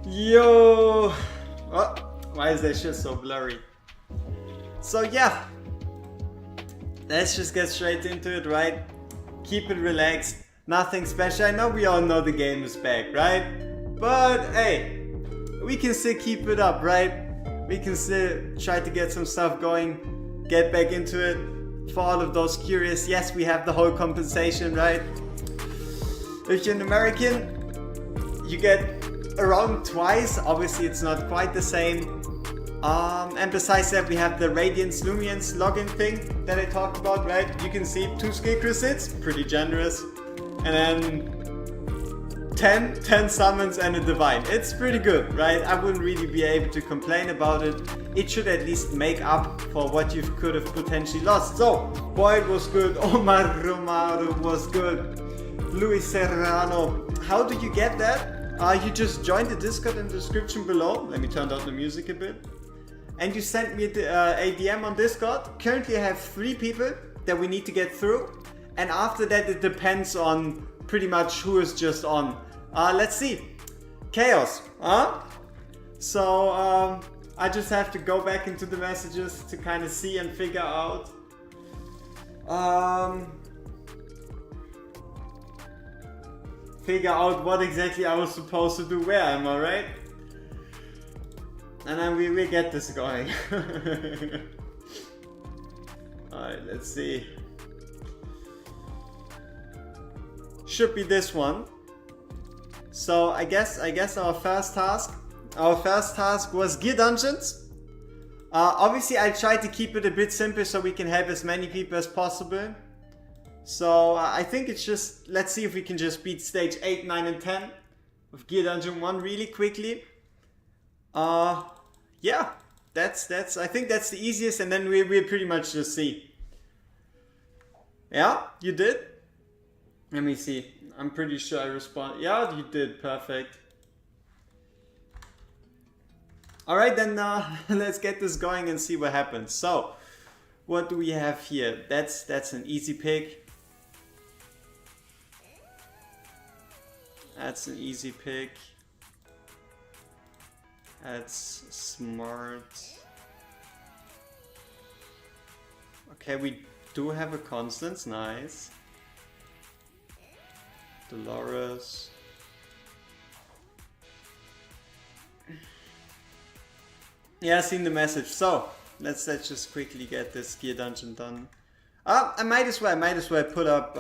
Yo! Oh, why is that shit so blurry? So yeah, let's just get straight into it, right? Keep it relaxed, nothing special. I know we all know the game is back, right? But hey, we can still keep it up, right? We can still try to get some stuff going, get back into it. For all of those curious, yes, we have the whole compensation, right? If you're an American, you get around twice. Obviously it's not quite the same. And besides that, we have the Radiance Lumience login thing that I talked about, right? You can see 2 skill crusades, pretty generous. And then 10 summons and a divine. It's pretty good, right? I wouldn't really be able to complain about it. It should at least make up for what you could have potentially lost. So, Boyd was good, Omar Romero was good, Luis Serrano. How do you get that? You just joined the Discord in the description below. Let me turn down the music a bit. And you sent me a DM on Discord. Currently I have 3 people that we need to get through. And after that it depends on pretty much who is just on. Let's see. Chaos, huh? So I just have to go back into the messages to kind of see and figure out. Figure out what exactly I was supposed to do where, am I right? And then we will get this going. Alright, let's see. Should be this one. So I guess our first task was gear dungeons. Obviously I tried to keep it a bit simple so we can have as many people as possible. So I think it's just, let's see if we can just beat stage 8, 9 and 10 of Gear Dungeon 1 really quickly. Yeah, I think that's the easiest, and then we'll pretty much just see. Yeah, you did? Let me see. I'm pretty sure I respond. Yeah, you did. Perfect. Alright, then let's get this going and see what happens. So, what do we have here? That's an easy pick. That's an easy pick. That's smart. Okay, we do have a Constance, nice. Dolores. Yeah, seen the message. So let's just quickly get this gear dungeon done. I might as well put up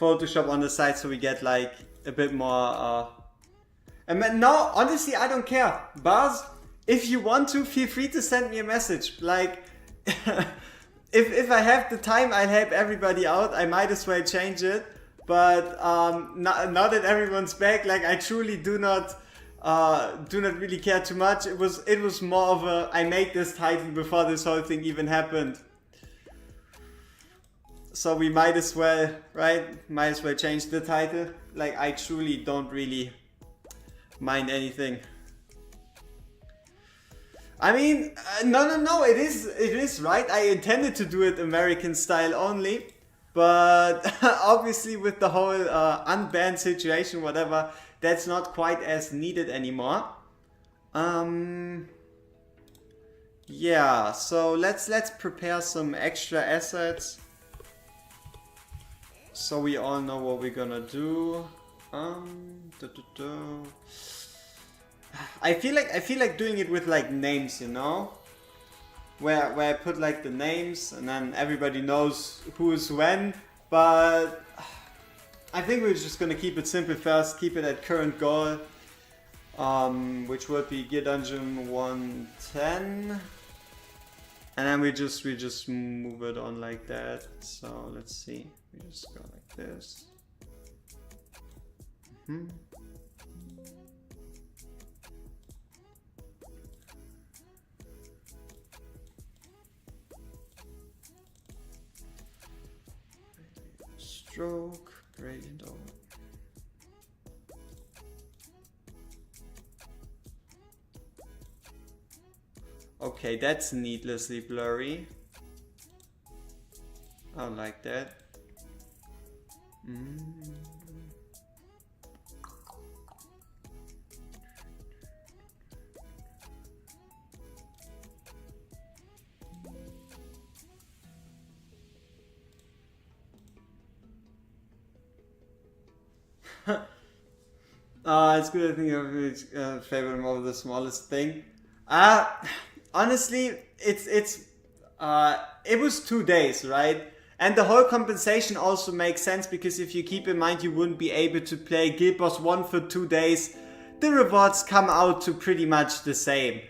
Photoshop on the side so we get like a bit more. No, honestly, I don't care. Buzz, if you want to, feel free to send me a message. Like, if I have the time, I'll help everybody out. I might as well change it. But now that everyone's back, like I truly do not really care too much. It was more of a, I made this title before this whole thing even happened. So we might as well, right? Might as well change the title. Like I truly don't really mind anything. I mean, no, it is right. I intended to do it American style only. But obviously with the whole unbanned situation, whatever, that's not quite as needed anymore. Yeah, so let's prepare some extra assets. So we all know what we're gonna do. I feel like doing it with like names, you know? Where I put like the names and then everybody knows who's when, but I think we're just gonna keep it simple first, keep it at current goal, which would be Gear Dungeon 110, and then we just move it on like that. So let's see, we just go like this. Stroke, gradient over. Okay, that's needlessly blurry. I don't like that. It's good. I think I favor more of the smallest thing. Honestly, it was 2 days, right? And the whole compensation also makes sense because if you keep in mind you wouldn't be able to play Guild Boss 1 for 2 days, the rewards come out to pretty much the same.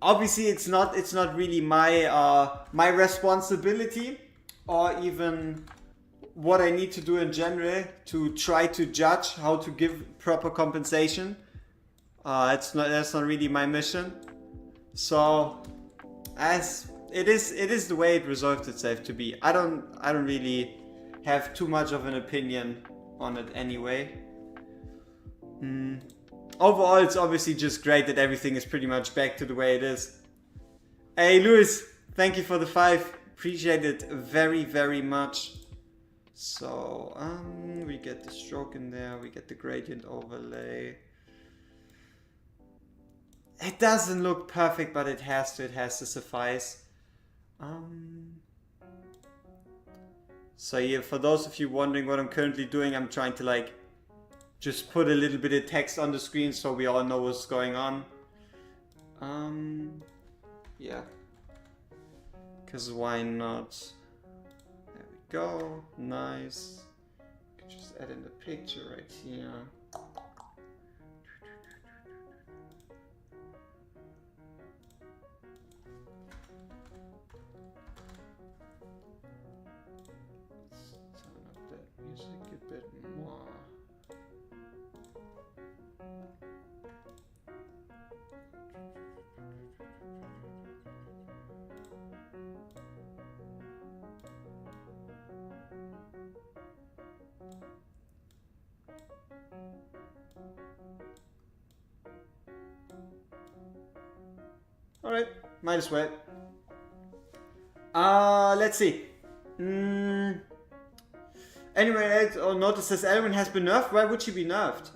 Obviously, it's not really my responsibility or even what I need to do in general to try to judge how to give proper compensation. That's not really my mission. So, as it is the way it resolved itself to be. I don't really have too much of an opinion on it anyway. Overall, it's obviously just great that everything is pretty much back to the way it is. Hey, Luis, thank you for the 5. Appreciate it very, very much. So, we get the stroke in there, we get the gradient overlay. It doesn't look perfect, but it has to suffice. So yeah, for those of you wondering what I'm currently doing, I'm trying to like just put a little bit of text on the screen so we all know what's going on. Yeah. Because why not? There we go. Nice. Just add in the picture right here. Turn up that music a bit more. Alright, might as well. Let's see. Anyway, notices Elwyn has been nerfed. Why would she be nerfed?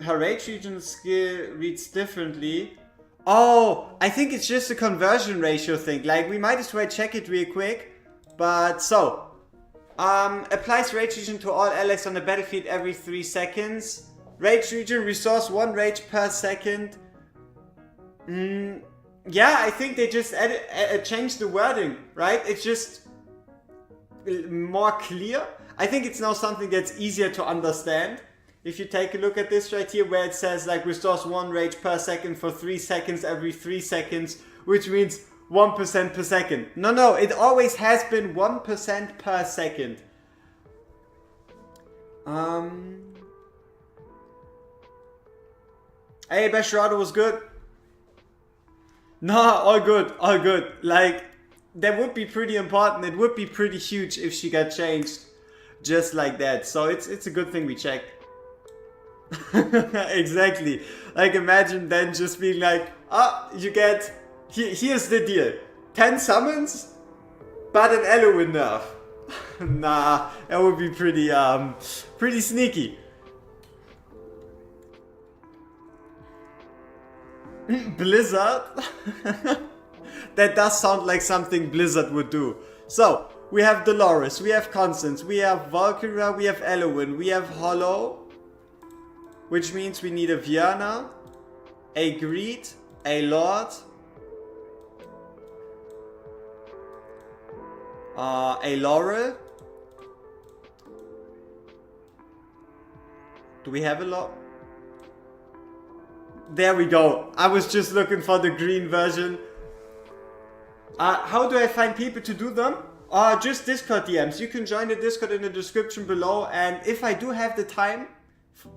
Her rage region skill reads differently. Oh, I think it's just a conversion ratio thing. Like, we might as well check it real quick. But, so. Applies rage region to all allies on the battlefield every 3 seconds. Rage region restores 1 rage per second. Yeah, I think they just changed the wording, right? It's just more clear. I think it's now something that's easier to understand. If you take a look at this right here where it says like restores 1 rage per second for 3 seconds every 3 seconds, which means 1% per second. No, it always has been 1% per second. Hey, Besharado was good. Nah, all good. Like, that would be pretty important. It would be pretty huge if she got changed just like that. So it's a good thing we checked. Exactly. Like, imagine then just being like, you get, here's the deal. 10 summons, but an Elwyn nerf. Nah, that would be pretty sneaky. Blizzard? That does sound like something Blizzard would do. So, we have Dolores, we have Constance, we have Valkyria, we have Elwyn, we have Hollow. Which means we need a Viana, a Greed, a Lord, a Laurel. Do we have a Laurel? There we go. I was just looking for the green version. How do I find people to do them? Just Discord DMs. You can join the Discord in the description below. And if I do have the time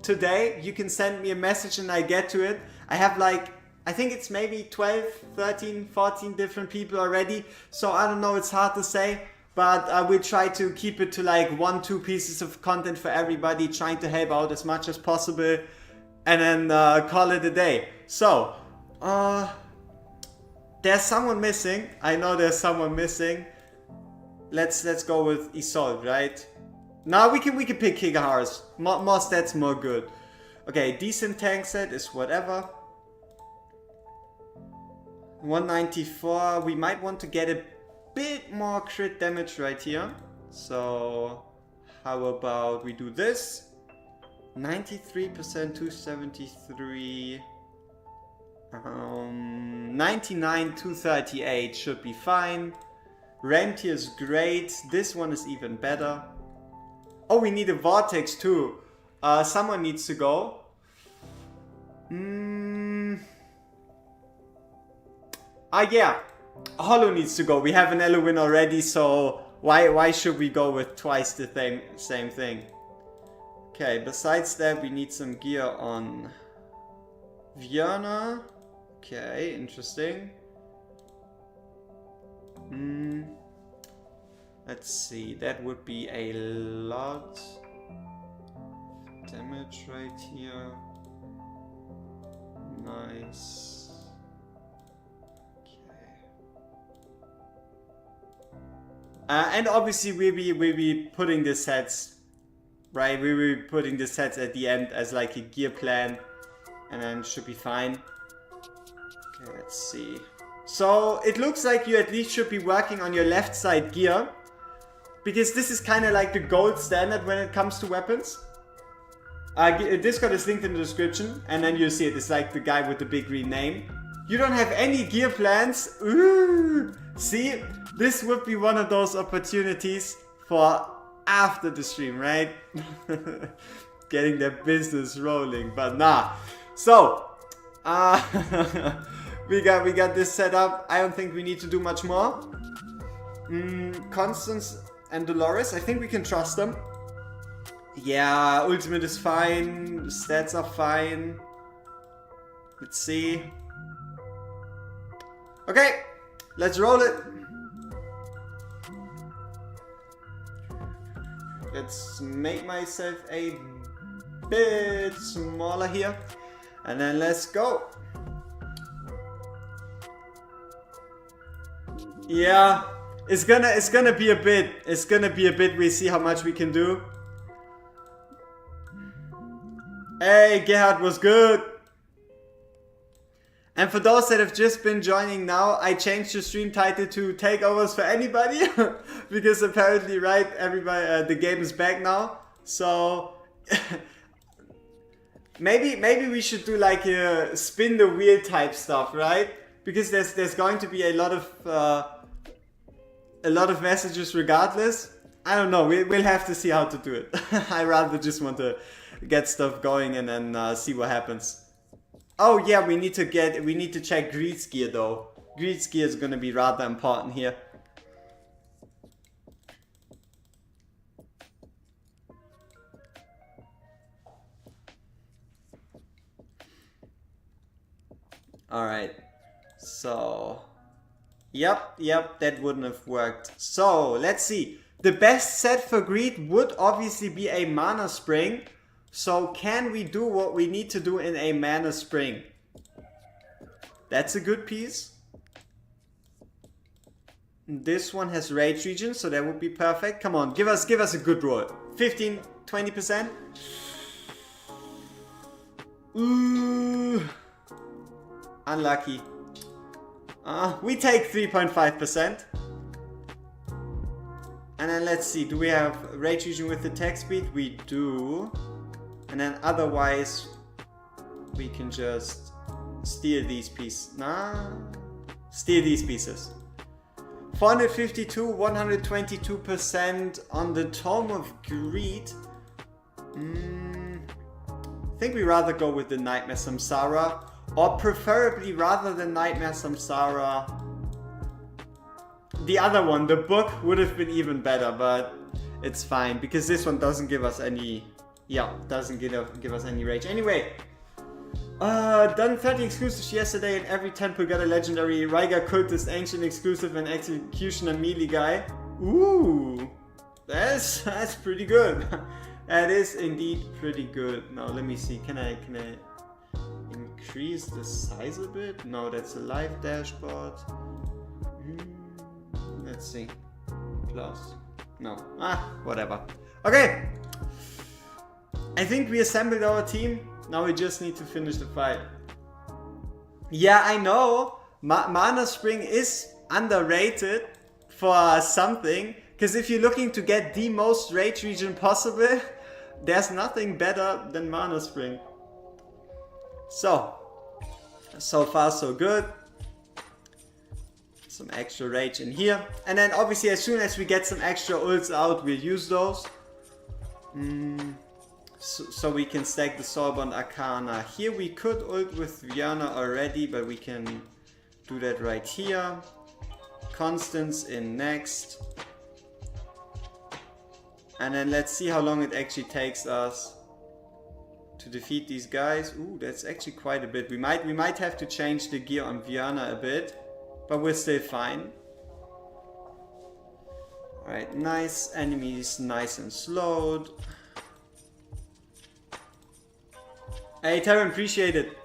today, you can send me a message and I get to it. I have like, I think it's maybe 12, 13, 14 different people already. So I don't know, it's hard to say. But I will try to keep it to like 1-2 pieces of content for everybody, trying to help out as much as possible. And then call it a day. So, there's someone missing. I know there's someone missing. Let's go with Isolde, right? Now we can pick Higahars. More stats, more good. Okay, decent tank set is whatever. 194. We might want to get a bit more crit damage right here. So, how about we do this? 93%, 273. 99, 238 should be fine. Rentier is great. This one is even better. Oh, we need a vortex too. Someone needs to go. Yeah. Hollow needs to go. We have an Eloin already, so why should we go with twice the same thing? Okay, besides that, we need some gear on Vienna. Okay, interesting. Let's see, that would be a lot of damage right here. Nice. Okay. And obviously we'll be putting the sets, right? We will be putting the sets at the end as like a gear plan, and then should be fine. Okay, let's see. So it looks like you at least should be working on your left side gear, because this is kind of like the gold standard when it comes to weapons. Discord is linked in the description, and then you'll see it. It's like the guy with the big green name. You don't have any gear plans? Ooh! See, this would be one of those opportunities for after the stream, right? Getting their business rolling, but nah. So, we got this set up. I don't think we need to do much more. Constance and Dolores, I think we can trust them. Yeah, ultimate is fine. Stats are fine. Let's see. Okay, let's roll it. Let's make myself a bit smaller here, and then let's go. Yeah, it's gonna be a bit. It's gonna be a bit. We see how much we can do. Hey, Gerhard was good. And for those that have just been joining now, I changed the stream title to Takeovers for Anybody because apparently, right, everybody, the game is back now. So maybe we should do like a spin the wheel type stuff, right? Because there's going to be a lot of messages regardless. I don't know. We'll have to see how to do it. I rather just want to get stuff going and then see what happens. Oh yeah, we need to check Greed's gear though. Greed's gear is gonna be rather important here. Alright. So Yep, that wouldn't have worked. So let's see. The best set for Greed would obviously be a mana spring. So can we do what we need to do in a mana spring? That's a good piece. This one has rage region, so that would be perfect. Come on, give us a good roll. 15, 20%. Ooh. Unlucky. We take 3.5%. And then let's see, do we have rage region with attack speed? We do. And then otherwise, we can just steal these pieces. Steal these pieces. 452, 122% on the Tome of Greed. I think we rather go with the Nightmare Samsara. Or preferably, rather than Nightmare Samsara, the other one, the book, would have been even better, but it's fine. Because this one doesn't give us any... Yeah, doesn't give us any rage. Anyway, done 30 exclusives yesterday, and every temple got a legendary Ryga Cultist, Ancient exclusive, and Executioner melee guy. Ooh, that's pretty good. That is indeed pretty good. Now let me see. Can I increase the size a bit? No, that's a live dashboard. Let's see. Plus. No. Whatever. Okay. I think we assembled our team. Now we just need to finish the fight. Yeah, I know. Mana Spring is underrated for something. Because if you're looking to get the most rage region possible, there's nothing better than Mana Spring. So far so good. Some extra rage in here. And then obviously as soon as we get some extra ults out, we'll use those. So we can stack the Soulbound Arcana. Here we could ult with Viana already, but we can do that right here. Constance in next. And then let's see how long it actually takes us to defeat these guys. Ooh, that's actually quite a bit. We might have to change the gear on Viana a bit, but we're still fine. Alright, nice. Enemies nice and slowed. Hey Terran, appreciate it.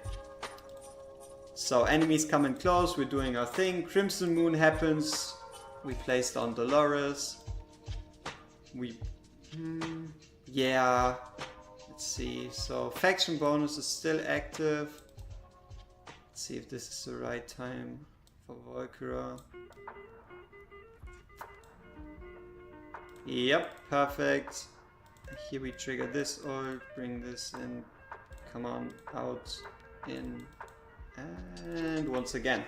So enemies coming close, we're doing our thing. Crimson Moon happens. We placed on Dolores. Yeah. Let's see. So faction bonus is still active. Let's see if this is the right time for Volkera. Yep, perfect. Here we trigger this ult, bring this in. Come on, out, in, and once again.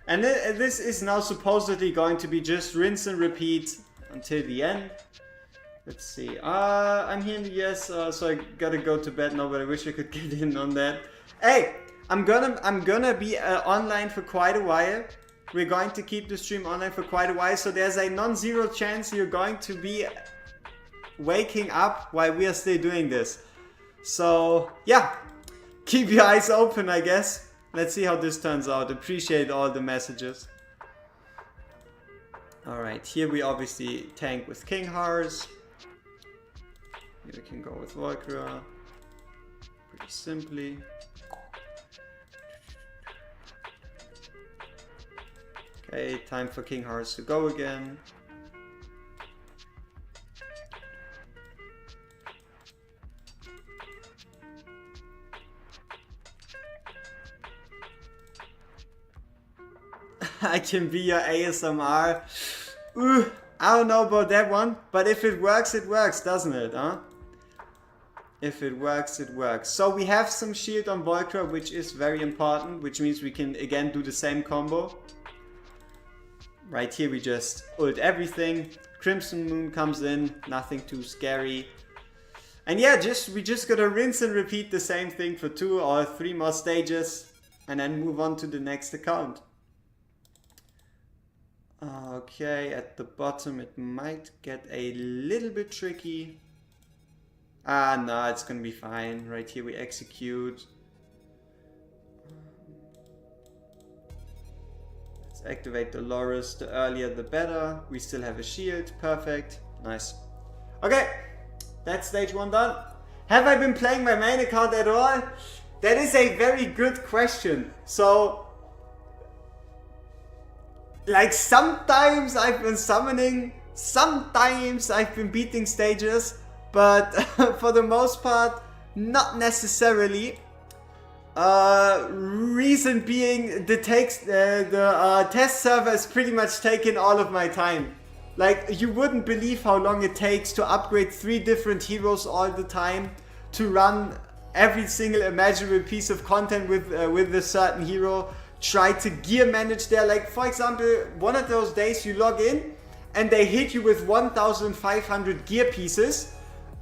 And this is now supposedly going to be just rinse and repeat until the end. Let's see. I'm here in the US, so I gotta go to bed now, but I wish I could get in on that. Hey, I'm gonna be online for quite a while. We're going to keep the stream online for quite a while, so there's a non-zero chance you're going to be waking up while we are still doing this. So yeah, keep your eyes open, I guess. Let's see how this turns out. Appreciate all the messages. Alright, here we obviously tank with King Hearts. Here we can go with Volkera. Pretty simply. Okay, time for King Hearts to go again. I can be your ASMR. Ooh, I don't know about that one, but if it works, doesn't it, huh? If it works, it works. So we have some shield on Volkera, which is very important, which means we can again do the same combo. Right here we just ult everything. Crimson Moon comes in, nothing too scary. And yeah, we just gotta rinse and repeat the same thing for 2 or 3 more stages and then move on to the next account. Okay, at the bottom it might get a little bit tricky. No, it's gonna be fine. Right here we execute. Let's activate Dolores. The earlier the better. We still have a shield. Perfect. Nice. Okay, that's stage 1 done. Have I been playing my main account at all? That is a very good question. So, like, sometimes I've been summoning, sometimes I've been beating stages, but for the most part, not necessarily. Reason being, the test server is pretty much taking all of my time. Like, you wouldn't believe how long it takes to upgrade 3 different heroes all the time, to run every single imaginable piece of content with a certain hero. Try to gear manage there. Like, for example, one of those days you log in and they hit you with 1,500 gear pieces,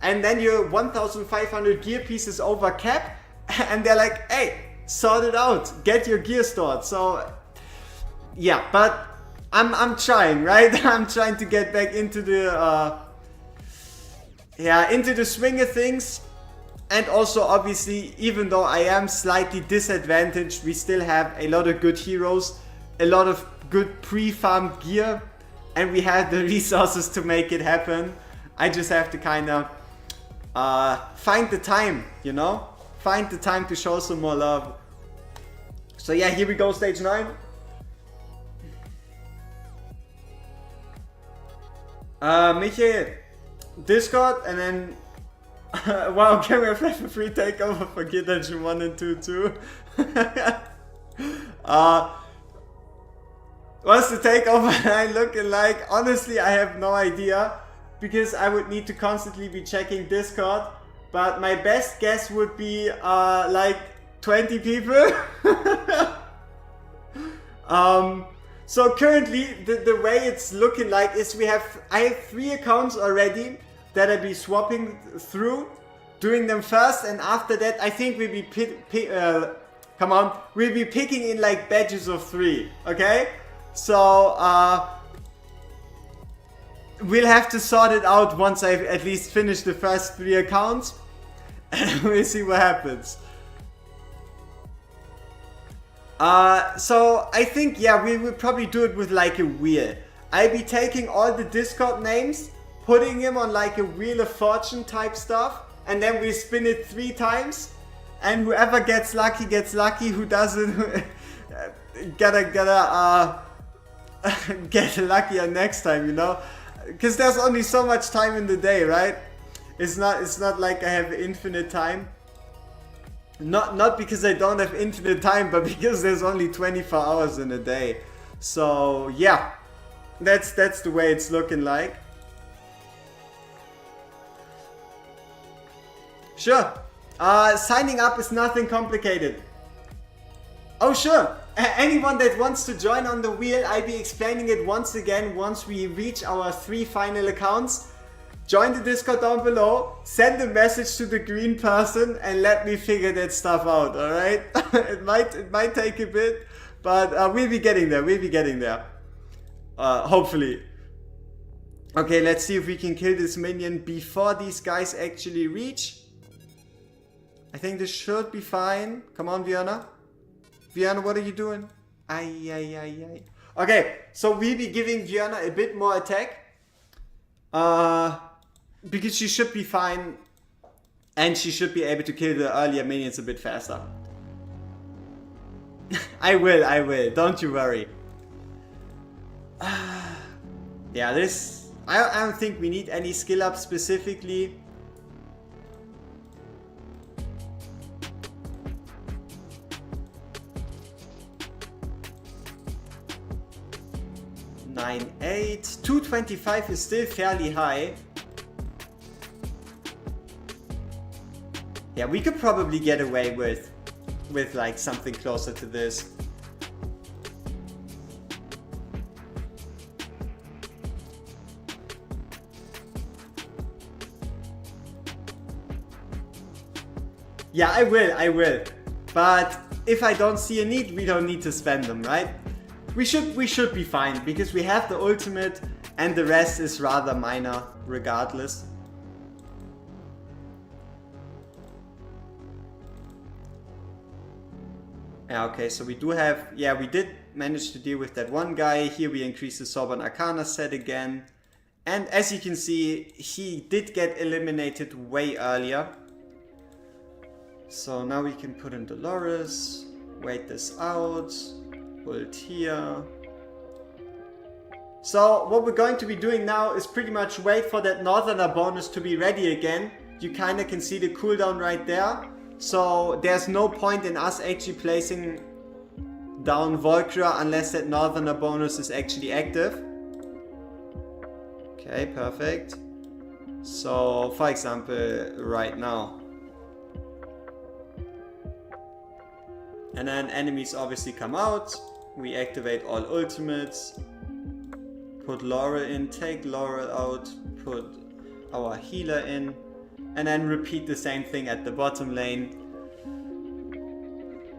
and then you're 1,500 gear pieces over cap, and they're like, hey, sort it out, get your gear stored. So yeah, but I'm trying, right? I'm trying to get back into the into the swing of things. And also, obviously, even though I am slightly disadvantaged, we still have a lot of good heroes, a lot of good pre-farmed gear, and we have the resources to make it happen. I just have to kind of find the time, you know? Find the time to show some more love. So yeah, here we go, stage 9. Michael, Discord, and then wow, can we have a free takeover for Gear Dungeon 1 and 2 too? What's the takeover line looking like? Honestly, I have no idea. because I would need to constantly be checking Discord. But my best guess would be like 20 people. So currently the way it's looking like is I have 3 accounts already that I'll be swapping through, doing them first, and after that I think we'll be we'll be picking in like batches of 3, okay? So we'll have to sort it out once I've at least finished the first 3 accounts, and we'll see what happens. So I think, yeah, we will probably do it with like a wheel. I'll be taking all the Discord names, putting them on like a Wheel of Fortune type stuff, and then we spin it 3 times, and whoever gets lucky gets lucky. Who doesn't gotta get luckier next time, you know, because there's only so much time in the day, right? It's not like I have infinite time. Not because I don't have infinite time, but because there's only 24 hours in a day. So yeah, that's the way it's looking like. Sure. Signing up is nothing complicated. Oh sure. Anyone that wants to join on the wheel, I'll be explaining it once again once we reach our 3 final accounts. Join the Discord down below, send a message to the green person, and let me figure that stuff out, alright? it might take a bit, but we'll be getting there, hopefully. Okay, let's see if we can kill this minion before these guys actually reach. I think this should be fine. Come on, Vienna. Vienna, what are you doing? Ay. Okay, so we'll be giving Vienna a bit more attack. Because she should be fine, and she should be able to kill the earlier minions a bit faster. I will, don't you worry. Yeah, this, I don't think we need any skill up specifically. Nine, 8, 225 is still fairly high. Yeah, we could probably get away with like something closer to this. Yeah, I will. But if I don't see a need, we don't need to spend them, right? We should be fine because we have the ultimate and the rest is rather minor regardless. Yeah, okay, so we do have, yeah, we did manage to deal with that one guy. Here we increase the Sovereign Arcana set again. And as you can see, he did get eliminated way earlier. So now we can put in Dolores, wait this out, ult here. So what we're going to be doing now is pretty much wait for that Northerner bonus to be ready again. You kind of can see the cooldown right there. So there's no point in us actually placing down Volcra unless that Northerner bonus is actually active. Okay, perfect. So for example, right now. And then enemies obviously come out. We activate all ultimates. Put Laurel in, take Laurel out, put our healer in. And then repeat the same thing at the bottom lane.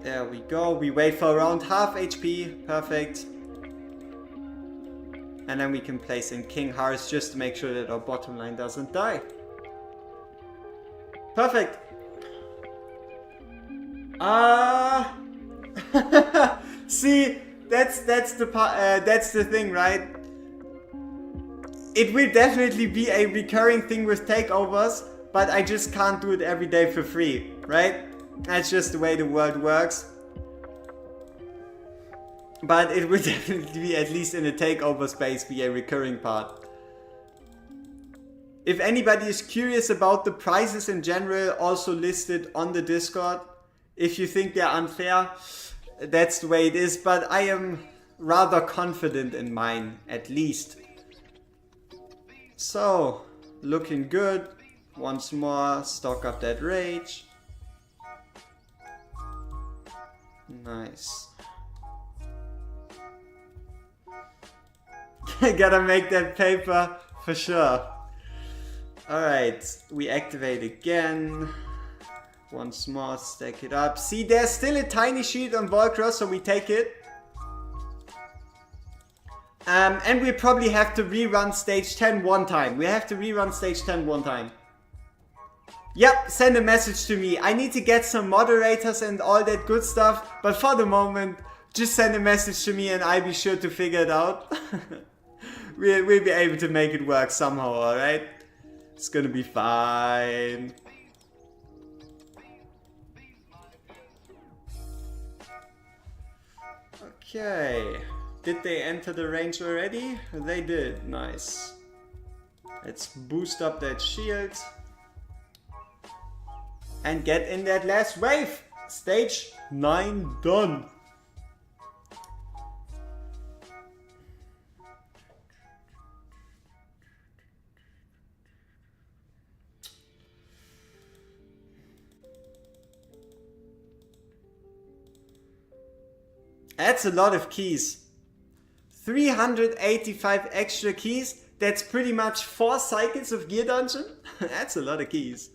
There we go. We wait for around half HP. Perfect. And then we can place in King Hearts just to make sure that our bottom line doesn't die. Perfect. See, that's the thing, right? It will definitely be a recurring thing with takeovers. But I just can't do it every day for free, right? That's just the way the world works. But it will definitely be, at least in the takeover space, be a recurring part. If anybody is curious about the prices in general, also listed on the Discord. If you think they're unfair, that's the way it is. But I am rather confident in mine, at least. So Looking good. Once more, stock up that rage. Nice. Gotta make that paper for sure. Alright, we activate again. Once more, stack it up. See, there's still a tiny shield on Volcra, so we take it. And we probably have to rerun stage 10 one time. We have to rerun stage 10 one time. Yep, send a message to me. I need to get some moderators and all that good stuff. But for the moment, just send a message to me and I'll be sure to figure it out. We'll be able to make it work somehow, alright? It's gonna be fine. Okay. Did they enter the range already? They did. Nice. Let's boost up that shield. And get in that last wave. Stage 9 done. That's a lot of keys. 385 extra keys. That's pretty much 4 cycles of Gear Dungeon. That's a lot of keys.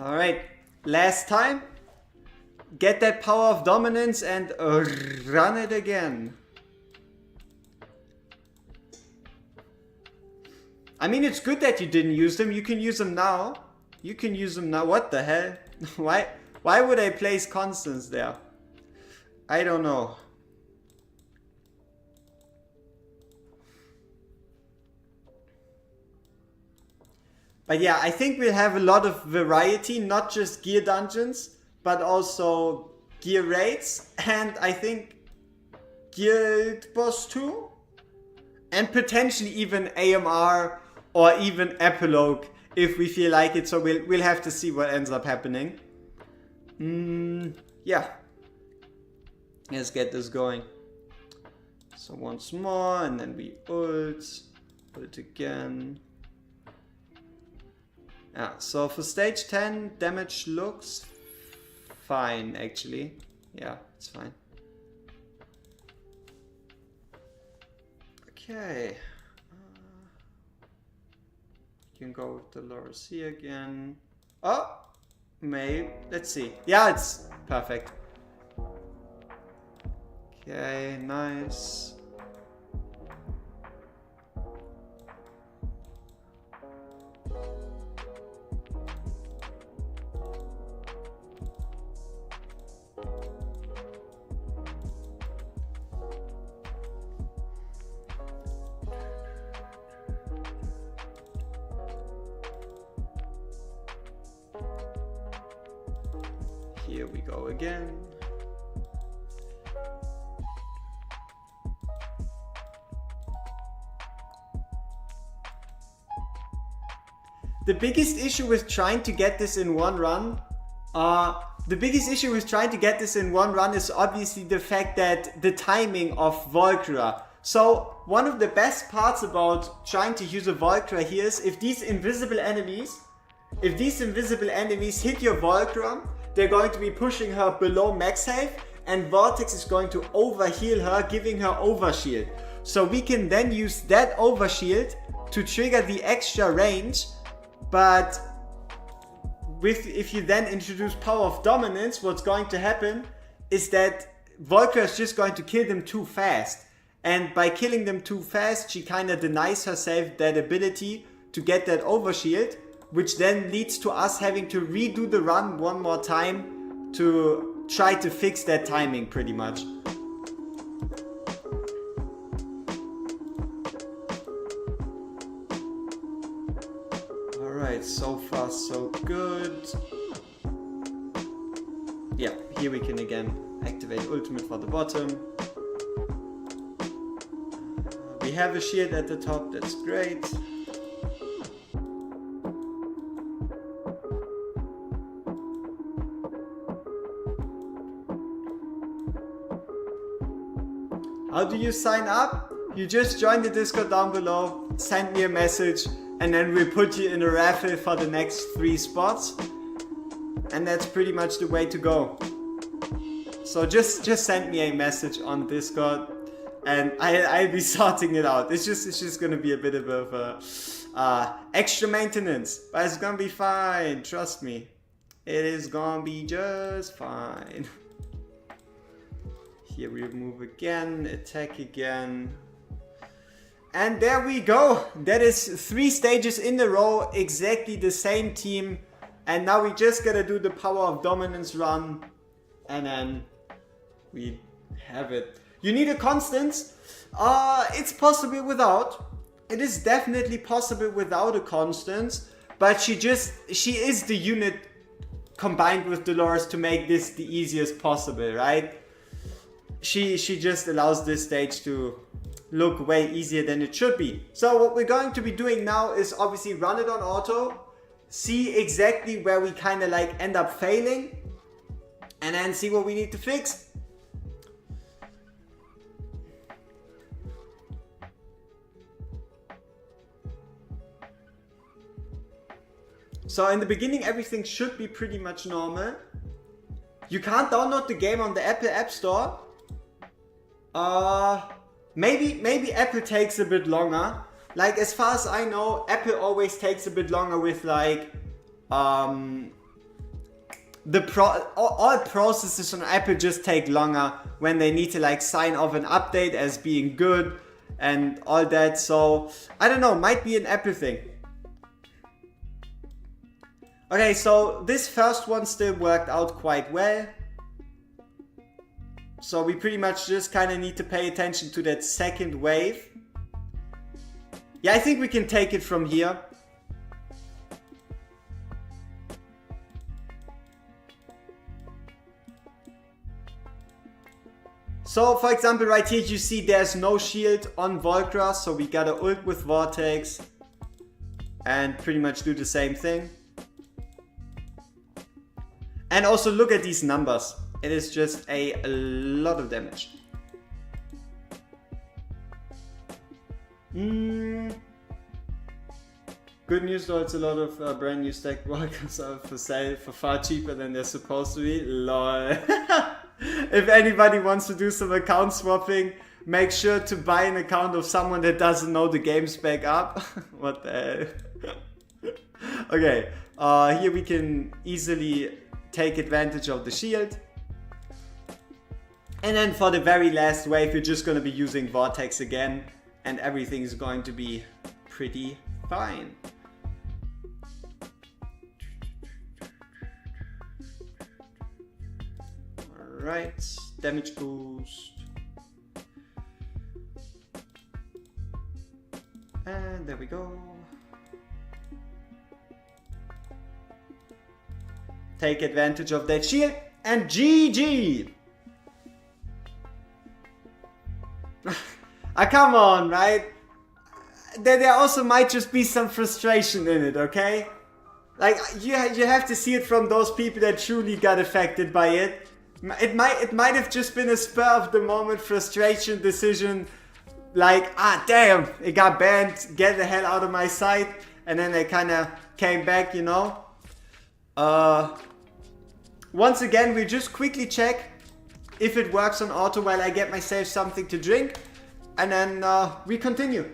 Alright, last time. Get that power of dominance and run it again. I mean, it's good that you didn't use them. You can use them now. You can use them now. What the hell? Why would I place constants there? I don't know. But yeah, I think we'll have a lot of variety, not just gear dungeons, but also gear raids, and I think guild boss 2, and potentially even AMR or even epilogue if we feel like it. So we'll have to see what ends up happening. Yeah, let's get this going. So once more, and then we ult again. Yeah, so for stage 10, damage looks fine actually. Yeah, it's fine. Okay. You can go with the lower C again. Oh! Maybe. Let's see. Yeah, it's perfect. Okay, nice. Here we go again. The biggest issue with trying to get this in one run, is obviously the fact that the timing of Volcra. So one of the best parts about trying to use a Volcra here is if these invisible enemies hit your Volcra, they're going to be pushing her below max health, and Vortex is going to overheal her, giving her overshield. So we can then use that overshield to trigger the extra range, but if you then introduce power of dominance, what's going to happen is that Volcra is just going to kill them too fast. And by killing them too fast, she kind of denies herself that ability to get that overshield, which then leads to us having to redo the run one more time to try to fix that timing pretty much. Alright, so far so good. Yeah, here we can again activate ultimate for the bottom. We have a shield at the top, that's great. How do you sign up? You just join the Discord down below, send me a message, and then we'll put you in a raffle for the next 3 spots. And that's pretty much the way to go. So just send me a message on Discord, and I'll be sorting it out. It's just gonna be a bit of a extra maintenance, but it's gonna be fine. Trust me, it is gonna be just fine. Here we move again, attack again. And there we go. That is 3 stages in a row, exactly the same team. And now we just gotta do the power of dominance run. And then we have it. You need a constance. It's possible without. It is definitely possible without a constance. But she is the unit combined with Dolores to make this the easiest possible, right? She just allows this stage to look way easier than it should be. So what we're going to be doing now is obviously run it on auto, see exactly where we kind of like end up failing, and then see what we need to fix. So in the beginning everything should be pretty much normal. You can't download the game on the Apple App Store. Maybe Apple takes a bit longer. Like, as far as I know, Apple always takes a bit longer with like all processes on Apple just take longer when they need to like sign off an update as being good and all that. So I don't know, might be an Apple thing. Okay, so this first one still worked out quite well. So we pretty much just kind of need to pay attention to that second wave. Yeah, I think we can take it from here. So for example right here you see there's no shield on Volcra, so we gotta ult with Vortex and pretty much do the same thing. And also look at these numbers. It is just a lot of damage. Good news though, it's a lot of brand new stacked walkers are for sale for far cheaper than they're supposed to be. Lol. If anybody wants to do some account swapping, make sure to buy an account of someone that doesn't know the game spec up. What the hell? Okay, here we can easily take advantage of the shield. And then for the very last wave, we're just going to be using Vortex again, and everything is going to be pretty fine. Alright, damage boost. And there we go. Take advantage of that shield, and GG! Come on, right? There also might just be some frustration in it, okay? Like, you have to see it from those people that truly got affected by it. It might have just been a spur of the moment frustration decision, like, ah damn, it got banned, get the hell out of my sight, and then they kind of came back, you know? Once again, we just quickly check if it works on auto while I get myself something to drink, and then we continue.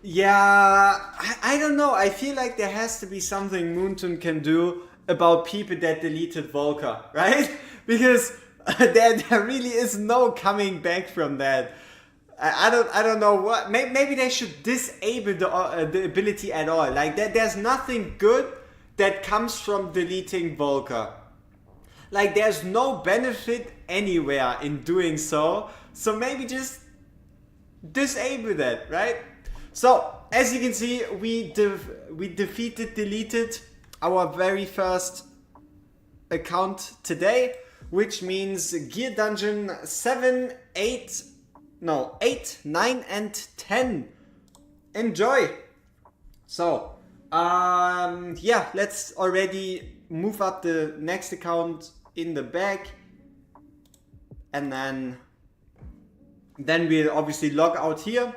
Yeah, I don't know. I feel like there has to be something Moonton can do about people that deleted Volker, right? Because there really is no coming back from that. I don't know what. Maybe they should disable the ability at all. Like there's nothing good that comes from deleting Volker. Like there's no benefit anywhere in doing so. So maybe just disable that, right? So as you can see, we deleted our very first account today, which means Gear Dungeon 8, 9 and 10. Enjoy! So, yeah, let's already move up the next account in the back. And then we'll obviously log out here.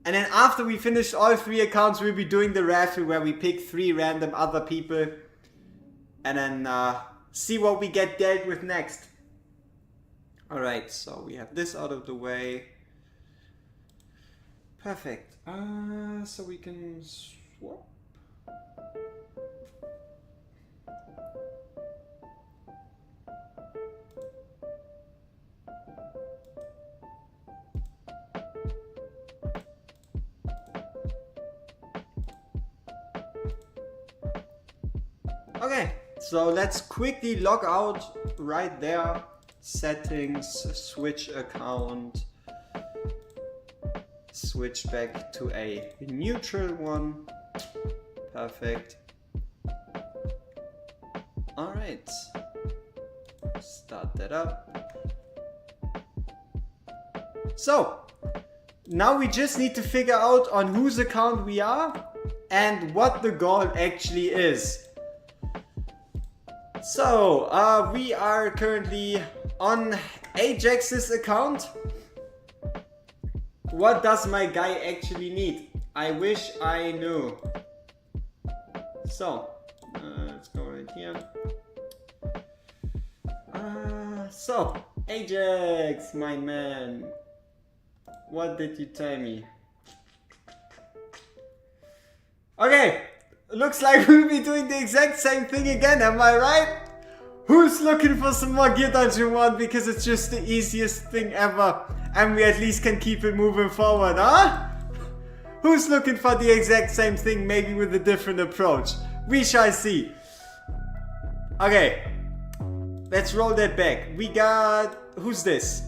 And then after we finish all 3 accounts, we'll be doing the raffle where we pick 3 random other people. And then see what we get dealt with next. Alright, so we have this out of the way. Perfect. So we can swap. Okay, so let's quickly log out right there. Settings, switch account, switch back to a neutral one. Perfect. Alright, start that up. So, now we just need to figure out on whose account we are and what the goal actually is. So, we are currently on Ajax's account. What does my guy actually need? I wish I knew. So, let's go right here. So, Ajax, my man. What did you tell me? Okay. Looks like we'll be doing the exact same thing again, am I right? Who's looking for some more Gear Dungeon 1 because it's just the easiest thing ever and we at least can keep it moving forward, huh? Who's looking for the exact same thing, maybe with a different approach? We shall see. Okay, let's roll that back. We got... who's this?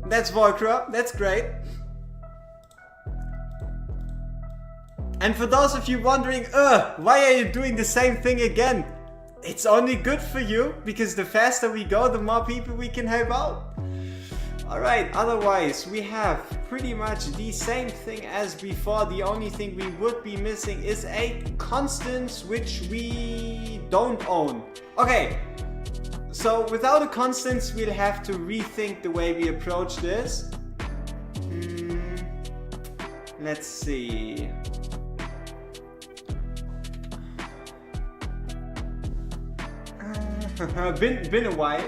That's Volker, that's great. And for those of you wondering, why are you doing the same thing again? It's only good for you, because the faster we go, the more people we can help out. Alright, otherwise we have pretty much the same thing as before. The only thing we would be missing is a constant, which we don't own. Okay, so without a constant, we'll have to rethink the way we approach this. Let's see. Been a while.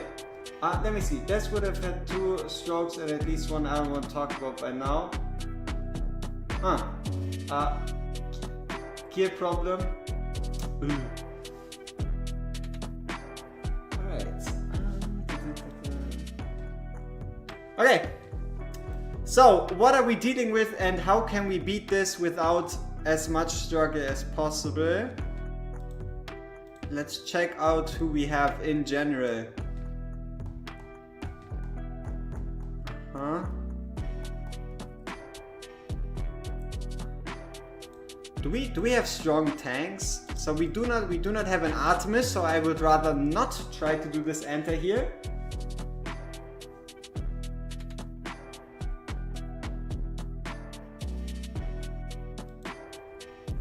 Let me see. This would have had 2 strokes and at least one I don't want to talk about by now. Gear problem. Alright. Okay. So, what are we dealing with and how can we beat this without as much struggle as possible? Let's check out who we have in general. Do we have strong tanks? So we do not have an Artemis, so I would rather not try to do this enter here.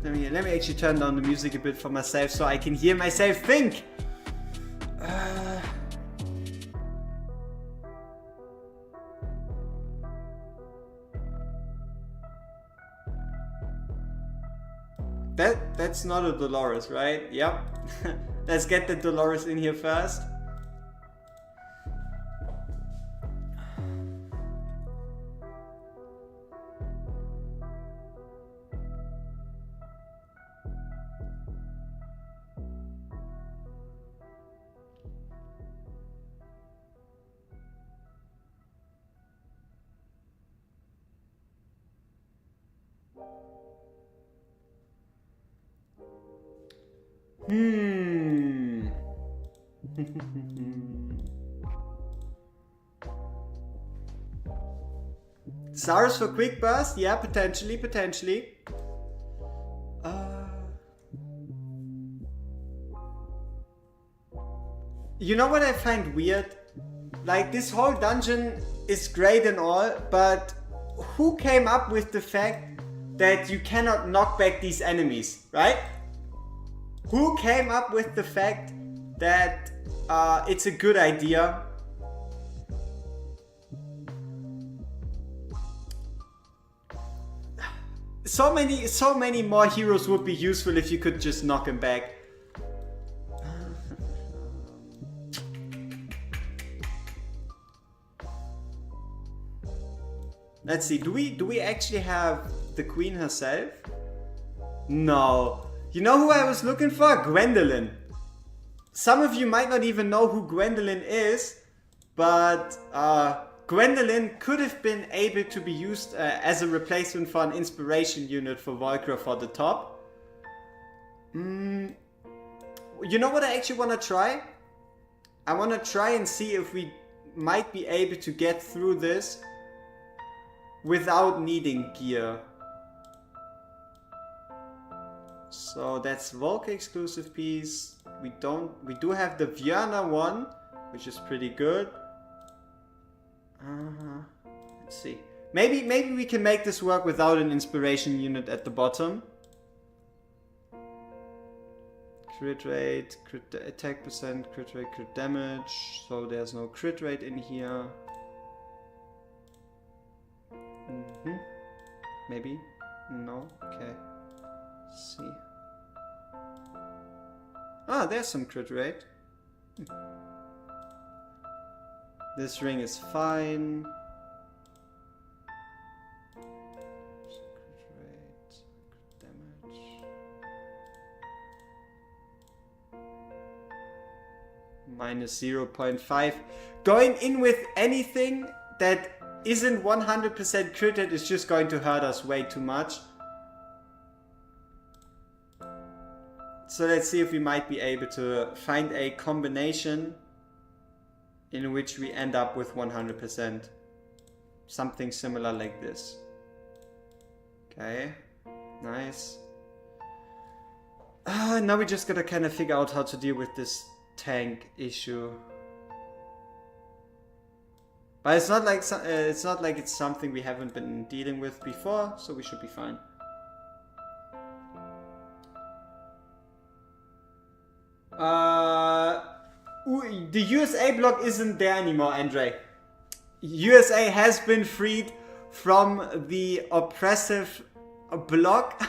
Let me actually turn down the music a bit for myself so I can hear myself think. That's not a Dolores, right? Yep. Let's get the Dolores in here first. Saurus for quick burst? Yeah, potentially, potentially. You know what I find weird? Like, this whole dungeon is great and all, but who came up with the fact that you cannot knock back these enemies, right? Who came up with the fact that it's a good idea? So many more heroes would be useful if you could just knock him back. Let's see, do we actually have the queen herself? No. You know who I was looking for? Gwendolyn. Some of you might not even know who Gwendolyn is, but Gwendolyn could have been able to be used as a replacement for an inspiration unit for Volcra for the top. You know what I actually want to try? I want to try and see if we might be able to get through this without needing gear. So that's Volca exclusive piece. We do have the Vierna one, which is pretty good. Let's see. Maybe we can make this work without an inspiration unit at the bottom. Crit rate, crit attack percent, crit rate, crit damage. So there's no crit rate in here. Maybe? No? Okay. Let's see. Ah, there's some crit rate. This ring is fine. Crit rate, crit damage. Minus 0.5. Going in with anything that isn't 100% critted is just going to hurt us way too much. So let's see if we might be able to find a combination in which we end up with 100%. Something similar like this. Okay, nice. Now we just gotta kind of figure out how to deal with this tank issue. But it's not like it's something we haven't been dealing with before, so we should be fine. The USA block isn't there anymore, Andre. USA has been freed from the oppressive block.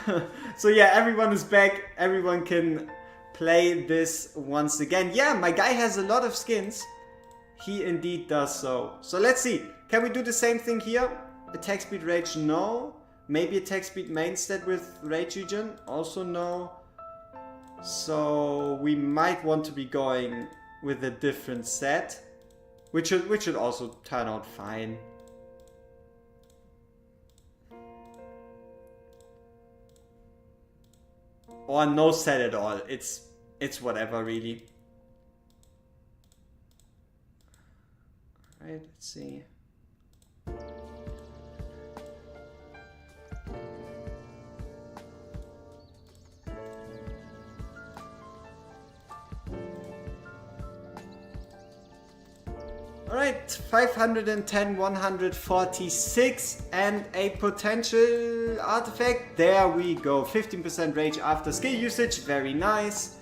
So yeah, everyone is back. Everyone can play this once again. Yeah, my guy has a lot of skins. He indeed does so. So let's see. Can we do the same thing here? Attack speed rage, no. Maybe attack speed main stat with rage regen, also no. So we might want to be going with a different set, which should also turn out fine. Or no set at all. It's whatever really. Alright, let's see. Alright, 510, 146 and a potential artifact. There we go. 15% rage after skill usage. Very nice.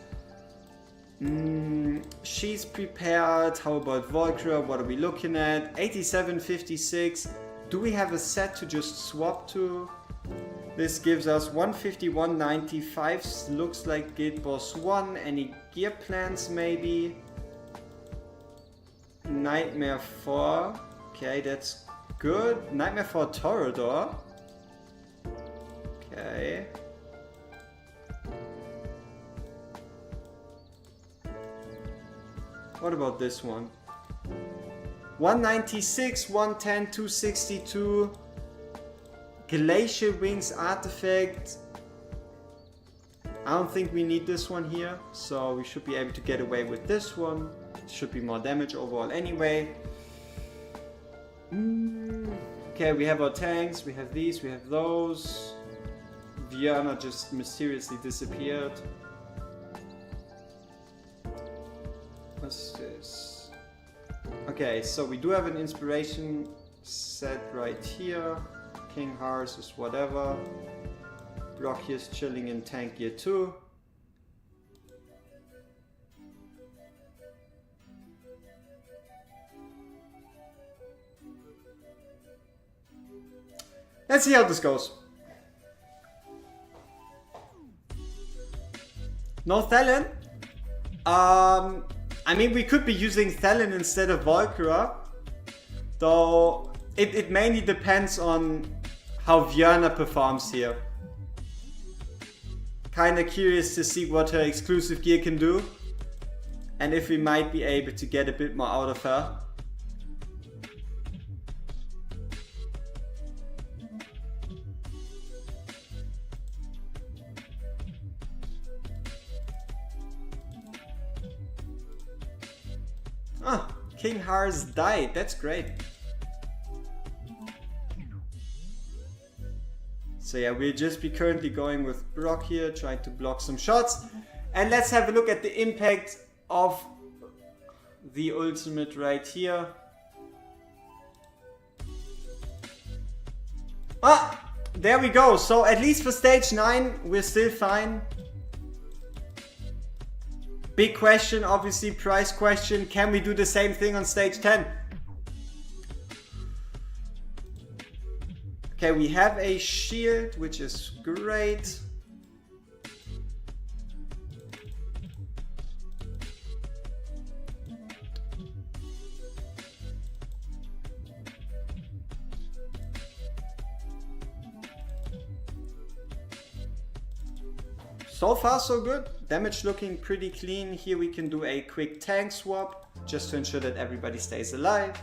She's prepared. How about Volcra? What are we looking at? 87, 56. Do we have a set to just swap to? This gives us 151, 95. Looks like Guild Boss 1. Any gear plans maybe? Nightmare 4. Okay, that's good. Nightmare 4 Toreador. Okay. What about this one? 196, 110, 262. Glacial Wings artifact. I don't think we need this one here, so we should be able to get away with this one. It should be more damage overall anyway. Okay, we have our tanks, we have these, we have those. Vienna just mysteriously disappeared. What's this? Okay, so we do have an inspiration set right here. King Hearts is whatever. Brock here is chilling in tank gear 2. Let's see how this goes. No Thelen? I mean, we could be using Thelen instead of Volkra, though it mainly depends on how Vienna performs here. Kinda curious to see what her exclusive gear can do, and if we might be able to get a bit more out of her. Ah, King Hars died, that's great. So yeah, we'll just be currently going with Brock here, trying to block some shots. And let's have a look at the impact of the ultimate right here. Ah, there we go. So at least for stage 9, we're still fine. Big question, obviously, price question. Can we do the same thing on stage 10? Okay, we have a shield, which is great. So far so good. Damage looking pretty clean. Here we can do a quick tank swap just to ensure that everybody stays alive.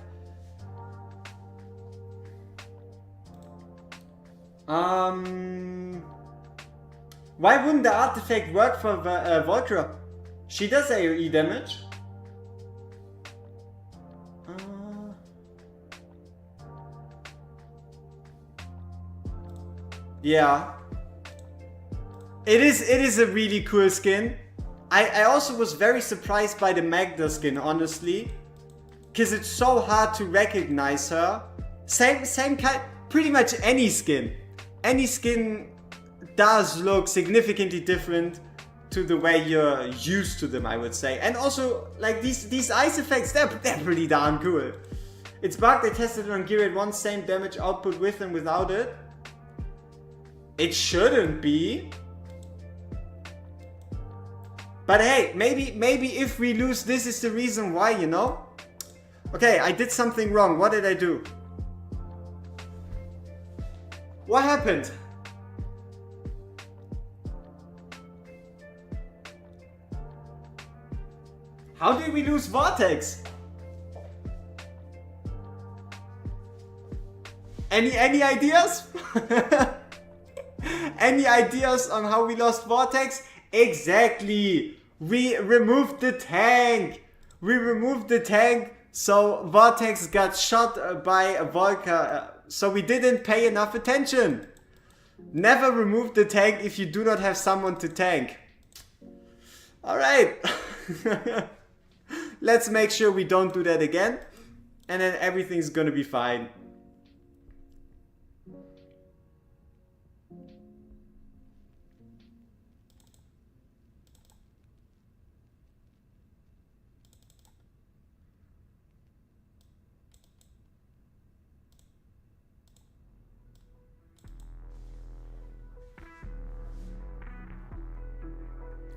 Why wouldn't the artifact work for Volkra? She does AoE damage. Yeah. It is a really cool skin. I also was very surprised by the Magda skin, honestly. Because it's so hard to recognize her. Same kind, pretty much any skin. Any skin does look significantly different to the way you're used to them, I would say. And also, like these ice effects, they're pretty darn cool. It's bugged, I tested it on gear at 1, same damage output with and without it. It shouldn't be. But hey, maybe if we lose, this is the reason why, you know? Okay, I did something wrong. What did I do? What happened? How did we lose Vortex? Any ideas? Any ideas on how we lost Vortex? Exactly! We removed the tank! We removed the tank, so Vortex got shot by Volker, so we didn't pay enough attention. Never remove the tank if you do not have someone to tank. Alright. Let's make sure we don't do that again, and then everything's gonna be fine.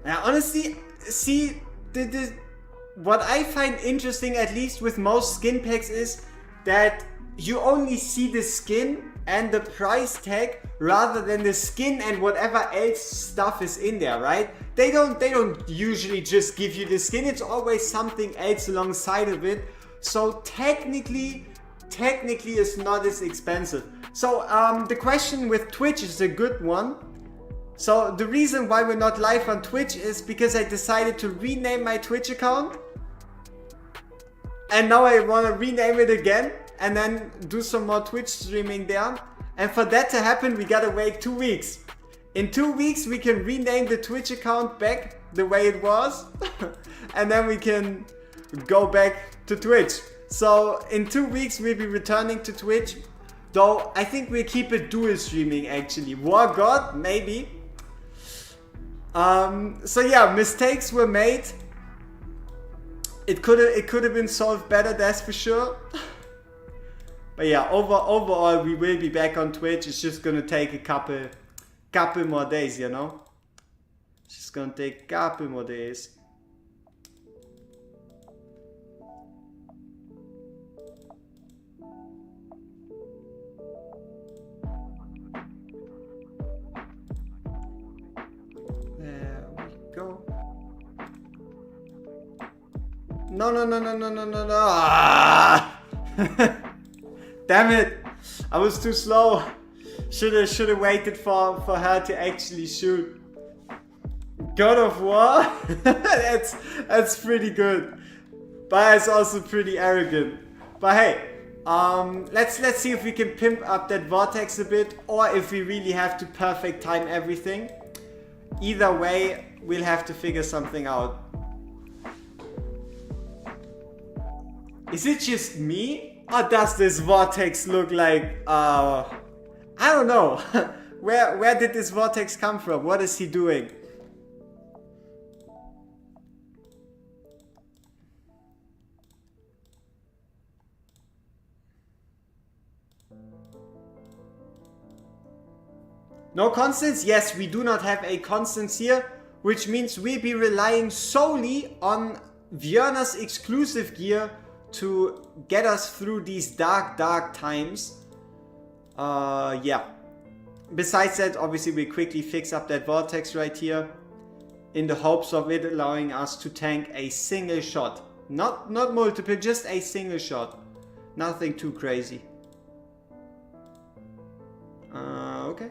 Now, honestly, see, what I find interesting, at least with most skin packs, is that you only see the skin and the price tag rather than the skin and whatever else stuff is in there, right? They don't usually just give you the skin. It's always something else alongside of it. So technically it's not as expensive. So the question with Twitch is a good one. So the reason why we're not live on Twitch is because I decided to rename my Twitch account. And now I want to rename it again and then do some more Twitch streaming there. And for that to happen, we gotta wait 2 weeks. In 2 weeks, we can rename the Twitch account back the way it was. And then we can go back to Twitch. So in 2 weeks, we'll be returning to Twitch. Though I think we'll keep it dual streaming actually. WorGuides, maybe. So yeah, mistakes were made. It could have been solved better, that's for sure. But yeah, overall we will be back on Twitch. It's just gonna take a couple more days, you know. It's just gonna take a couple more days. No. Ah! Damn it. I was too slow. Should have waited for her to actually shoot. God of War? that's pretty good. But it's also pretty arrogant. But hey, let's see if we can pimp up that vortex a bit, or if we really have to perfect time everything. Either way, we'll have to figure something out. Is it just me? Or does this vortex look like, I don't know. Where did this vortex come from? What is he doing? No constants? Yes, we do not have a constants here, which means we'll be relying solely on Björn's exclusive gear to get us through these dark times. Yeah. Besides that, obviously we quickly fix up that vortex right here in the hopes of it allowing us to tank a single shot. Not multiple, just a single shot. Nothing too crazy. Okay.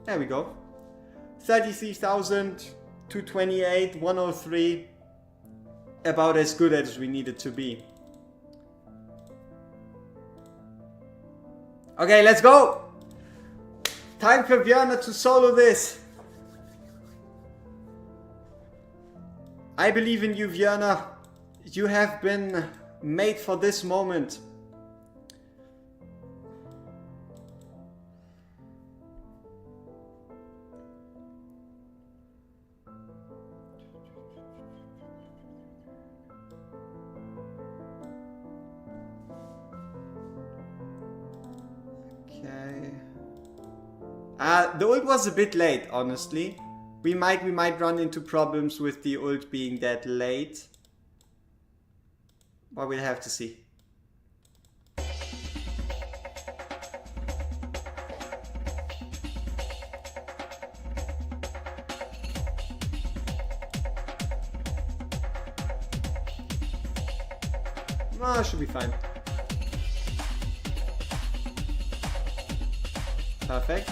There we go. 33,000, 228, 103. About as good as we need it to be. Okay, let's go! Time for Björn to solo this. I believe in you, Björn. You have been made for this moment. The ult was a bit late, honestly. We might run into problems with the ult being that late. But we'll have to see. Oh, should be fine. Perfect.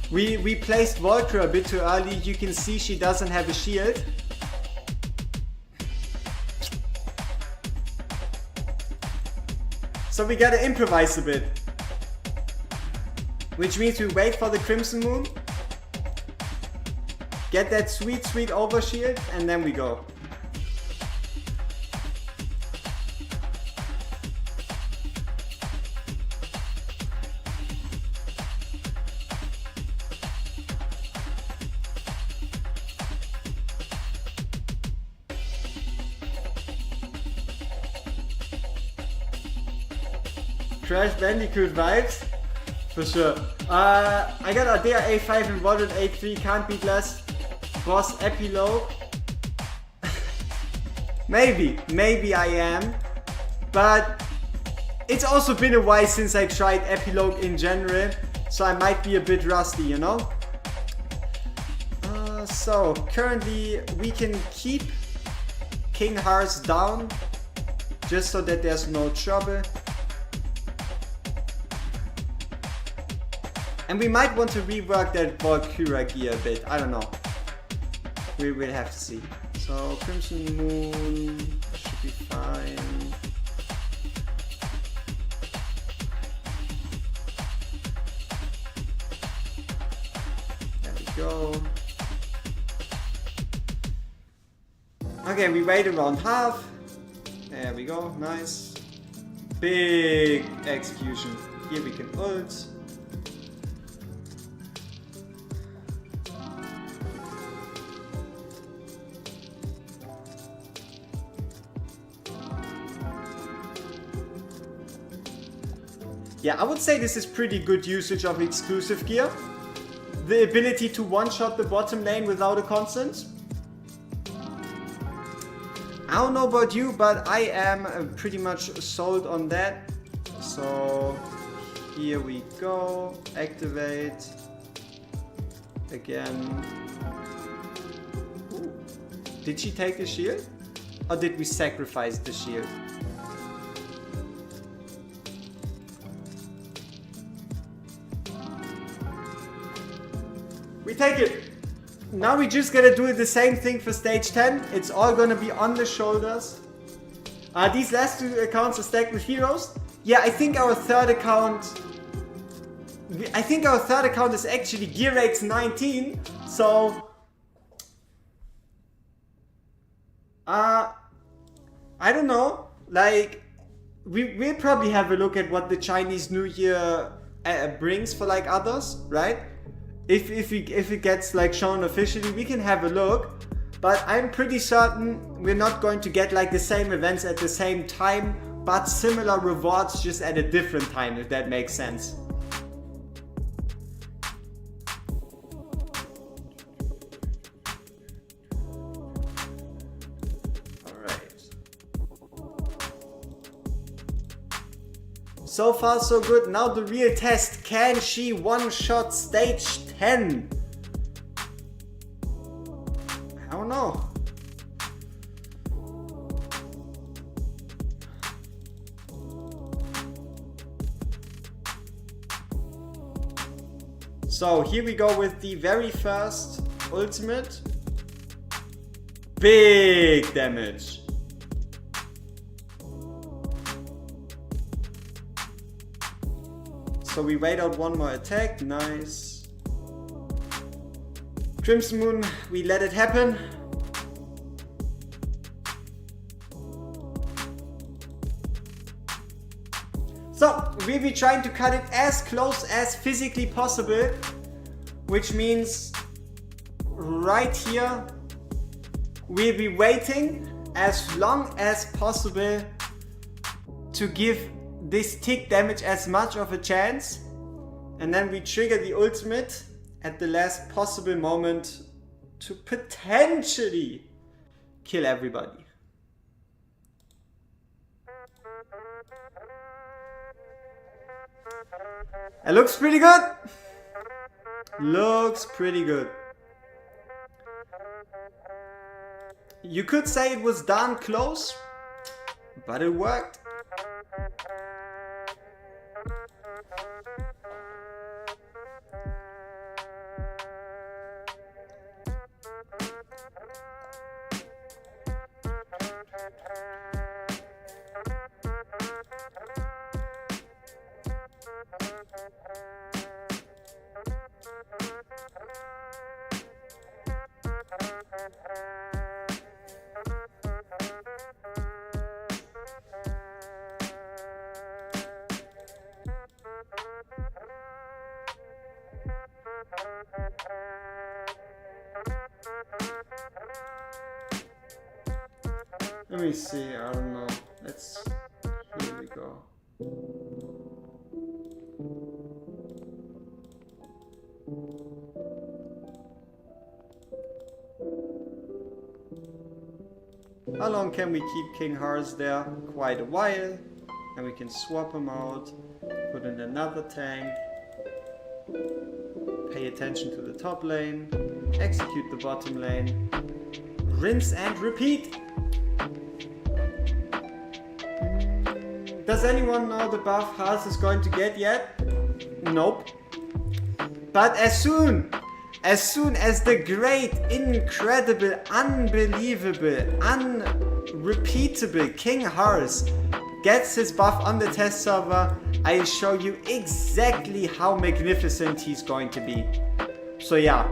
We placed Volker a bit too early. You can see she doesn't have a shield. So we gotta improvise a bit. Which means we wait for the Crimson Moon. Get that sweet overshield, and then we go. Crash Bandicoot vibes? For sure. I got Ardea A5 and Warden A3, can't beat less. Boss Epilogue. Maybe I am. But it's also been a while since I tried Epilogue in general. So I might be a bit rusty, you know? So currently we can keep King Hearts down. Just so that there's no trouble. And we might want to rework that Valkyria gear a bit. I don't know. We will have to see. So Crimson Moon should be fine. There we go. Okay, we wait around half. There we go, nice. Big execution. Here we can ult. Yeah, I would say this is pretty good usage of exclusive gear. The ability to one-shot the bottom lane without a constant. I don't know about you, but I am pretty much sold on that. So here we go. Activate. Again. Ooh. Did she take the shield? Or did we sacrifice the shield? We take it. Now we just gotta do the same thing for stage 10. It's all gonna be on the shoulders. These last two accounts are stacked with heroes. Yeah, I think our third account is actually gear rates 19. So I don't know. Like we'll probably have a look at what the Chinese New Year brings for like others, right? If it gets like shown officially, we can have a look, but I'm pretty certain we're not going to get like the same events at the same time, but similar rewards just at a different time, if that makes sense. So far so good. Now the real test. Can she one-shot stage 10? I don't know. So here we go with the very first ultimate. Big damage. So we wait out one more attack, nice. Crimson Moon, we let it happen. So we'll be trying to cut it as close as physically possible, which means right here we'll be waiting as long as possible to give this tick damage as much of a chance, and then we trigger the ultimate at the last possible moment to potentially kill everybody. It looks pretty good. Looks pretty good. You could say it was done close, but it worked. Let me see, I don't know. Here we go. How long can we keep King Hearts there? Quite a while. And we can swap him out, put in another tank, pay attention to the top lane, execute the bottom lane, rinse and repeat. Does anyone know the buff Hearts is going to get yet? Nope. But as soon as the great, incredible, unbelievable, unrepeatable King Horus gets his buff on the test server, I'll show you exactly how magnificent he's going to be. So yeah,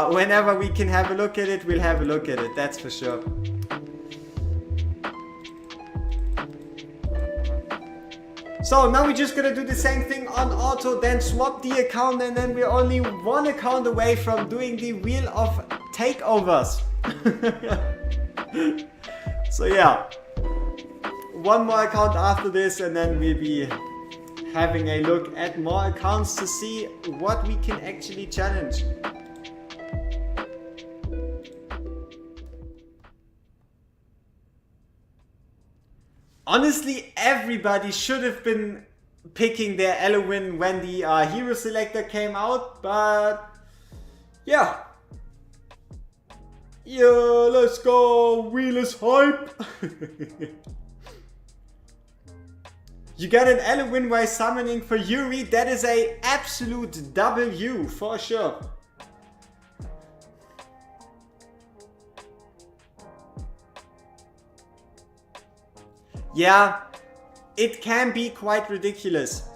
whenever we can have a look at it, we'll have a look at it, that's for sure. So now we're just gonna do the same thing on auto, then swap the account, and then we're only one account away from doing the wheel of takeovers. So yeah, one more account after this, and then we'll be having a look at more accounts to see what we can actually challenge. Honestly, everybody should have been picking their Elowin when the hero selector came out, but yeah. Yeah, let's go, wheel is hype. You got an Elowin while summoning for Yuri, that is a absolute W for sure. Yeah, it can be quite ridiculous.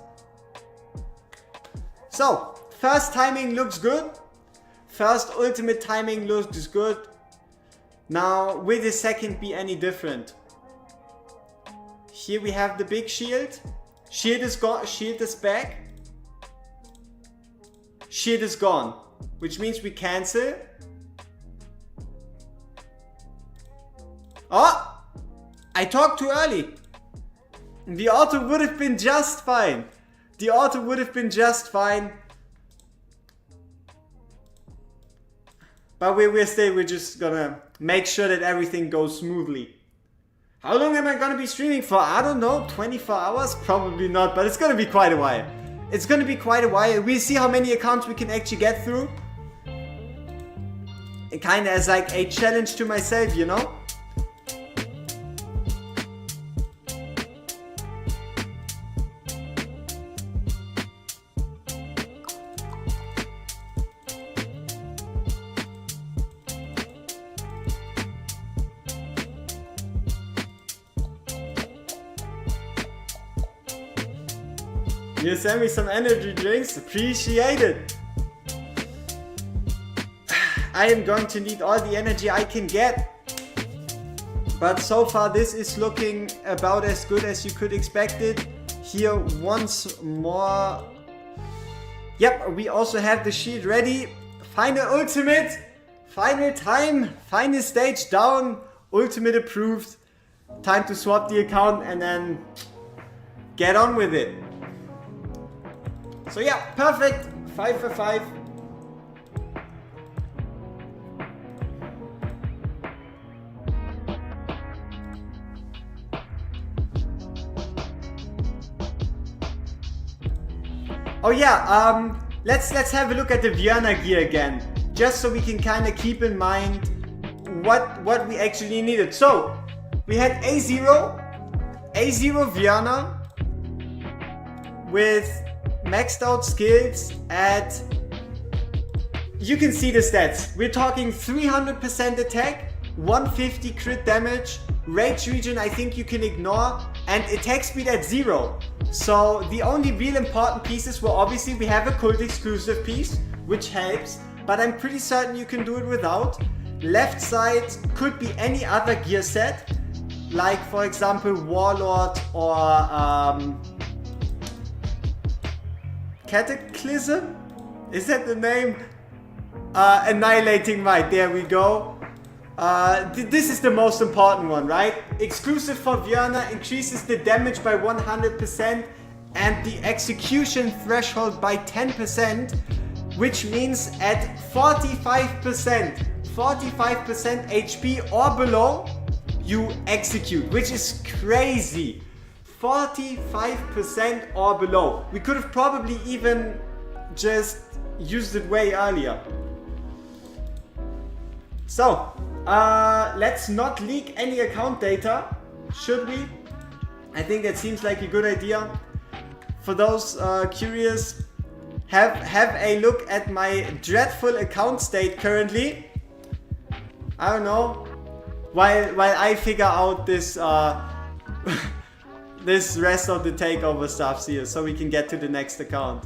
So, first timing looks good. First ultimate timing looks good. Now, will the second be any different? Here we have the big shield. Shield is gone. Shield is back. Shield is gone, which means we cancel. Oh! I talked too early. The auto would have been just fine. The auto would have been just fine. But we're just gonna make sure that everything goes smoothly. How long am I gonna be streaming for? I don't know, 24 hours? Probably not, but it's gonna be quite a while. It's gonna be quite a while. We'll see how many accounts we can actually get through. It kinda as like a challenge to myself, you know? You send me some energy drinks, appreciate it. I am going to need all the energy I can get. But so far this is looking about as good as you could expect it. Here once more. Yep, we also have the shield ready. Final ultimate, final time, final stage down, ultimate approved. Time to swap the account and then get on with it. So yeah, perfect, 5 for 5. Oh yeah, let's have a look at the Vienna gear again, just so we can kind of keep in mind what we actually needed. So we had A0 Vienna with maxed out skills at, you can see the stats. We're talking 300% attack, 150 crit damage, rage region I think you can ignore, and attack speed at 0. So the only real important pieces were obviously we have a cult exclusive piece, which helps, but I'm pretty certain you can do it without. Left side could be any other gear set, like for example Warlord or Cataclysm? Is that the name? Annihilating Might, there we go. This is the most important one, right? Exclusive for Vienna, increases the damage by 100% and the execution threshold by 10%, which means at 45% HP or below, you execute, which is crazy. 45% or below. We could have probably even just used it way earlier. So, let's not leak any account data, should we? I think that seems like a good idea. For those curious, have a look at my dreadful account state currently. I don't know. While I figure out this this rest of the takeover stuffs here, so we can get to the next account.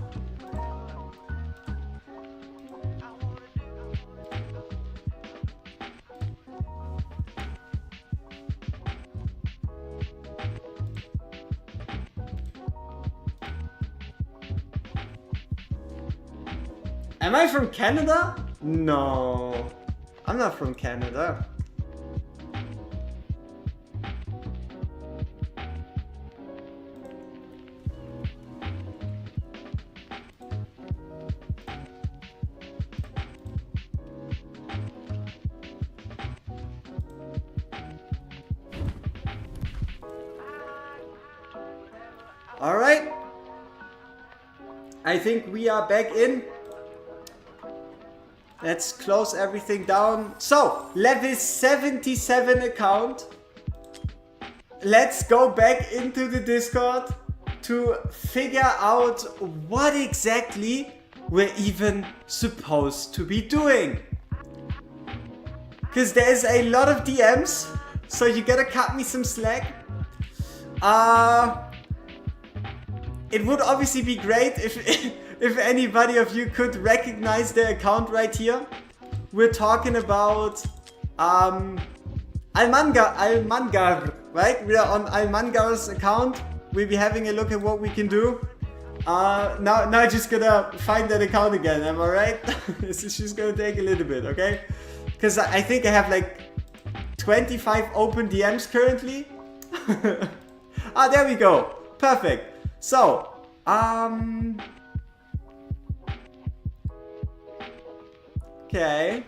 Am I from Canada? No, I'm not from Canada. All right, I think we are back in. Let's close everything down. So, level 77 account. Let's go back into the Discord to figure out what exactly we're even supposed to be doing. Because there's a lot of DMs, so you gotta cut me some slack. It would obviously be great if anybody of you could recognize the account right here. We're talking about Almangar, right? We are on Almangar's account. We'll be having a look at what we can do. Now I just gotta find that account again, am I right? This is just gonna take a little bit, okay? Because I think I have like 25 open DMs currently. Ah, there we go. Perfect. So, okay.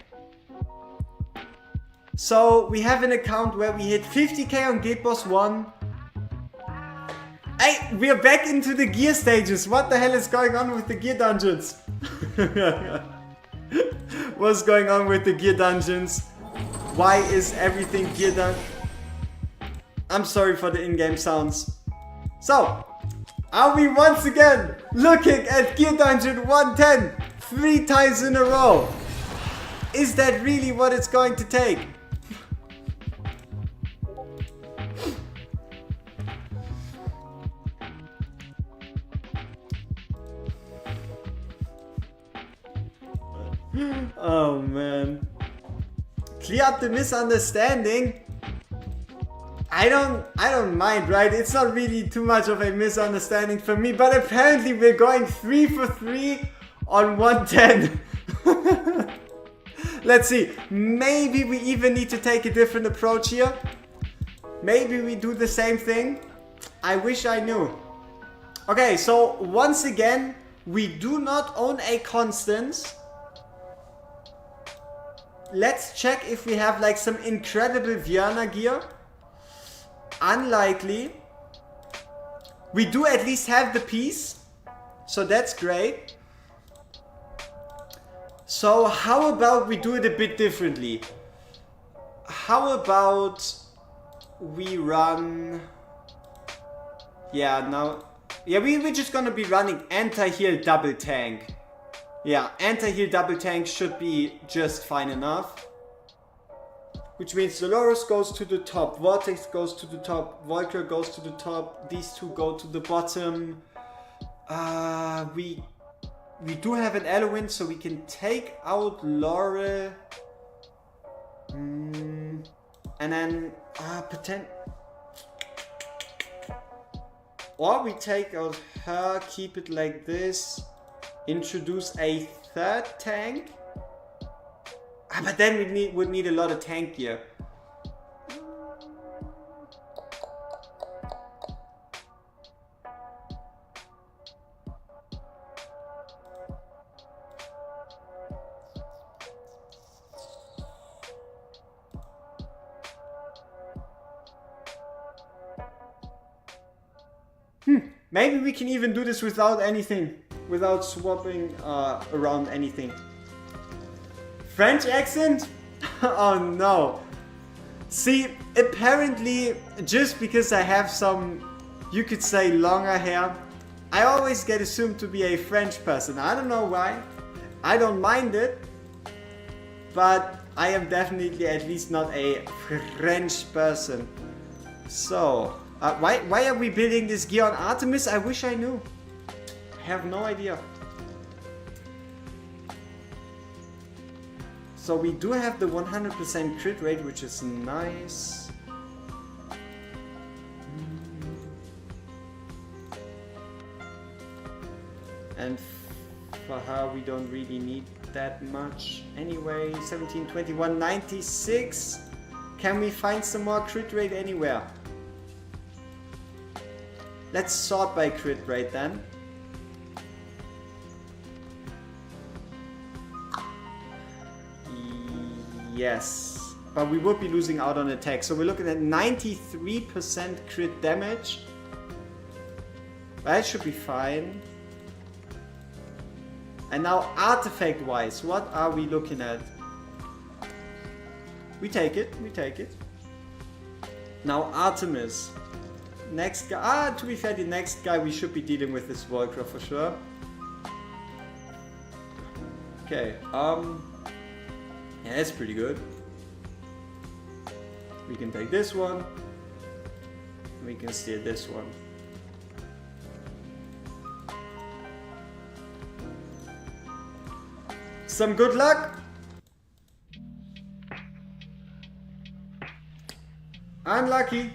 So, we have an account where we hit 50k on Guild Boss 1. Hey, we're back into the gear stages. What the hell is going on with the gear dungeons? What's going on with the gear dungeons? Why is everything gear done? I'm sorry for the in-game sounds. So, are we once again looking at Gear Dungeon 110 3 times in a row? Is that really what it's going to take? Oh man. Clear up the misunderstanding. I don't mind, right? It's not really too much of a misunderstanding for me, but apparently we're going 3 for 3 on 110. Let's see. Maybe we even need to take a different approach here. Maybe we do the same thing. I wish I knew. Okay, so once again, we do not own a constant. Let's check if we have like some incredible Vienna gear. Unlikely. We do at least have the piece, so that's great. So how about we do it a bit differently? How about we run... we're just gonna be running anti-heal double tank. Yeah, anti-heal double tank should be just fine enough. Which means Dolores goes to the top, Vortex goes to the top, Volker goes to the top, these two go to the bottom. We do have an Eloin, so we can take out Laurel. And then or we take out her, keep it like this, introduce a third tank. But then we would need a lot of tank gear. Maybe we can even do this without anything, without swapping around anything. French accent? Oh no. See, apparently, just because I have some, you could say, longer hair, I always get assumed to be a French person. I don't know why. I don't mind it. But I am definitely at least not a French person. So, why are we building this gear on Artemis? I wish I knew. I have no idea. So we do have the 100% crit rate, which is nice. And for her, we don't really need that much. Anyway, 17, 21, 96. Can we find some more crit rate anywhere? Let's sort by crit rate then. Yes, but we would be losing out on attack. So we're looking at 93% crit damage. That should be fine. And now artifact wise, what are we looking at? We take it, we take it. Now Artemis. Next guy, to be fair, the next guy we should be dealing with is Volcra for sure. Okay, yeah, that's pretty good. We can take this one. We can steal this one. Some good luck. Unlucky.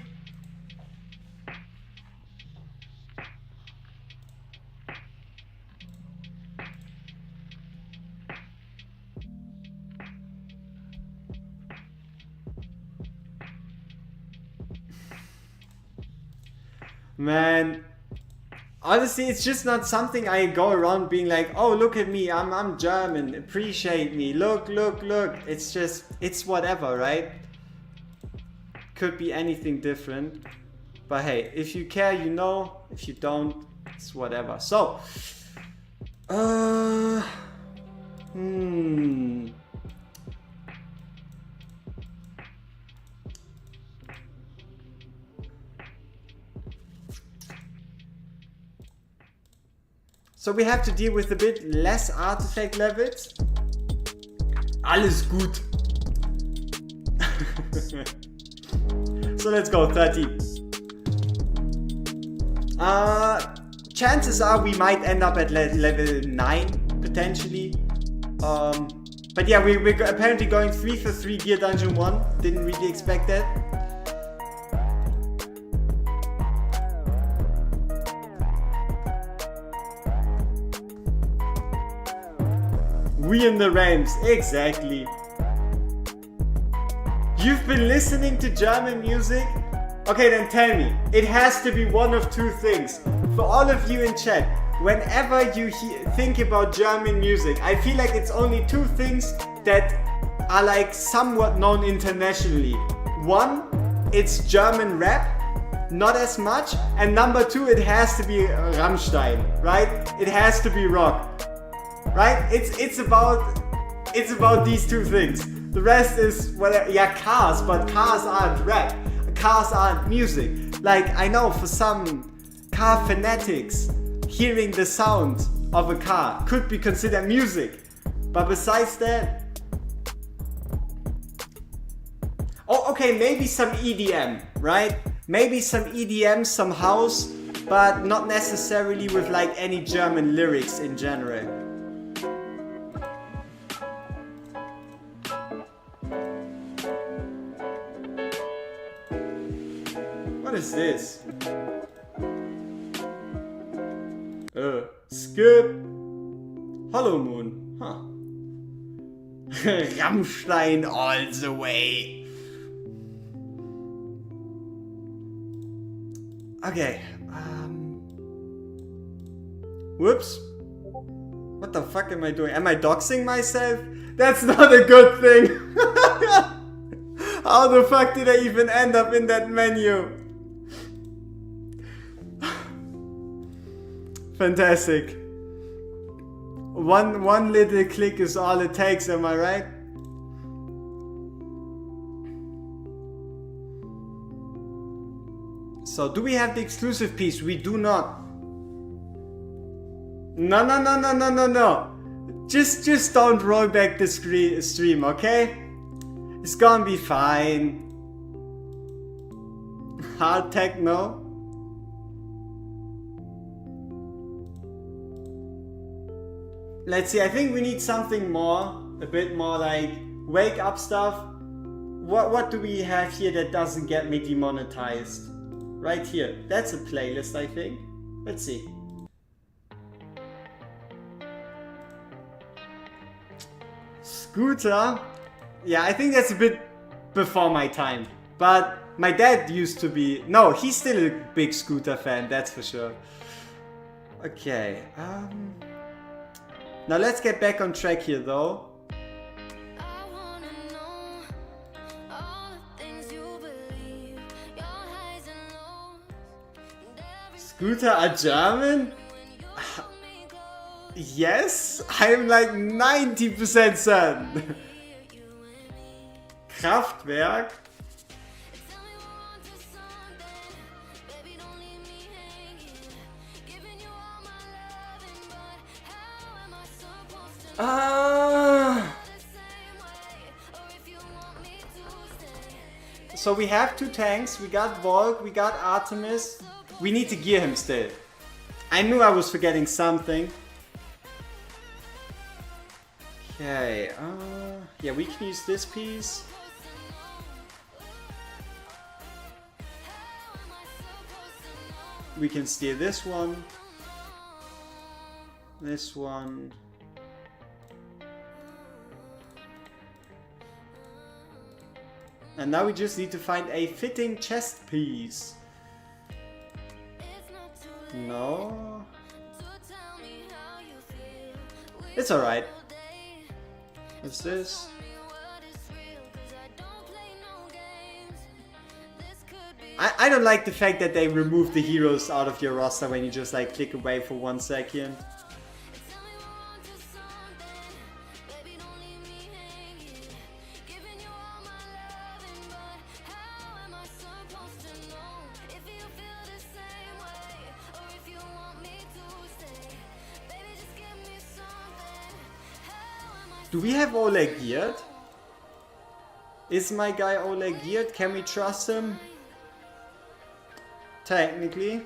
Man, honestly, it's just not something I go around being like, oh, look at me, I'm German, appreciate me, look. It's just, it's whatever, right? Could be anything different. But hey, if you care, you know. If you don't, it's whatever. So, So we have to deal with a bit less artifact levels. Alles gut. So let's go, 30. Chances are we might end up at level 9, potentially. But yeah, we're apparently going 3 for 3 gear dungeon 1. Didn't really expect that. We in the Rams, exactly. You've been listening to German music? Okay, then tell me. It has to be one of two things. For all of you in chat, whenever you think about German music, I feel like it's only two things that are like somewhat known internationally. One, it's German rap, not as much. And number two, it has to be Rammstein, right? It has to be rock. Right? It's about these two things. The rest is, well, yeah, cars, but cars aren't rap. Cars aren't music. Like, I know for some car fanatics, hearing the sound of a car could be considered music. But besides that, oh, okay, maybe some EDM, right? Maybe some EDM, some house, but not necessarily with like any German lyrics in general. What is this? Skip. Hollow Moon. Huh. Rammstein all the way. Okay. Whoops. What the fuck am I doing? Am I doxing myself? That's not a good thing. How the fuck did I even end up in that menu? Fantastic. One little click is all it takes, am I right? So do we have the exclusive piece? We do not. No, no, no, no, no, no, no. Just don't roll back the stream, okay? It's gonna be fine. Hard techno. Let's see, I think we need something more, a bit more like wake up stuff. What do we have here that doesn't get me demonetized? Right here, that's a playlist, I think. Let's see. Scooter? Yeah, I think that's a bit before my time. But my dad used to be... No, he's still a big Scooter fan, that's for sure. Okay, now let's get back on track here though. Scooter are German? Yes, I'm like 90% certain. Kraftwerk? So we have 2 tanks, we got Volk, we got Artemis. We need to gear him still. I knew I was forgetting something. Okay, yeah, we can use this piece. We can steal this one. This one. And now we just need to find a fitting chest piece. No. It's alright. What's this? I don't like the fact that they remove the heroes out of your roster when you just like click away for 1 second. Do we have Oleg geared? Is my guy Oleg geared? Can we trust him? Technically.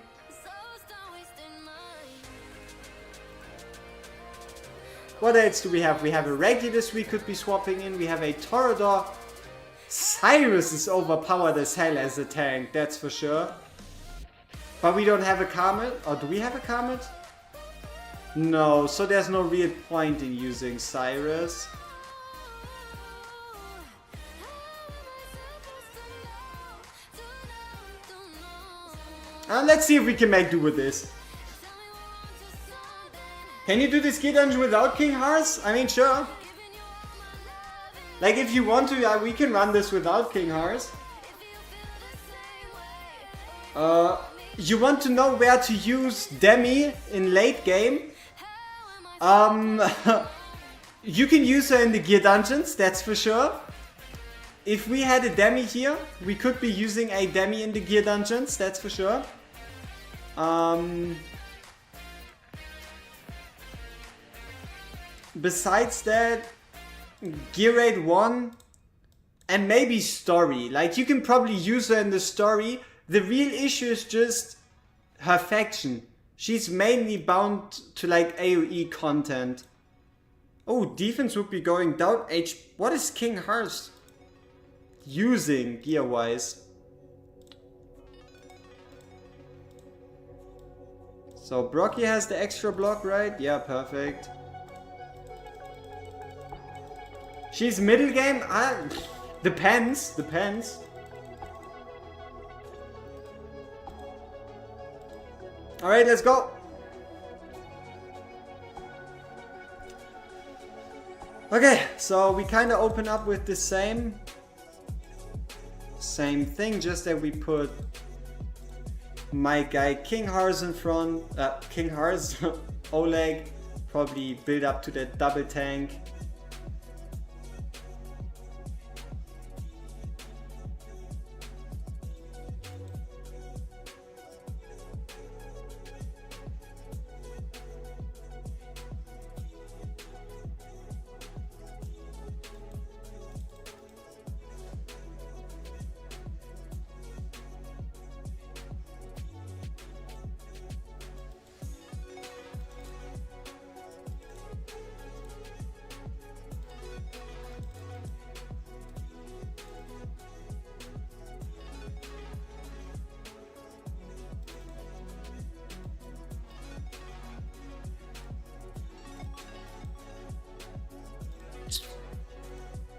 What else do we have? We have a Regulus we could be swapping in. We have a Torador. Cyrus is overpowered as hell as a tank, that's for sure. But we don't have a Comet. Or do we have a Comet? No, so there's no real point in using Cyrus. Let's see if we can make do with this. Can you do this gear dungeon without King Hearts? I mean, sure. Like, if you want to, we can run this without King Hearts. You want to know where to use Demi in late game? You can use her in the gear dungeons, that's for sure. If we had a Demi here, we could be using a Demi in the gear dungeons, that's for sure. Besides that, gear raid 1 and maybe story. Like, you can probably use her in the story. The real issue is just her faction. She's mainly bound to like AoE content. Oh, defense would be going down. What is King Hearts using gear-wise? So Brocky has the extra block, right? Yeah, perfect. She's middle game? Depends. Alright, let's go. Okay, so we kind of open up with the same thing, just that we put my guy King Hearts in front. King Hearts, Oleg, probably build up to that double tank.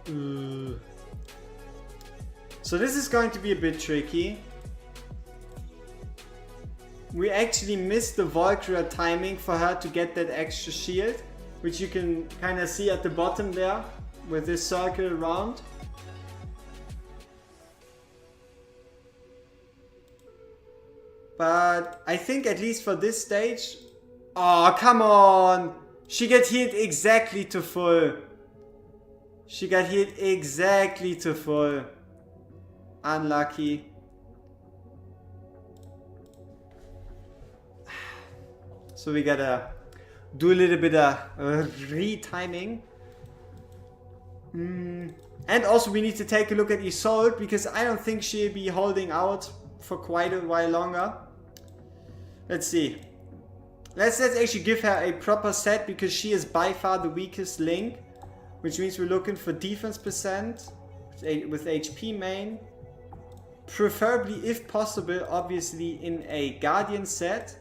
So this is going to be a bit tricky. We actually missed the Valkyria timing for her to get that extra shield, which you can kind of see at the bottom there with this circle around. But I think at least for this stage... Oh, come on! She got healed exactly to full. She got healed exactly to full. Unlucky. So we gotta do a little bit of retiming. And also we need to take a look at Isolde, because I don't think she'll be holding out for quite a while longer. Let's see. Let's actually give her a proper set, because she is by far the weakest link. Which means we're looking for defense percent with HP main. Preferably, if possible, obviously in a Guardian set.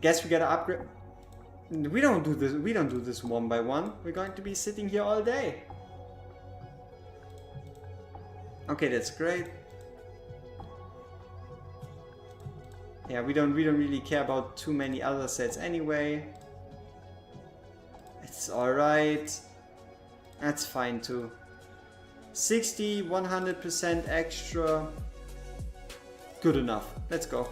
Guess we gotta upgrade. We don't do this one by one. We're going to be sitting here all day. Okay, that's great. Yeah, we don't really care about too many other sets anyway. It's alright. That's fine too. 60, 100% extra. Good enough. Let's go.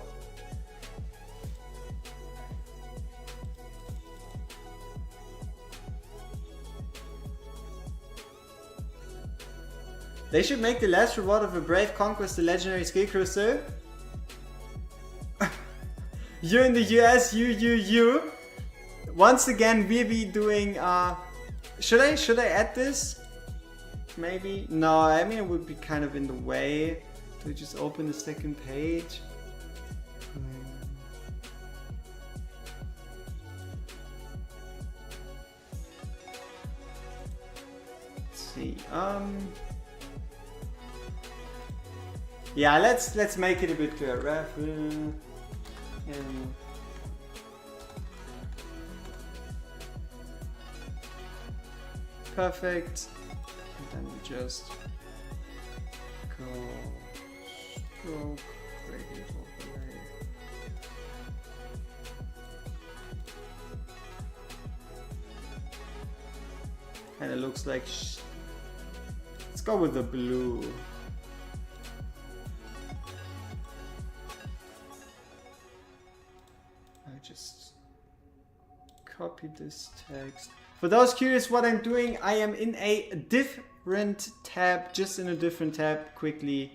They should make the last reward of a brave conquest the legendary skill crystal. You in the US, you. Once again, we'll be doing. Should I add this? Maybe. No, I mean it would be kind of in the way to just open the second page. Let's see. Yeah, let's make it a bit clearer. Raffle. Perfect. And then we just go stroke, gradient overlay. And it looks like let's go with the blue. Just copy this text. For those curious what I'm doing, I am in a different tab, quickly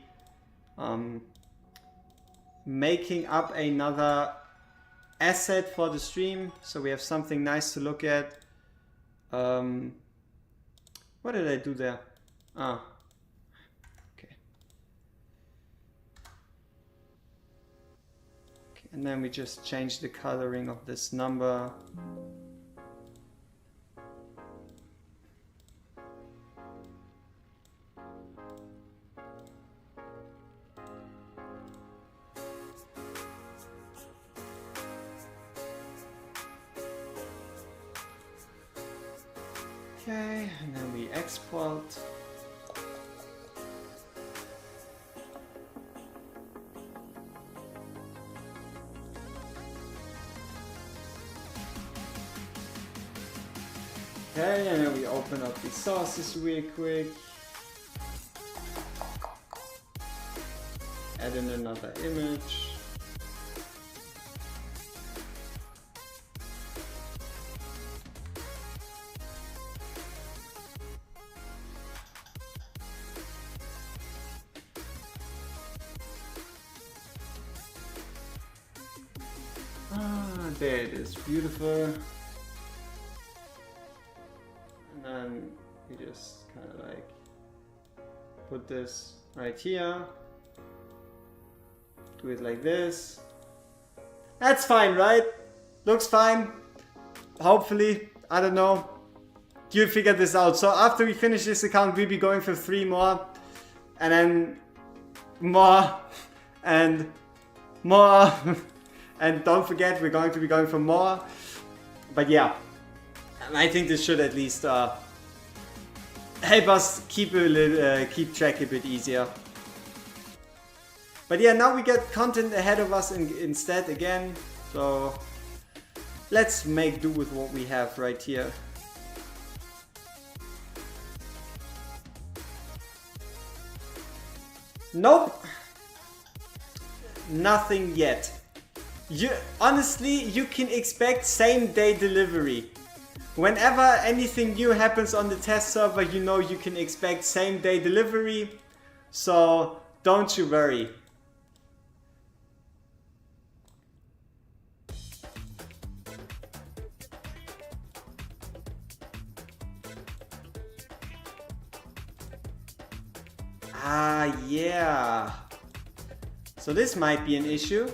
making up another asset for the stream, so we have something nice to look at. What did I do there? And then we just change the coloring of this number. Okay, and then we export. Okay, and then we open up the sources real quick. Add in another image. There it is, beautiful. And then we just kind of like put this right here. Do it like this. That's fine, right? Looks fine. Hopefully, I don't know. You'll figure this out. So after we finish this account, we'll be going for 3 more. And then more. And more. And don't forget, we're going to be going for more. But yeah, I think this should at least help us keep track a bit easier. But yeah, now we get content ahead of us instead again. So let's make do with what we have right here. Nope. Nothing yet. Honestly, you can expect same day delivery. Whenever anything new happens on the test server, you know you can expect same day delivery. So don't you worry. Ah, yeah. So this might be an issue.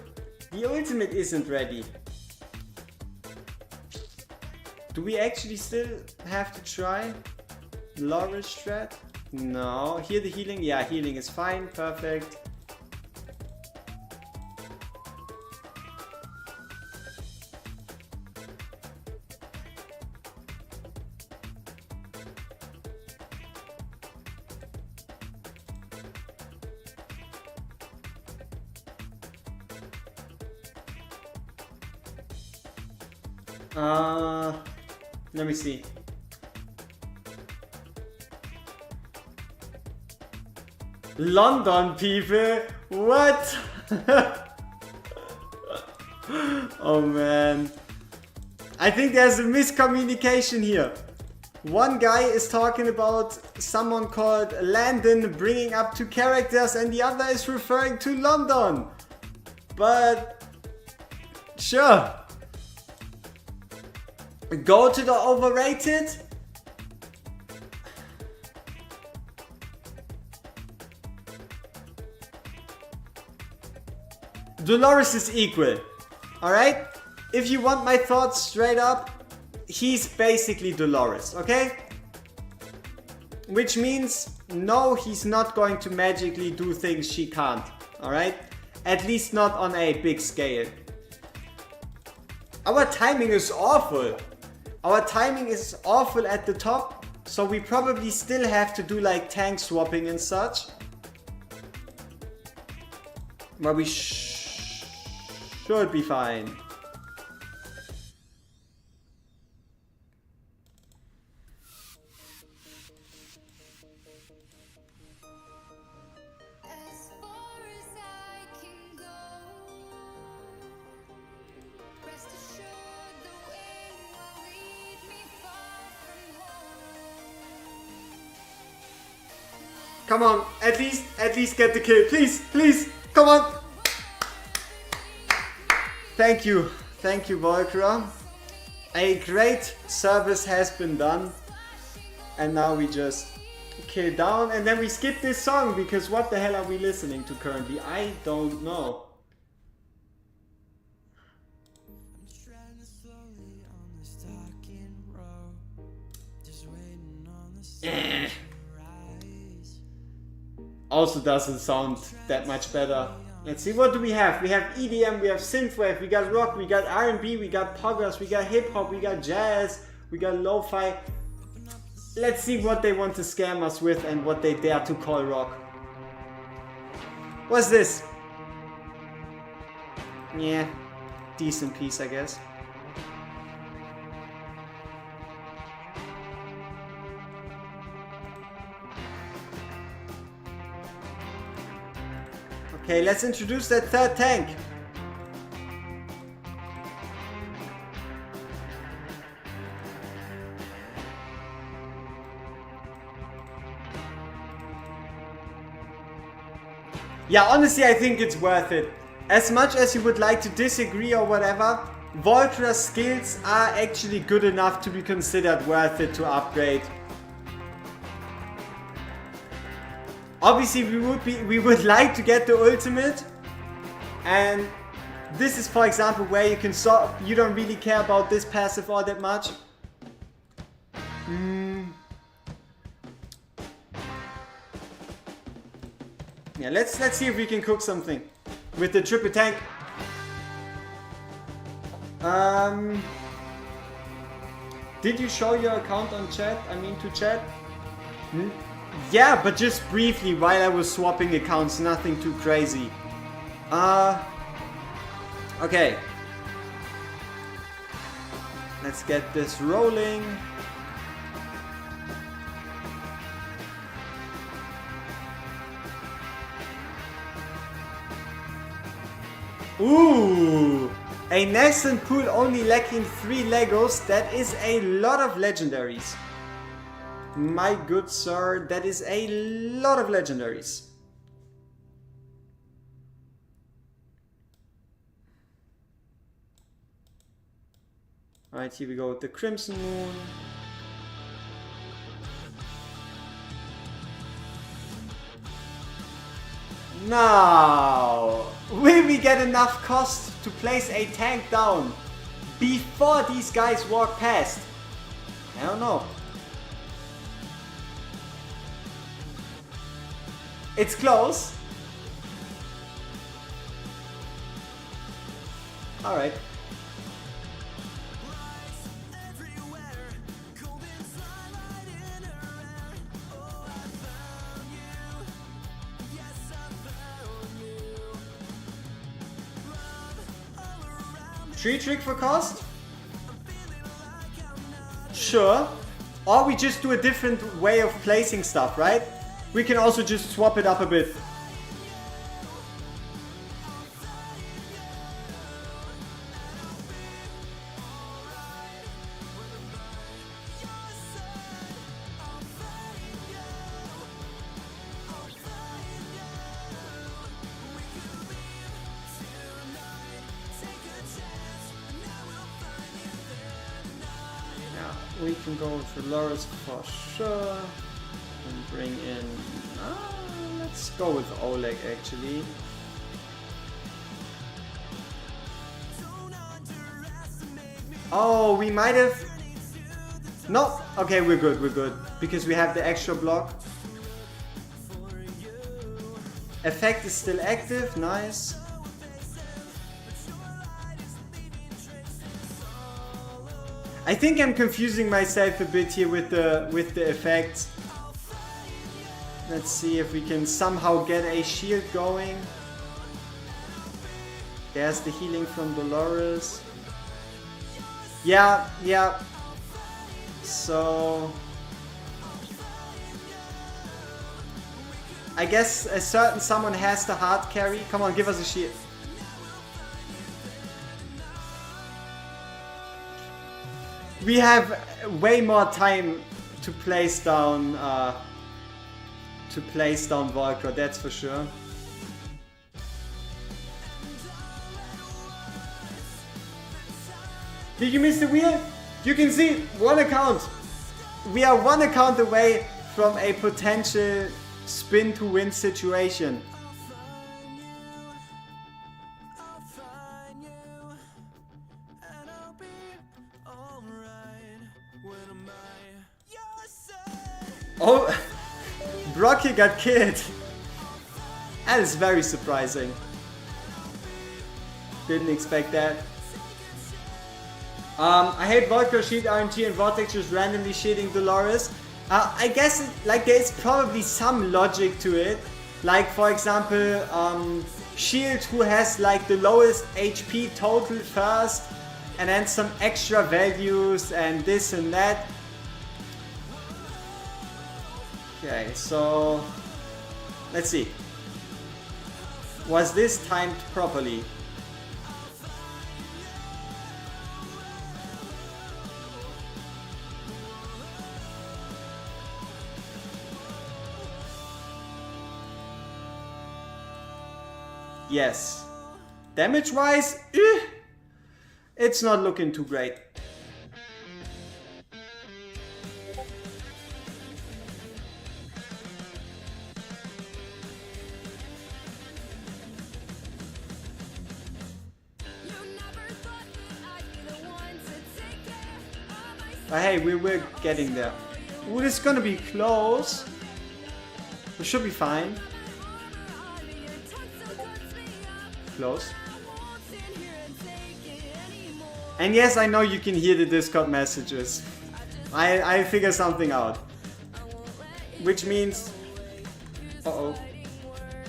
The ultimate isn't ready. Do we actually still have to try Laura's strat? No. Here the healing? Yeah, healing is fine. Perfect. Let me see. London people? What? Oh man. I think there's a miscommunication here. One guy is talking about someone called Landon bringing up 2 characters and the other is referring to London. But sure. Go to the overrated. Dolores is equal. Alright? If you want my thoughts straight up, he's basically Dolores, okay? Which means, no, he's not going to magically do things she can't. Alright? At least not on a big scale. Our timing is awful. Our timing is awful at the top, so we probably still have to do like tank swapping and such. But we should be fine. Come on, at least get the kill. Please, please, come on. Thank you, Volkra. A great service has been done. And now we just kill down and then we skip this song because what the hell are we listening to currently? I don't know. Also doesn't sound that much better. Let's see, what do we have? We have EDM, we have synthwave, we got rock, we got R&B, we got poggers, we got hip hop, we got jazz, we got lo-fi. Let's see what they want to scam us with and what they dare to call rock. What's this? Yeah, decent piece, I guess. Okay, let's introduce that third tank. Yeah, honestly, I think it's worth it. As much as you would like to disagree or whatever, Voltra's skills are actually good enough to be considered worth it to upgrade. Obviously, we would like to get the ultimate, and this is, for example, where you can you don't really care about this passive all that much. Yeah, let's see if we can cook something with the triple tank. Did you show your account on chat? I mean to chat? Yeah, but just briefly while I was swapping accounts, nothing too crazy. Okay. Let's get this rolling. Ooh! A nascent pool only lacking 3 Legos. That is a lot of legendaries. My good sir, that is a lot of legendaries. Alright, here we go with the Crimson Moon. Now, will we get enough cost to place a tank down before these guys walk past? I don't know. It's close. Alright. Tree trick for cost? Sure. Or we just do a different way of placing stuff, right? We can also just swap it up a bit. We can go for Loris for sure. And bring in... let's go with Oleg actually. Oh, we might have... No! Okay, we're good. Because we have the extra block. Effect is still active, nice. I think I'm confusing myself a bit here with the effects. Let's see if we can somehow get a shield going. There's the healing from Dolores. Yeah. So I guess a certain someone has the hard carry. Come on, give us a shield. We have way more time to place down Volker, that's for sure. Did you miss the wheel? You can see one account. We are one account away from a potential spin to win situation. Oh, Brocky got killed. That is very surprising. Didn't expect that. I hate Volker shield RNG and Vortex just randomly shielding Dolores. I guess there is probably some logic to it. Like for example, shield who has like the lowest HP total first, and then some extra values and this and that. Okay, so let's see. Was this timed properly? Yes. Damage wise, it's not looking too great. But hey, we're getting there. Ooh, this is gonna be close. We should be fine. Close. And yes, I know you can hear the Discord messages. I figure something out. Which means... Uh-oh.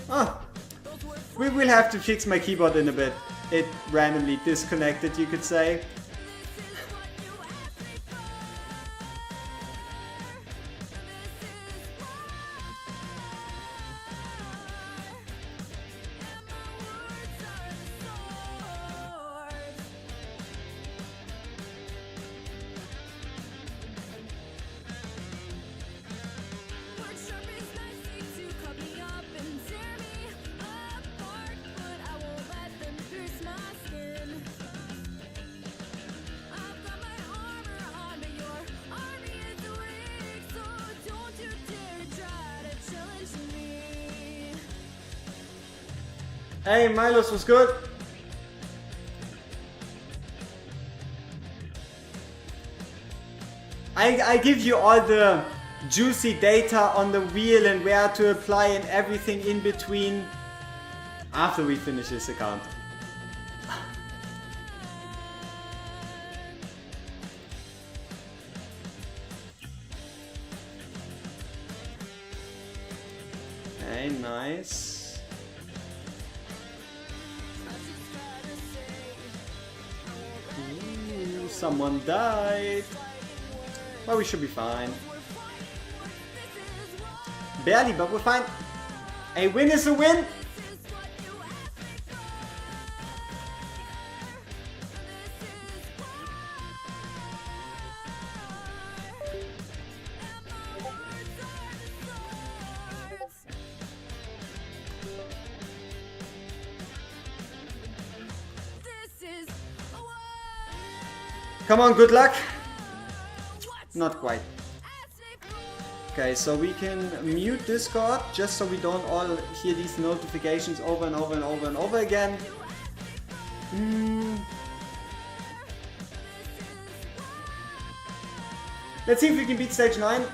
Ah, we will have to fix my keyboard in a bit. It randomly disconnected, you could say. Hey, Milos, was good? I give you all the juicy data on the wheel and where to apply and everything in between after we finish this account. Okay, nice. Someone died. Well, we should be fine. Barely, but we're fine. A win is a win. Come on, good luck. Not quite. Okay, so we can mute Discord just so we don't all hear these notifications over and over and over and over again. Let's see if we can beat stage 9.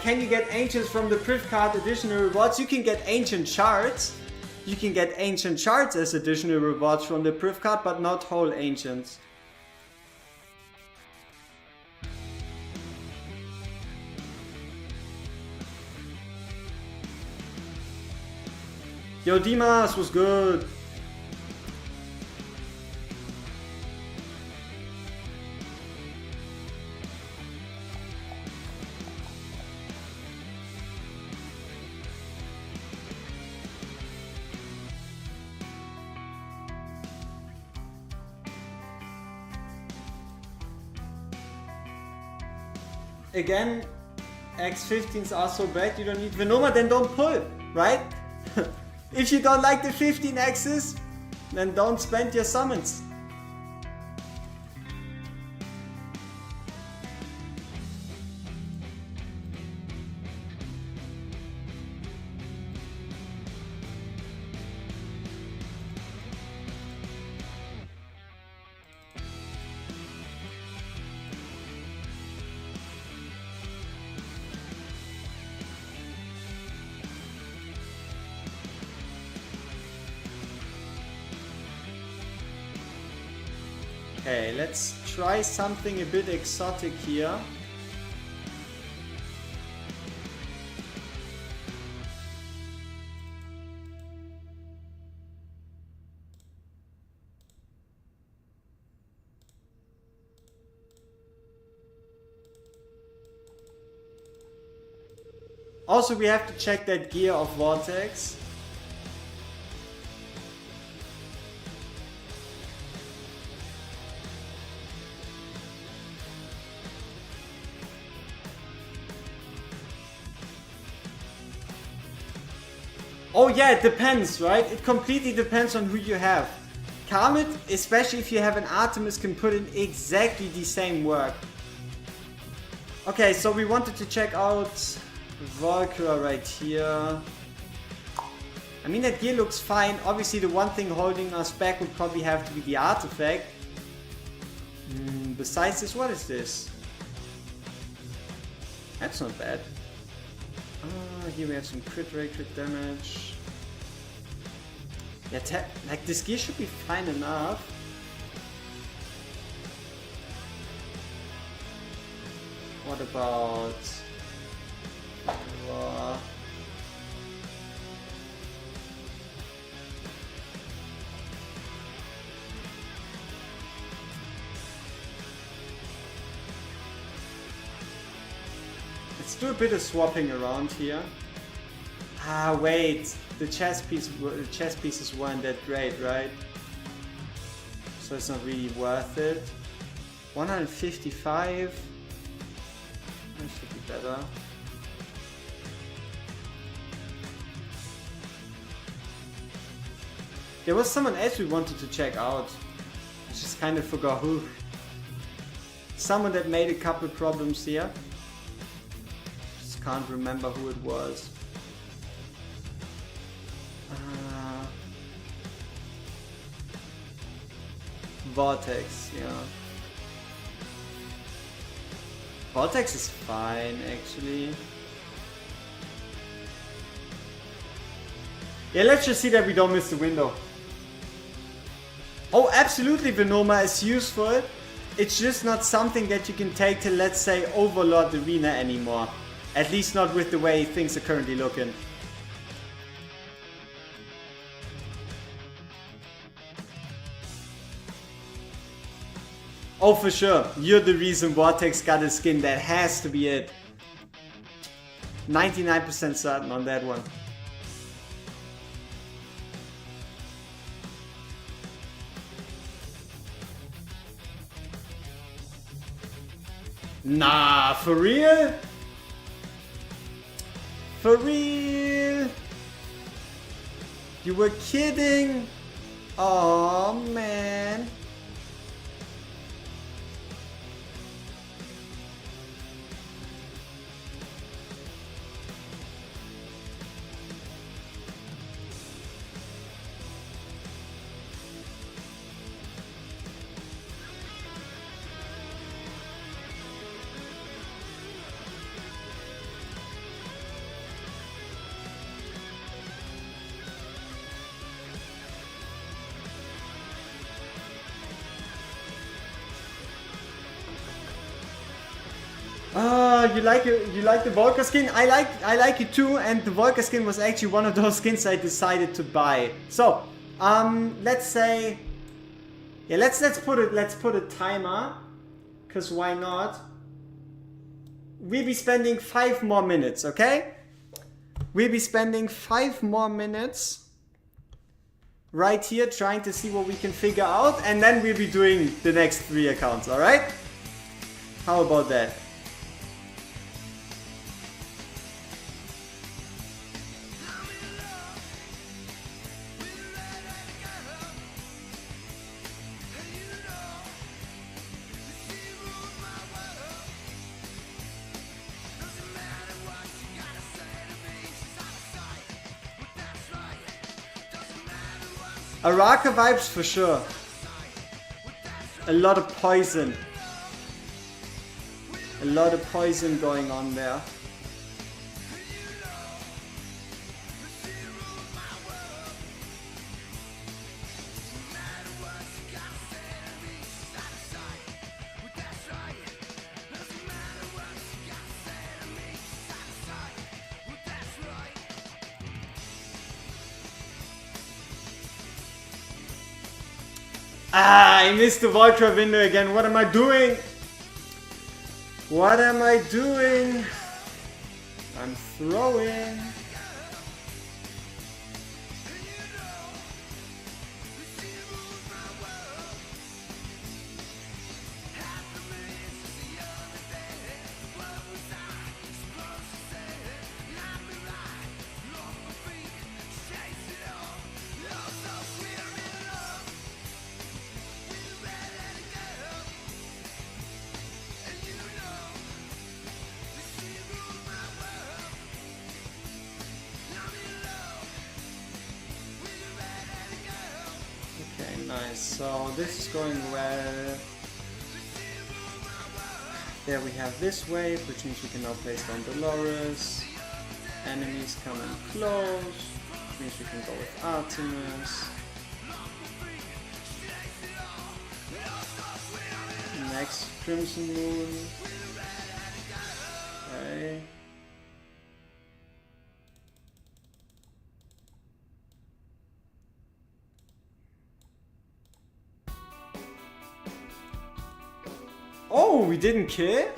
Can you get ancients from the Priv card additional rewards? You can get ancient shards. You can get ancient shards as additional rewards from the Priv card, but not whole ancients. Yo, Dimas was good. Again, X15s are so bad you don't need Venoma, then don't pull, right? If you don't like the 15Xs, then don't spend your summons. Okay, let's try something a bit exotic here. Also, we have to check that gear of Vortex. Oh yeah, it depends, right? It completely depends on who you have. Karmit, especially if you have an Artemis, can put in exactly the same work. Okay, so we wanted to check out Valkyra right here. I mean, that gear looks fine. Obviously, the one thing holding us back would probably have to be the artifact. Besides this, what is this? That's not bad. Here we have some crit rate, crit damage. Yeah, like this gear should be fine enough. What about... let's do a bit of swapping around here. Ah, wait. The chess pieces weren't that great, right? So it's not really worth it. 155. That should be better. There was someone else we wanted to check out. I just kind of forgot who. Someone that made a couple problems here. Just can't remember who it was. Vortex, yeah. Vortex is fine, actually. Yeah, let's just see that we don't miss the window. Oh, absolutely, Venoma is useful. It's just not something that you can take to, let's say, Overlord Arena anymore. At least not with the way things are currently looking. Oh, for sure. You're the reason Vortex got a skin. That has to be it. 99% certain on that one. Nah, for real? For real? You were kidding? Oh man. You like the Volker skin? I like it too, and the Volker skin was actually one of those skins I decided to buy. So, let's say, yeah, let's put a timer, cause why not? We'll be spending 5 more minutes, okay? We'll be spending 5 more minutes right here trying to see what we can figure out, and then we'll be doing the next 3 accounts, alright? How about that? Araka vibes for sure. A lot of poison. A lot of poison going on there. Ah, I missed the Voltra window again. What am I doing? What am I doing? I'm throwing. Nice, so this is going well. There we have this wave, which means we can now place down Dolores. Enemies coming close, which means we can go with Artemis. Next Crimson Moon. Okay. Oh, we didn't kill?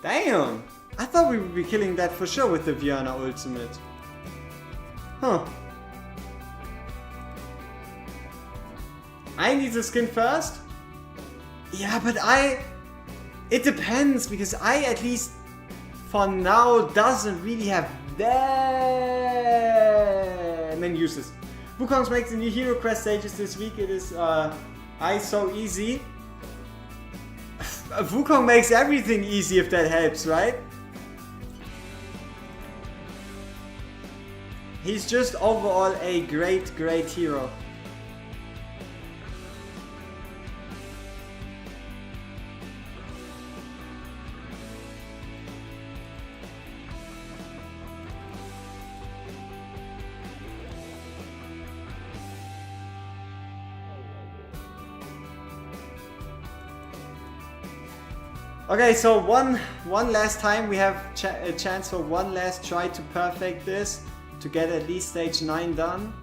Damn! I thought we would be killing that for sure with the Viana ultimate. Huh. I need the skin first? Yeah, but it depends, because I at least for now doesn't really have that many uses. Wukong's makes the new hero quest stages this week. It is so easy. Wukong makes everything easy if that helps, right? He's just overall a great hero. Okay, so one last time we have a chance for one last try to perfect this, to get at least stage 9 done.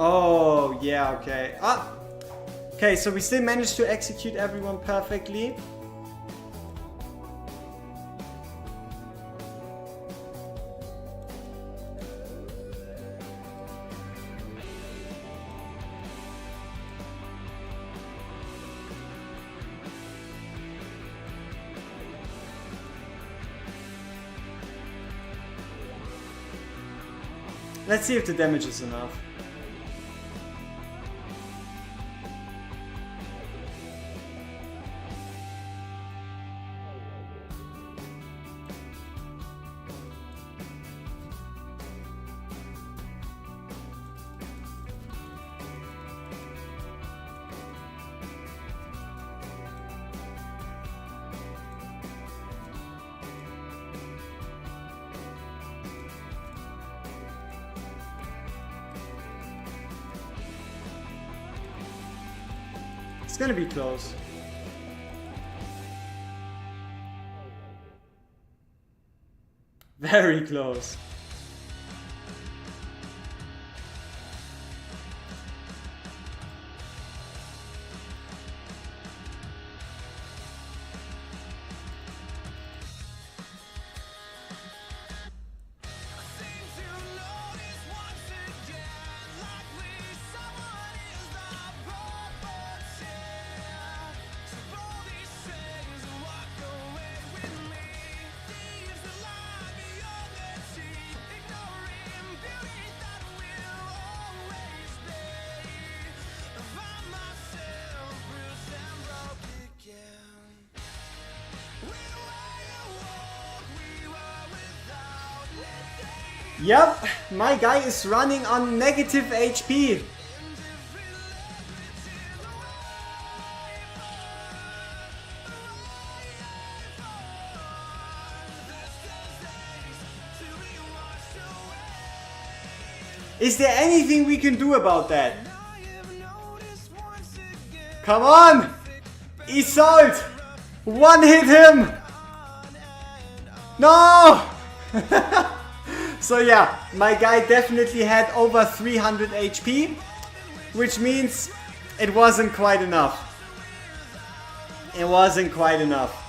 Oh, yeah, okay. Okay, so we still managed to execute everyone perfectly. Let's see if the damage is enough. It's gonna be close. Very close. Yep, my guy is running on negative HP. Is there anything we can do about that? Come on! Isolde! One hit him! No! So yeah, my guy definitely had over 300 HP, which means it wasn't quite enough. It wasn't quite enough.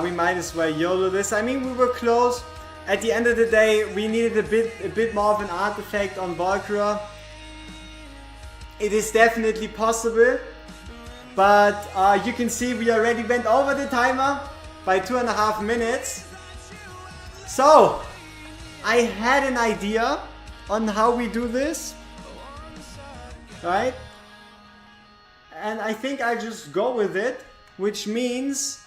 we might as well YOLO this. I mean, we were close. At the end of the day, we needed a bit more of an artifact on Valkyra. It is definitely possible, but you can see we already went over the timer by 2.5 minutes. So, I had an idea on how we do this, right? And I think I just go with it, which means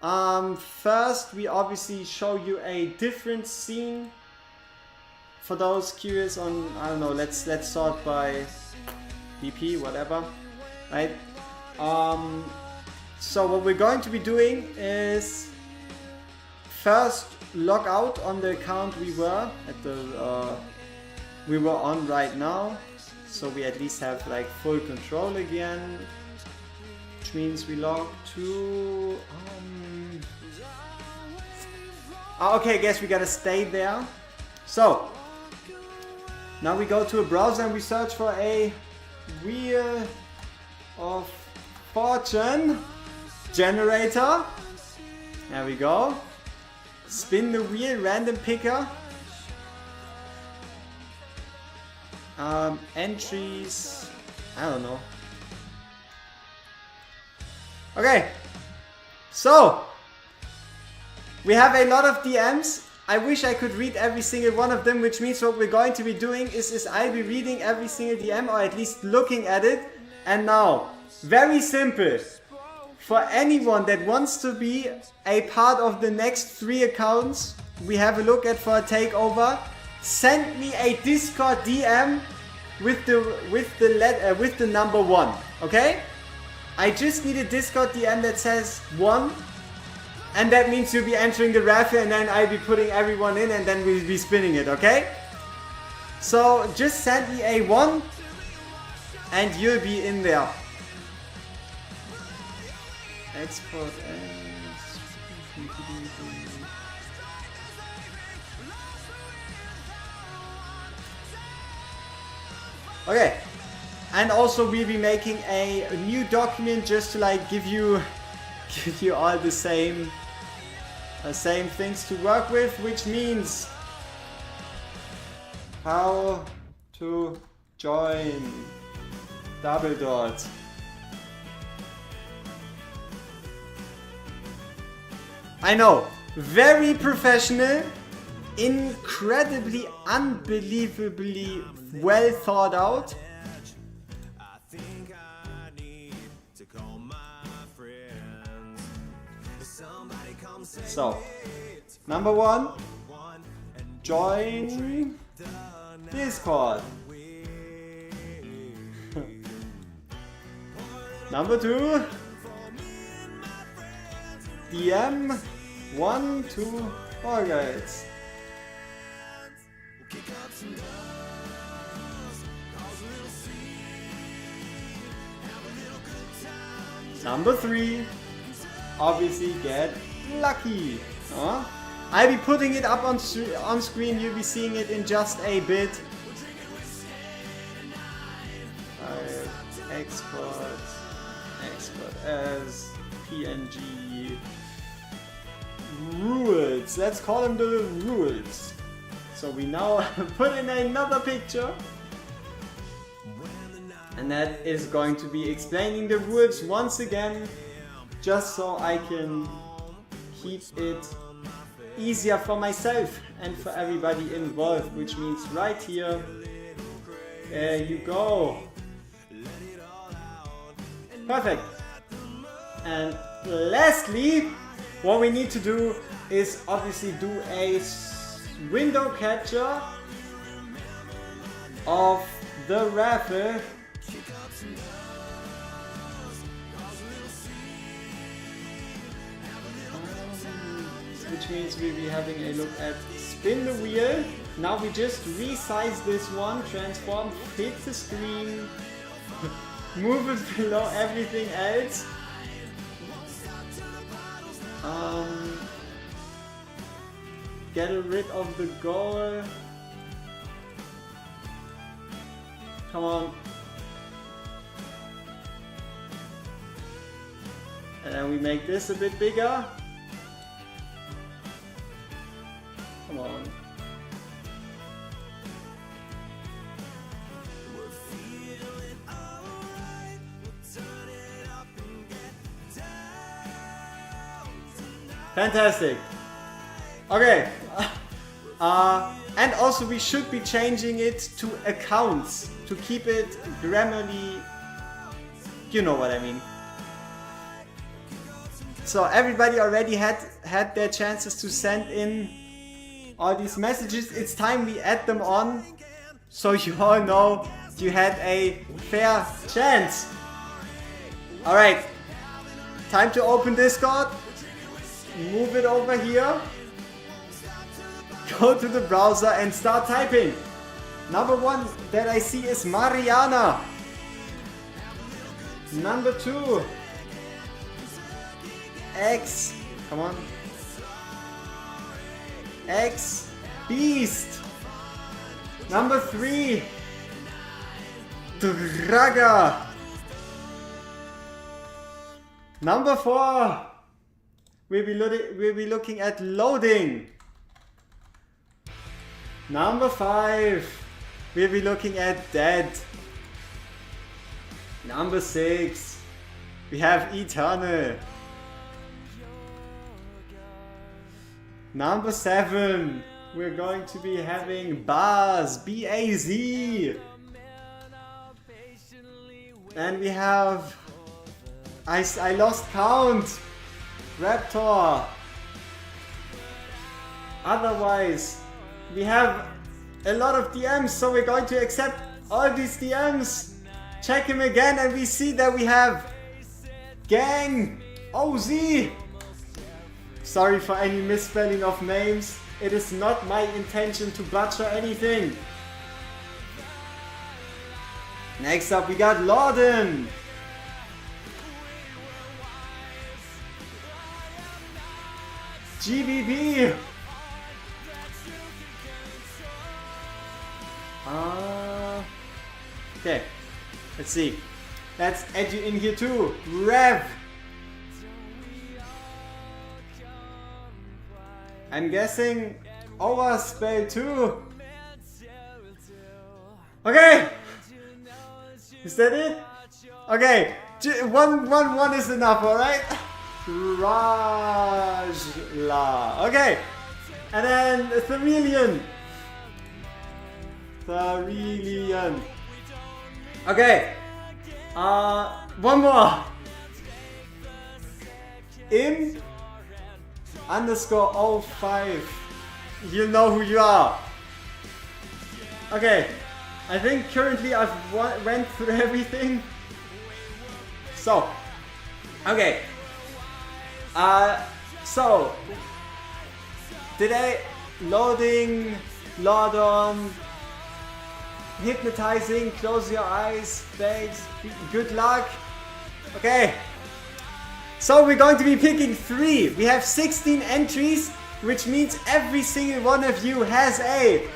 first we obviously show you a different scene. For those curious on, I don't know, let's sort by BP, whatever, right? So what we're going to be doing is first log out on the account we were on right now, so we at least have like full control again, which means we log to okay, I guess we gotta stay there. So now we go to a browser and we search for a Wheel of Fortune generator. There we go. Spin the wheel, random picker. Entries, I don't know. Okay, so we have a lot of DMs. I wish I could read every single one of them, which means what we're going to be doing is I'll be reading every single DM, or at least looking at it. And now, very simple. For anyone that wants to be a part of the next 3 accounts we have a look at for a takeover, send me a Discord DM with the number 1. Okay? I just need a Discord DM that says 1, and that means you'll be entering the raffle, and then I'll be putting everyone in, and then we'll be spinning it. Okay? So just send me a 1, and you'll be in there. Export as okay, and also we'll be making a new document just to like give you all the same things to work with, which means how to join double dot. I know, very professional, incredibly, unbelievably well thought out. So, number 1, join Discord. Number 2, DM 1 to WorGuides. Number 3, obviously get lucky. I'll be putting it up on screen, you'll be seeing it in just a bit. Export as PNG rules. Let's call them the rules. So we now put in another picture, and that is going to be explaining the rules once again, just so I can keep it easier for myself and for everybody involved, which means right here, there you go. Perfect. And lastly, what we need to do is obviously do a window capture of the raffle. Which means we'll be having a look at spin the wheel. Now we just resize this one, transform, fit the screen, move it below everything else. Get rid of the goal. Come on. And then we make this a bit bigger. on. Fantastic. Okay. And also we should be changing it to accounts to keep it grammarly. You know what I mean. So everybody already had their chances to send in all these messages. It's time we add them on, so you all know you had a fair chance. Alright, time to open Discord. Move it over here. Go to the browser and start typing. Number 1 that I see is Mariana. Number 2, X, come on, X Beast. Number 3, Draga. Number 4, we'll be looking at loading. Number 5, we'll be looking at dead. Number 6, we have eternal. Number 7, we're going to be having Baz, B-A-Z. And we have, I lost count, Raptor. Otherwise, we have a lot of DMs, so we're going to accept all these DMs. Check him again and we see that we have Gang, OZ. Sorry for any misspelling of names. It is not my intention to butcher anything. Next up we got Lorden. GBB. Okay, let's see. Let's add you in here too. Rev. I'm guessing overspell too. Okay. Is that it? Okay. One is enough, alright? Rajla. Okay. And then Thamelion. Okay. One more. Im _ 05. You know who you are. Okay. I think currently I've went through everything. So. Okay. So. Today, loading, Lordon, hypnotizing, close your eyes, thanks, good luck. Okay. So we're going to be picking 3. We have 16 entries, which means every single one of you has a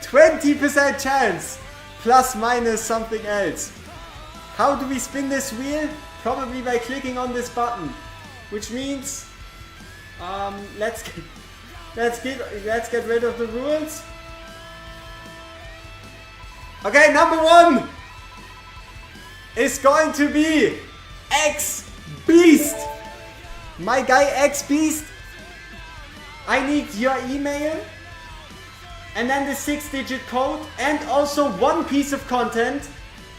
20% chance, plus minus something else. How do we spin this wheel? Probably by clicking on this button, which means let's get rid of the rules. Okay, number 1 is going to be X Beast. My guy X Beast. I need your email and then the 6-digit code and also one piece of content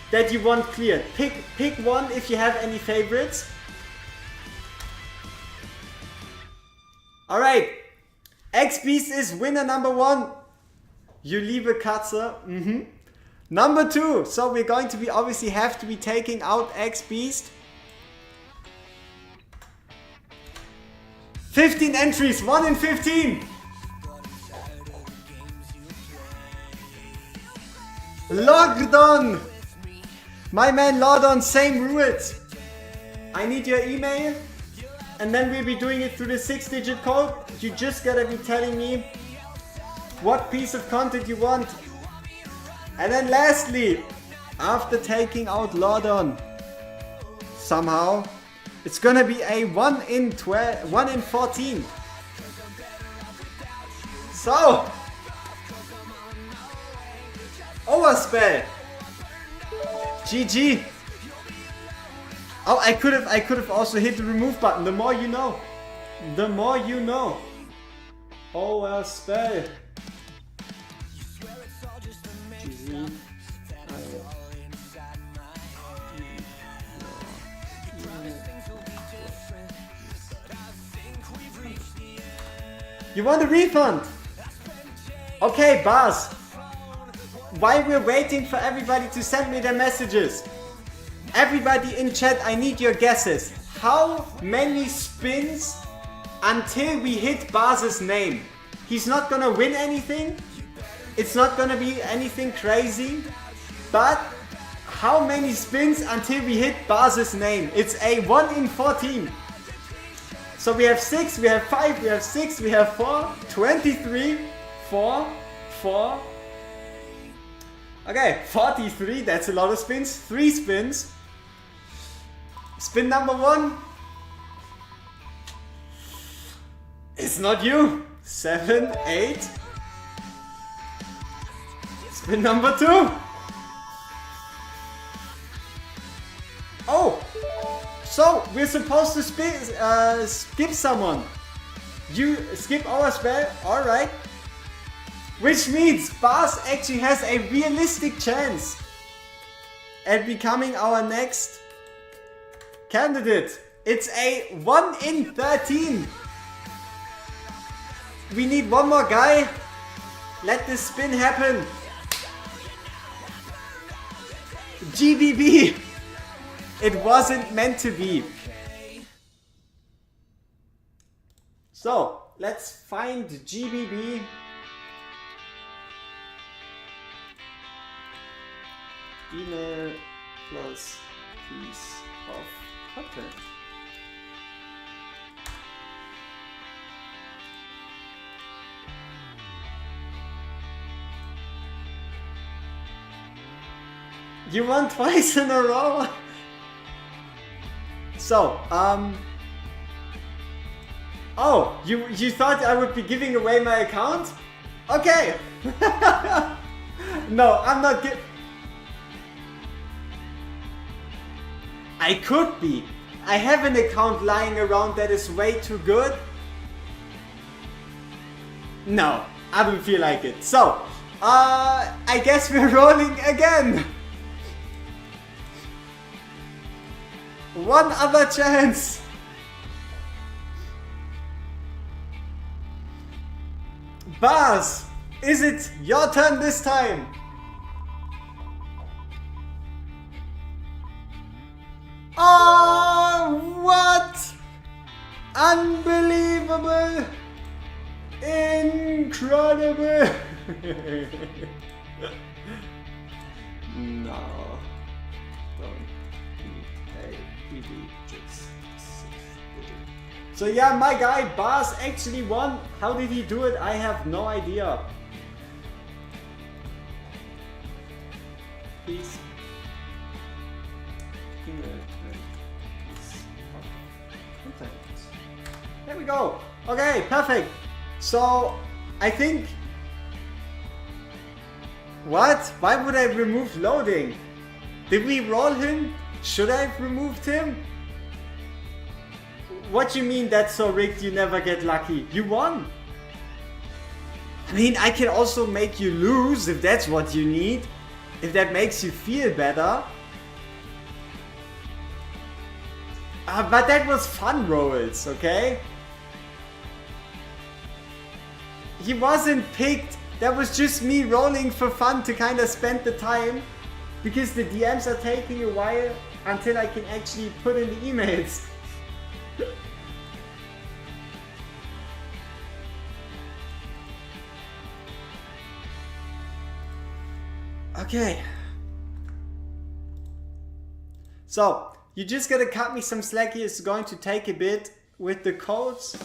that you want cleared. Pick one if you have any favorites. Alright. X Beast is winner number 1. You liebe Katze. Number 2. So we're going to be obviously have to be taking out X Beast. 15 entries, 1 in 15. Lordon. My man Lordon, same rules. I need your email and then we'll be doing it through the 6-digit code. You just gotta be telling me what piece of content you want. And then lastly, after taking out Lordon, somehow, it's gonna be a 1 in 14. So, overspell. GG. Oh, I could have also hit the remove button. The more you know. The more you know. Overspell. GG. You want a refund? Okay, Buzz. While we're waiting for everybody to send me their messages, everybody in chat, I need your guesses. How many spins until we hit Buzz's name? He's not gonna win anything. It's not gonna be anything crazy. But how many spins until we hit Buzz's name? It's a 1 in 14. So we have 6, we have 5, we have 6, we have 4, 23, 4, 4. Okay, 43, that's a lot of spins. 3 spins. Spin number 1. It's not you. 7, 8. Spin number 2. Oh! So, we're supposed to skip someone. You skip our spell, alright. Which means Buzz actually has a realistic chance at becoming our next candidate. It's a 1 in 13. We need one more guy. Let this spin happen. GBB. It wasn't meant to be. So, let's find GBB. Email plus piece of content. You won twice in a row? So, oh, you thought I would be giving away my account? Okay. No, I'm not giving. I could be. I have an account lying around that is way too good. No, I don't feel like it. So, I guess we're rolling again. One other chance. Buzz, is it your turn this time? Oh, what? Unbelievable. Incredible. No. So yeah, my guy Buzz actually won. How did he do it? I have no idea. Please. There we go. Okay, perfect. So I think. What? Why would I remove loading? Did we roll him? Should I have removed him? What do you mean that's so rigged you never get lucky? You won! I mean, I can also make you lose if that's what you need. If that makes you feel better. But that was fun rolls, okay? He wasn't picked. That was just me rolling for fun to kind of spend the time. Because the DMs are taking a while until I can actually put in the emails. Okay. So, you just gotta cut me some slack here. It's going to take a bit with the codes.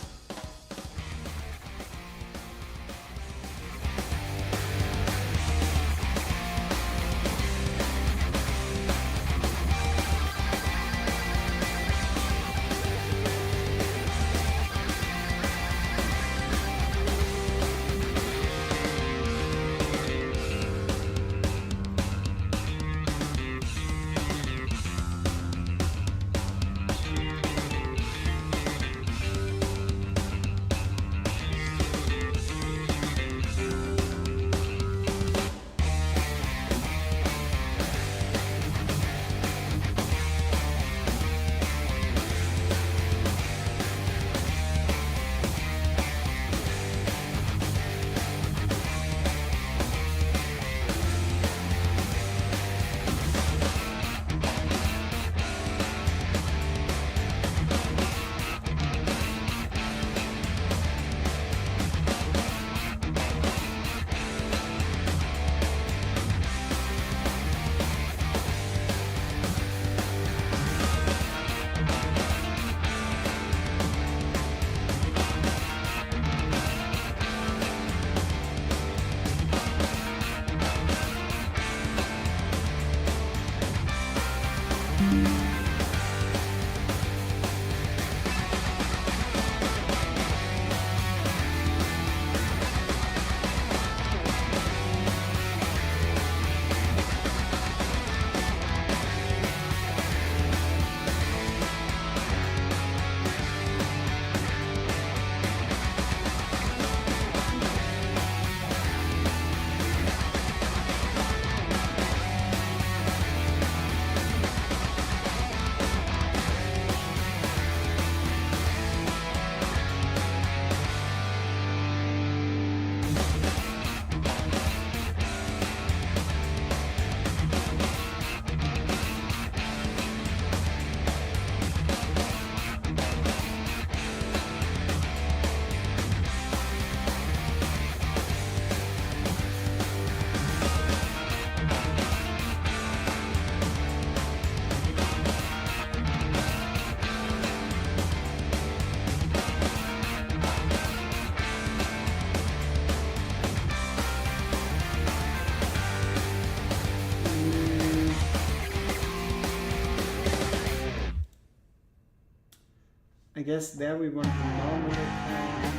I guess there we want the normal account.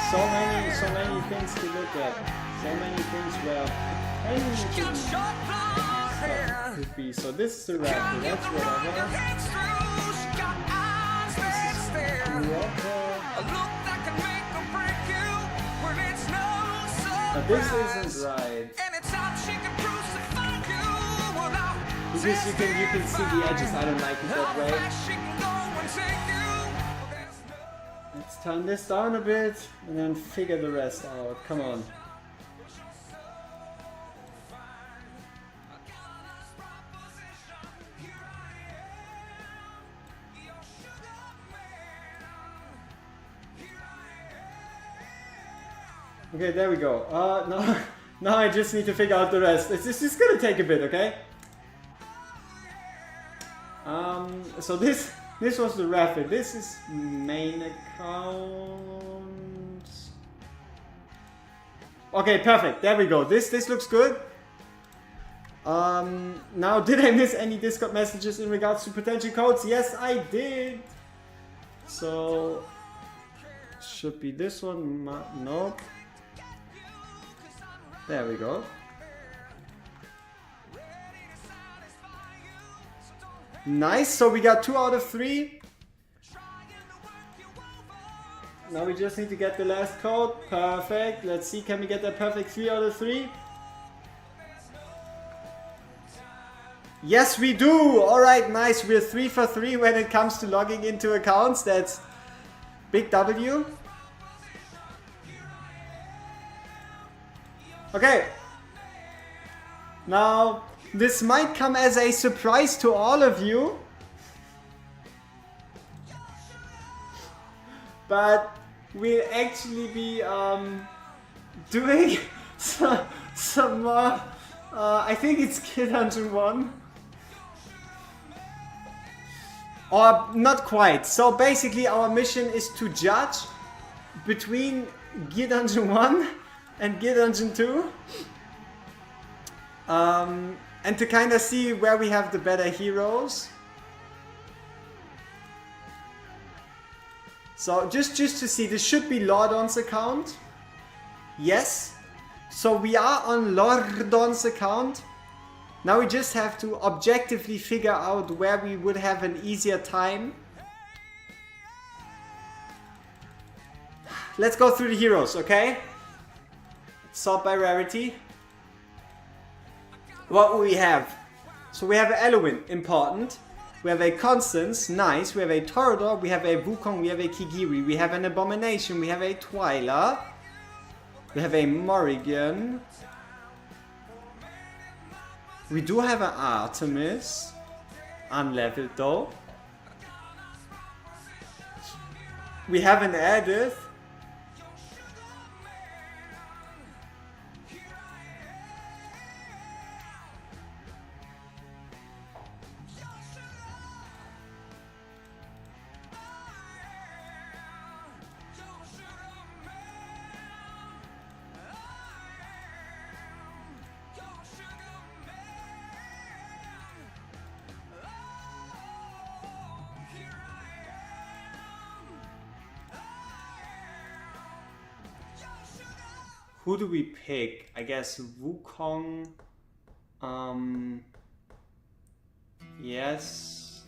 So many things to look at. So many things where stuff could be. So this is the raffle, that's whatever. But this isn't right. Because you can see the edges, I don't like it that way. Let's turn this down a bit and then figure the rest out. Come on. Okay, there we go. Now I just need to figure out the rest. This is gonna take a bit, okay? So this was the Raffle. This is main account. Okay, perfect. There we go. This looks good. Now, did I miss any Discord messages in regards to potential codes? Yes, I did. So should be this one. Nope. There we go. Nice, so we got 2 out of 3. Now we just need to get the last code. Perfect. Let's see, can we get that perfect 3 out of 3? Yes, we do. Alright, nice. We're 3 for 3 when it comes to logging into accounts. That's big W. Okay. Now, this might come as a surprise to all of you. But we'll actually be doing some more. I think it's Kid Dungeon 1. Or not quite. So basically our mission is to judge between Gear Dungeon 1 and Gear Dungeon 2. And to kind of see where we have the better heroes. So just to see, this should be Lordon's account. Yes. So we are on Lordon's account. Now we just have to objectively figure out where we would have an easier time. Let's go through the heroes, okay? Sort by rarity. What we have? So we have an Eloin, important. We have a Constance, nice. We have a Torador, we have a Wukong, we have a Kigiri, we have an Abomination, we have a Twyla. We have a Morrigan. We do have an Artemis. Unleveled though. We have an Edith. Who do we pick? I guess Wukong. Yes.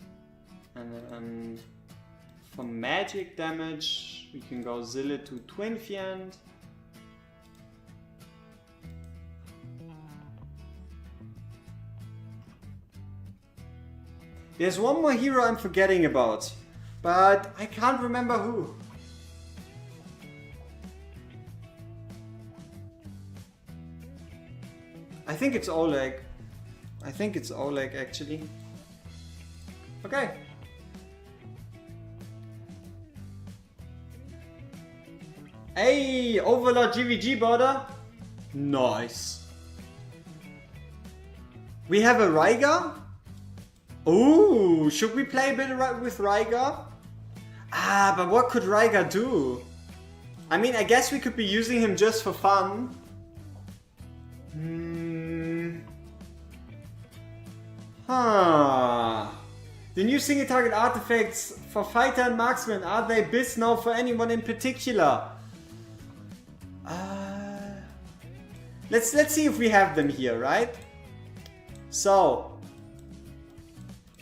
And for magic damage, we can go Zilla to Twin Fiend. There's one more hero I'm forgetting about, but I can't remember who. I think it's Oleg. I think it's Oleg actually. Okay. Hey, Overlord GVG border. Nice. We have a Rygar. Ooh, should we play a bit with Rygar? Ah, but what could Rygar do? I mean, I guess we could be using him just for fun. Huh. The new single target artifacts for fighter and marksman, are they biz now for anyone in particular? Let's see if we have them here, right? So,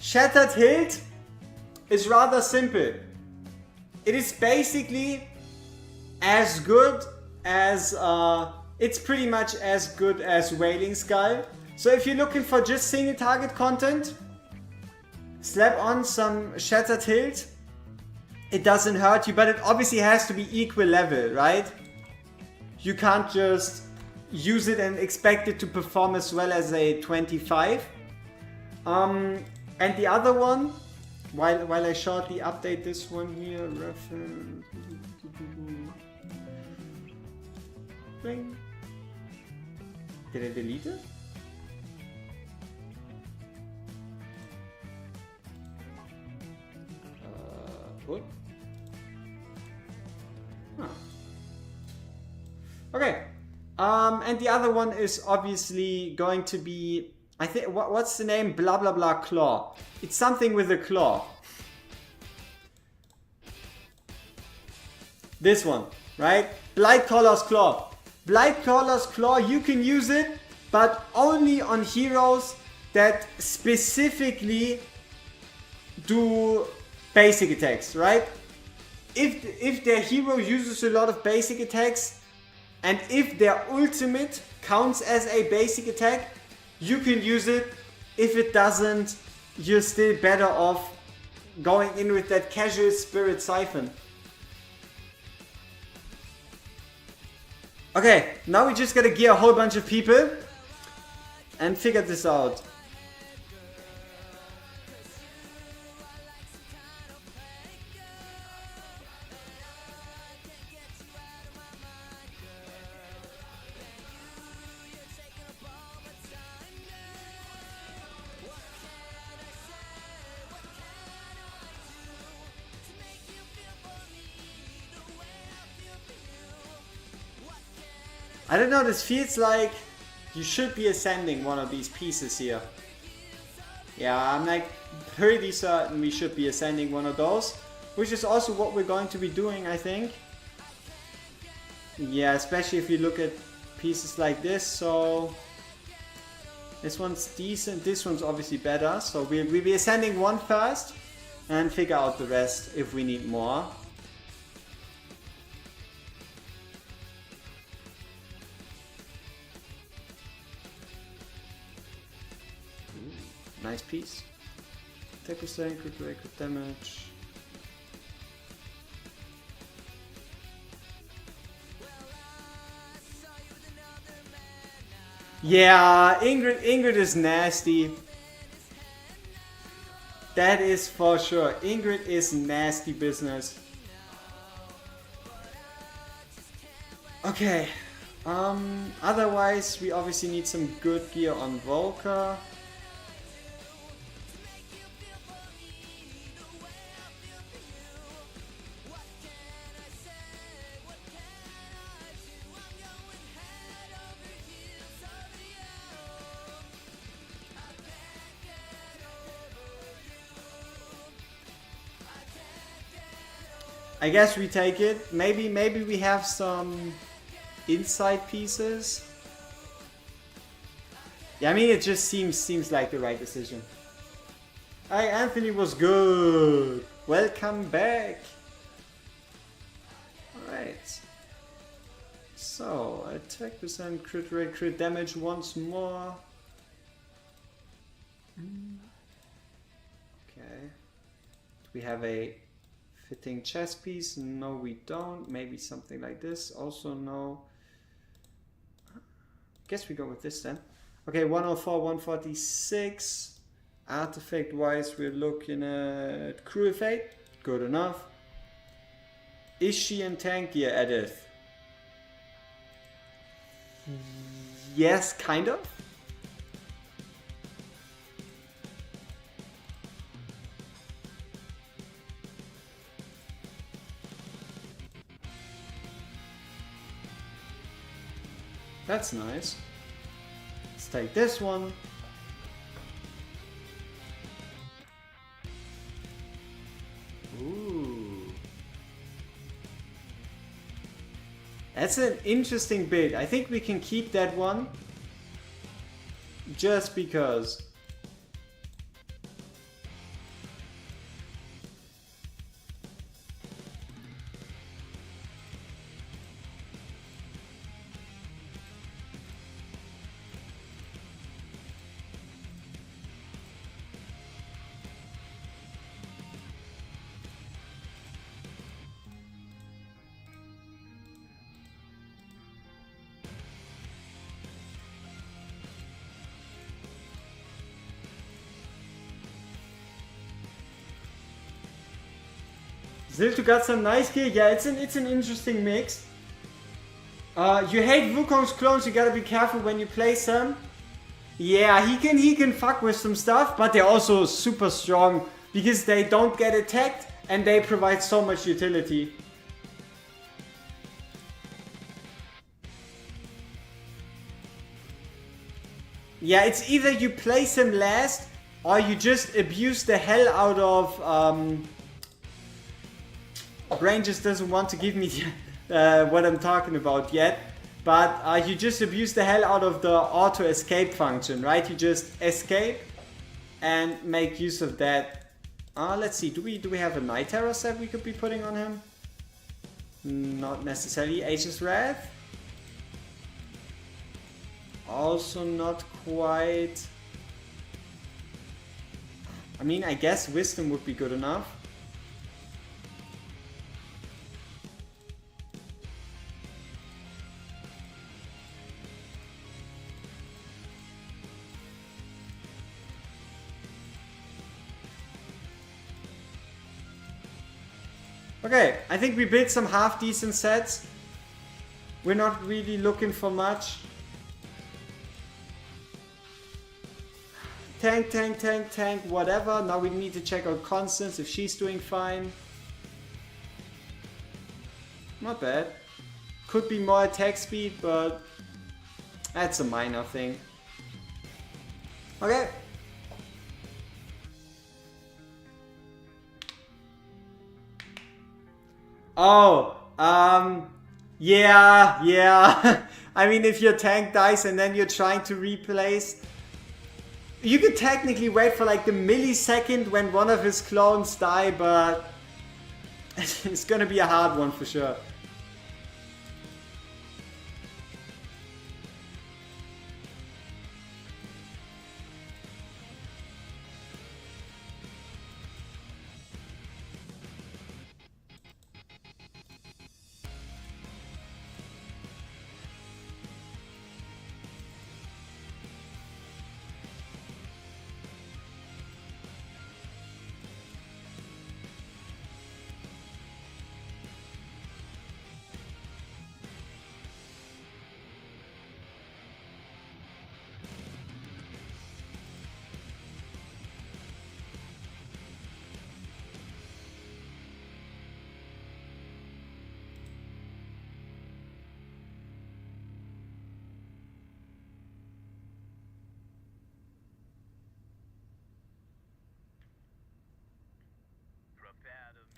Shattered Hilt is rather simple. It is basically as good as, it's pretty much as good as Wailing Skull. So if you're looking for just single target content, slap on some Shattered Hilt. It doesn't hurt you, but it obviously has to be equal level, right? You can't just use it and expect it to perform as well as a 25. And the other one, while I shortly update this one here, Raffle. Did I delete it? What? Huh. Okay. And the other one is obviously going to be, I think, what's the name? Blah blah blah claw. It's something with a claw. This one, right? Blightcaller's Claw. Blightcaller's Claw, you can use it, but only on heroes that specifically do basic attacks, right? If their hero uses a lot of basic attacks, and if their ultimate counts as a basic attack, you can use it. If it doesn't, you're still better off going in with that casual Spirit Siphon. Okay, now we just gotta gear a whole bunch of people and figure this out. I don't know, this feels like you should be ascending one of these pieces here. Yeah, I'm like pretty certain we should be ascending one of those, which is also what we're going to be doing, I think. Yeah, especially if you look at pieces like this. So this one's decent, this one's obviously better. So we'll be ascending one first and figure out the rest if we need more. Nice piece. Take a second, crit damage. Yeah, Ingrid is nasty. That is for sure. Ingrid is nasty business. Okay. Otherwise, we obviously need some good gear on Volker. I guess we take it. Maybe we have some inside pieces. Yeah, I mean it just seems like the right decision. Hi, Anthony was good. Welcome back. Alright. So attack percent, crit rate, crit damage once more. Okay. Do we have a fitting chest piece? No, we don't. Maybe something like this. Also, no. Guess we go with this then. Okay, 104, 146. Artifact wise, we're looking at Cruel Fate. Good enough. Is she in tank gear, Edith? Yes, kind of. That's nice. Let's take this one. That's an interesting bid. I think we can keep that one. Just because. Ziltu got some nice gear. Yeah, it's an interesting mix. You hate Wukong's clones. You gotta be careful when you place them. Yeah, he can fuck with some stuff, but they're also super strong because they don't get attacked and they provide so much utility. Yeah, it's either you place him last or you just abuse the hell out of. Brain just doesn't want to give me what I'm talking about yet, but you just abuse the hell out of the auto escape function, right? You just escape and make use of that. Let's see, do we have a Night Terror set we could be putting on him? Not necessarily. Aegis Wrath? Also not quite. I mean, I guess Wisdom would be good enough. Okay, I think we built some half decent sets. We're not really looking for much. Tank, tank, tank, tank, whatever. Now we need to check out Constance if she's doing fine. Not bad. Could be more attack speed, but that's a minor thing. Okay. Oh, yeah. I mean, if your tank dies and then you're trying to replace, you could technically wait for like the millisecond when one of his clones die, but it's gonna be a hard one for sure.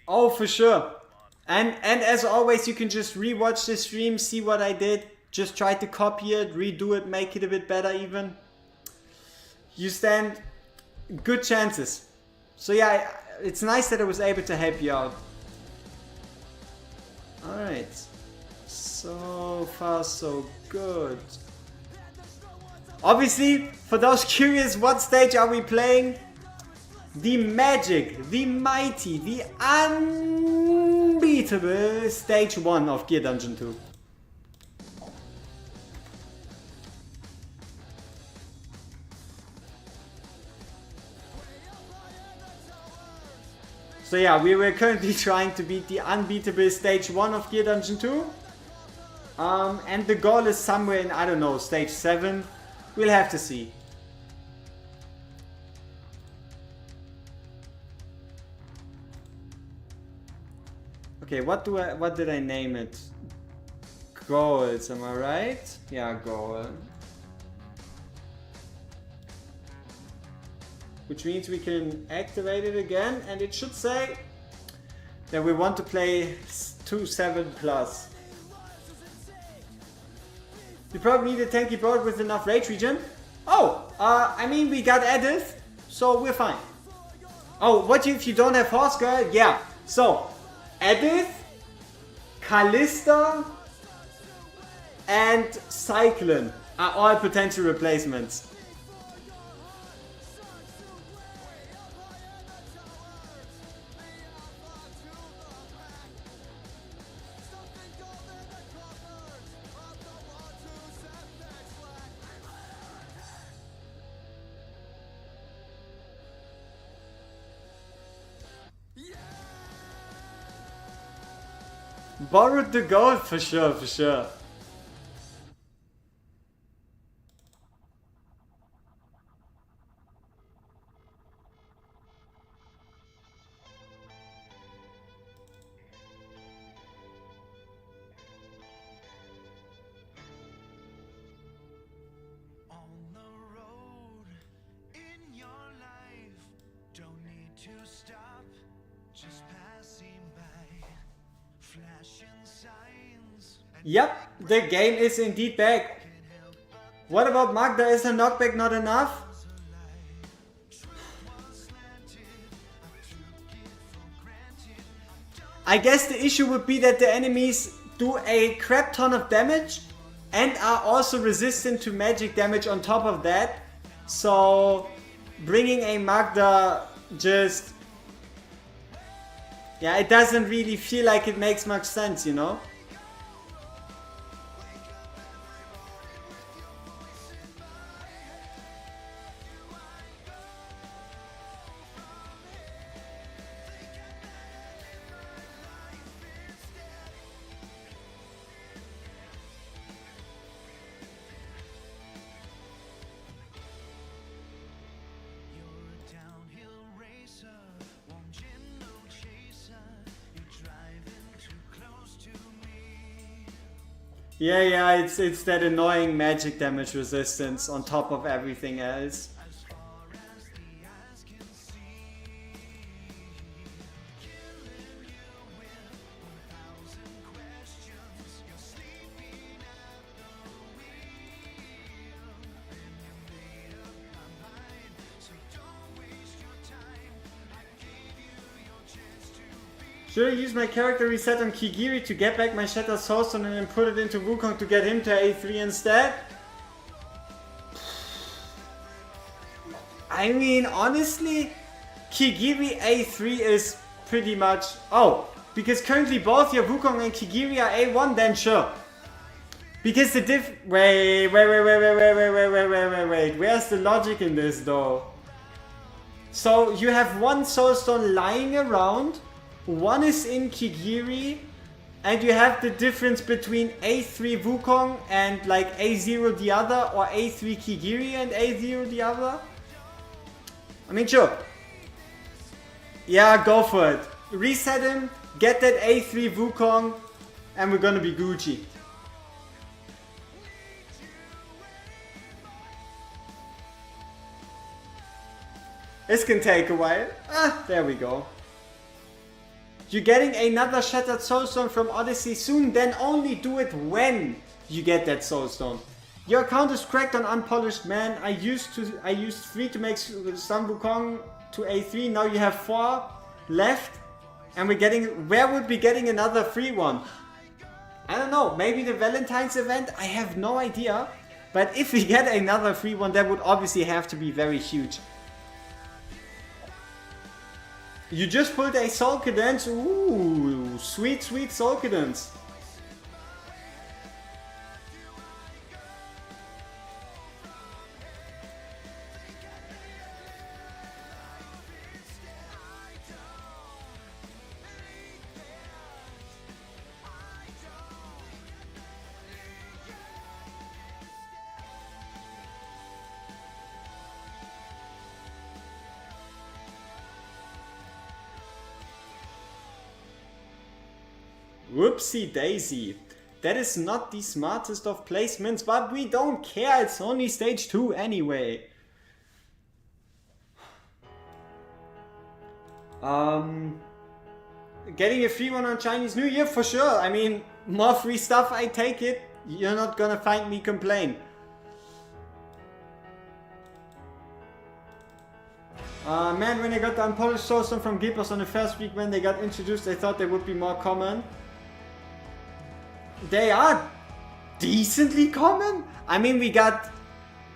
Oh, for sure. And as always, you can just rewatch the stream, see what I did. Just try to copy it, redo it, make it a bit better even. You stand good chances. So yeah, it's nice that I was able to help you out. Alright. So far so good. Obviously, for those curious, what stage are we playing? The magic, the mighty, the unbeatable stage 1 of Gear Dungeon 2. So yeah, we were currently trying to beat the unbeatable stage 1 of Gear Dungeon 2. And the goal is somewhere in, I don't know, stage 7. We'll have to see. Okay, what did I name it? Goals, am I right? Yeah, goal. Which means we can activate it again, and it should say that we want to play 2-7+. You probably need a tanky board with enough rage regen. Oh, I mean, we got Edith, so we're fine. Oh, what if you don't have Horse Girl? Yeah, so Edith, Callista, and Cyclone are all potential replacements. Borrowed the gold for sure, for sure. Yep, the game is indeed back. What about Magda? Is her knockback not enough? I guess the issue would be that the enemies do a crap ton of damage and are also resistant to magic damage on top of that. So bringing a Magda just... yeah, it doesn't really feel like it makes much sense, you know? Yeah, it's that annoying magic damage resistance on top of everything else. Should I use my character reset on Kigiri to get back my Shattered Soulstone and then put it into Wukong to get him to A3 instead? I mean, honestly, Kigiri A3 is pretty much... oh, because currently both your Wukong and Kigiri are A1, then sure. Because the wait, where's the logic in this though? So you have one Soulstone lying around, one is in Kigiri, and you have the difference between A3 Wukong and like A0 the other, or A3 Kigiri and A0 the other? I mean, sure. Yeah, go for it. Reset him, get that A3 Wukong, and we're gonna be Gucci. This can take a while. Ah, there we go. You're getting another Shattered Soulstone from Odyssey soon, then only do it when you get that Soulstone. Your account is cracked on Unpolished Man. I used 3 to make some Wukong to A3, now you have 4 left. And where would we getting another free one? I don't know, maybe the Valentine's event? I have no idea. But if we get another free one, that would obviously have to be very huge. You just pulled a Soul Cadence. Ooh, sweet, sweet Soul Cadence. Whoopsie daisy. That is not the smartest of placements, but we don't care, it's only stage 2 anyway. Getting a free one on Chinese New Year for sure. I mean, more free stuff, I take it. You're not gonna find me complain. Man, when I got the unpolished soulstone from Gippos on the first week when they got introduced, I thought they would be more common. They are decently common. I mean, we got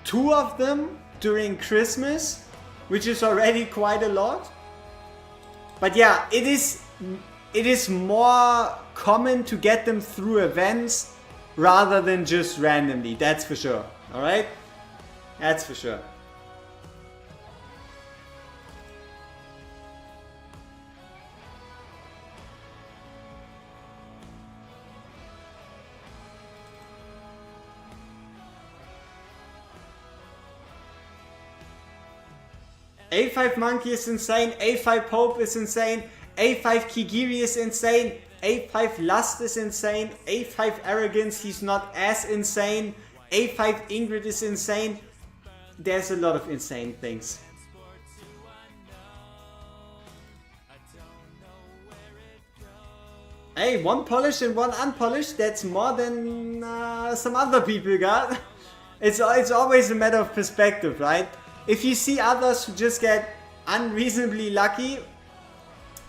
2 of them during Christmas, which is already quite a lot. But yeah, it is more common to get them through events rather than just randomly, that's for sure. Alright? That's for sure. A5 Monkey is insane, A5 Pope is insane, A5 Kigiri is insane, A5 Lust is insane, A5 Arrogance, he's not as insane, A5 Ingrid is insane. There's a lot of insane things. Hey, 1 polished and 1 unpolished, that's more than some other people got. It's always a matter of perspective, right? If you see others who just get unreasonably lucky,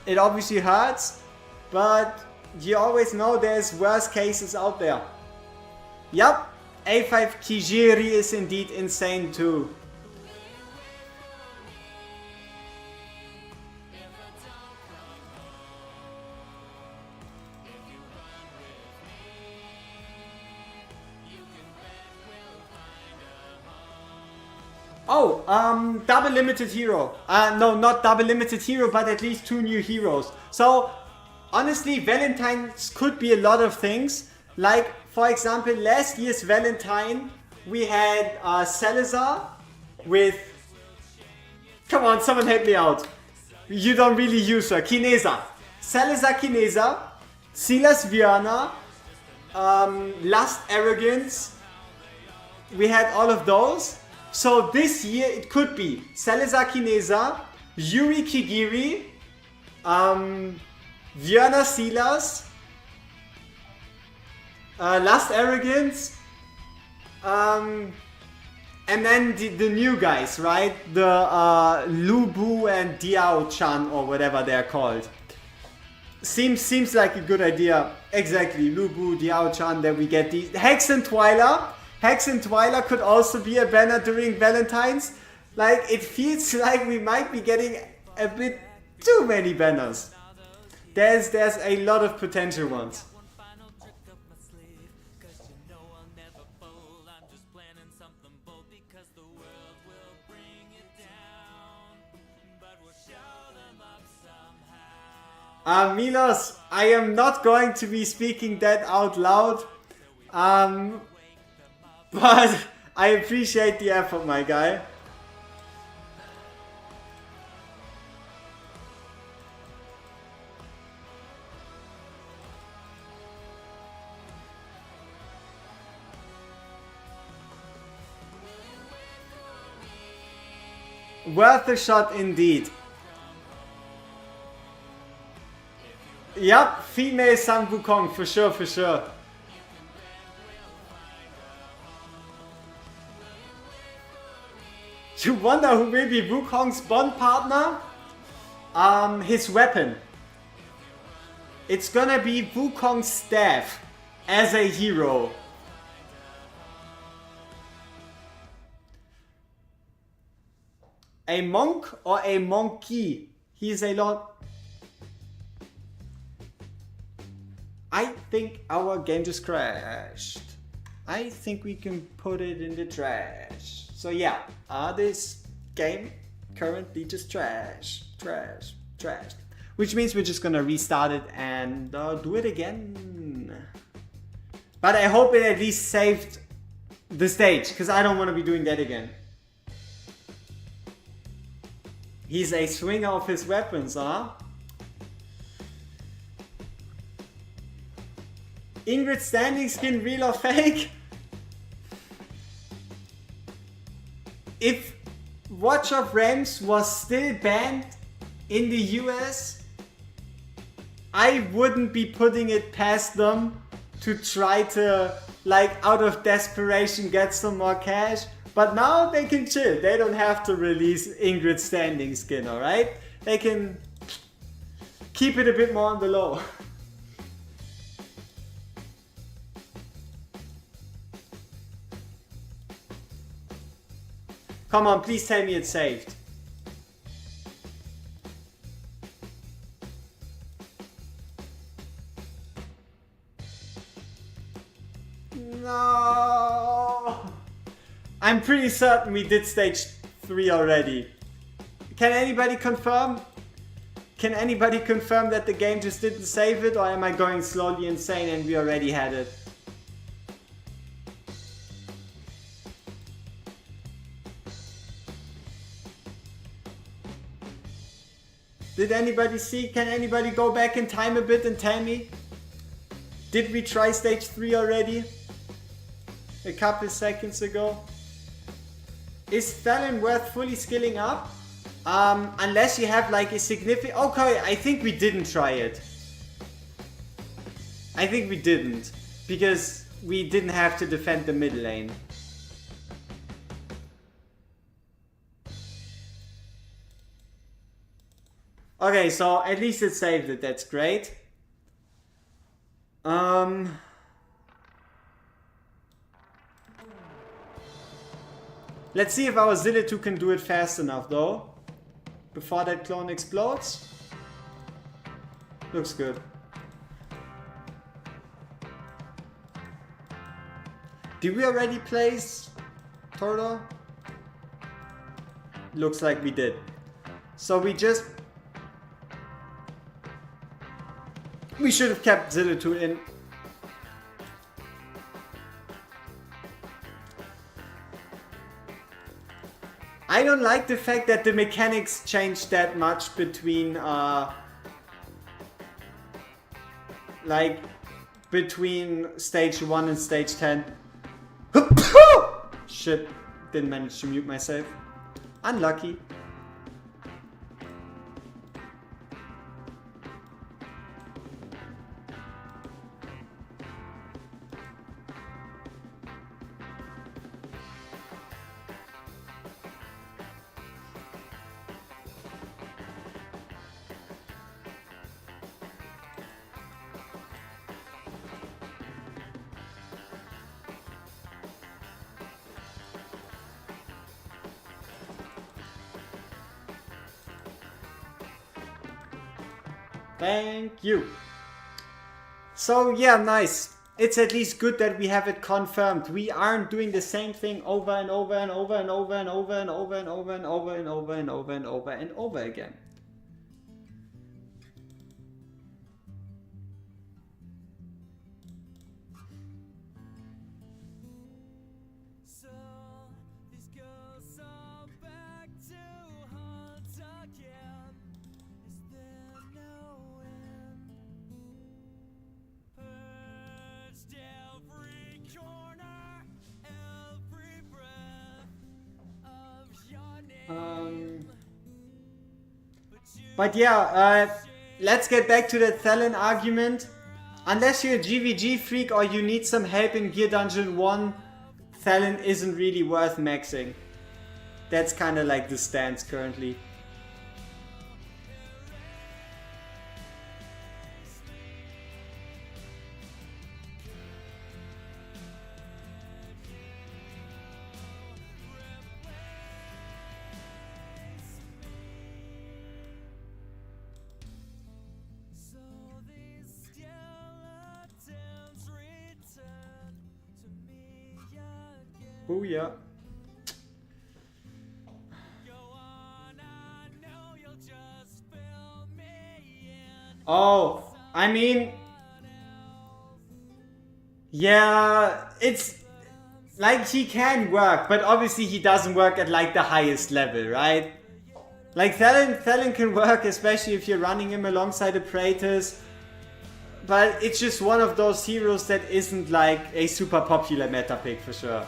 it obviously hurts, but you always know there's worse cases out there. Yup, A5 Kijiri is indeed insane too. Oh, double limited hero. No, not double limited hero, but at least 2 new heroes. So, honestly, Valentine's could be a lot of things. Like, for example, last year's Valentine, we had Salazar with... Come on, someone help me out. You don't really use her. Kinesa. Salazar Kinesa, Silas Viana, Lust Arrogance. We had all of those. So this year it could be Salazar Kinesa, Yuri Kigiri, Viana Silas, Lust Arrogance, and then the new guys, right? The Lubu and Diao-chan or whatever they're called. Seems like a good idea. Exactly, Lubu, Diao-chan, then we get these. Hex and Twyla. Hex and Twyla could also be a banner during Valentine's. Like, it feels like we might be getting a bit too many banners. There's a lot of potential ones. Milos, I am not going to be speaking that out loud. But I appreciate the effort, my guy. Worth a shot indeed. Yup, female Sun Wukong, for sure, for sure. You wonder who will be Wukong's bond partner? His weapon. It's gonna be Wukong's staff as a hero. A monk or a monkey? He's a lot. I think our game just crashed. I think we can put it in the trash. So yeah, this game currently just trashed. Which means we're just gonna restart it and do it again. But I hope it at least saved the stage, because I don't want to be doing that again. He's a swinger of his weapons, huh? Ingrid standing skin, real or fake? If Watch of Realms was still banned in the US, I wouldn't be putting it past them to try to like out of desperation get some more cash. But now they can chill. They don't have to release Ingrid's standing skin, alright? They can keep it a bit more on the low. Come on, please tell me it's saved. No. I'm pretty certain we did stage 3 already. Can anybody confirm? Can anybody confirm that the game just didn't save it, or am I going slowly insane and we already had it? Did anybody see? Can anybody go back in time a bit and tell me? Did we try stage 3 already? A couple seconds ago? Is Felon worth fully skilling up? Unless you have like a significant... Okay, I think we didn't try it. I think we didn't. Because we didn't have to defend the mid lane. Okay, so at least it saved it, that's great. Let's see if our Zilla 2 can do it fast enough though. Before that clone explodes. Looks good. Did we already place Tordo? Looks like we did. So we should have kept Zilla 2 in. I don't like the fact that the mechanics changed that much between between stage 1 and stage 10. Shit, didn't manage to mute myself. Unlucky. Thank you. So yeah, nice. It's at least good that we have it confirmed. We aren't doing the same thing over and over and over and over and over and over and over and over and over and over and over and over again. But yeah, let's get back to that Thelen argument. Unless you're a GVG freak or you need some help in Gear Dungeon 1, Thelen isn't really worth maxing. That's kind of like the stance currently. Oh yeah. Oh, I mean, yeah, it's like he can work, but obviously he doesn't work at like the highest level, right? Like Thelen can work, especially if you're running him alongside the Praetors, but it's just one of those heroes that isn't like a super popular meta pick for sure.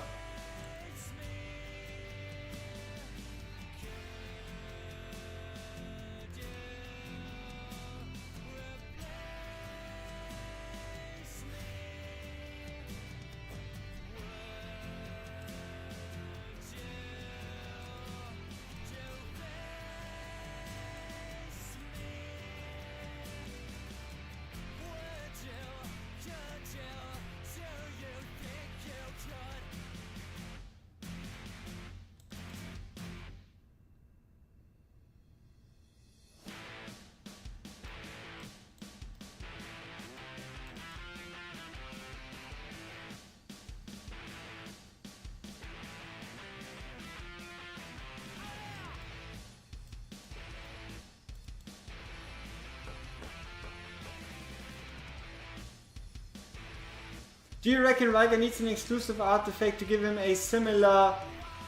Do you reckon Riker needs an exclusive artifact to give him a similar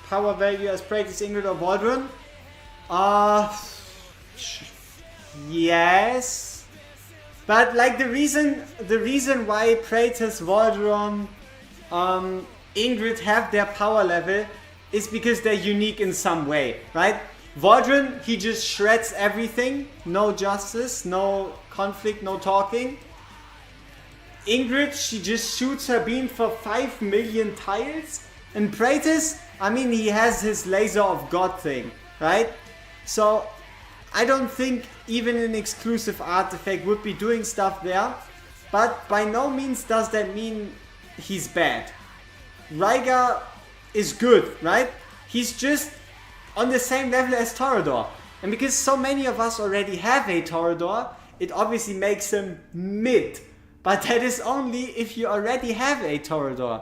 power value as Praetor's Ingrid or Waldron? Yes. But like the reason why Praetor's, Waldron, Ingrid have their power level is because they're unique in some way, right? Waldron, he just shreds everything, no justice, no conflict, no talking. Ingrid, she just shoots her beam for 5 million tiles. And Praetus, I mean, he has his laser of God thing, right? So I don't think even an exclusive artifact would be doing stuff there. But by no means does that mean he's bad. Rygar is good, right? He's just on the same level as Torador. And because so many of us already have a Torador, it obviously makes him mid. But that is only if you already have a Torador.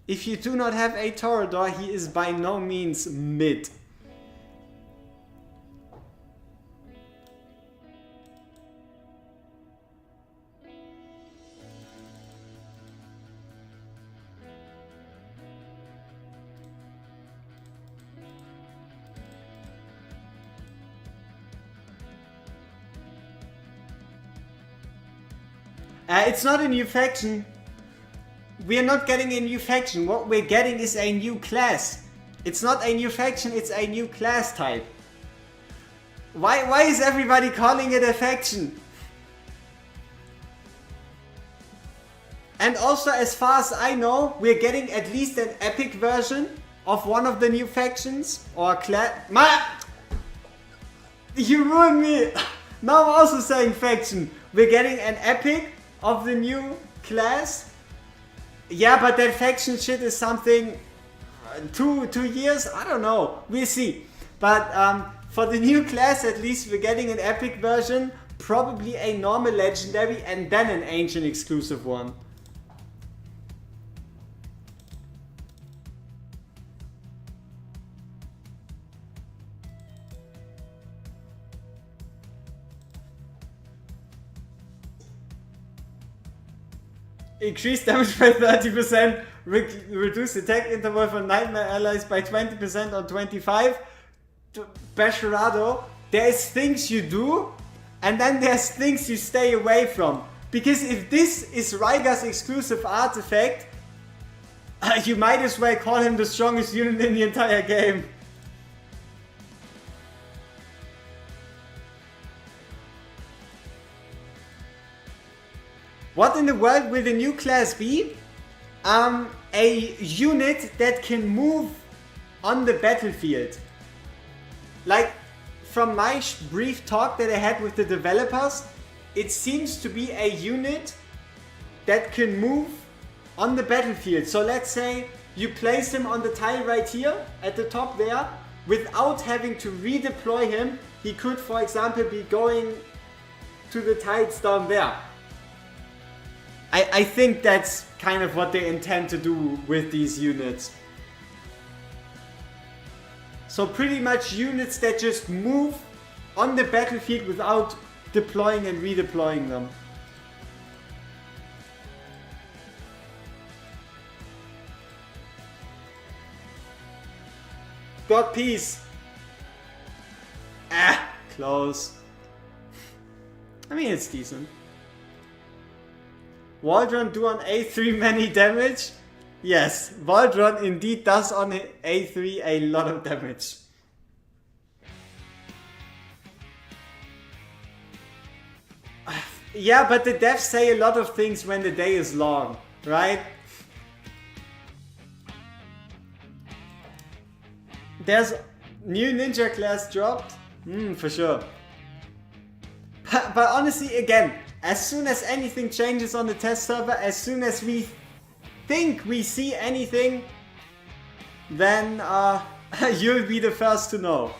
If you do not have a Torador, he is by no means mid. It's not a new faction. We are not getting a new faction. What we're getting is a new class. It's not a new faction, it's a new class type. Why is everybody calling it a faction? And also, as far as I know, we're getting at least an epic version of one of the new factions or class. You ruined me! Now I'm also saying faction. We're getting an epic of the new class. Yeah, but that faction shit is something 2 years? I don't know. We'll see. But for the new class, at least we're getting an epic version, probably a normal legendary, and then an ancient exclusive one. Increase damage by 30%, reduce attack interval for Nightmare allies by 20% on 25. Basharado, there's things you do, and then there's things you stay away from. Because if this is Rygar's exclusive artifact, you might as well call him the strongest unit in the entire game. What in the world will the new class be? A unit that can move on the battlefield. Like, from my brief talk that I had with the developers, it seems to be a unit that can move on the battlefield. So let's say you place him on the tile right here at the top there. Without having to redeploy him, he could, for example, be going to the tiles down there. I think that's kind of what they intend to do with these units. So pretty much units that just move on the battlefield without deploying and redeploying them. God peace. Close. I mean, it's decent. Waldron do on A3 many damage? Yes, Waldron indeed does on A3 a lot of damage. Yeah, but the devs say a lot of things when the day is long, right? There's new ninja class dropped? For sure. But honestly, again, as soon as anything changes on the test server, as soon as we think we see anything, then you'll be the first to know.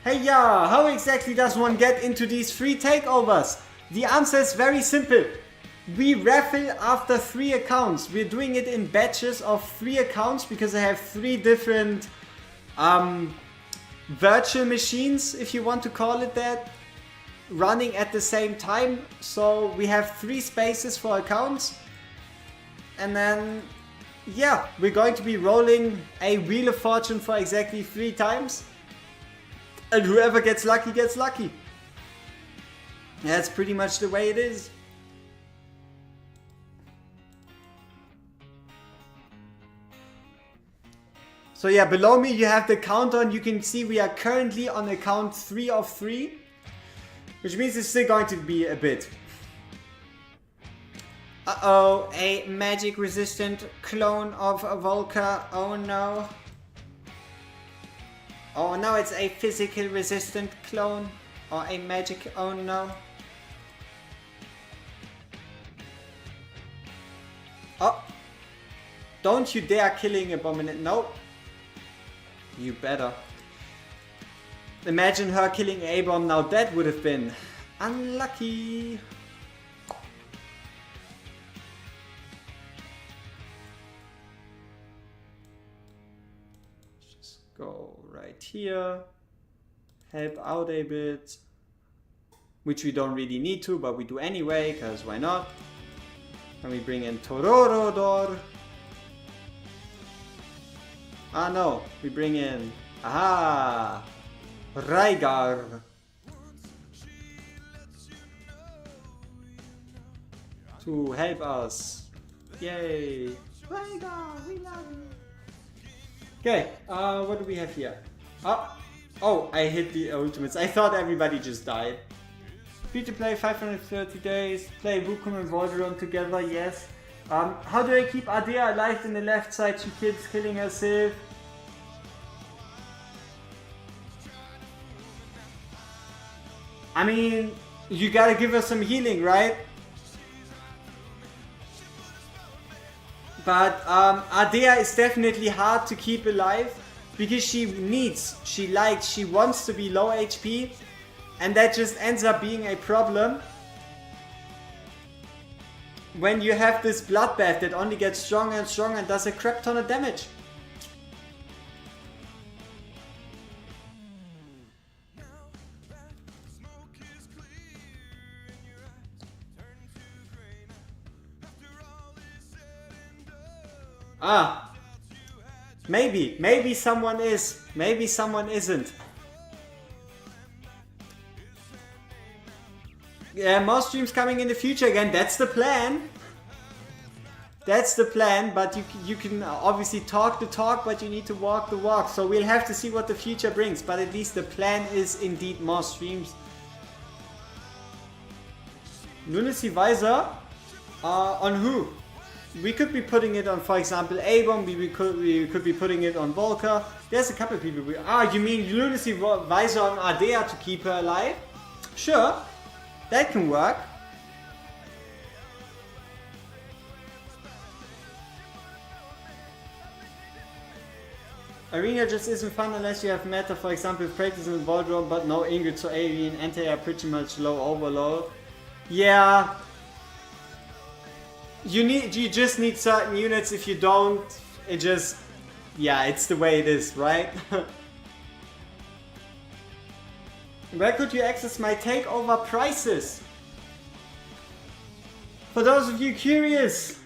Hey ya, how exactly does one get into these free takeovers? The answer is very simple. We raffle after 3 accounts. We're doing it in batches of 3 accounts because I have 3 different virtual machines, if you want to call it that, running at the same time. So we have 3 spaces for accounts. And then, yeah, we're going to be rolling a Wheel of Fortune for exactly 3 times. And whoever gets lucky gets lucky. That's pretty much the way it is. So yeah, below me you have the countdown. You can see we are currently on account 3 of 3. Which means it's still going to be a bit. Uh-oh, a magic resistant clone of Volca. Oh no. Oh no, it's a physical resistant clone. Or a magic, oh no. Oh. Don't you dare killing Abominate, no. You better. Imagine her killing A-bomb, now that would have been unlucky. Just go right here. Help out a bit. Which we don't really need to, but we do anyway, because why not? And we bring in Tororodor. Ah no, we bring in, aha, Rygar. To help us. Yay. Rygar, we love you. Okay, what do we have here? Oh, I hit the ultimates. I thought everybody just died. Free to play 530 days. Play Wukong and Voltron together, yes. How do I keep Ardea alive in the left side? She keeps killing herself. I mean, you gotta give her some healing, right? But Ardea is definitely hard to keep alive because she wants to be low HP, and that just ends up being a problem when you have this bloodbath that only gets stronger and stronger and does a crap ton of damage. Maybe someone is, maybe someone isn't. Yeah, more streams coming in the future again, that's the plan. That's the plan, but you can obviously talk the talk, but you need to walk the walk. So we'll have to see what the future brings, but at least the plan is indeed more streams. Lunacy Visor? On who? We could be putting it on, for example, A-bomb. We could be putting it on Volca. There's a couple of people. You mean Lunacy Visor on Ardea to keep her alive? Sure, that can work. Arena just isn't fun unless you have meta, for example, practice in Voltron, but no Ingrid, so AoE and anti are pretty much low overload. Yeah. You just need certain units. If you don't, it just, yeah, it's the way it is, right? Where could you access my takeover prices? For those of you curious,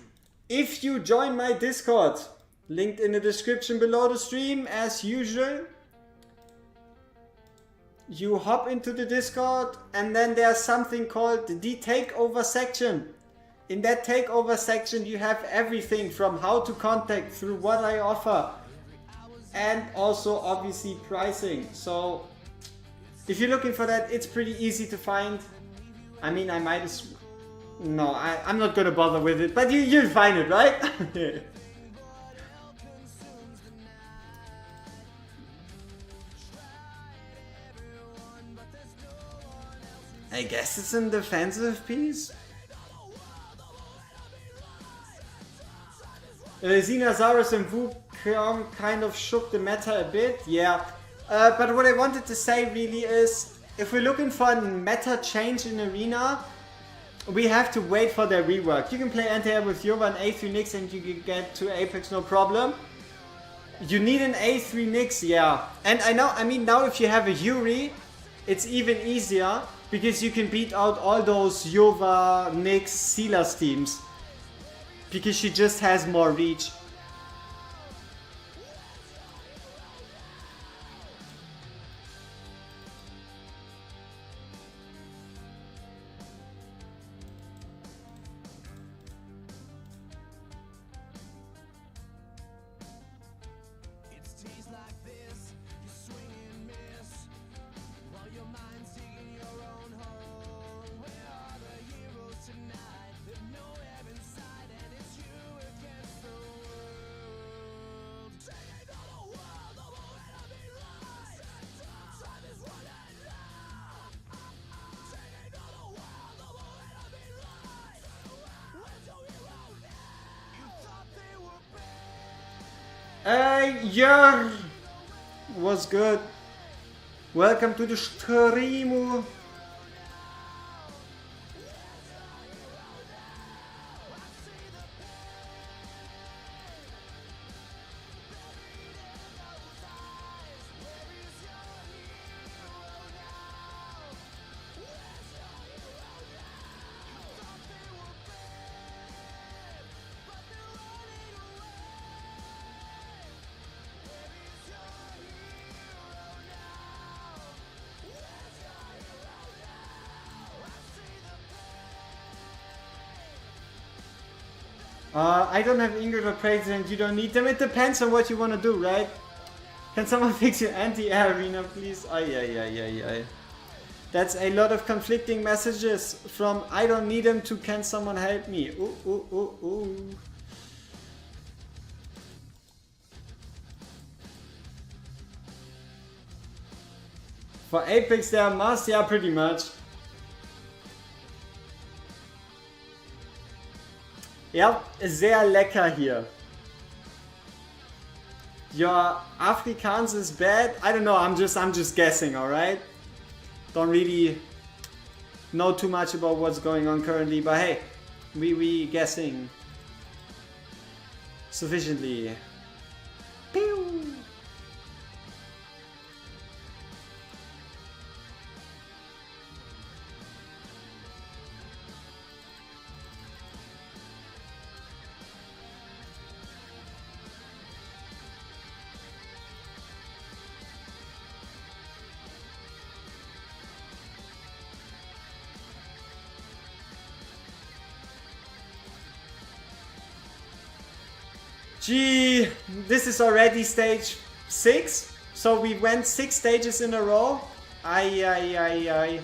if you join my Discord, linked in the description below the stream as usual, you hop into the Discord and then there's something called the takeover section. In that takeover section you have everything from how to contact through what I offer and also obviously pricing. So if you're looking for that, it's pretty easy to find. I mean, I might as... No, I'm not gonna bother with it, but you'll find it, right? I guess it's an defensive piece. Xenosaurus and Wukong kind of shook the meta a bit, yeah. But what I wanted to say really is, if we're looking for a meta change in Arena, we have to wait for their rework. You can play anti-air with Yoba and A3 Nix and you can get to Apex no problem. You need an A3 Nyx, yeah. And I mean, now if you have a Yuri, it's even easier because you can beat out all those Yova, Nyx, Silas teams. Because she just has more reach. Yeah, was good. Welcome to the stream. I don't have Ingrid or Praise and you don't need them. It depends on what you want to do, right? Can someone fix your anti-air arena, please? Ay. That's a lot of conflicting messages from I don't need them to can someone help me? Ooh. For Apex, they are must, yeah, pretty much. Ja, sehr lecker hier. Your Afrikaans is bad. I don't know. I'm just guessing. All right. Don't really know too much about what's going on currently, but hey, we guessing sufficiently. Pew. Gee, this is already stage 6, so we went 6 stages in a row. Ay.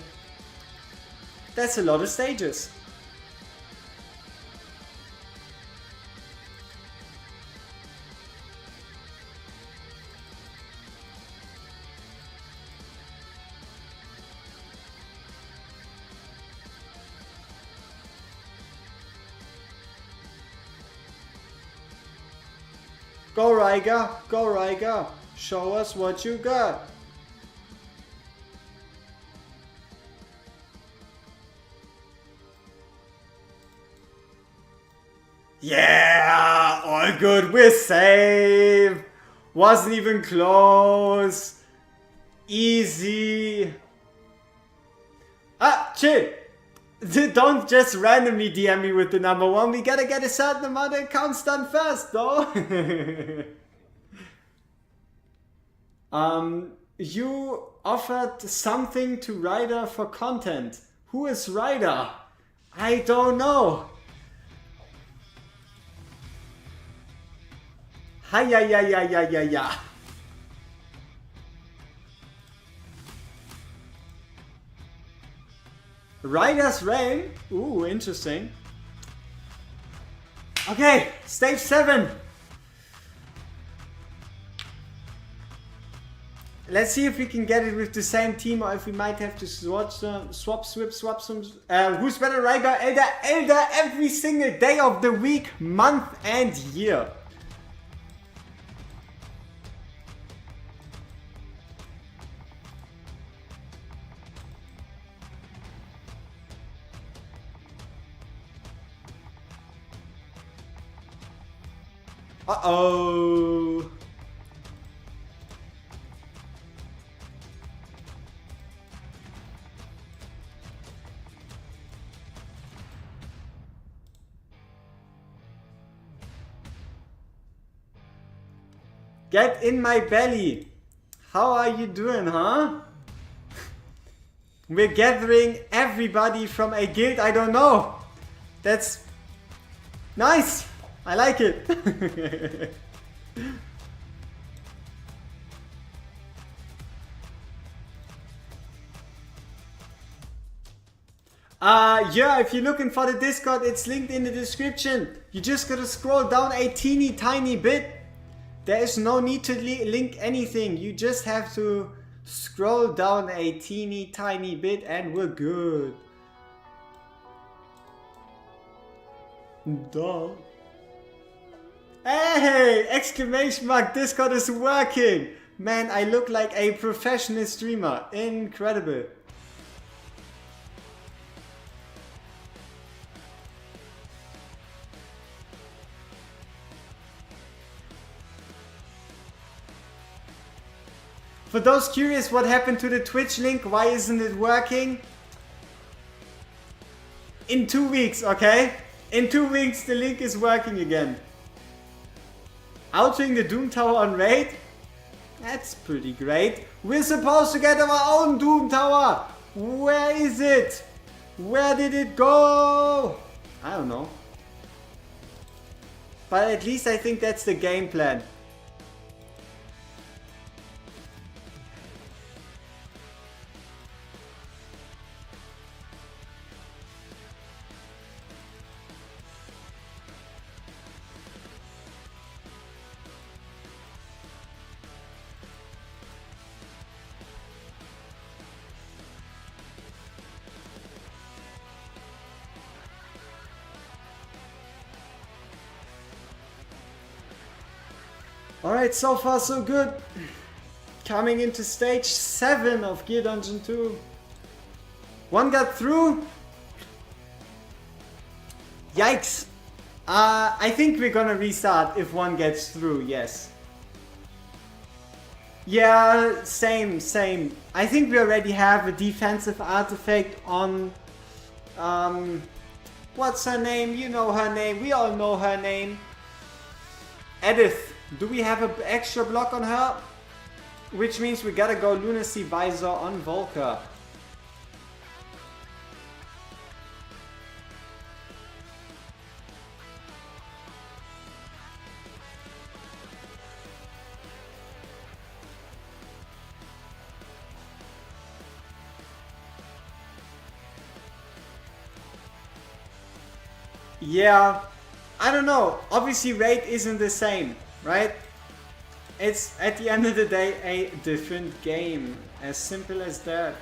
That's a lot of stages. Go Ryga, show us what you got. Yeah, all good, we're safe. Wasn't even close. Easy. Ah, chill. Don't just randomly DM me with the number 1. We gotta get a certain amount of accounts done first, though. You offered something to Ryder for content. Who is Ryder? I don't know. Hi. Ryder's Realm? Ooh, interesting. Okay, stage 7. Let's see if we can get it with the same team or if we might have to swap some. Who's better, Ryder? Elder every single day of the week, month and year. Uh-oh. Get in my belly. How are you doing, huh? We're gathering everybody from a guild I don't know. That's nice. I like it. Yeah, if you're looking for the Discord, it's linked in the description. You just gotta scroll down a teeny tiny bit. There is no need to link anything. You just have to scroll down a teeny tiny bit and we're good. Duh. Hey! Exclamation mark, Discord is working! Man, I look like a professional streamer. Incredible. For those curious what happened to the Twitch link, why isn't it working? In 2 weeks, okay? In 2 weeks the link is working again. Outdoing the Doom Tower on raid? That's pretty great. We're supposed to get our own Doom Tower! Where is it? Where did it go? I don't know. But at least I think that's the game plan. Alright, so far so good. Coming into stage 7 of Gear Dungeon 2. One got through. Yikes. I think we're gonna restart if one gets through, yes. Yeah, same. I think we already have a defensive artifact on... what's her name? You know her name. We all know her name. Edith. Do we have an extra block on her? Which means we gotta go Lunacy Visor on Volker. Yeah, I don't know. Obviously raid isn't the same, right? It's at the end of the day a different game. As simple as that.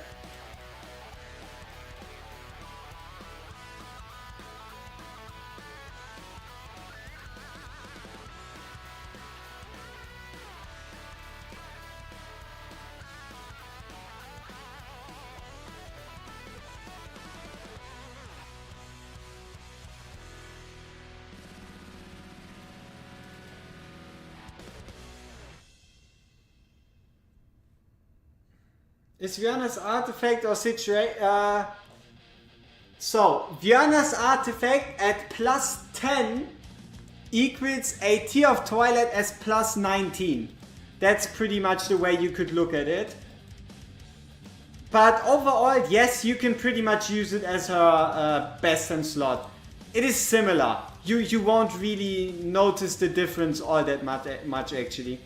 Is Viana's artifact or situation? So, Viana's artifact at +10 equals a Tear of Twilight as +19. That's pretty much the way you could look at it. But overall, yes, you can pretty much use it as her best in slot. It is similar. You won't really notice the difference all that much actually.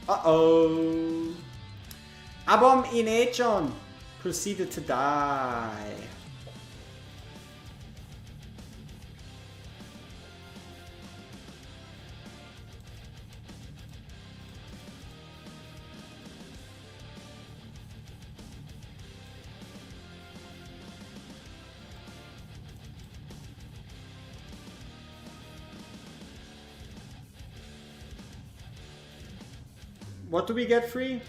Uh-oh. Abomination proceeded to die. What do we get free?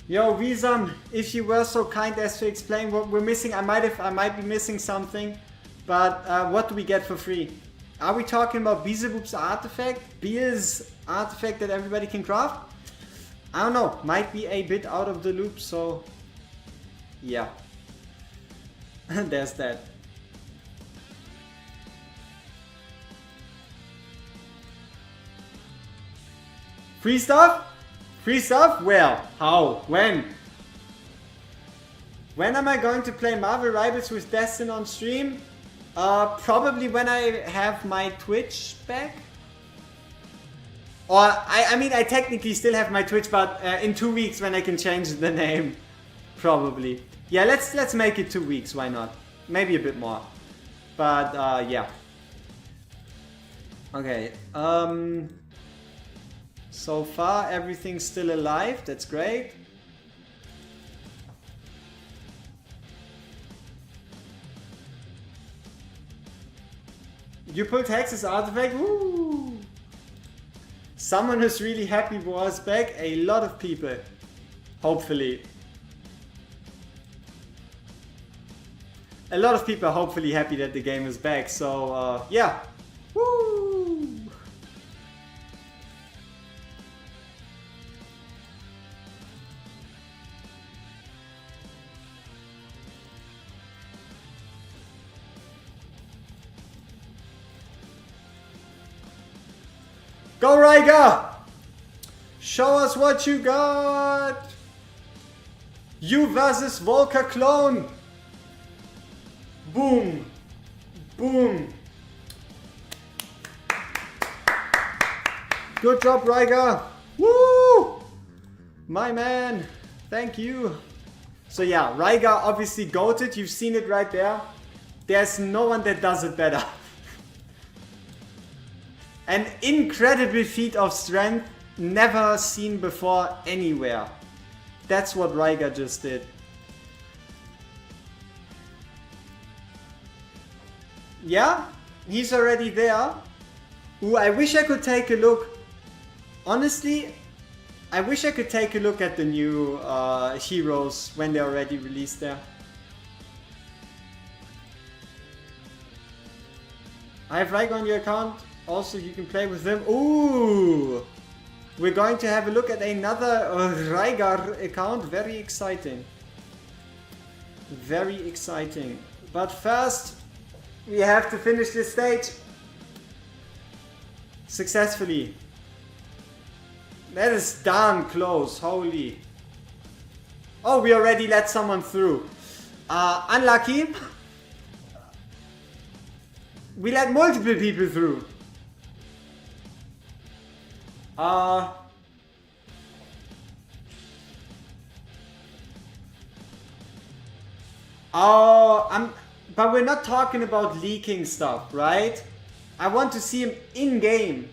Yo, Wisam, if you were so kind as to explain what we're missing, I might be missing something, but what do we get for free? Are we talking about Beelzebub's artifact? Beel's artifact that everybody can craft? I don't know, might be a bit out of the loop, so yeah. There's that. Free stuff? Free stuff? Well, how? When? When am I going to play Marvel Rivals with Destin on stream? Probably when I have my Twitch back. Or, I mean, I technically still have my Twitch, but in 2 weeks when I can change the name. Probably. Yeah, let's make it 2 weeks, why not? Maybe a bit more. But, yeah. Okay, so far everything's still alive, that's great. You pulled Hex's artifact? Woo! Someone who's really happy was back, a lot of people. Hopefully. A lot of people are hopefully happy that the game is back, so yeah. Woo! Go Ryga! Show us what you got! You versus Volker clone! Boom! Boom! Good job, Ryga! Woo! My man! Thank you! So yeah, Ryga obviously goated, you've seen it right there. There's no one that does it better. An incredible feat of strength, never seen before anywhere. That's what Ryga just did. Yeah, he's already there. Ooh, I wish I could take a look. Honestly, I wish I could take a look at the new heroes when they're already released there. I have Ryga on your account. Also, you can play with them. Ooh! We're going to have a look at another Ryga account. Very exciting. Very exciting. But first, we have to finish this stage successfully. That is darn close. Holy. Oh, we already let someone through. Unlucky. We let multiple people through. But we're not talking about leaking stuff, right? I want to see him in-game.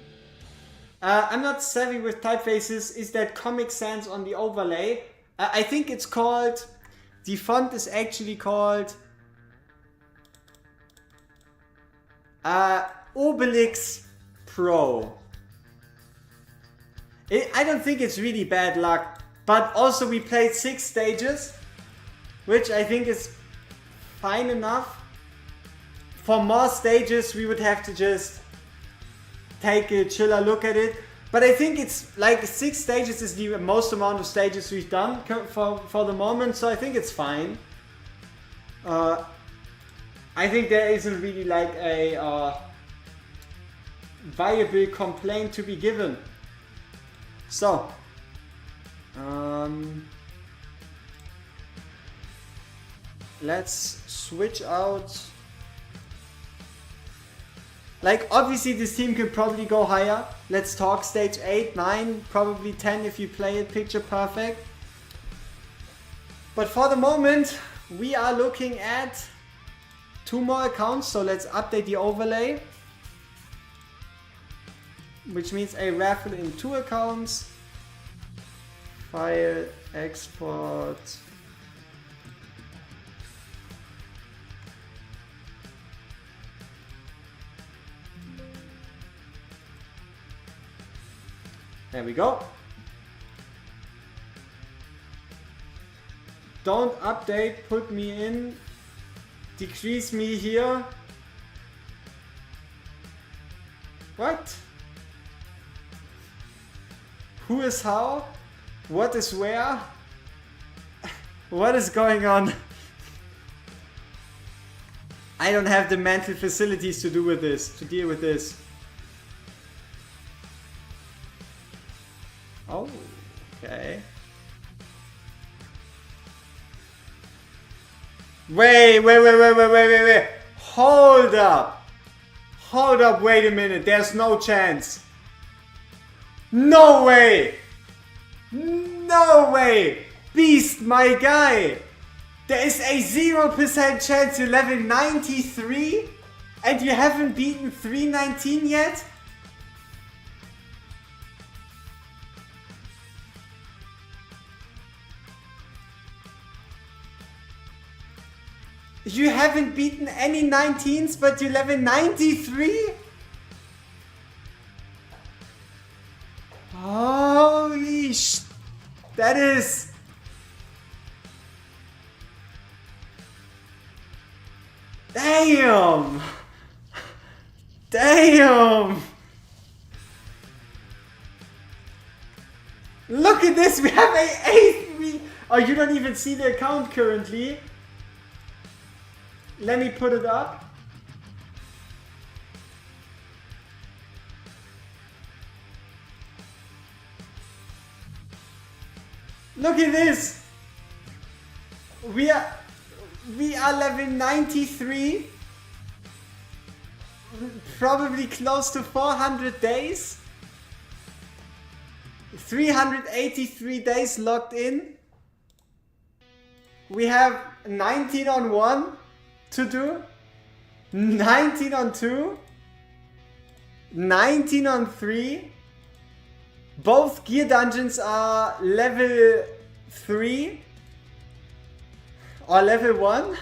I'm not savvy with typefaces. Is that Comic Sans on the overlay? I think it's called... The font is actually called... Obelix Pro. I don't think it's really bad luck, but also we played 6 stages, which I think is fine enough. For more stages we would have to just take a chiller look at it, but I think it's like 6 stages is the most amount of stages we've done for the moment, so I think it's fine. I think there isn't really like a viable complaint to be given. So, let's switch out. Like, obviously this team can probably go higher. Let's talk stage 8, 9, probably 10 if you play it picture perfect. But for the moment, we are looking at 2 more accounts, so let's update the overlay. Which means a raffle in 2 accounts. File, export. There we go. Don't update, put me in. Decrease me here. What? Who is how? What is where? What is going on? I don't have the mental facilities to deal with this. Oh, okay. Wait. Hold up. Wait a minute. There's no chance. No way. Beast, my guy. There is a 0% chance you're level 93 and you haven't beaten 319 yet? You haven't beaten any 19s but you level 93? Holy sh... That is... Damn! Look at this, we have a 8! Oh, you don't even see the account currently. Let me put it up. Look at this! We are level 93. Probably close to 400 days. 383 days logged in. We have 19 on 1 to do. 19 on 2. 19 on 3. Both gear dungeons are level 3 or level 1.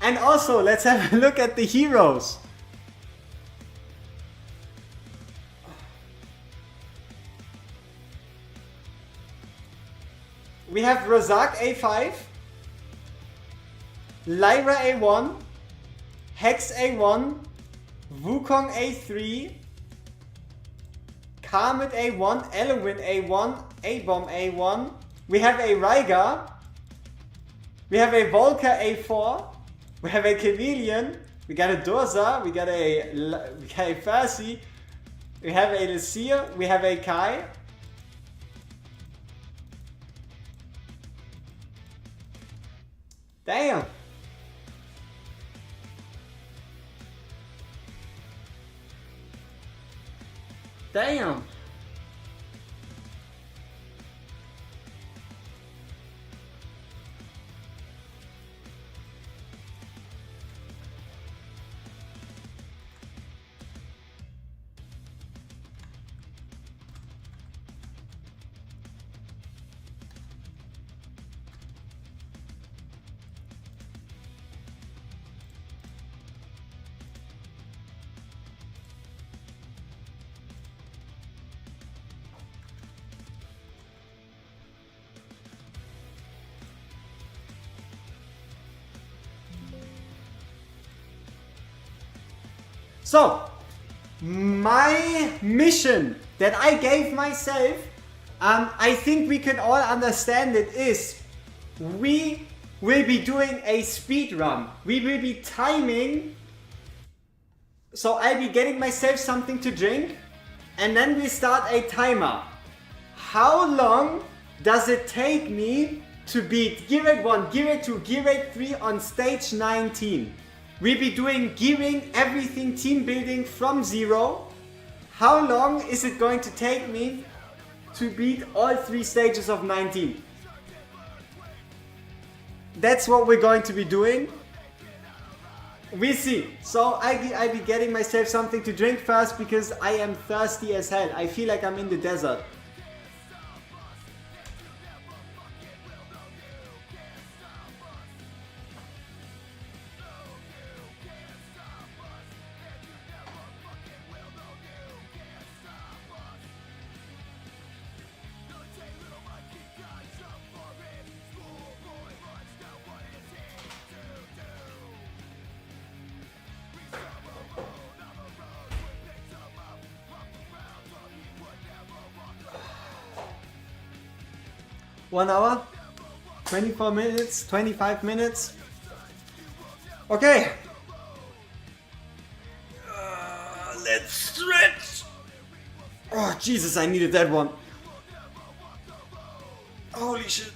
And also, let's have a look at the heroes. We have Razak A5, Lyra A1, Hex A1, Wukong A3, Karmit A1, Elowin A1, A-Bomb A1. We have a Rygar. We have a Volker A4. We have a Chameleon. We got a Dorza. We got a Farsi. We have a Lucia. We have a Kai. Damn. Damn. So, my mission that I gave myself, I think we can all understand it, is we will be doing a speed run. We will be timing. So I'll be getting myself something to drink and then we start a timer. How long does it take me to beat Gear Rate 1, Gear Rate 2, Gear Rate 3 on stage 19? We'll be doing gearing, everything, team building from zero. How long is it going to take me to beat all 3 stages of 19? That's what we're going to be doing. We see. So I'll be getting myself something to drink first because I am thirsty as hell. I feel like I'm in the desert. 1 hour, 24 minutes, 25 minutes. Okay. Let's stretch. Oh, Jesus, I needed that one. Holy shit.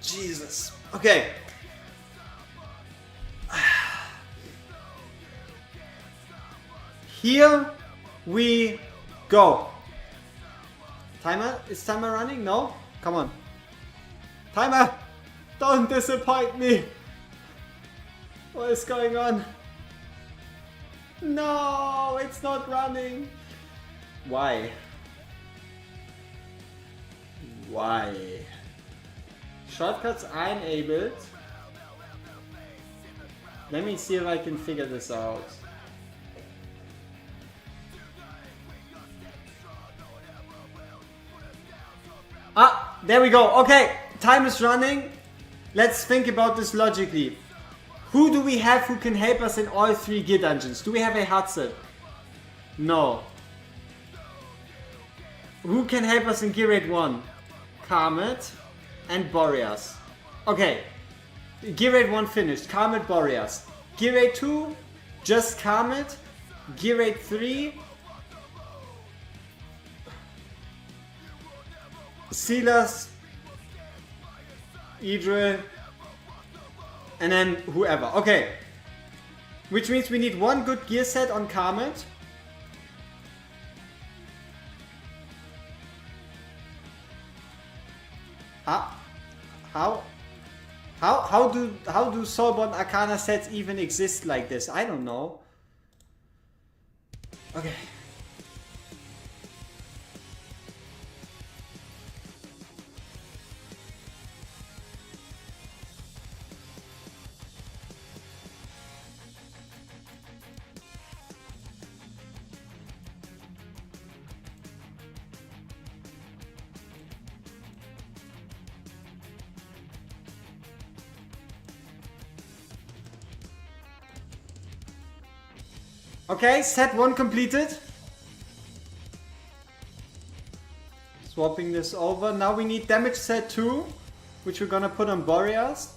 Jesus. Okay. Here we go. Timer? Is timer running? No? Come on. Timer! Don't disappoint me! What is going on? No, it's not running. Why? Why? Shortcuts are enabled. Let me see if I can figure this out. Ah, there we go. Okay, time is running. Let's think about this logically. Who do we have who can help us in all 3 gear dungeons? Do we have a Hudson? No. Who can help us in Gear Raid 1? Karmet and Boreas. Okay. Gear Raid 1 finished. Karmet, Boreas. Gear Raid 2, just Karmet. Gear Raid 3, Silas, Idril, and then whoever. Okay. Which means we need 1 good gear set on Karmet. How do Soulborn Arcana sets even exist like this? I don't know. Okay. Okay, set 1 completed. Swapping this over. Now we need damage set 2, which we're gonna put on Boreas.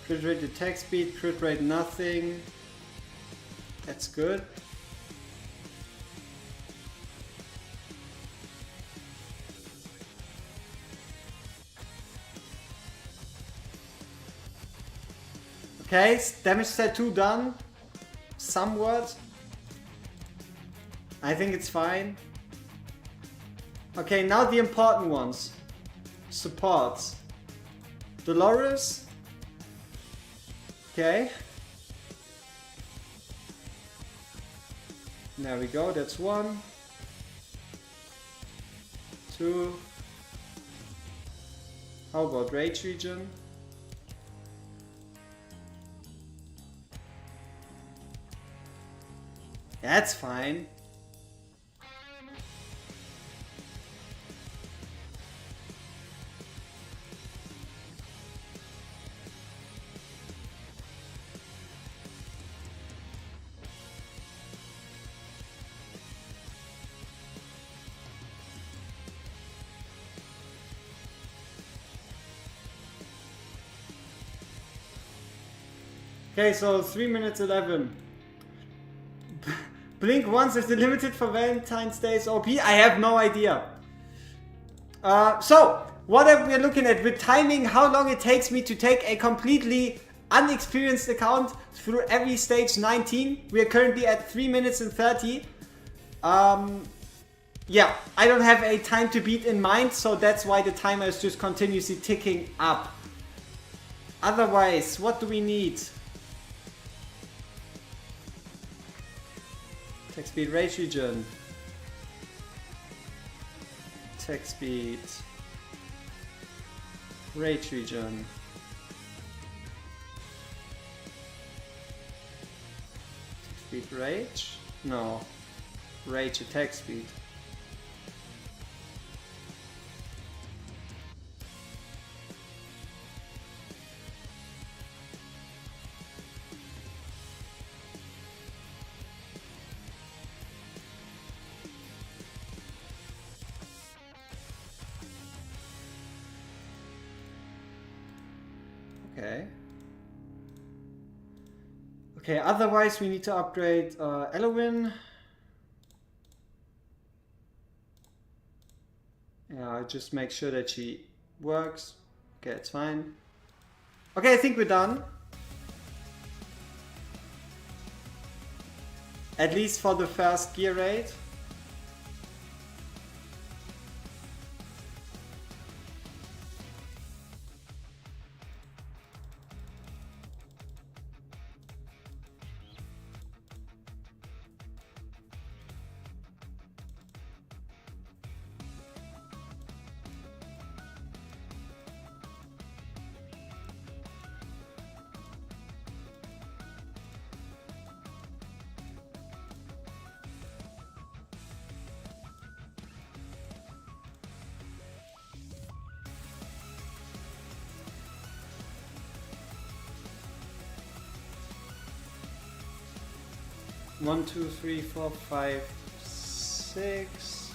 Crit rate attack speed, crit rate nothing. That's good. Okay, damage set 2 done. Somewhat. I think it's fine. Okay, now the important ones. Supports. Dolores. Okay. There we go, that's 1. 2. How about Rage Region? That's fine. Okay, so 3 minutes 11. Blink once if the limited for Valentine's Day is OP. I have no idea. So, what are we looking at with timing? How long it takes me to take a completely unexperienced account through every stage 19. We are currently at 3 minutes and 30. Yeah, I don't have a time to beat in mind, so that's why the timer is just continuously ticking up. Otherwise, what do we need? Attack speed, rage region. Attack speed. Rage region. speed. Rage? No. Rage attack speed. Okay. Okay, otherwise we need to upgrade Elowin. Yeah, I'll just make sure that she works. Okay, it's fine. Okay, I think we're done. At least for the first gear raid. One, two, three, four, five, six.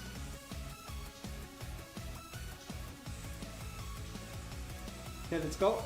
Okay, let's go.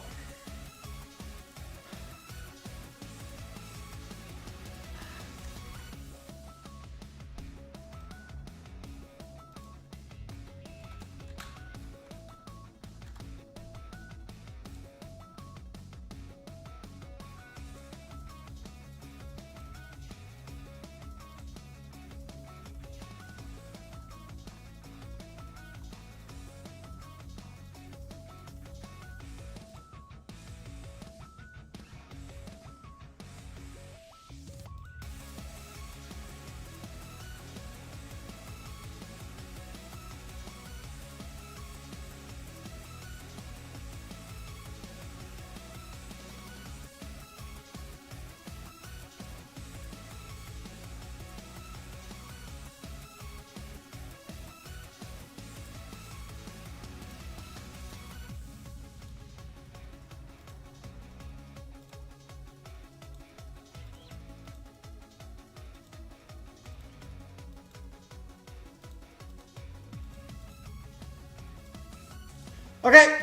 Okay.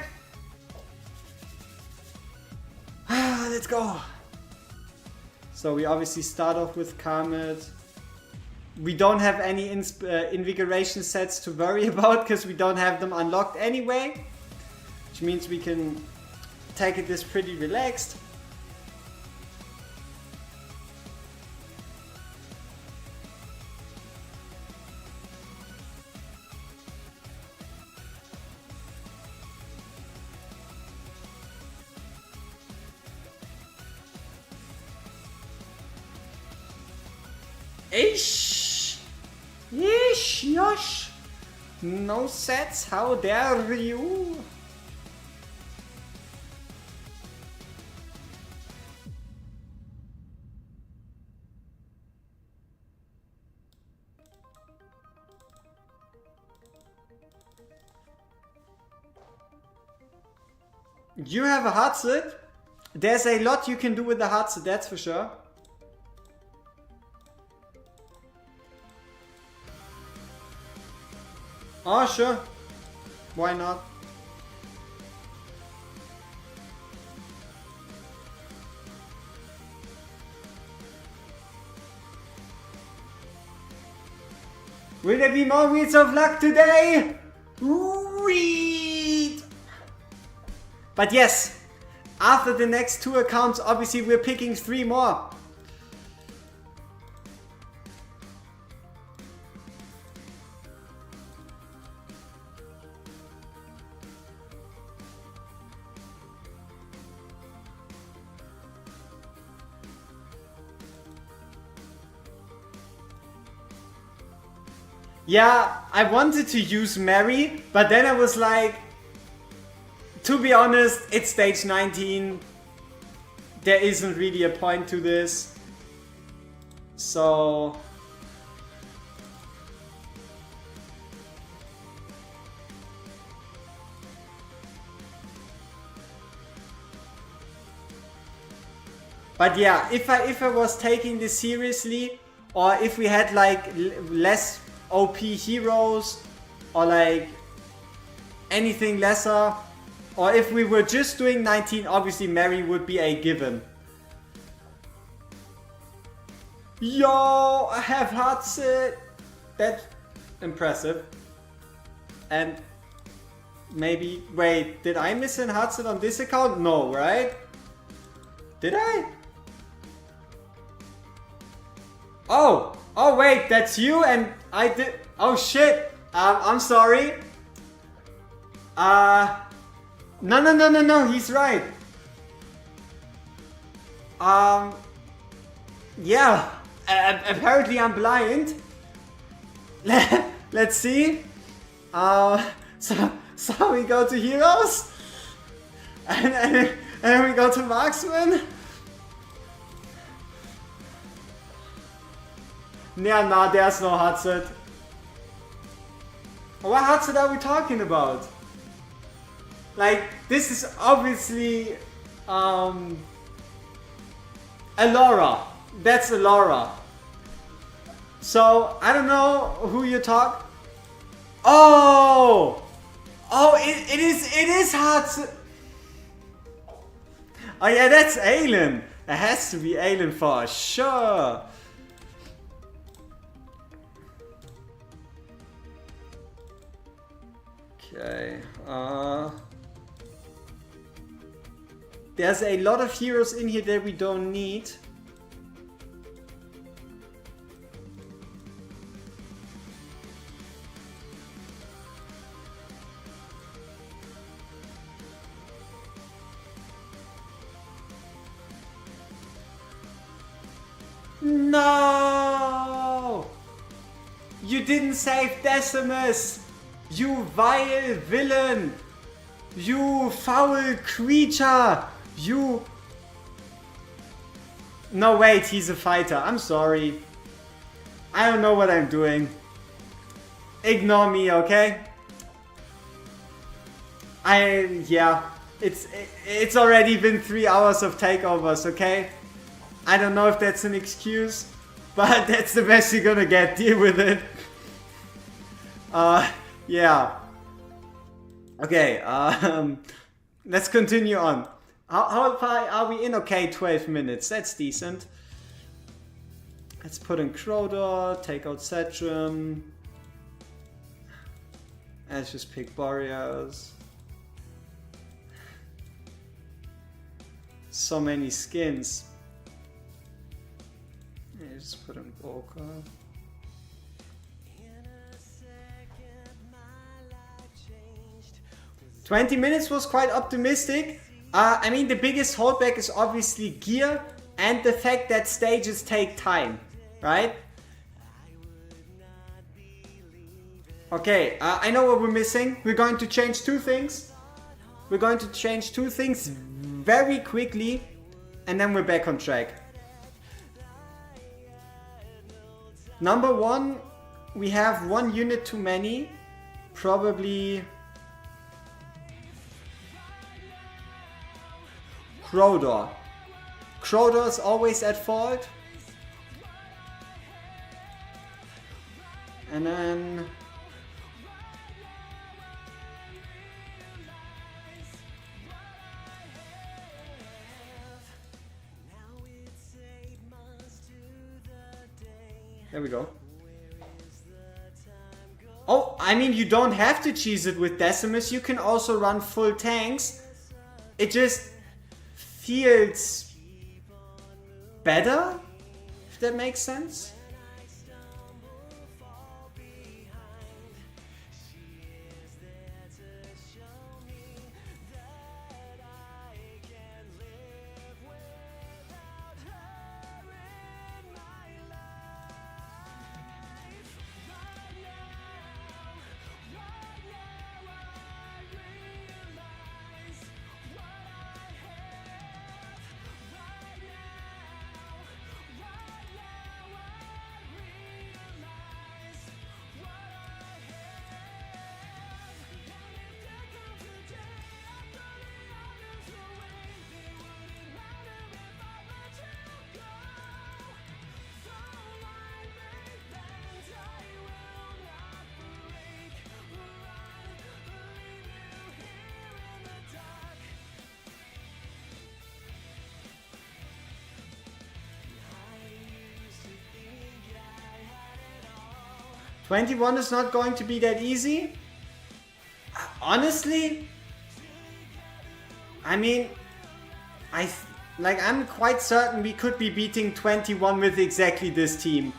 Let's go. So we obviously start off with Karmet. We don't have any invigoration sets to worry about because we don't have them unlocked anyway. Which means we can take it this pretty relaxed. Ish! Ish! Yosh! No sets, how dare you! You have a hard set? There's a lot you can do with the hard set, that's for sure. Oh, sure. Why not? Will there be more Wheels of Luck today? Read! But yes, after the next 2 accounts, obviously we're picking 3 more. Yeah, I wanted to use Mary, but then I was like, to be honest, it's stage 19. There isn't really a point to this. So but yeah, if I was taking this seriously, or if we had like less OP heroes, or like anything lesser, or if we were just doing 19, obviously Mary would be a given. Yo, I have Hudson. That's impressive. And maybe, wait, did I miss an Hudson on this account? No, right? Did I? Oh, wait, that's you, and I did. Oh shit. I'm sorry. No, he's right. Yeah, apparently I'm blind. Let's see. So we go to heroes, and then we go to marksman. Yeah, nah, there's no Hudson. What Hudson are we talking about? Like, this is obviously Elora. That's Elora. So I don't know who you talk. Oh, it is Hudson. Oh yeah, that's Aelin. It has to be Aelin for sure. Okay. There's a lot of heroes in here that we don't need. No! You didn't save Decimus! You vile villain! You foul creature! You... No, wait, he's a fighter. I'm sorry. I don't know what I'm doing. Ignore me, okay? Yeah. It's already been 3 hours of takeovers, okay? I don't know if that's an excuse, but that's the best you're gonna get. Deal with it. Yeah. Okay, let's continue on. How far are we in? Okay, 12 minutes. That's decent. Let's put in Crowdor, take out Setrum. Let's just pick Boreas. So many skins. Yeah, just put in Boca. 20 minutes was quite optimistic. I mean, the biggest holdback is obviously gear and the fact that stages take time, right? Okay, I know what we're missing. We're going to change 2 things. We're going to change 2 things very quickly, and then we're back on track. Number 1, we have 1 unit too many. Probably Crowdor. Crowdor is always at fault. And then there we go. Oh, I mean, you don't have to cheese it with Decimus. You can also run full tanks. It just feels better, if that makes sense. 21 is not going to be that easy. Honestly, I mean, I'm quite certain we could be beating 21 with exactly this team.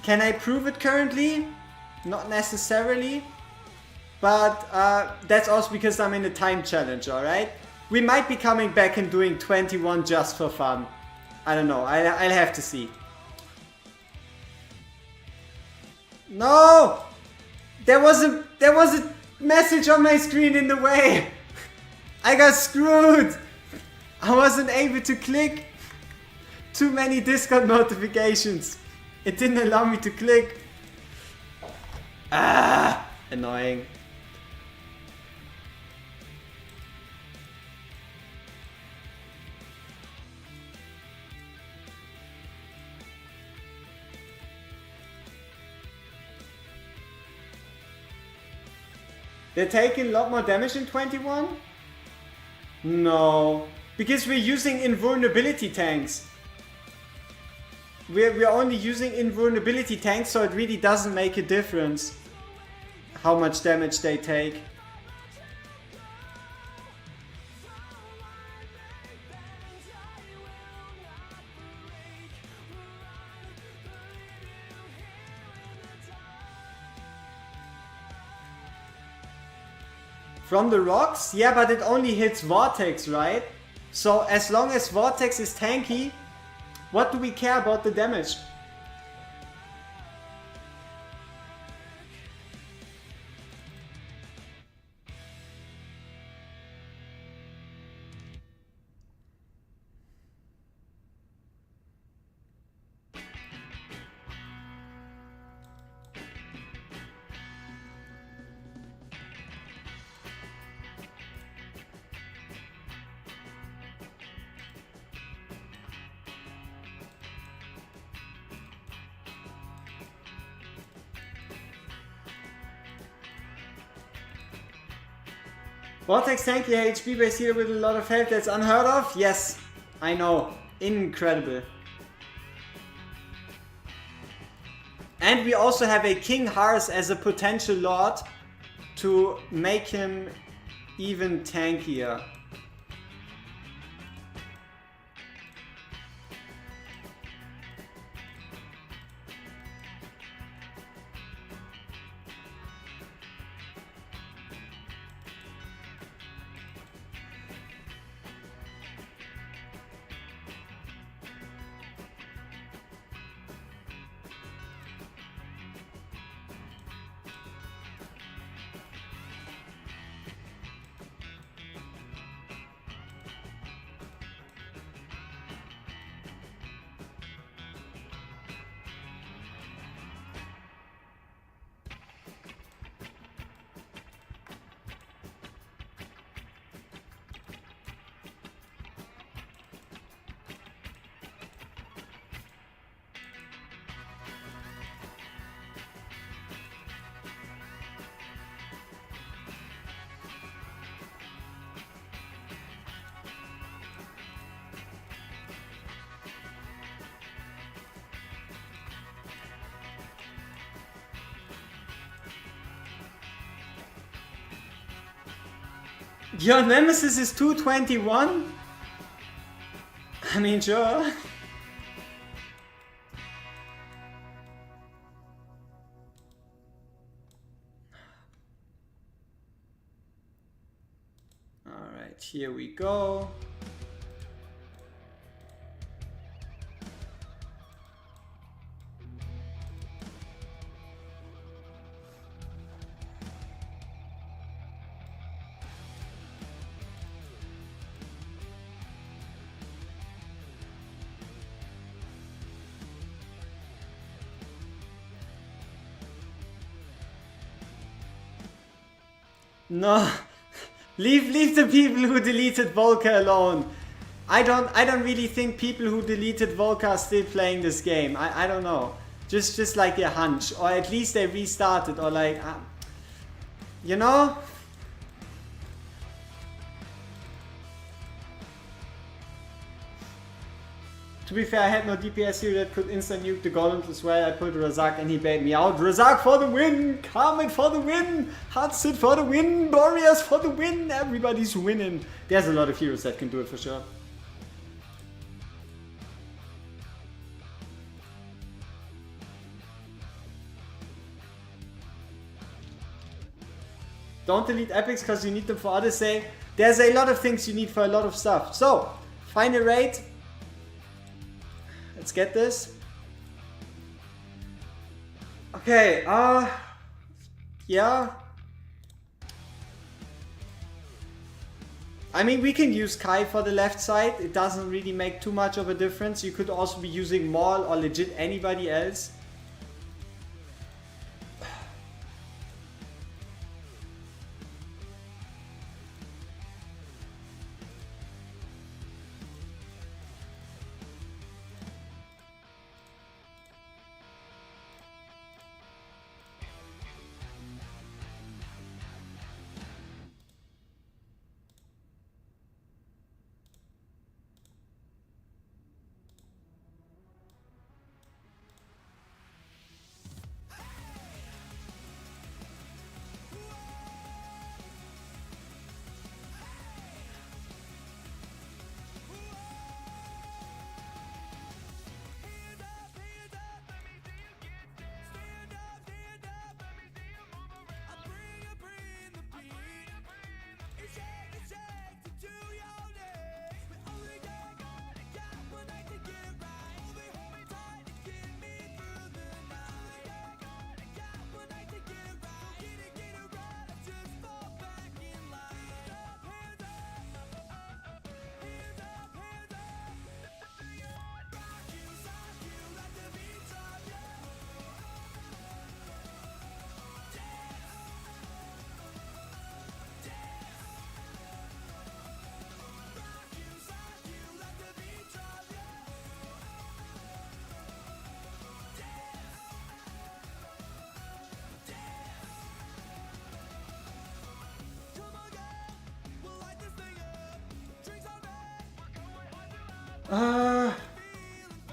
Can I prove it currently? Not necessarily. But that's also because I'm in a time challenge, alright? We might be coming back and doing 21 just for fun. I don't know, I'll have to see. No! There was a message on my screen in the way! I got screwed! I wasn't able to click. Too many Discord notifications. It didn't allow me to click. Ah, annoying. They're taking a lot more damage in 21? No, because we're using invulnerability tanks. We're only using invulnerability tanks, so it really doesn't make a difference how much damage they take. From the rocks? Yeah, but it only hits Vortex, right? So as long as Vortex is tanky, what do we care about the damage? Vortex tanky HP base here with a lot of health, that's unheard of? Yes, I know. Incredible. And we also have a King Hars as a potential lord to make him even tankier. Your nemesis is 221? I mean, sure. Alright, here we go. No, leave the people who deleted Volca alone. I don't really think people who deleted Volca are still playing this game. I don't know. Just like a hunch, or at least they restarted, or like, you know. To be fair, I had no DPS here that could instant nuke the golems as well. I pulled Razak and he bailed me out. Razak for the win! Carmen for the win! Hudson for the win! Boreas for the win! Everybody's winning. There's a lot of heroes that can do it for sure. Don't delete epics because you need them for others. Say there's a lot of things you need for a lot of stuff. So, final rate. Let's get this. Okay, yeah. I mean, we can use Kai for the left side. It doesn't really make too much of a difference. You could also be using Maul or legit anybody else.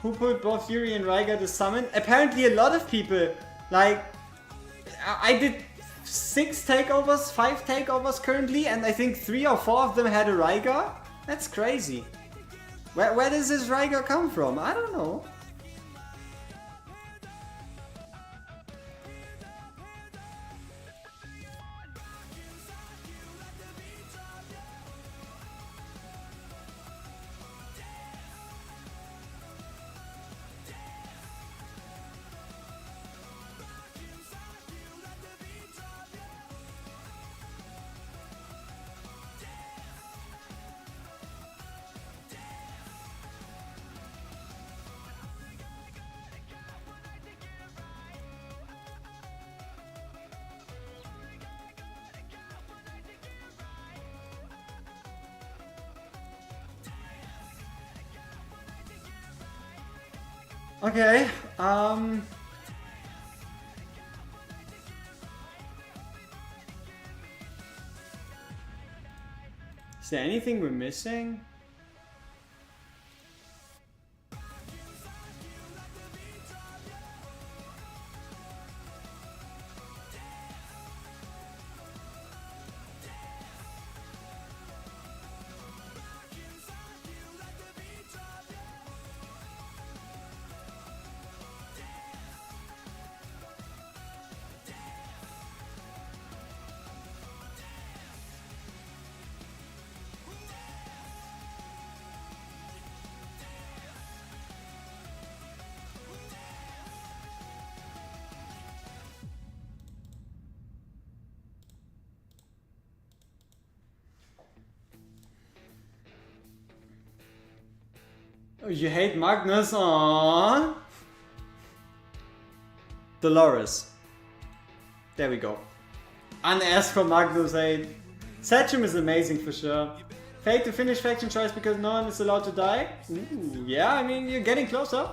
Who pulled both Yuri and Ryga to summon? Apparently a lot of people. Like, I did 6 takeovers, 5 takeovers currently, and I think 3 or 4 of them had a Ryga. That's crazy. Where does this Ryga come from? I don't know. Okay, is there anything we're missing? Oh, you hate Magnus? Aww. Dolores. There we go. Unasked for Magnus hate. Satchum is amazing for sure. Fate to finish faction choice because no one is allowed to die? Ooh, yeah, I mean, you're getting closer.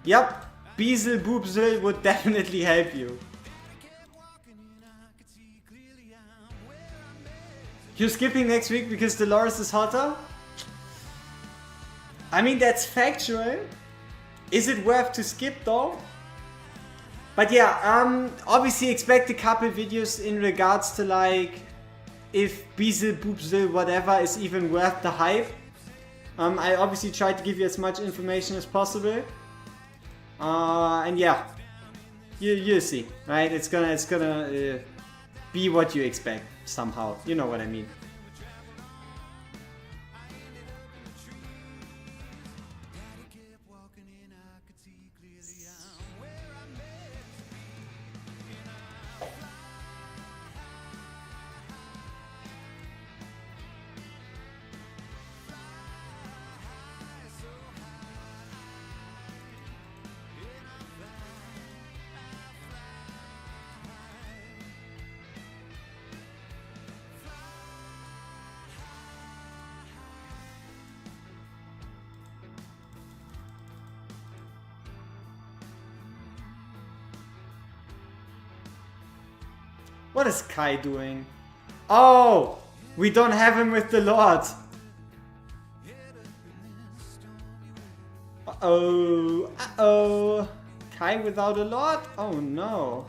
Yep, Beezel Boobzel would definitely help you. You're skipping next week because Dolores is hotter? I mean, that's factual. Is it worth to skip though? But yeah, obviously expect a couple videos in regards to like if Beezel, Boopzel, whatever is even worth the hype. I obviously try to give you as much information as possible. And yeah, you'll see, right? It's gonna be what you expect somehow. You know what I mean. What is Kai doing? Oh! We don't have him with the Lord! Uh-oh! Uh-oh! Kai without a Lord? Oh no!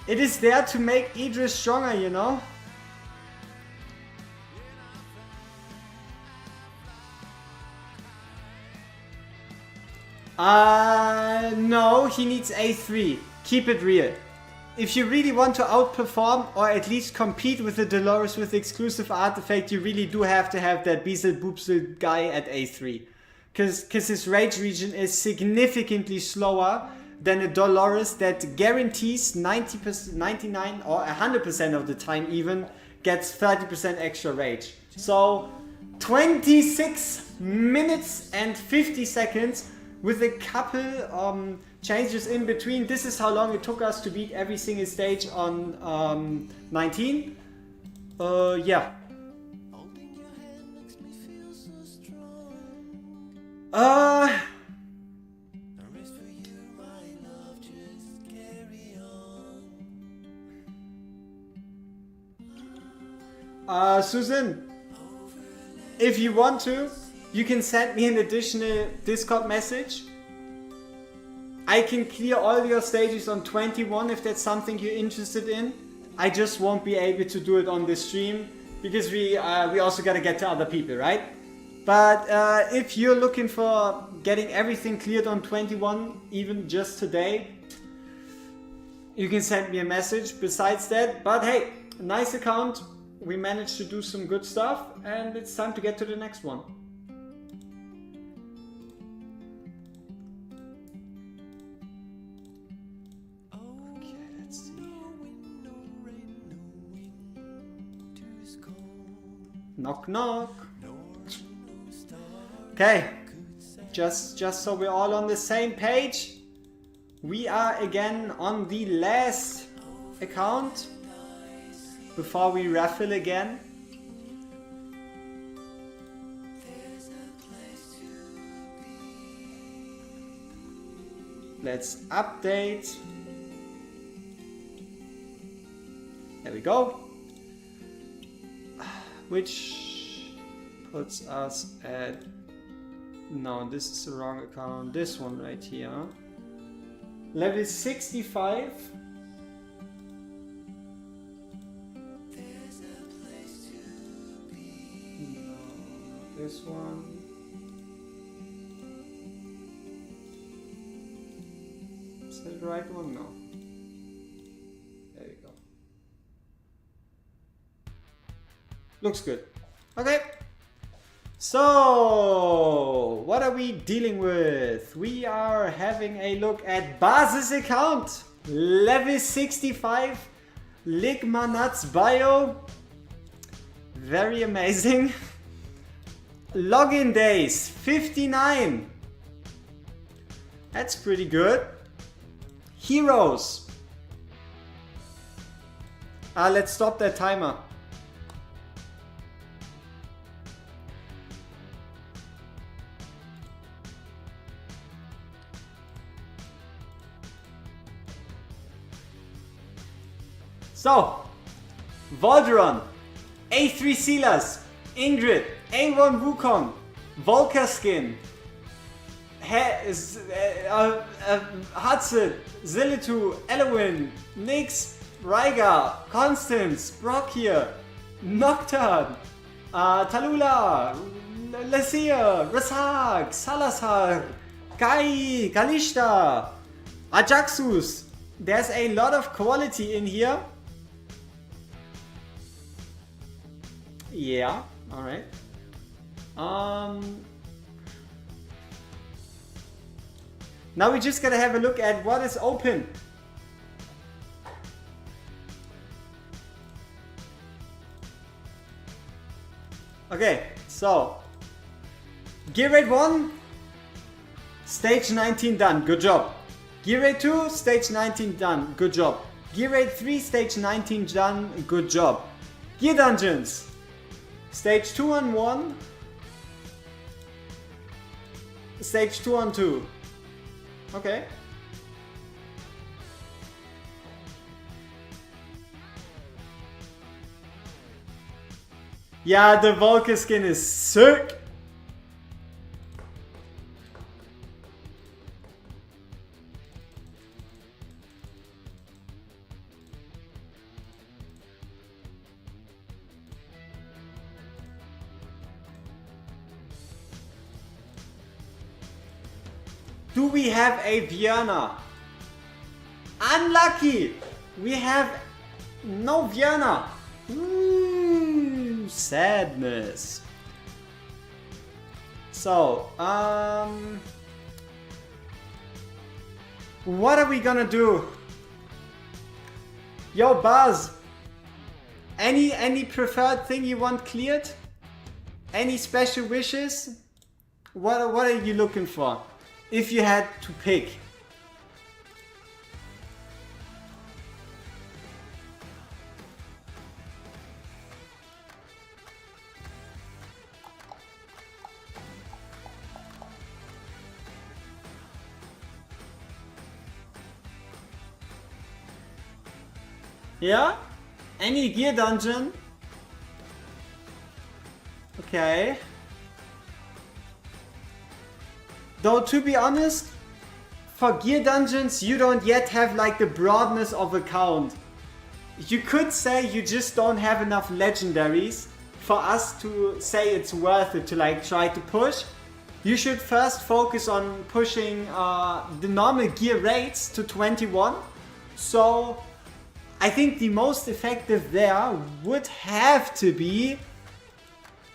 It is there to make Idris stronger, you know? No, he needs A3. Keep it real. If you really want to outperform or at least compete with the Dolores with exclusive artifact, you really do have to have that Beezel Boopzel guy at A3. Cause his rage region is significantly slower than a Dolores that guarantees 90%, 99 or 100% of the time even gets 30% extra rage. So 26 minutes and 50 seconds with a couple changes in between. This is how long it took us to beat every single stage on 19. Yeah. Susan, if you want to, you can send me an additional Discord message. I can clear all your stages on 21 if that's something you're interested in. I just won't be able to do it on this stream because we also gotta get to other people, right? But if you're looking for getting everything cleared on 21, even just today, you can send me a message besides that. But hey, nice account. We managed to do some good stuff and it's time to get to the next one. Okay, let's see. Knock knock. Okay, just so we're all on the same page, we are again on the last account before we raffle again. Let's update. There we go. Which puts us at... No, this is the wrong account. This one right here. Level 65. This one. Is that the right one? No. There you go. Looks good. Okay. So, what are we dealing with? We are having a look at Basis account. Level 65. Ligma Nuts Bio. Very amazing. Login days 59. That's pretty good. Heroes Let's stop that timer. So, Volderon, A3 Silas, Ingrid, A1 Wukong, Volker Skin, Hudson, Zilitu, Elowin, Nix, Rygar, Constance, Brock here, Nocturne, Talula, Lacia, Rasak, Salazar, Kai, Kalishta, Ajaxus. There's a lot of quality in here. Yeah, alright. Now we just gotta have a look at what is open. Okay, so Gear Rate 1, Stage 19 done, good job. Gear Rate 2, Stage 19 done, good job. Gear Rate 3, Stage 19 done, good job. Gear Dungeons, Stage 2 on 1, Stage 2 on 2. Okay. Yeah, the Volker skin is sick. Do we have a Vienna? Unlucky! We have no Vienna. Sadness. So, what are we gonna do? Yo, Buzz. Any preferred thing you want cleared? Any special wishes? What are you looking for? If you had to pick. Yeah? Any gear dungeon? Okay. Though to be honest, for gear dungeons you don't yet have like the broadness of account. You could say you just don't have enough legendaries for us to say it's worth it to like try to push. You should first focus on pushing the normal gear rates to 21. So I think the most effective there would have to be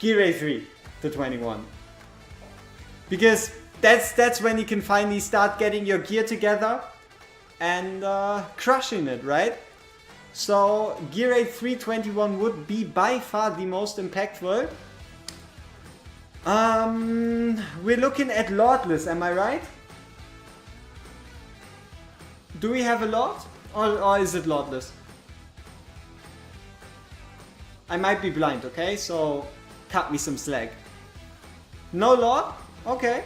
Gear Rate 3 to 21. Because that's when you can finally start getting your gear together and crushing it, right? So Gear Rate 321 would be by far the most impactful. We're looking at Lordless, am I right? Do we have a Lord? Or is it Lordless? I might be blind, okay? So cut me some slack. No Lord? Okay.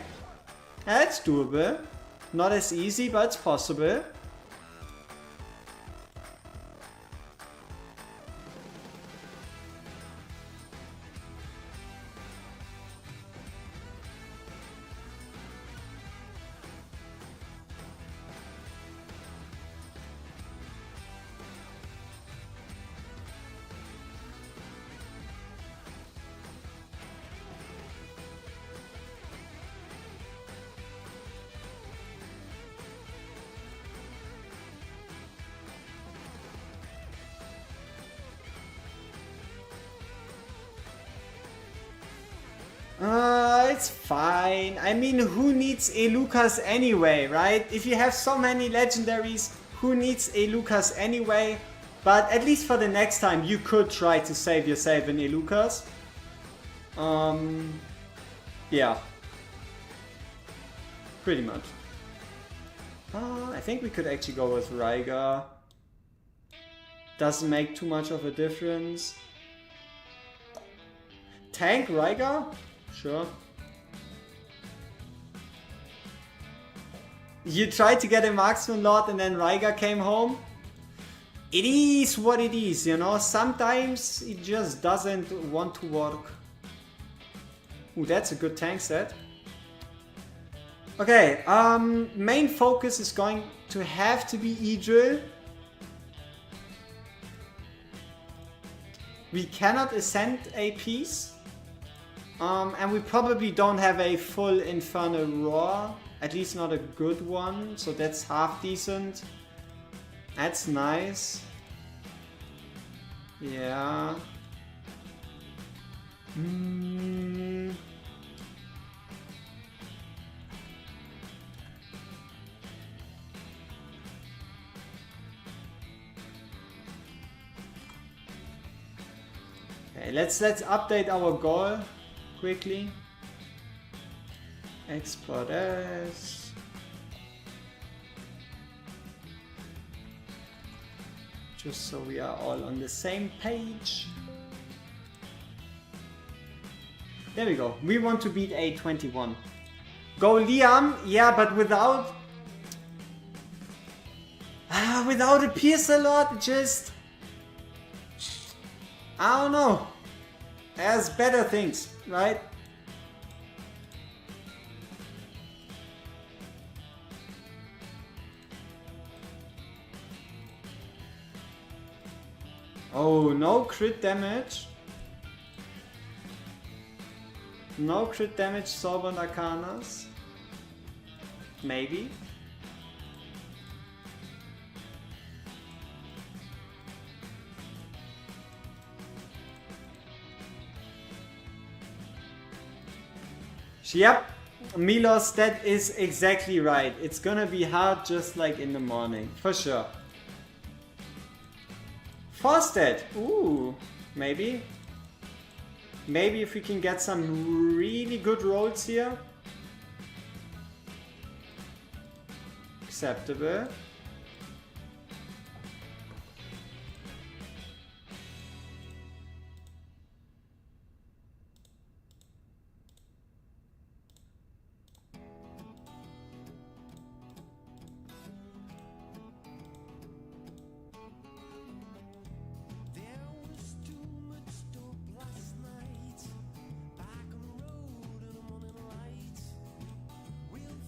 That's doable. Not as easy, but it's possible. It's fine. I mean, who needs a Lucas anyway, right? If you have so many legendaries, who needs a Lucas anyway? But at least for the next time, you could try to save yourself an Lucas. Yeah. Pretty much. I think we could actually go with Rygar. doesn't make too much of a difference. Tank Riga? Sure. You tried to get a marksman lot and then Riga came home? It is what it is, you know, sometimes it just doesn't want to work. Ooh, that's a good tank set. Okay, main focus is going to have to be E-Drill. We cannot ascend a piece. And we probably don't have a full Infernal Roar. At least not a good one, so that's half decent. That's nice. Yeah. Okay, let's update our goal quickly. Export as. Just so we are all on the same page. There we go. We want to beat A21. Go Liam, yeah, but without a piercer lot, just I don't know. There's better things, right? Oh, no crit damage. No crit damage, Sorbonne Arcanas. Maybe. Yep, Milos, that is exactly right. It's gonna be hard just like in the morning, for sure. Frosted! Ooh, maybe. Maybe if we can get some really good rolls here. Acceptable.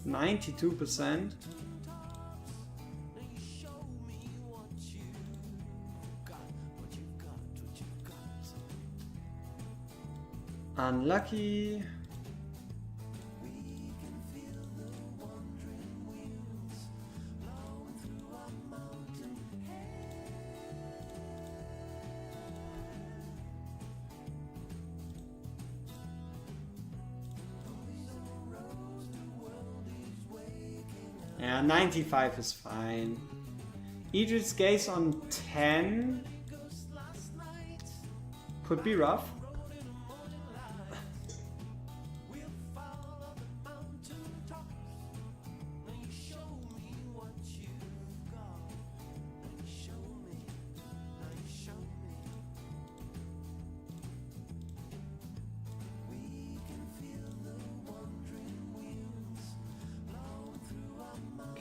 $92%. Unlucky. Yeah, 95 is fine. Idris Gaze on 10 could be rough.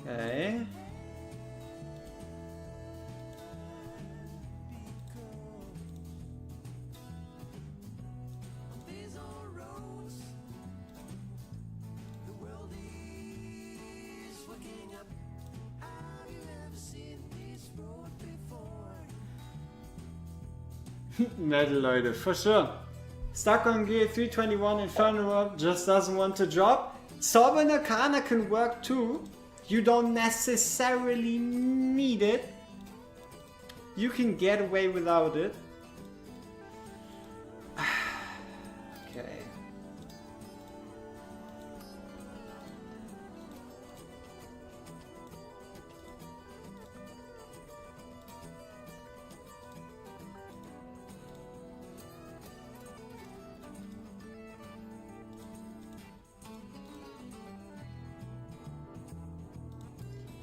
Okay. Metal Leute, for sure. Stuck on gear 321 Infernal just doesn't want to drop. Sorbonne Arcana can work too. You don't necessarily need it. You can get away without it. Okay.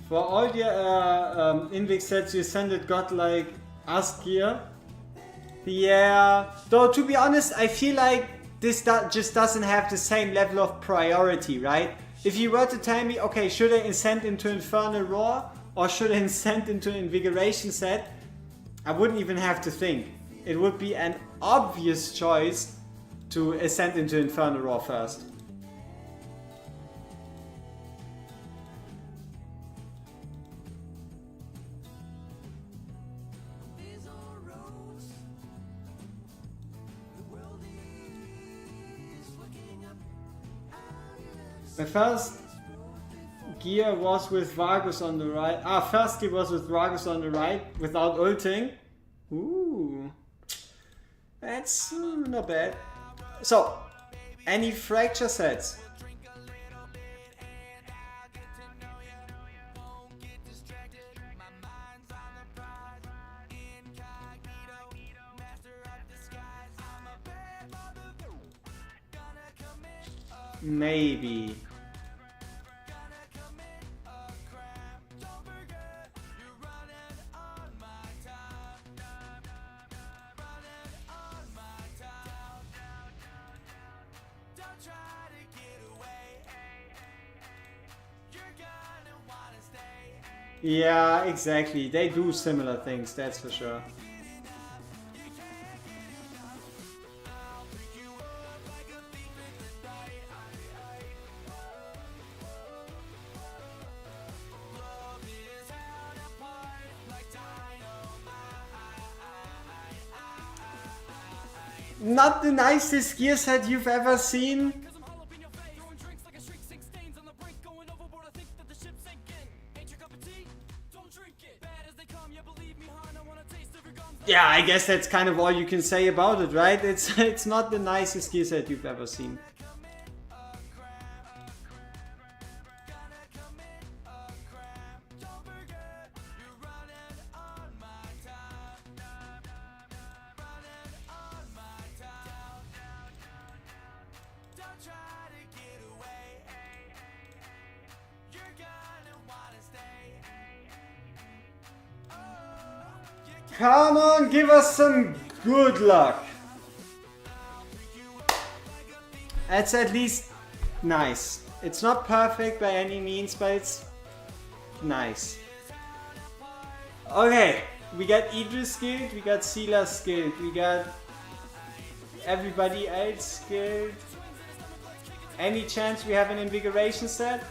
For all your Invix sets you send it godlike Ask gear. Yeah, though to be honest, I feel like this just doesn't have the same level of priority, right? If you were to tell me, okay, should I ascend into Infernal Roar or should I ascend into Invigoration set, I wouldn't even have to think. It would be an obvious choice to ascend into Infernal Roar first. My first gear was with Vargus on the right. First gear was with Vargus on the right without ulting. Ooh. That's not bad. So, any fracture sets? Maybe. Yeah, exactly. They do similar things, that's for sure. Not the nicest gear set you've ever seen. Yeah, I guess that's kind of all you can say about it, right? It's not the nicest gear set you've ever seen. Come on, give us some good luck. That's at least nice. It's not perfect by any means, but it's nice. Okay, we got Idris skilled, we got Sela skilled, we got everybody else skilled. Any chance we have an invigoration set?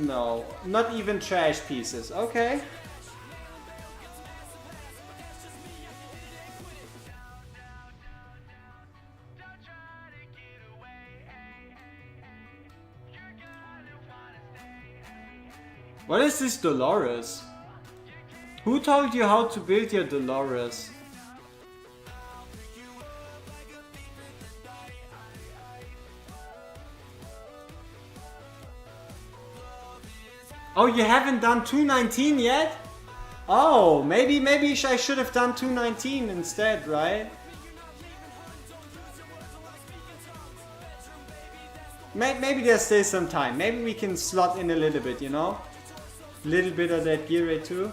No, not even trash pieces. Okay. What is this Dolores? Who told you how to build your Dolores? Oh, you haven't done 219 yet? Oh, maybe I should have done 219 instead, right? Maybe there's still some time. Maybe we can slot in a little bit, you know? Little bit of that gear rate too.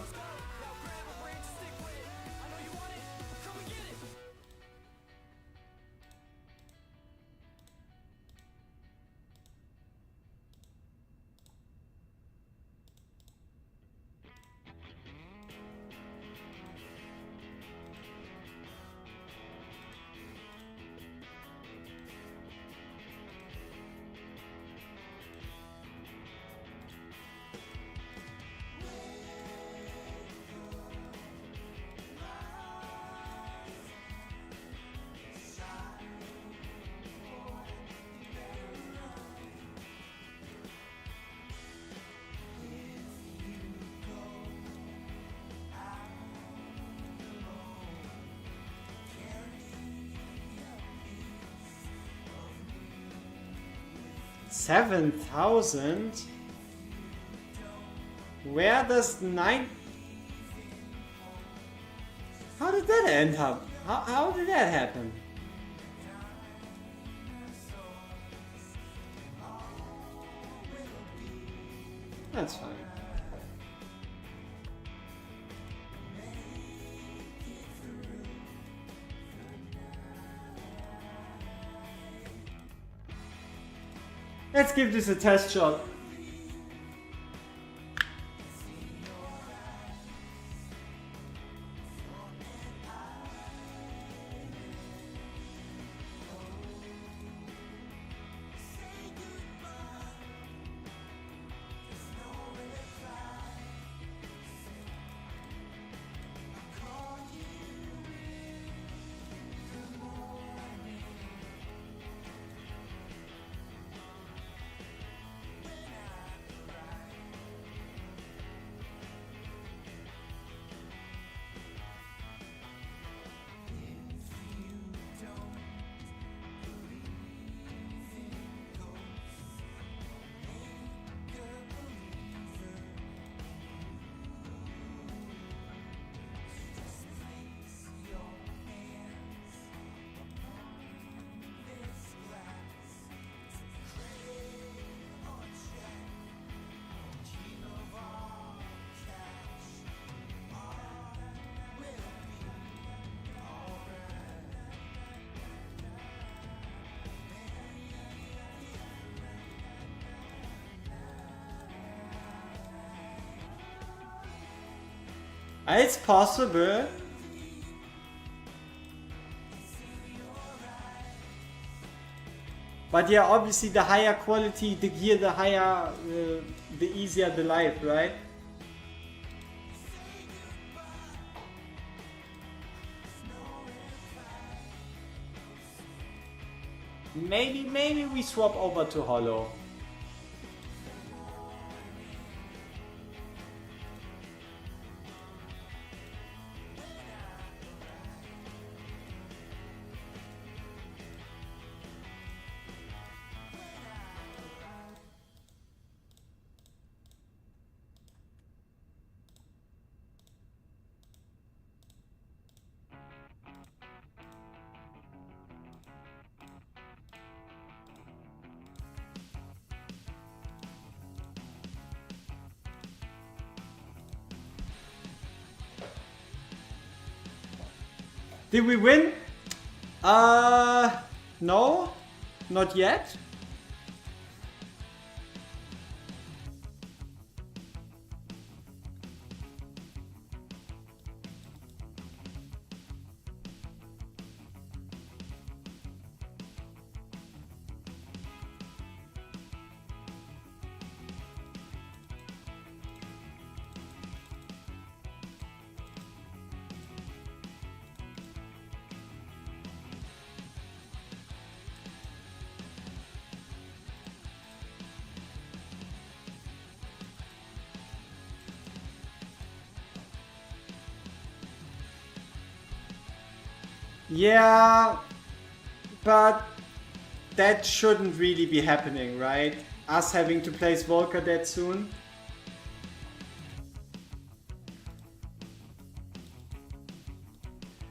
$7,000? Where does 9... How did that end up? How did that happen? That's fine. Let's give this a test shot. It's possible. But yeah, obviously the higher quality the gear, the higher, the easier the life, right? Maybe we swap over to hollow. Did we win? No, not yet. Yeah, but that shouldn't really be happening, right? Us having to place Volker that soon.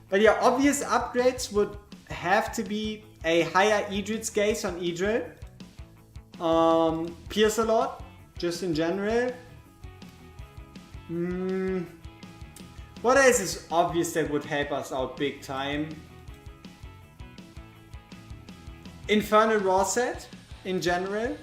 But yeah, obvious upgrades would have to be a higher Idrit's Gaze on Idril. Pierce a lot, just in general. What else is obvious that would help us out big time? Infernal Raw set in general.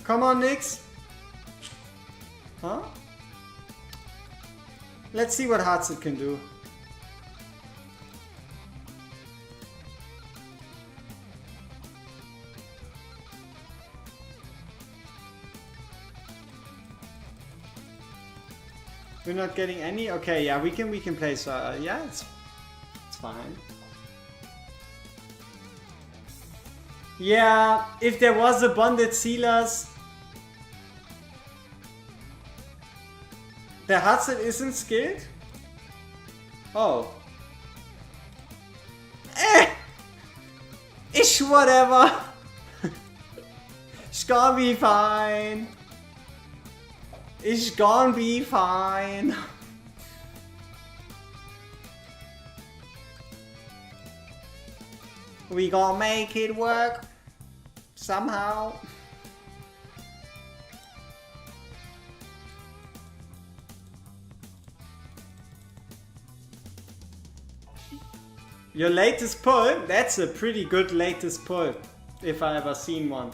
Come on, Nyx. Huh? Let's see what Heartset can do. We're not getting any? Okay, yeah, we can play, so yeah, it's fine. Yeah, if there was a bonded sealers, the Hudson isn't skilled? Oh. Ish, whatever. It's gonna be fine. It's gonna be fine. We gonna make it work somehow. Your latest pull? That's a pretty good latest pull, if I ever seen one.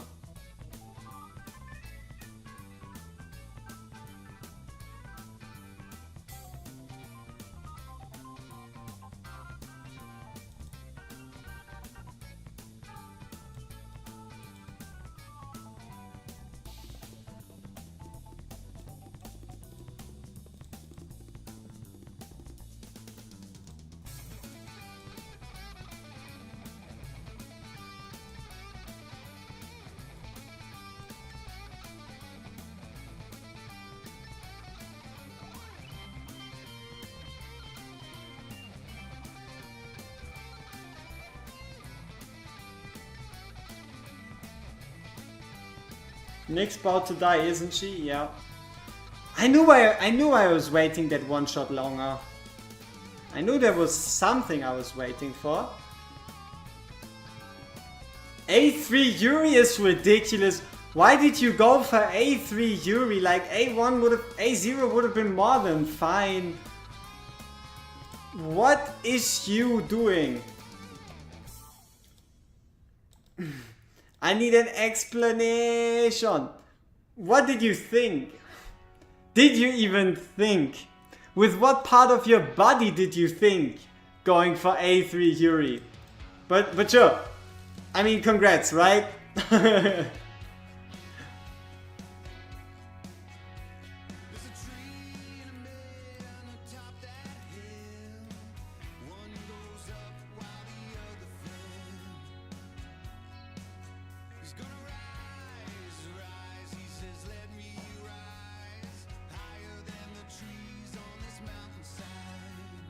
Nick's about to die, isn't she? Yeah. I knew I was waiting that one shot longer. I knew there was something I was waiting for. A3 Yuri is ridiculous. Why did you go for A3 Yuri? Like A0 would have been more than fine. What is you doing? I need an explanation. What did you think? Did you even think? With what part of your body did you think going for A3 Yuri? But sure. I mean, congrats, right?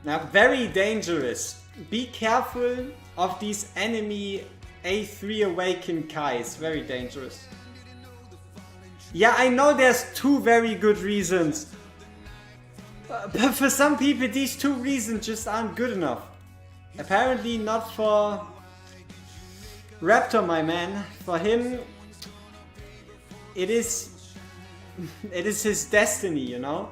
Now, very dangerous. Be careful of these enemy A3 awakened Kais. Very dangerous. Yeah, I know there's two very good reasons. But for some people, these two reasons just aren't good enough. Apparently not for Raptor, my man. For him, it is his destiny, you know?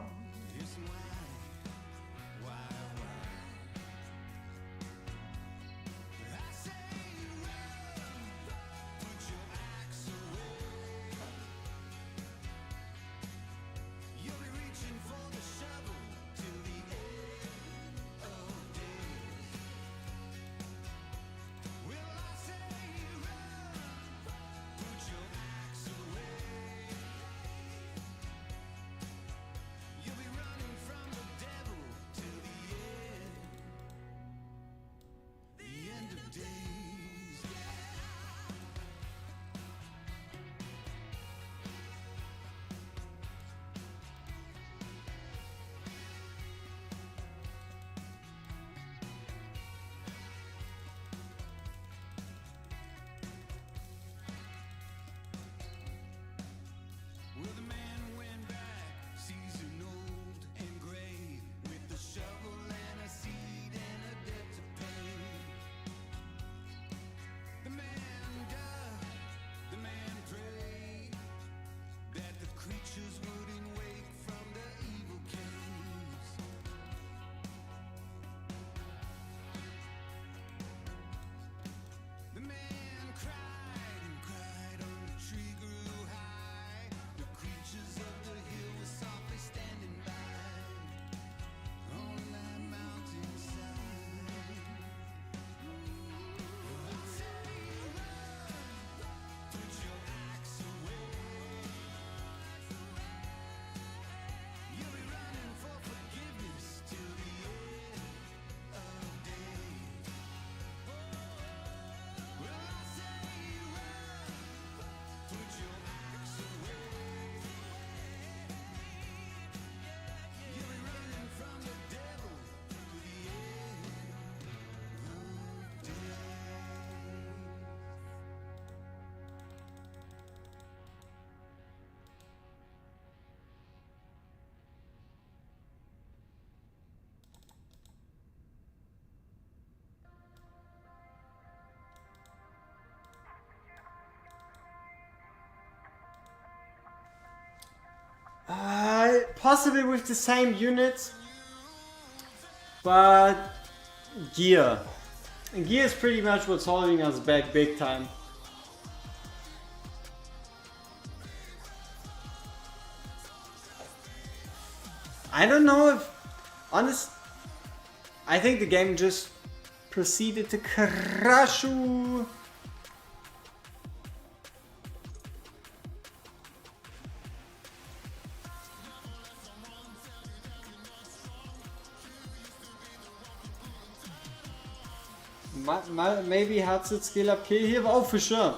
possibly with the same units, but gear. And gear is pretty much what's holding us back big time. I don't know if, I think the game just proceeded to crush you. Maybe Hatsu's skill up kill here, oh for sure.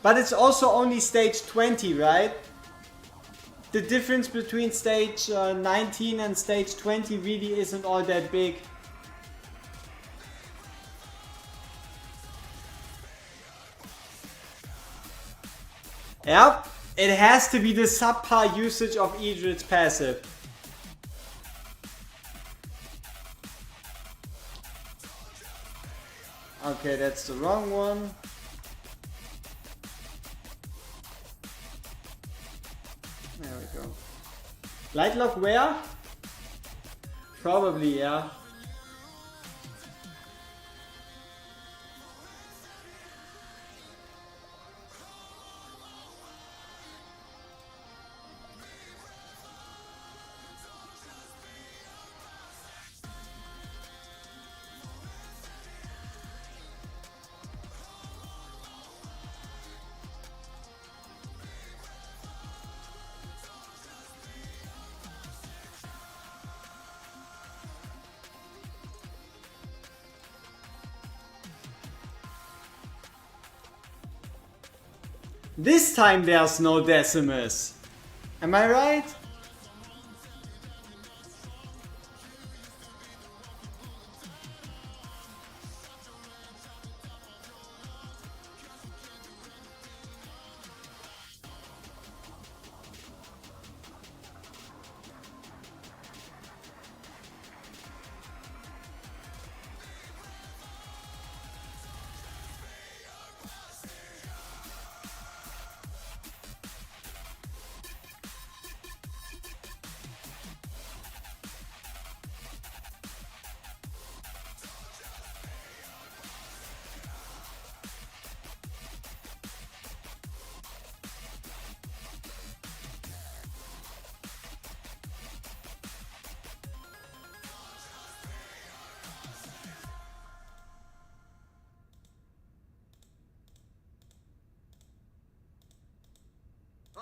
But it's also only stage 20, right? The difference between stage 19 and stage 20 really isn't all that big. Yep, it has to be the subpar usage of Idrit's passive. Okay, that's the wrong one. There we go. Light lock where? Probably, yeah. This time there's no Decimus. Am I right?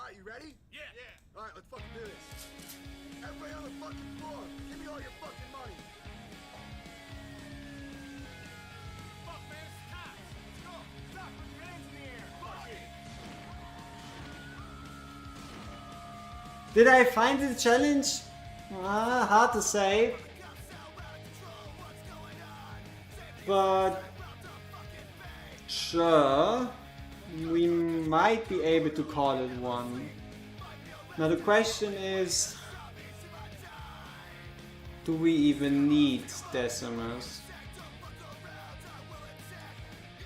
Alright, you ready? Yeah. Alright, let's fucking do this. Everybody on the fucking floor, give me all your fucking money. Fuck, man, it's cops. Let's go. Stop, put your hands in the air. Fuck it. Did I find the challenge? Hard to say. But sure, we might be able to call it one. Now the question is, do we even need Decimus?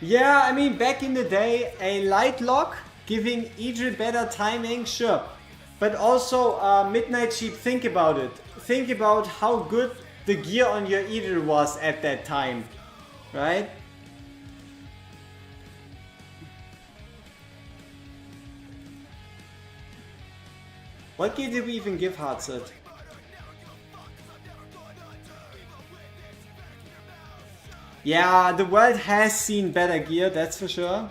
Yeah, I mean, back in the day, a light lock giving Idrit better timing, sure. But also, Midnight Sheep, think about it. Think about how good the gear on your Idrit was at that time, right? What gear did we even give Harzit? Yeah, the world has seen better gear, that's for sure.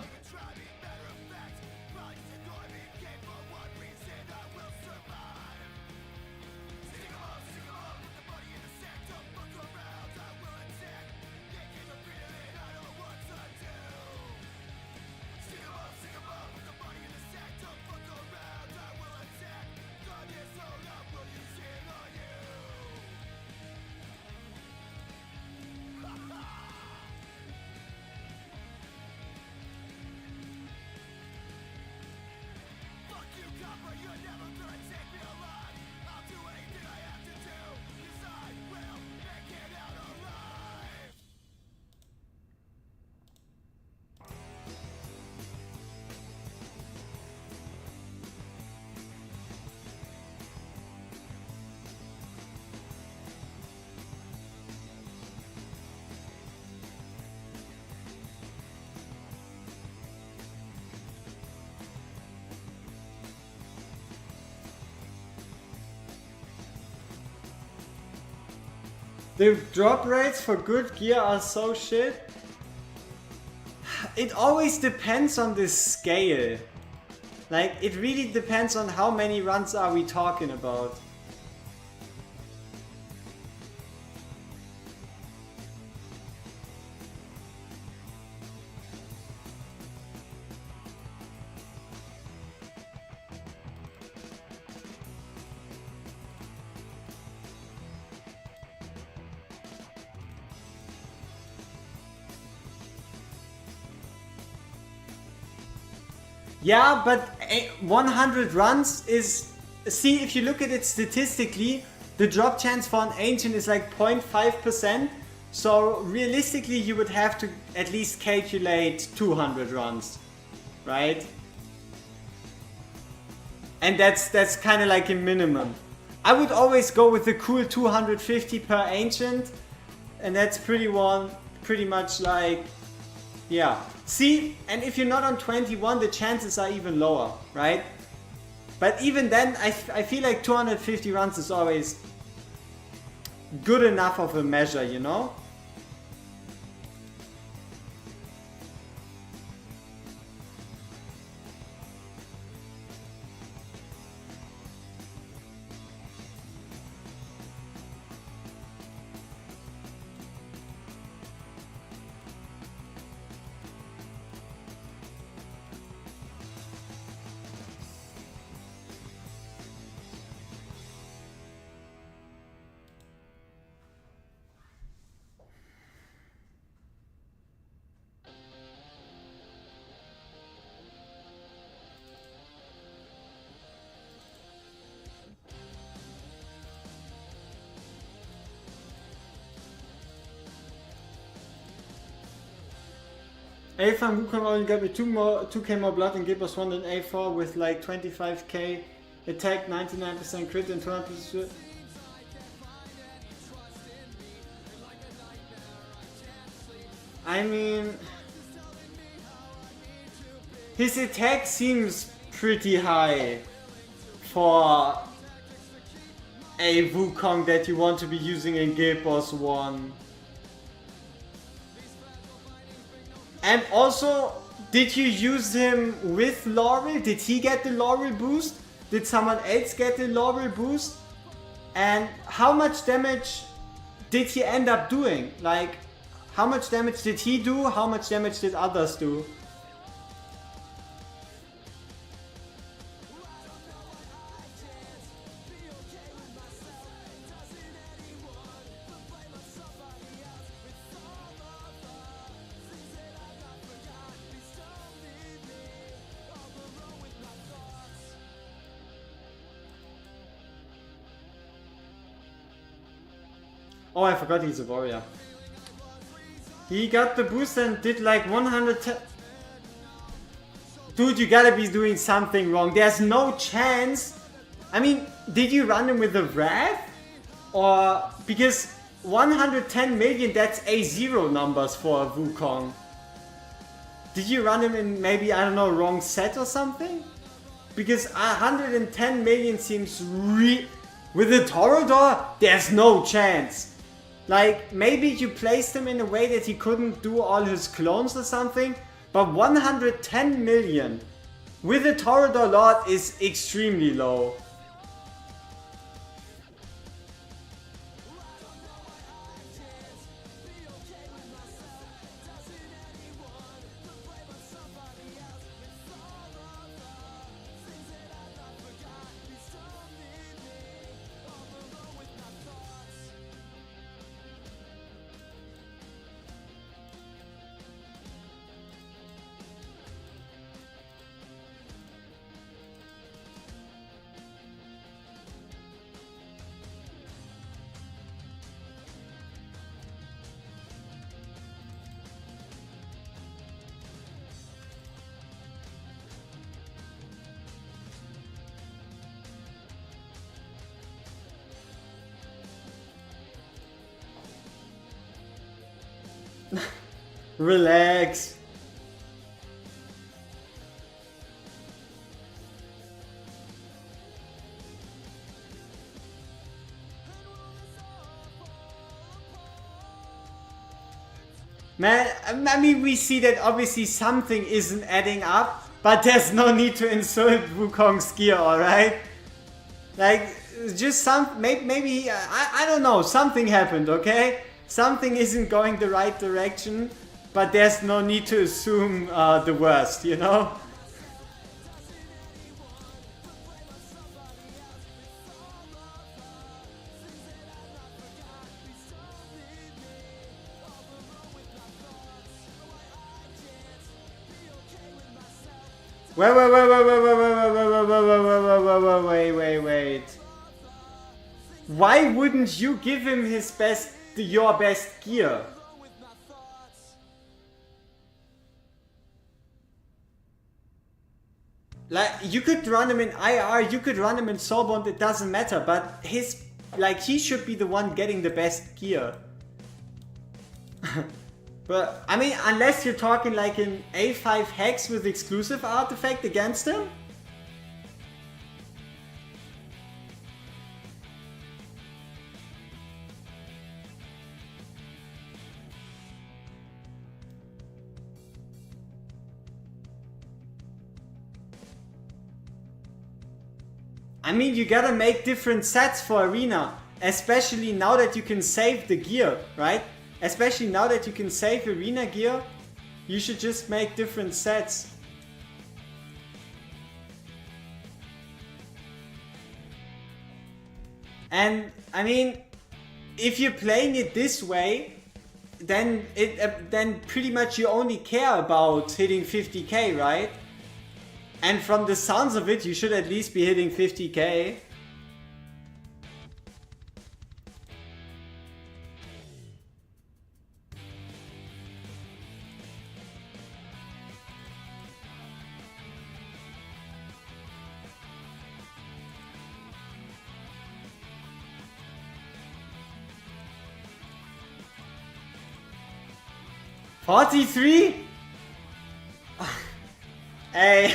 The drop rates for good gear are so shit. It always depends on the scale. Like, it really depends on how many runs are we talking about. Yeah, but 100 runs is... See, if you look at it statistically, the drop chance for an ancient is like 0.5%. So realistically, you would have to at least calculate 200 runs, right? And that's kind of like a minimum. I would always go with the cool 250 per ancient. And that's pretty much like... Yeah. See, and if you're not on 21, the chances are even lower, right? But even then, I feel like 250 runs is always good enough of a measure, you know? A4 and Wukong only got me 2k more blood and gave us 1 than A4 with like 25k attack, 99% crit and 200%. I mean, his attack seems pretty high for a Wukong that you want to be using in Guild Boss 1. And also, did you use him with Laurel? Did he get the Laurel boost? Did someone else get the Laurel boost? And how much damage did he end up doing? Like, how much damage did he do? How much damage did others do? Oh, I forgot he's a warrior. He got the boost and did like 110... Dude, you gotta be doing something wrong. There's no chance. I mean, did you run him with a Wrath? Or... Because 110 million, that's A0 numbers for a Wukong. Did you run him in maybe, I don't know, wrong set or something? Because 110 million seems with a Torador, there's no chance. Like, maybe you placed him in a way that he couldn't do all his clones or something, but 110 million with a Torador Lord is extremely low. Relax. Man, I mean, we see that obviously something isn't adding up, but there's no need to insult Wukong's gear, alright? Like, just maybe, I don't know, something happened, okay? Something isn't going the right direction, but there's no need to assume the worst, you know? Wait. Why wouldn't you give him your best gear? Like, you could run him in IR, you could run him in Soulbound, it doesn't matter, but he should be the one getting the best gear. But, I mean, unless you're talking like an A5 Hex with exclusive artifact against him? I mean, you gotta make different sets for Arena, especially now that you can save the gear, right? Especially now that you can save Arena gear, you should just make different sets. And, I mean, if you're playing it this way, then pretty much you only care about hitting 50k, right? And from the sounds of it, you should at least be hitting 50k. $43? Hey,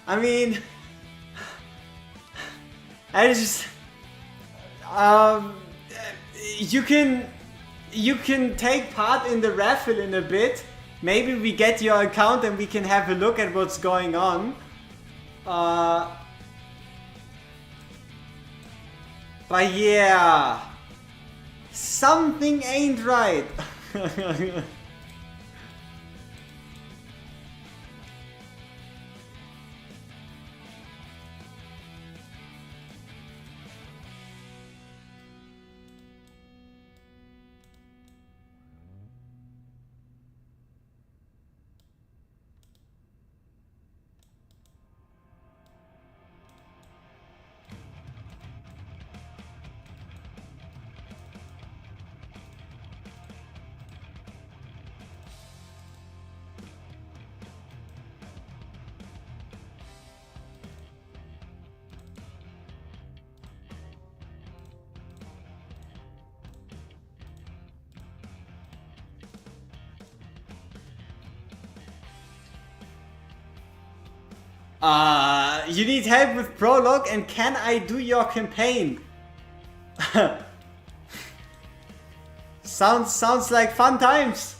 I mean, I just, you can take part in the raffle in a bit. Maybe we get your account and we can have a look at what's going on. But yeah, something ain't right. You need help with prologue, and can I do your campaign? Sounds like fun times.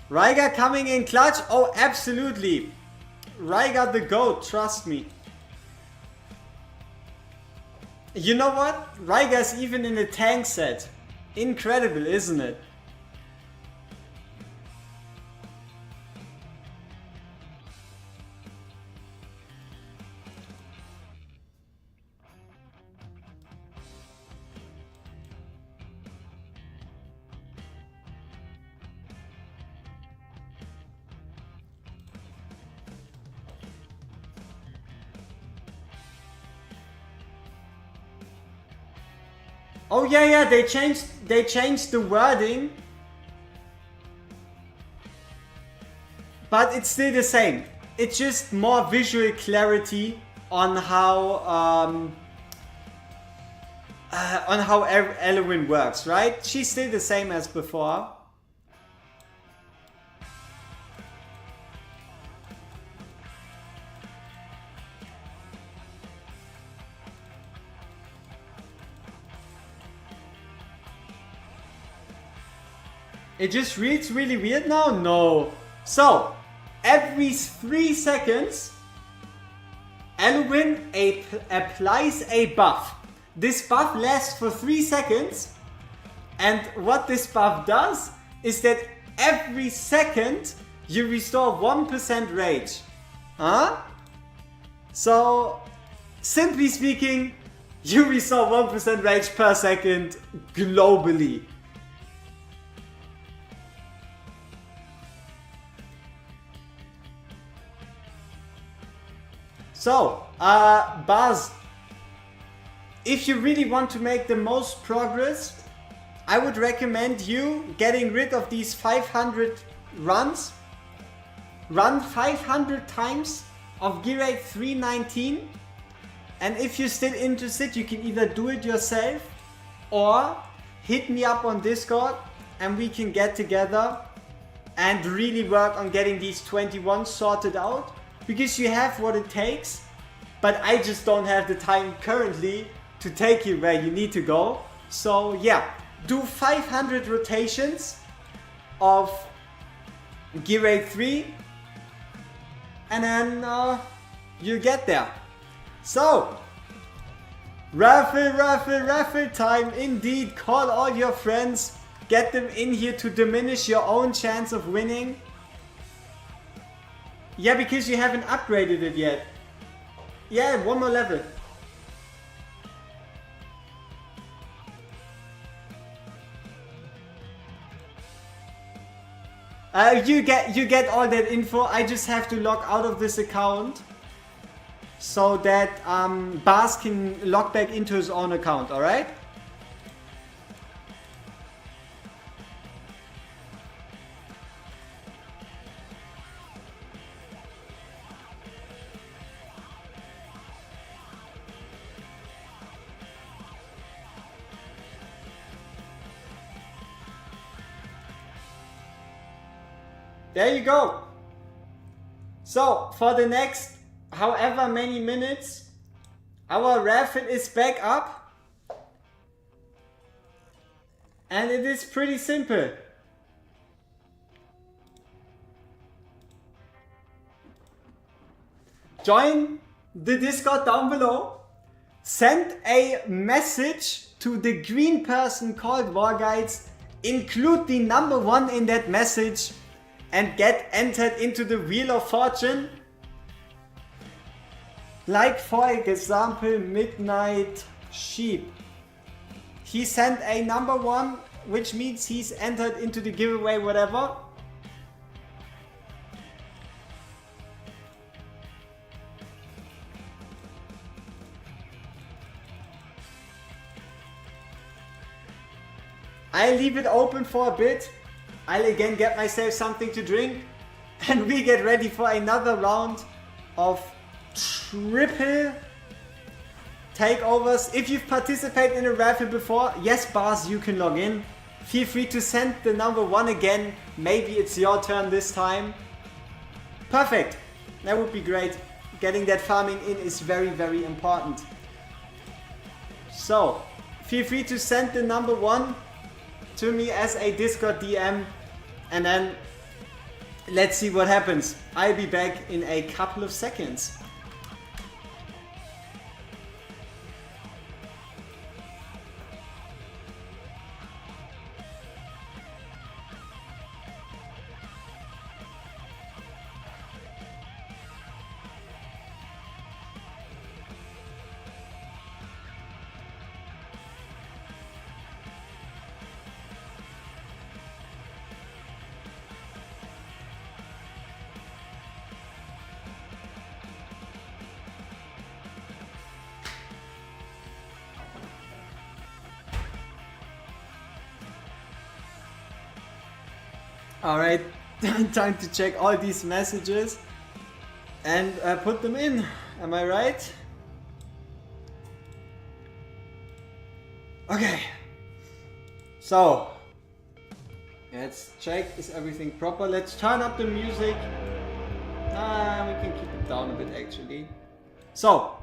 Rygar coming in clutch? Oh, absolutely. Rygar the GOAT, trust me. You know what? Rygar's even in a tank set. Incredible, isn't it? Oh yeah, they changed the wording, but it's still the same. It's just more visual clarity on how Elwyn works, right? She's still the same as before. It just reads really weird now? No. So, every 3 seconds, Elwin applies a buff. This buff lasts for 3 seconds. And what this buff does is that every second you restore 1% rage. Huh? So, simply speaking, you restore 1% rage per second globally. So, Buzz, if you really want to make the most progress, I would recommend you getting rid of these 500 runs. Run 500 times of gear rate 319. And if you're still interested, you can either do it yourself or hit me up on Discord and we can get together and really work on getting these 21 sorted out. Because you have what it takes, but I just don't have the time currently to take you where you need to go. So yeah, do 500 rotations of gear rate 3 and then you get there. So, raffle time indeed. Call all your friends, get them in here to diminish your own chance of winning. Yeah, because you haven't upgraded it yet. Yeah, one more level. You get all that info. I just have to log out of this account so that Bas can log back into his own account, alright? There you go. So, for the next however many minutes, our raffle is back up. And it is pretty simple. Join the Discord down below. Send a message to the green person called WorGuides. Include the number 1 in that message. And get entered into the Wheel of Fortune. Like for example, Midnight Sheep. He sent a number 1, which means he's entered into the giveaway, whatever. I leave it open for a bit. I'll again get myself something to drink and we get ready for another round of triple takeovers. If you've participated in a raffle before, yes Bas, you can log in. Feel free to send the number 1 again. Maybe it's your turn this time. Perfect. That would be great. Getting that farming in is very, very important. So, feel free to send the number 1 to me as a Discord DM. And then let's see what happens. I'll be back in a couple of seconds. Alright, time to check all these messages and put them in. Am I right? Okay. So, let's check, is everything proper? Let's turn up the music. We can keep it down a bit actually. So,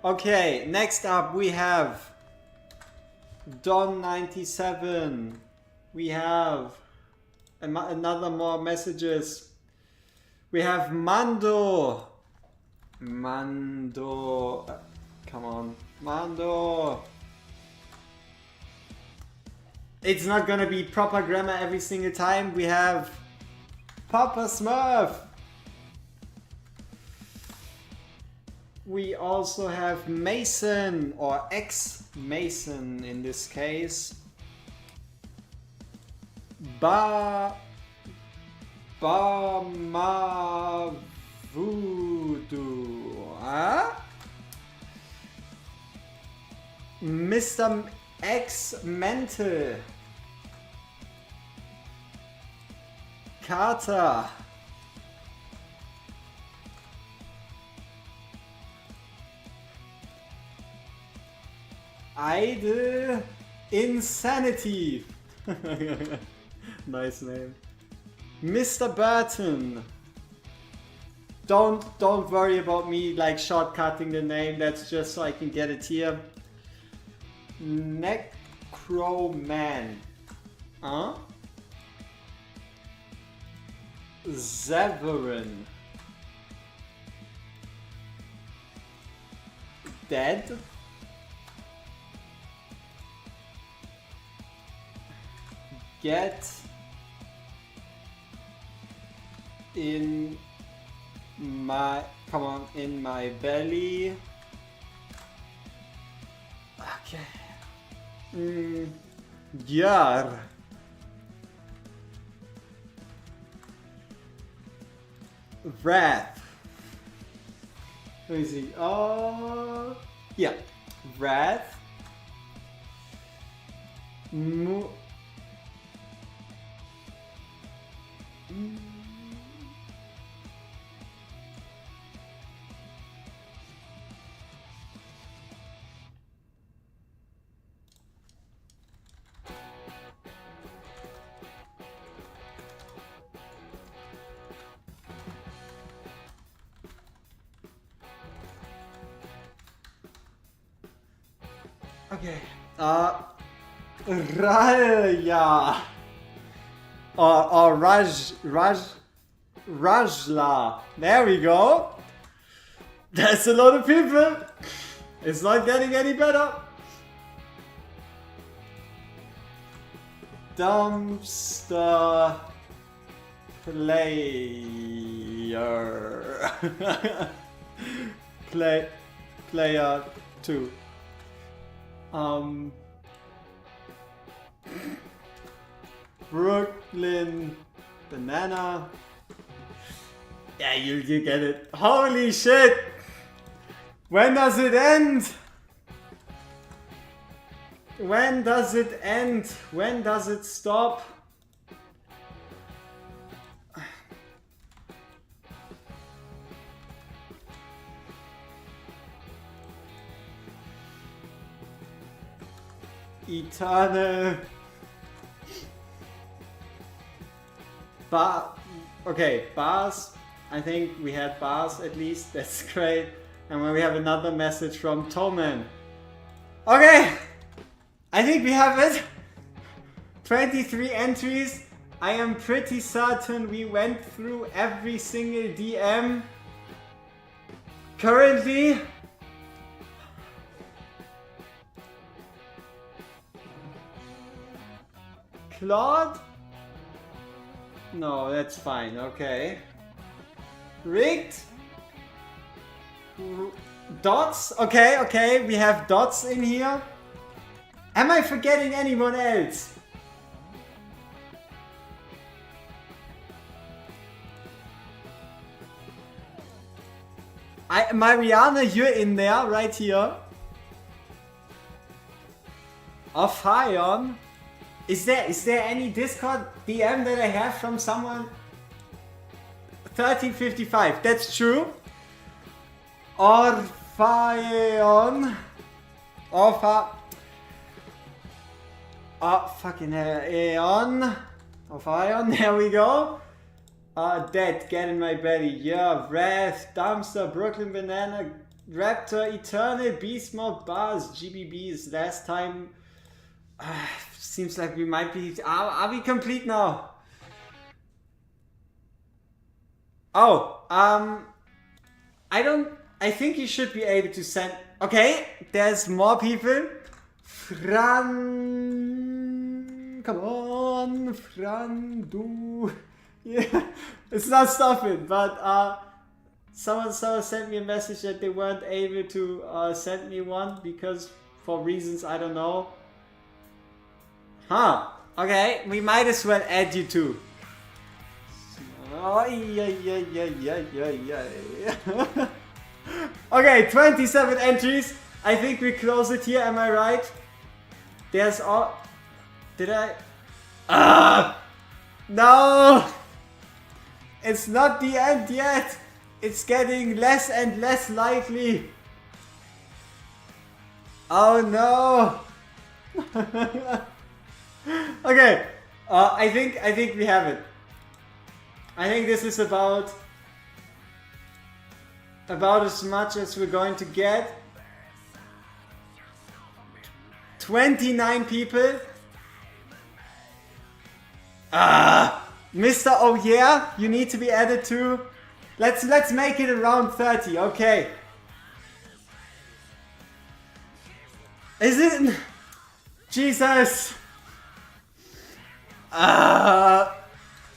okay, next up we have Don97. We have another more messages. We have Mando. Mando. Come on. Mando. It's not gonna be proper grammar every single time. We have Papa Smurf. We also have Mason, or ex-Mason in this case. Ba Ma Voodoo. Huh? Mr. X Mental. Carter. Idle Insanity. Nice name. Mr. Burton. Don't worry about me like shortcutting the name. That's just so I can get it here. Necroman. Huh? Severin. Dead. Get in my, come on, in my belly. Okay. Yar. Wrath. Let me see. Yeah. Wrath. Okay. Raya. Or Rajla. There we go. That's a lot of people. It's not getting any better. Dumpster player. Player 2. Brooklyn Banana. Yeah, you get it. Holy shit! When does it end? When does it end? When does it stop? Eternal. Okay, bars. I think we had bars at least. That's great. And when we have another message from Toman. Okay, I think we have it. 23 entries. I am pretty certain we went through every single DM. Currently, Claude? No, that's fine, okay. Rigged? Dots? Okay, we have dots in here. Am I forgetting anyone else? Mariana, you're in there, right here. Ophion. Is there any Discord DM that I have from someone? 1355, that's true. Orphion. Fucking Aeon. Ophion, there we go. Dead, get in my belly. Yeah, Wrath, Dumpster, Brooklyn Banana, Raptor, Eternal, Beast Mode, Bars, GBBs. Last time. Seems like we might be. Are we complete now? Oh, I think you should be able to send. Okay, there's more people. Come on, Fran, do. Yeah, it's not stopping, but someone sent me a message that they weren't able to send me one because for reasons I don't know. Huh, okay, we might as well add you too. Oh, yeah. Okay, 27 entries. I think we close it here, am I right? There's all... Did I... No! It's not the end yet! It's getting less and less likely! Oh no! Okay, I think we have it. I think this is about as much as we're going to get. 29 people. Mr. Oh yeah, you need to be added too. Let's make it around 30, okay. Is it? Jesus.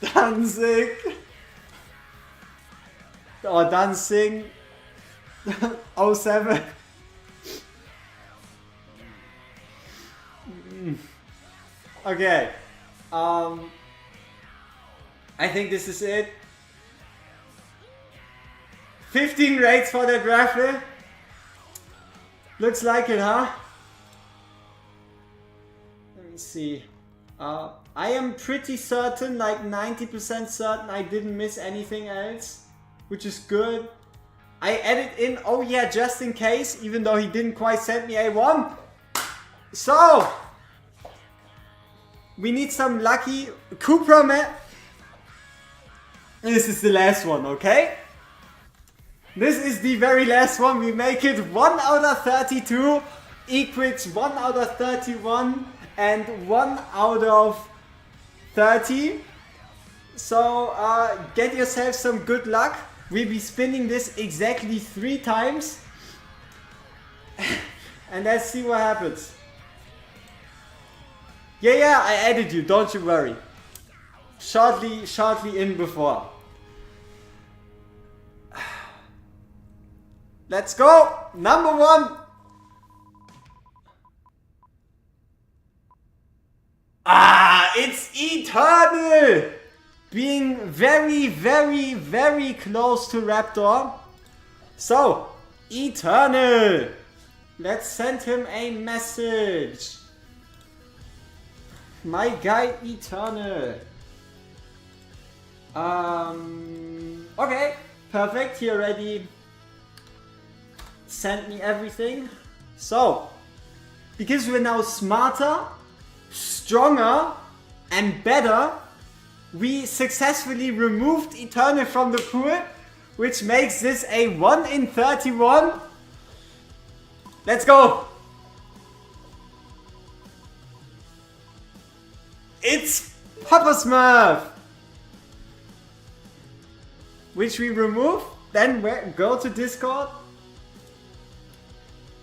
Danzig. Or dancing. 07. Okay. I think this is it. 15 rates for that raffle. Looks like it, huh? Let me see. I am pretty certain, like 90% certain I didn't miss anything else, which is good. I added in, oh yeah, just in case, even though he didn't quite send me a one. So, we need some lucky Cupra man. This is the last one, okay? This is the very last one. We make it 1 out of 32 equals 1 out of 31 and 1 out of 30. So get yourself some good luck. We'll be spinning this exactly 3 times. And let's see what happens. Yeah, I added you, don't you worry. Shortly in before. Let's go! Number 1! It's Eternal! Being very close to Raptor. So, Eternal! Let's send him a message. My guy Eternal. Okay, perfect. He already sent me everything. So, because we're now smarter, stronger, and better, we successfully removed Eternal from the pool, which makes this a 1 in 31. Let's go! It's Papa Smurf! Which we remove, then go to Discord,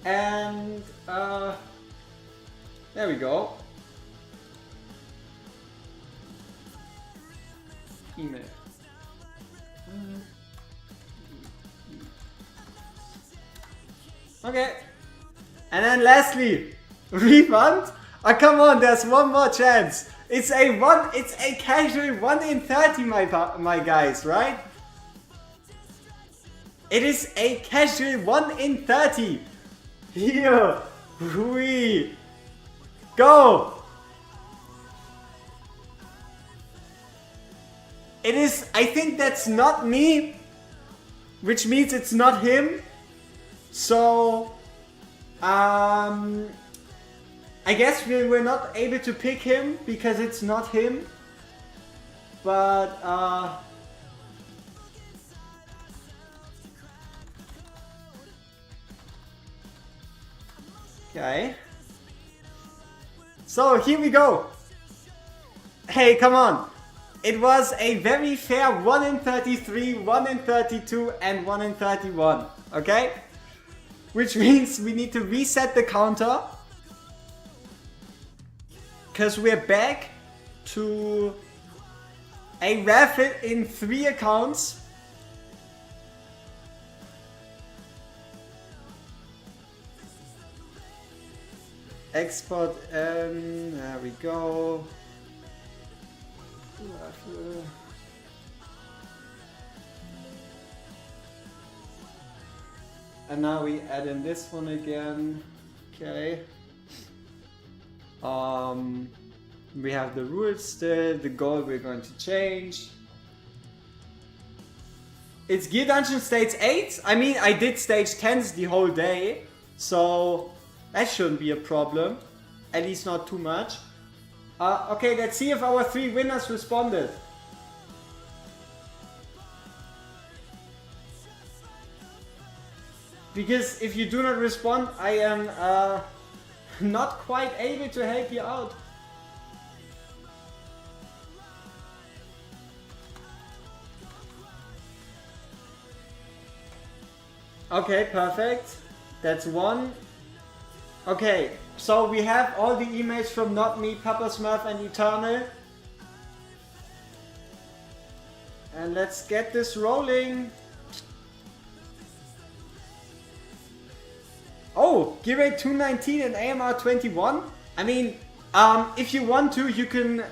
and there we go. Email. Okay. And then lastly, refund. Oh come on, there's one more chance. It's a casual 1 in 30, my guys, right? It is a casual 1 in 30. Here we go. It is, I think that's not me, which means it's not him. So, I guess we're not able to pick him because it's not him. But, okay. So here we go. Hey, come on. It was a very fair 1 in 33, 1 in 32 and 1 in 31, okay? Which means we need to reset the counter. Because we're back to a raffle in 3 accounts. Export, there we go. Raffle. And now we add in this one again. Okay. We have the rules still, the goal we're going to change. It's Gear Dungeon stage 8. I mean, I did stage 10s the whole day, so that shouldn't be a problem. At least not too much. Okay, let's see if our 3 winners responded. Because if you do not respond, I am not quite able to help you out. Okay, perfect. That's 1. Okay, so we have all the emails from Not Me, Papa Smurf and Eternal. And let's get this rolling. Oh, Gear Rate 219 and AMR 21. I mean, if you want to, you can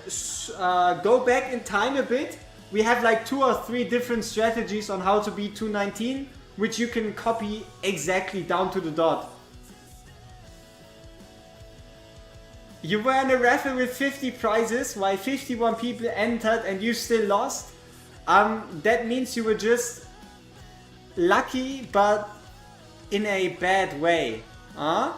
go back in time a bit. We have like 2 or 3 different strategies on how to beat 219, which you can copy exactly down to the dot. You were in a raffle with 50 prizes while 51 people entered and you still lost. That means you were just lucky, but in a bad way. Huh?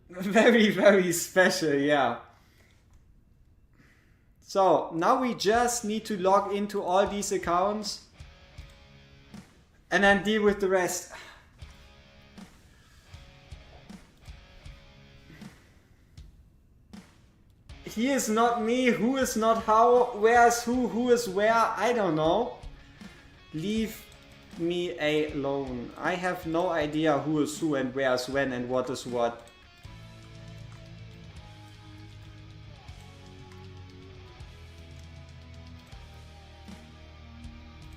Very, very special, yeah. So now we just need to log into all these accounts and then deal with the rest. He is not me, who is not how, where is who is where, I don't know. Leave me alone. I have no idea who is who and where is when and what is what.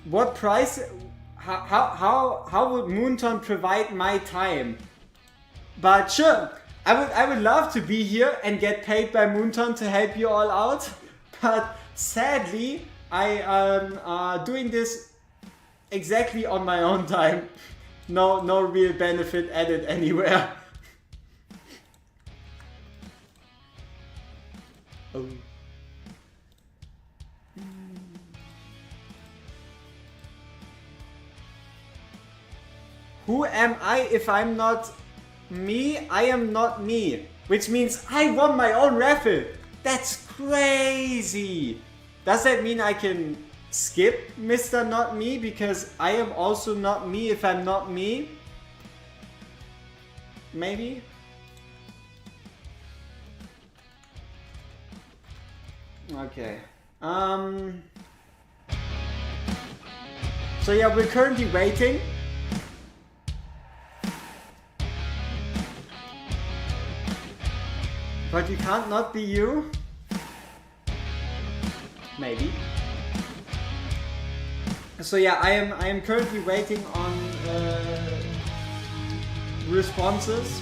What price? How would Moonton provide my time? But sure, I would love to be here and get paid by Moonton to help you all out. But sadly, I am doing this exactly on my own time. No real benefit added anywhere. Oh. Who am I if I'm not me? I am not me. Which means I won my own raffle. That's crazy. Does that mean I can skip Mr. Not Me? Because I am also not me if I'm not me? Maybe? Okay. So yeah, we're currently waiting. But you can't not be you? Maybe. So yeah, I am currently waiting on responses,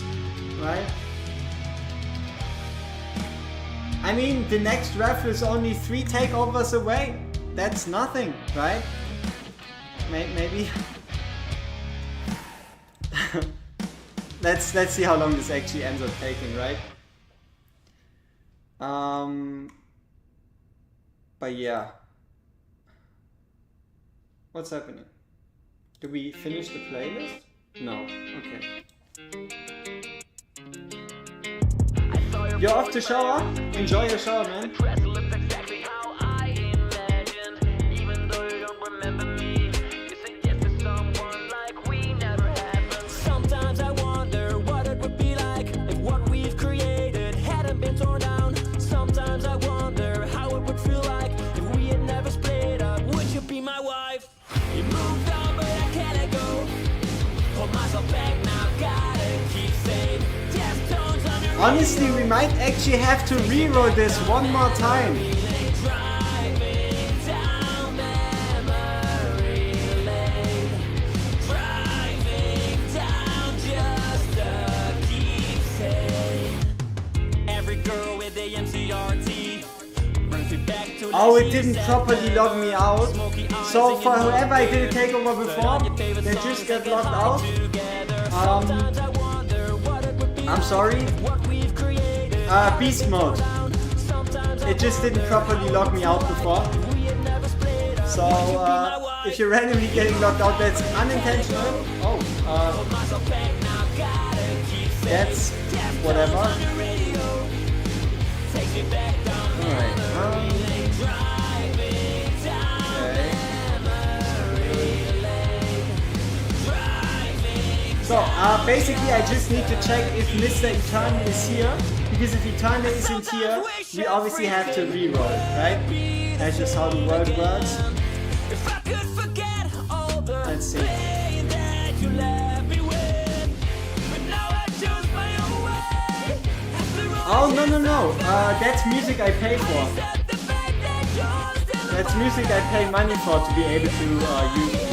right? I mean, the next raffle is only 3 takeovers away. That's nothing, right? Maybe. Let's see how long this actually ends up taking, right? But yeah. What's happening? Did we finish the playlist? No. Okay. You're off to shower? Enjoy your shower, man. Sometimes I wonder what it would be like moved on, but I can't let go. Hold myself back now, gotta keep saying Deftones on the Honestly, we might actually have to reroll this one more time. driving down memory lane. Driving down just to keep saying. Every girl with the MCRT brings me back to Oh, it didn't properly log me out. So for whoever I did a takeover before, they just get logged out. I'm sorry. Beast mode. It just didn't properly log me out before. So if you're randomly getting logged out, that's unintentional. Oh, that's whatever. Alright. So basically I just need to check if Mr. Eternal is here, because if Eternal isn't here, we obviously have to reroll, right? That's just how the world works. Let's see. Oh no, that's music I pay for. That's music I pay money for to be able to use.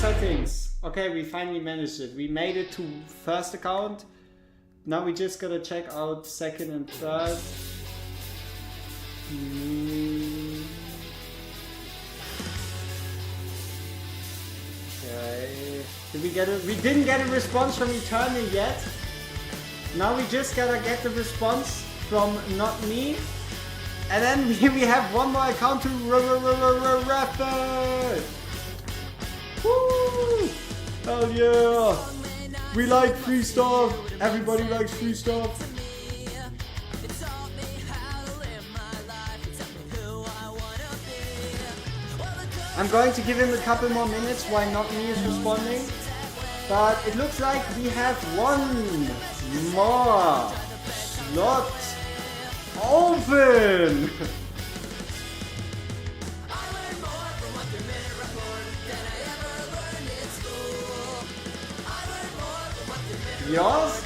Settings. Okay, we finally managed it. We made it to first account. Now we just gotta check out second and third. Okay. Did we get a? We didn't get a response from Eternal yet. Now we just gotta get the response from Not Me. And then we have one more account to Raffle. Woo! Hell yeah! We like free stuff! Everybody likes free stuff! I'm going to give him a couple more minutes while Not Me is responding. But it looks like we have one more slot open! Yours?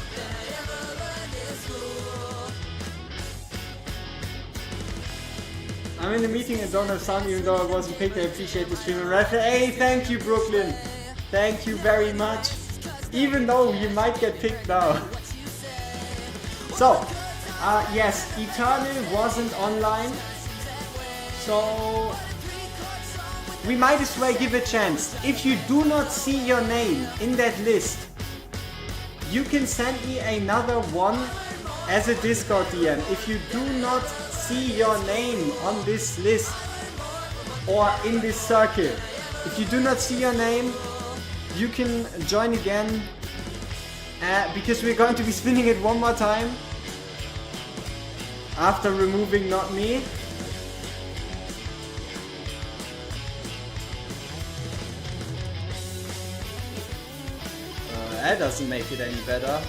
I'm in a meeting and don't have sound even though I wasn't picked. I appreciate the stream. Hey, thank you, Brooklyn. Thank you very much. Even though you might get picked now. So, yes, Eternal wasn't online. So, we might as well give a chance. If you do not see your name in that list, you can send me another one as a Discord DM. If you do not see your name on this list or in this circle, if you do not see your name, you can join again because we're going to be spinning it one more time after removing Not Me. That doesn't make it any better.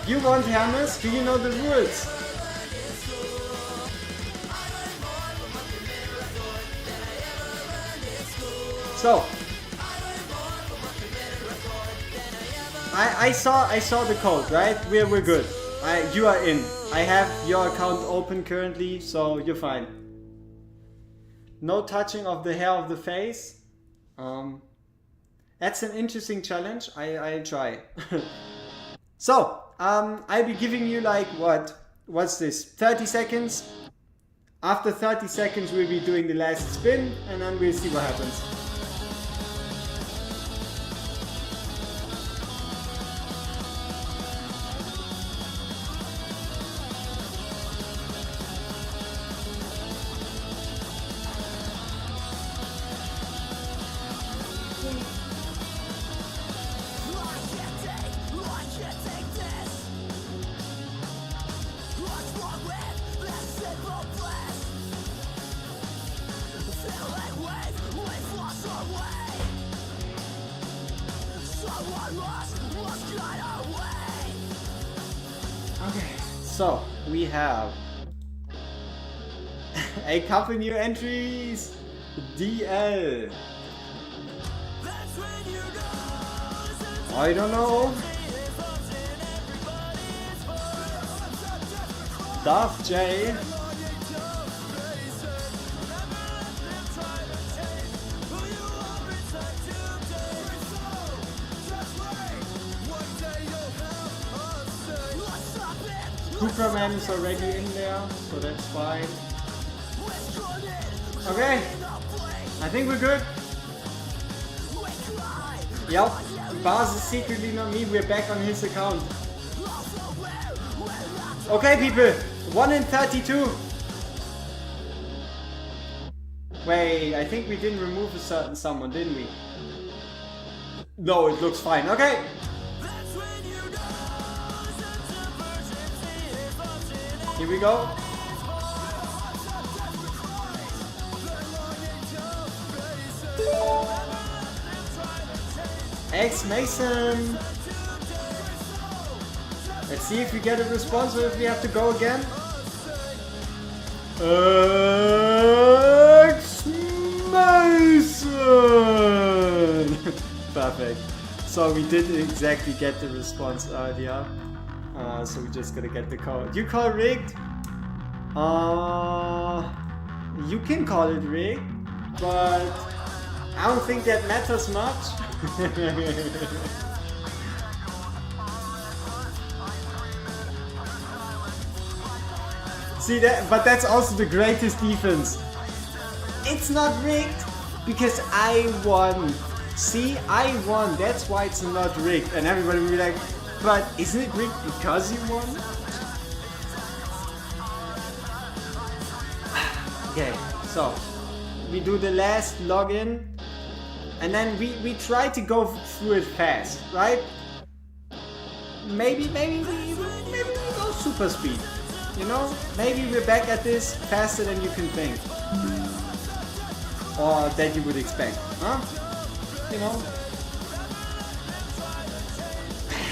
You want Hermes? Do you know the rules? So, I saw the code, right? We're good. You are in. I have your account open currently, so you're fine. No touching of the hair of the face. That's an interesting challenge. I'll try. So, I'll be giving you like what's this? 30 seconds. After 30 seconds, we'll be doing the last spin, and then we'll see what happens. Okay, so we have a couple new entries. DL. I don't know. Darth J. Superman is already in there, so that's fine. Okay, I think we're good. Yep, Bars is secretly not me, we're back on his account. Okay people, 1 in 32. Wait, I think we didn't remove a certain someone, didn't we? No, it looks fine, okay. Here we go. X Mason. Let's see if we get a response or if we have to go again. X Mason. Perfect. So we didn't exactly get the response earlier. So we just gotta get the code. You call rigged? You can call it rigged, but I don't think that matters much. See that? But that's also the greatest defense. It's not rigged because I won. See, I won. That's why it's not rigged. And everybody will be like, but isn't it rigged because you won? Okay, so we do the last login and then we try to go through it fast, right? Maybe we go super speed, you know? Maybe we're back at this faster than you can think. Or that you would expect, huh? You know?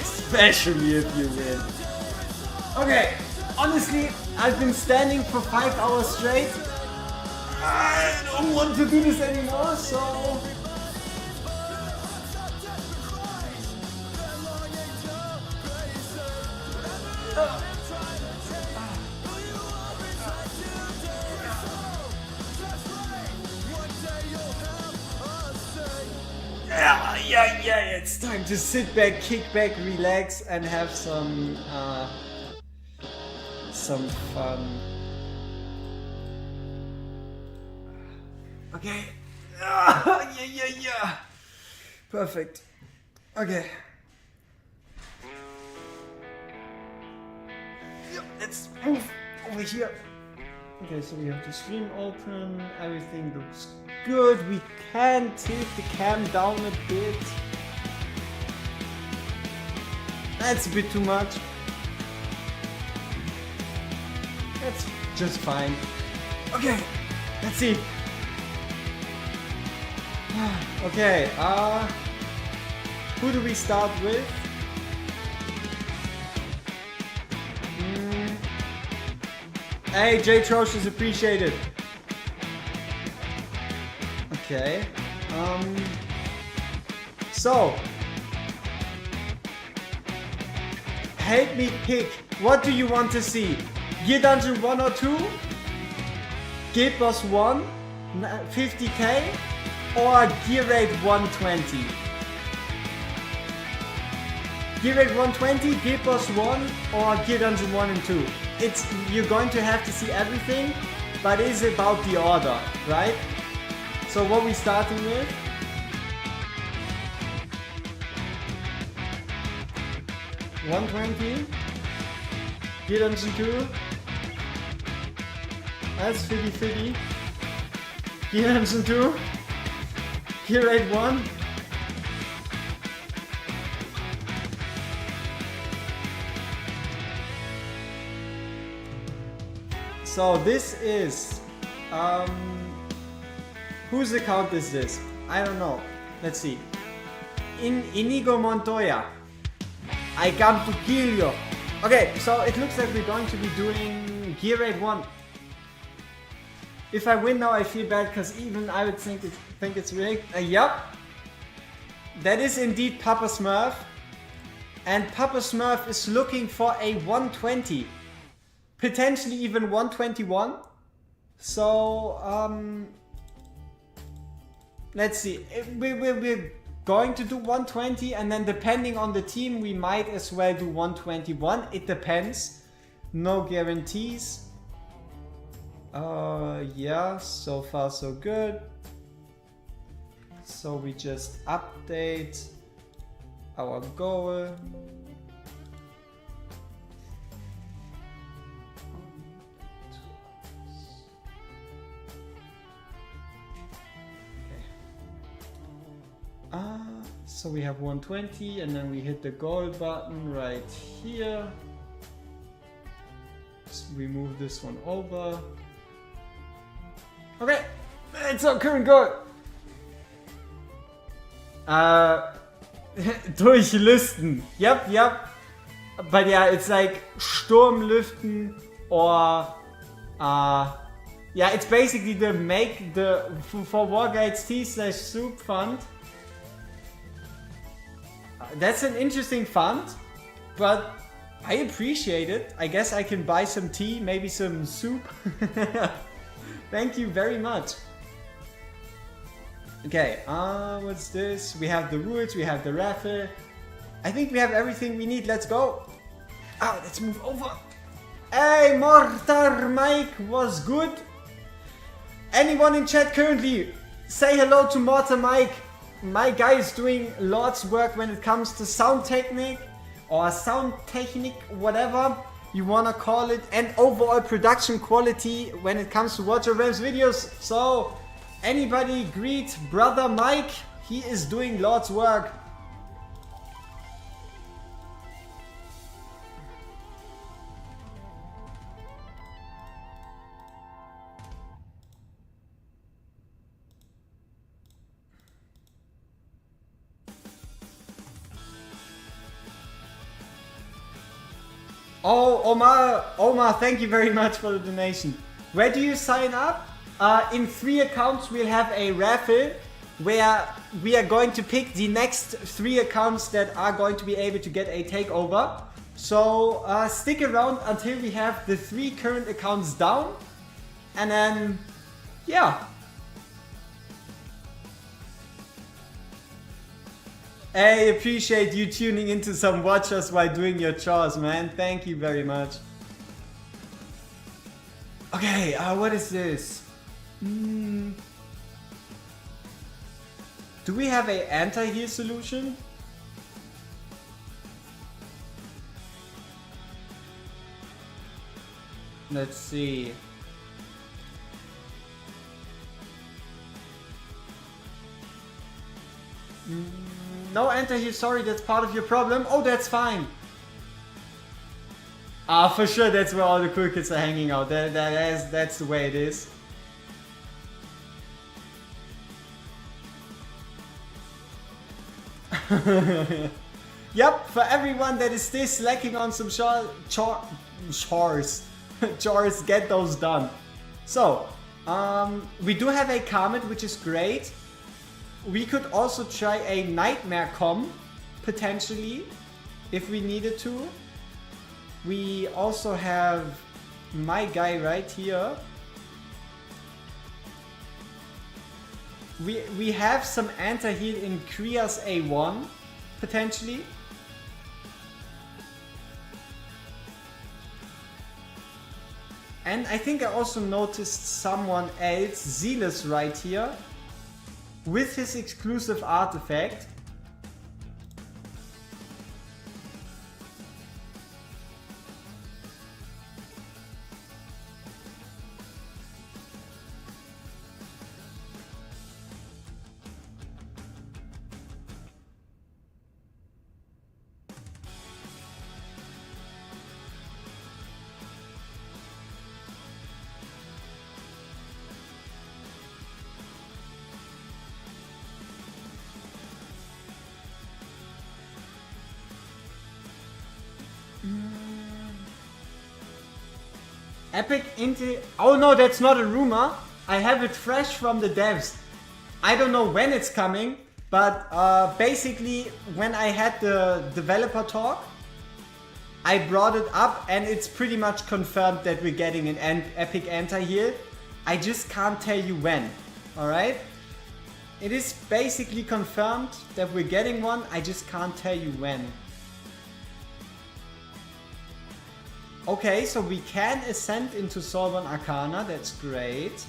Especially if you win. Okay, honestly, I've been standing for 5 hours straight. I don't want to do this anymore, so... Yeah, it's time to sit back, kick back, relax, and have some fun. Okay. Yeah. Perfect. Okay. Let's move over here. Okay, so we have the stream open. Everything looks good. We can tilt the cam down a bit. That's a bit too much. That's just fine. Okay, let's see. Okay, who do we start with? Hey, J Trosh is appreciated. Okay. So help me pick. What do you want to see? Gear Dungeon 1 or 2? Guild Boss 1? 50k? Or Gear Rate 120? Gear Rate 120, Guild Boss 1 or Gear Dungeon 1 and 2? You're going to have to see everything, but it's about the order, right? So what are we starting with? $120. Gear Dungeon 2. That's 50-50. Gear Dungeon 2. Gear Rate 1. So this is, whose account is this? I don't know. Let's see. Inigo Montoya. I come to kill you. Okay, so it looks like we're going to be doing Gear Rate 1. If I win now, I feel bad because even I would think it's rigged. Yep. That is indeed Papa Smurf. And Papa Smurf is looking for a 120. Potentially even 121. So, let's see. We're going to do 120, and then depending on the team, we might as well do 121. It depends. No guarantees. Yeah, so far so good. So we just update our goal. So we have 120 and then we hit the goal button right here. Just remove this one over. Okay, it's our current goal. Durchlüften. Yep. But yeah, it's like Sturmlüften or yeah, it's basically the for WorGuides T/soup fund. That's an interesting fund, but I appreciate it. I guess I can buy some tea, maybe some soup. Thank you very much. Okay, what's this? We have the rules, we have the raffle. I think we have everything we need. Let's go. Oh, let's move over. Hey, Mortar Mike was good. Anyone in chat currently, say hello to Mortar Mike. My guy is doing lots of work when it comes to sound technique or sound technique, whatever you wanna call it, and overall production quality when it comes to Watcher Rams videos. So anybody greet brother Mike, he is doing lots of work. Oh, Omar, thank you very much for the donation. Where do you sign up? In 3 accounts we'll have a raffle where we are going to pick the next 3 accounts that are going to be able to get a takeover. So stick around until we have the 3 current accounts down, and then yeah. I appreciate you tuning into some watchers while doing your chores, man. Thank you very much. Okay, what is this? Do we have a anti-heal solution? Let's see. No anti-heal, sorry, that's part of your problem. Oh, that's fine. For sure, that's where all the cool kids are hanging out. That's the way it is. Yep, for everyone that is still slacking on some chores, get those done. So, we do have a Comet, which is great. We could also try a Nightmare Com, potentially, if we needed to. We also have my guy right here. We have some anti-heal in Kriya's A1, potentially. And I think I also noticed someone else, Zealous, right here, with his exclusive artifact. Epic into... Oh no, that's not a rumor. I have it fresh from the devs. I don't know when it's coming, but basically when I had the developer talk, I brought it up and it's pretty much confirmed that we're getting an epic anti-heal. I just can't tell you when, alright? It is basically confirmed that we're getting one, I just can't tell you when. Okay, so we can ascend into Sorbonne Arcana, that's great.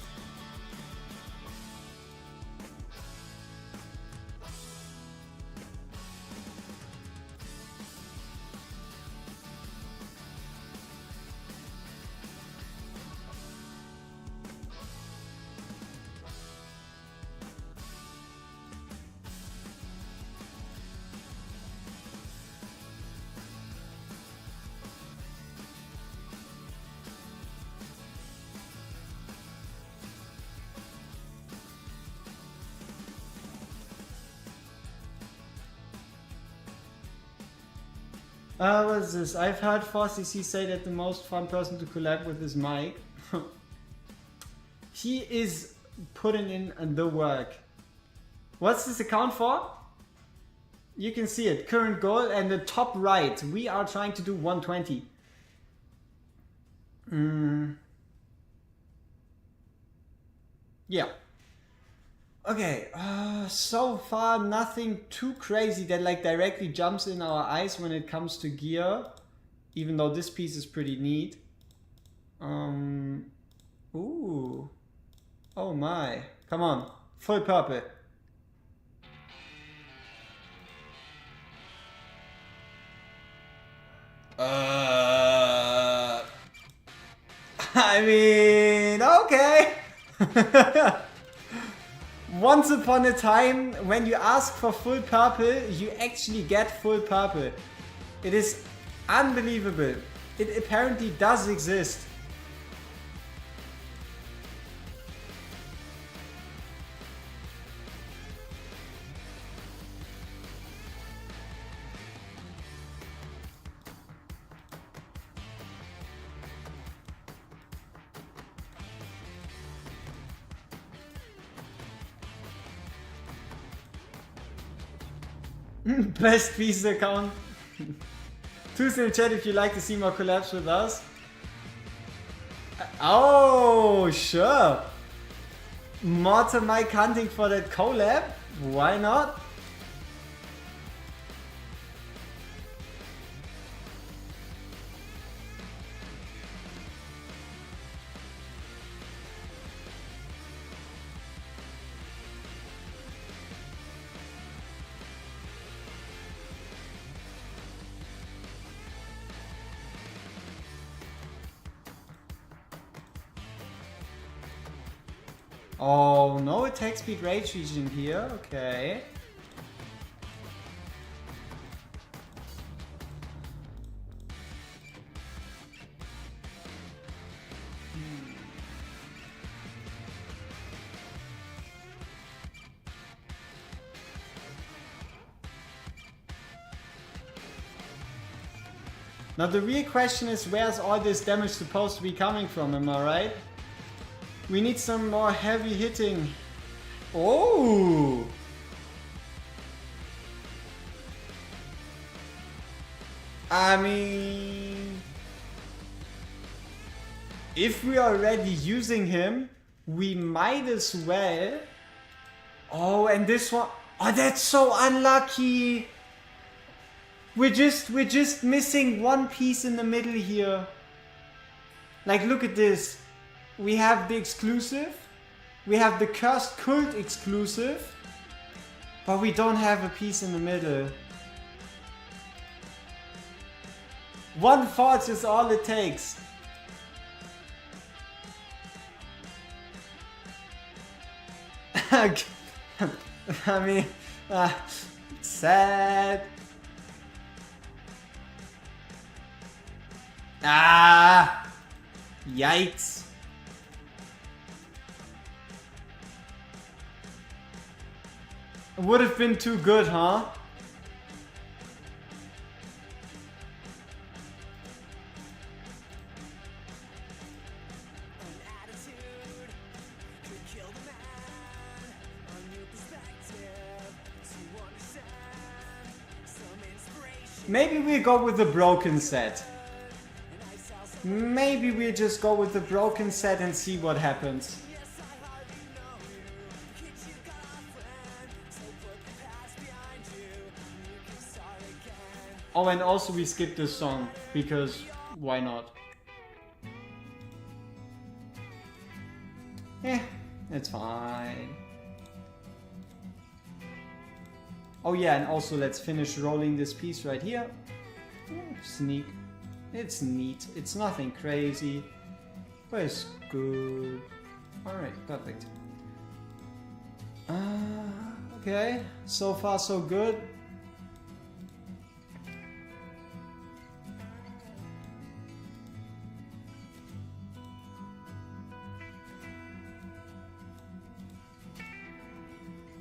What is this? I've heard 4CC say that the most fun person to collab with is Mike. He is putting in the work. What's this account for? You can see it. Current goal and the top right. We are trying to do 120. Yeah. Okay, so far nothing too crazy that like directly jumps in our eyes when it comes to gear, even though this piece is pretty neat. Ooh, oh my, come on, full purple. I mean, okay. Once upon a time, when you ask for full purple, you actually get full purple. It is unbelievable. It apparently does exist. Best piece account. Two's in the chat if you'd like to see more collabs with us. Oh, sure. Mortar Mike hunting for that collab. Why not? Oh no, attack speed rage region here, okay. Now the real question is, where's all this damage supposed to be coming from, am I right? We need some more heavy hitting. Oh! I mean... if we are already using him, we might as well. Oh, and this one. Oh, that's so unlucky. We're just missing one piece in the middle here. Like, look at this. We have the exclusive. We have the Cursed Cult exclusive. But we don't have a piece in the middle. One forge is all it takes. I mean, sad. Ah, yikes. Would have been too good, huh? Maybe we go with the broken set. Maybe we just go with the broken set and see what happens. Oh, and also we skipped this song, because why not? It's fine. Oh yeah, and also let's finish rolling this piece right here. Sneak. It's neat. It's nothing crazy, but it's good. Alright, perfect. Okay, so far so good.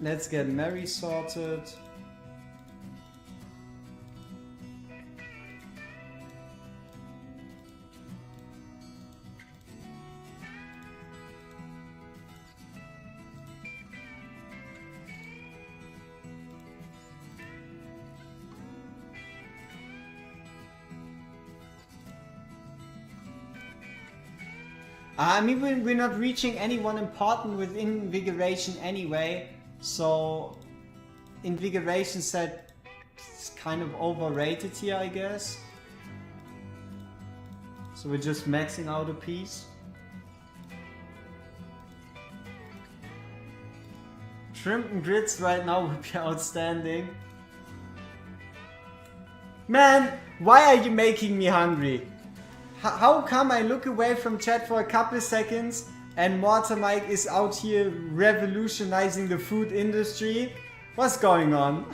Let's get Mary sorted. I mean, we're not reaching anyone important with invigoration anyway, so invigoration set is kind of overrated here, I guess. So we're just maxing out a piece. Shrimp and grits right now would be outstanding. Man, why are you making me hungry? How come I look away from chat for a couple seconds and Mortar Mike is out here revolutionizing the food industry? What's going on?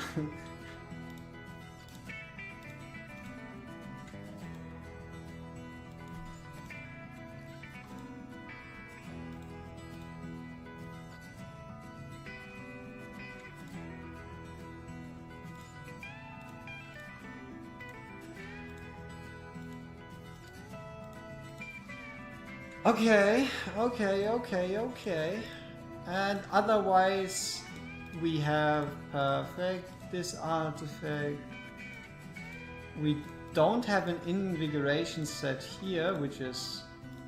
Okay. And otherwise, we have perfect this artifact. We don't have an invigoration set here, which is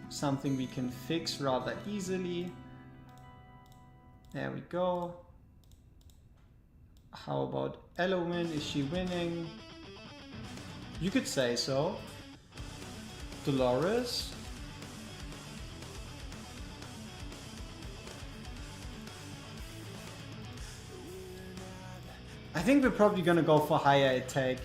something we can fix rather easily. There we go. How about Elomin? Is she winning? You could say so. Dolores? I think we're probably gonna go for higher attack.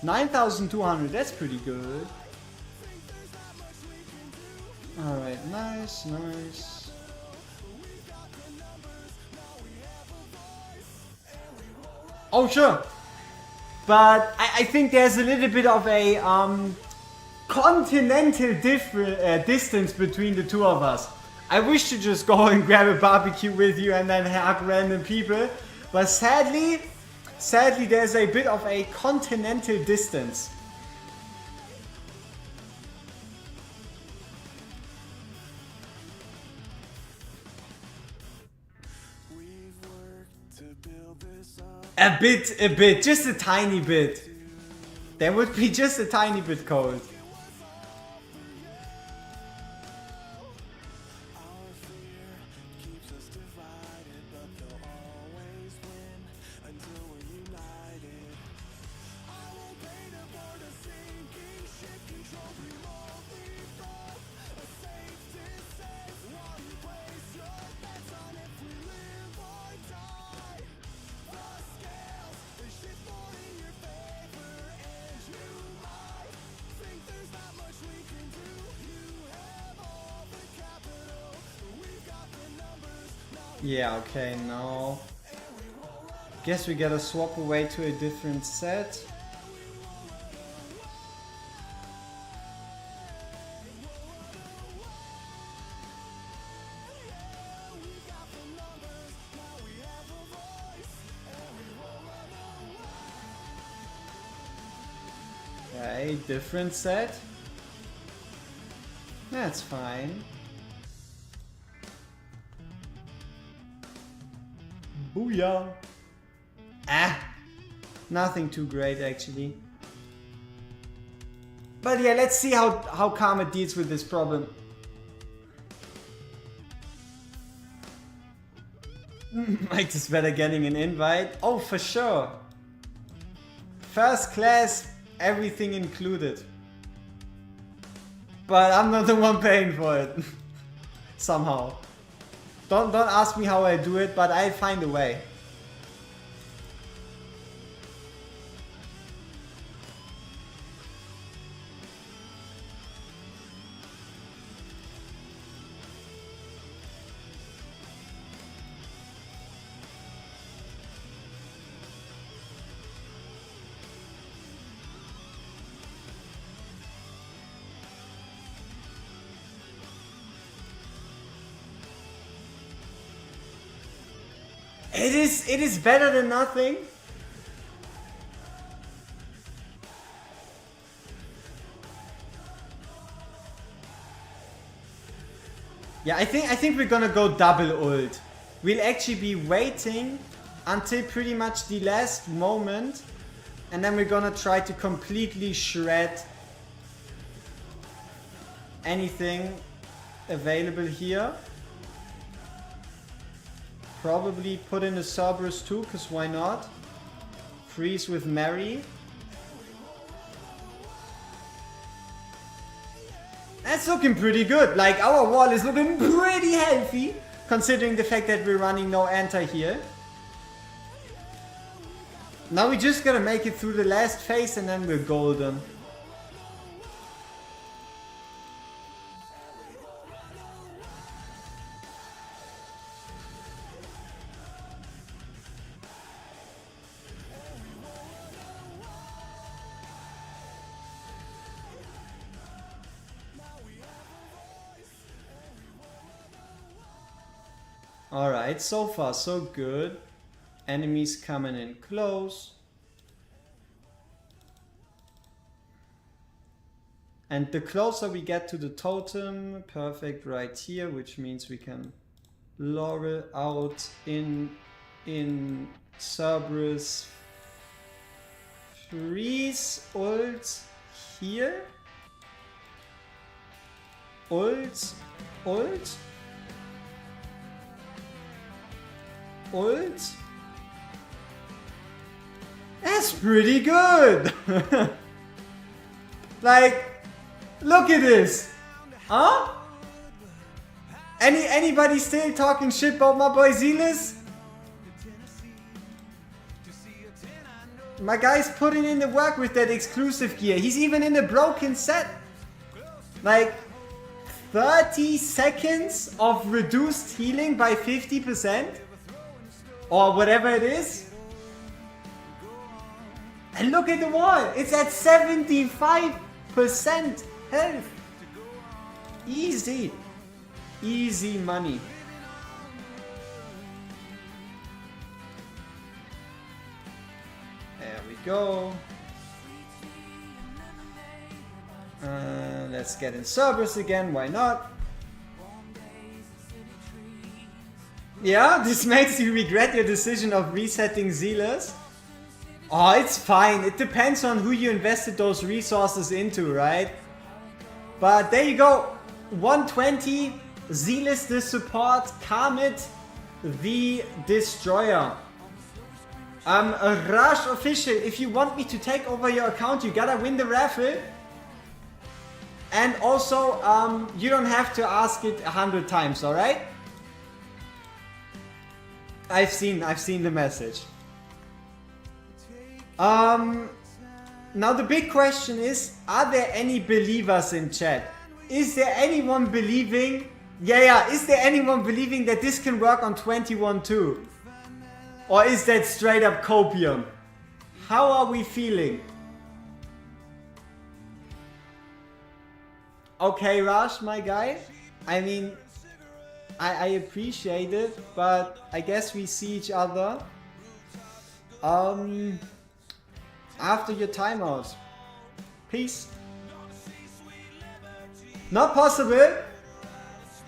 $9,200, that's pretty good. Alright, nice. Oh, sure. But I think there's a little bit of a continental distance between the two of us. I wish to just go and grab a barbecue with you and then hug random people, but sadly there's a bit of a continental distance. A bit, just a tiny bit. That would be just a tiny bit cold. Yeah, okay, now guess we gotta swap away to a different set. Okay, different set. That's fine. Booyah! Nothing too great actually. But yeah, let's see how Karma deals with this problem. Mike is better getting an invite. Oh, for sure. First class, everything included. But I'm not the one paying for it. Somehow. Don't ask me how I do it, but I'll find a way. It is better than nothing. Yeah, I think we're gonna go double ult. We'll actually be waiting until pretty much the last moment, and then we're gonna try to completely shred anything available here. Probably put in a Cerberus too, because why not? Freeze with Mary. That's looking pretty good. Like, our wall is looking pretty healthy, considering the fact that we're running no anti here. Now we just gotta make it through the last phase and then we're golden. Alright, so far so good. Enemies coming in close. And the closer we get to the totem, perfect right here, which means we can Laurel out in Cerberus. Freeze, ult here. Ult. That's pretty good. Like, look at this. Huh? Anybody still talking shit about my boy Zealous? My guy's putting in the work with that exclusive gear. He's even in a broken set. Like 30 seconds of reduced healing by 50%. Or whatever it is. And look at the wall. It's at 75%. health. Easy. Easy money. There we go. Let's get in Cerberus again, why not? Yeah, this makes you regret your decision of resetting Zealous. Oh, it's fine. It depends on who you invested those resources into, right? But there you go. 120, Zealous the support, Karmit the destroyer. Rush official, if you want me to take over your account, you gotta win the raffle. And also, you don't have to ask it 100 times, alright? I've seen the message. Now the big question is, are there any believers in chat? Is there anyone believing? Yeah, is there anyone believing that this can work on 21 too? Or is that straight up copium? How are we feeling? Okay, Raj, my guy. I mean, I appreciate it, but I guess we see each other after your timeout. Peace. Not possible?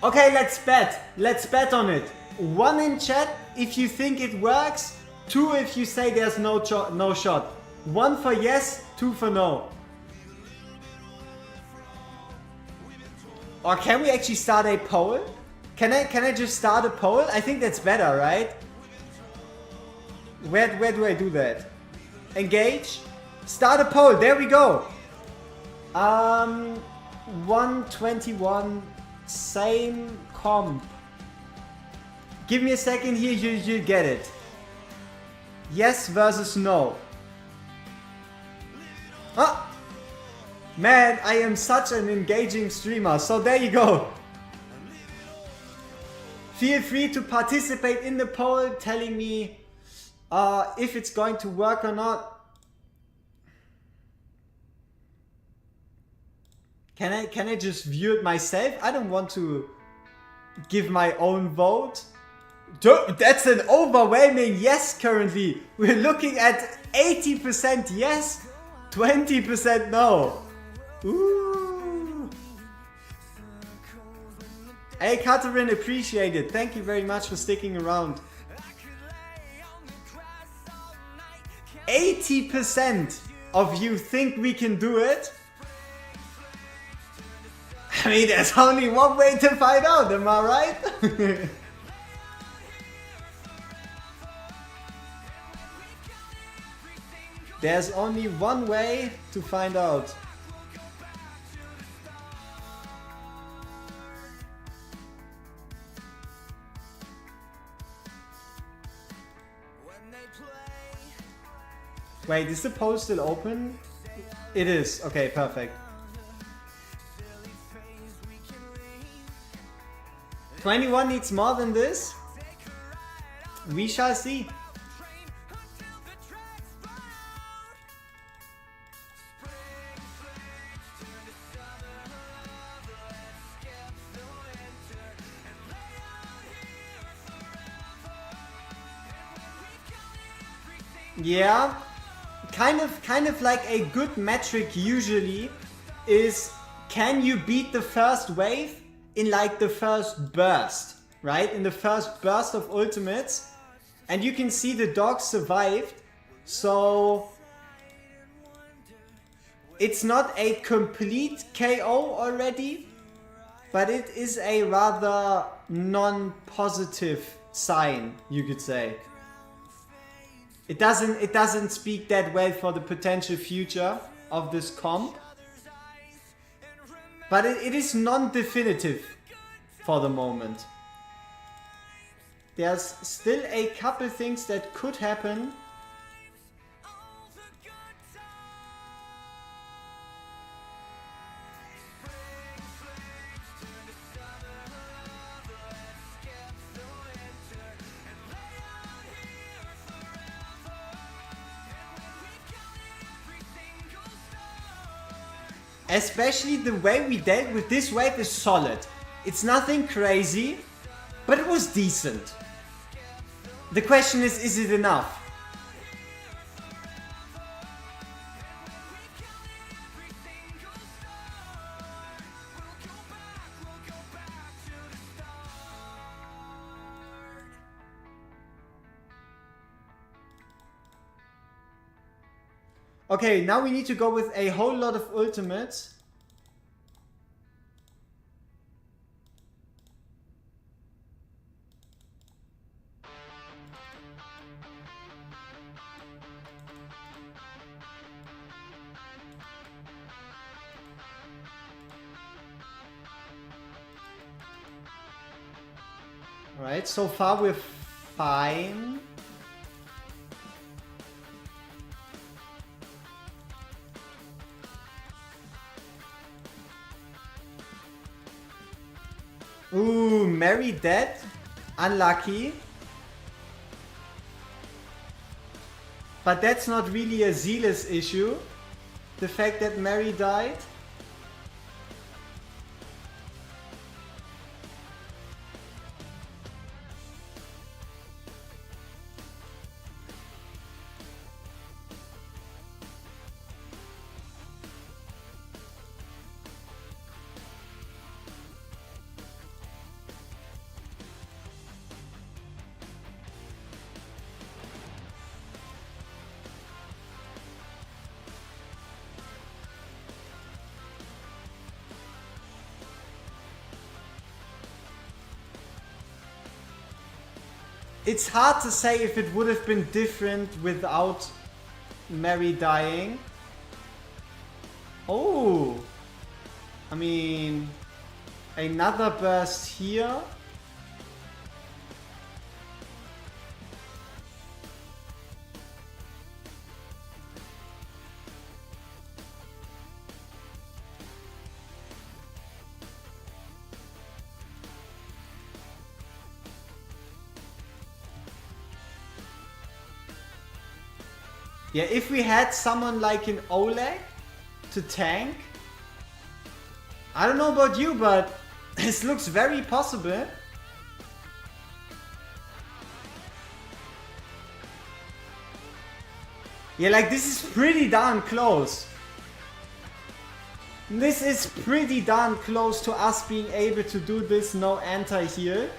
Okay, let's bet. Let's bet on it. 1 in chat if you think it works. 2 if you say there's no shot. 1 for yes, 2 for no. Or can we actually start a poll? Can I just start a poll? I think that's better, right? Where do I do that? Engage? Start a poll, there we go. 121, same comp. Give me a second here, you'll get it. Yes versus no. Ah! Man, I am such an engaging streamer, so there you go. Feel free to participate in the poll, telling me if it's going to work or not. Can I just view it myself? I don't want to give my own vote. That's an overwhelming yes currently. We're looking at 80% yes, 20% no. Ooh. Hey Catherine, appreciate it. Thank you very much for sticking around. 80% of you think we can do it? I mean, there's only one way to find out, am I right? There's only one way to find out. Wait, is the poll still open? It is. Okay, perfect. 21 needs more than this? We shall see. Yeah, kind of like a good metric usually is, can you beat the first wave in like the first burst, right? In the first burst of ultimates. And you can see the dogs survived, so it's not a complete KO already, but it is a rather non-positive sign, you could say. It doesn't speak that well for the potential future of this comp. But it is non-definitive for the moment. There's still a couple things that could happen. Especially the way we dealt with this wave is solid. It's nothing crazy, but it was decent. The question is it enough? Okay, now we need to go with a whole lot of ultimates. Alright, so far we're fine. Ooh, Mary dead. Unlucky. But that's not really a zealous issue. The fact that Mary died. It's hard to say if it would have been different without Mary dying. Oh! I mean, another burst here. Yeah, if we had someone like an Oleg to tank, I don't know about you, but this looks very possible. Yeah, like this is pretty darn close. This is pretty darn close to us being able to do this no anti-heal.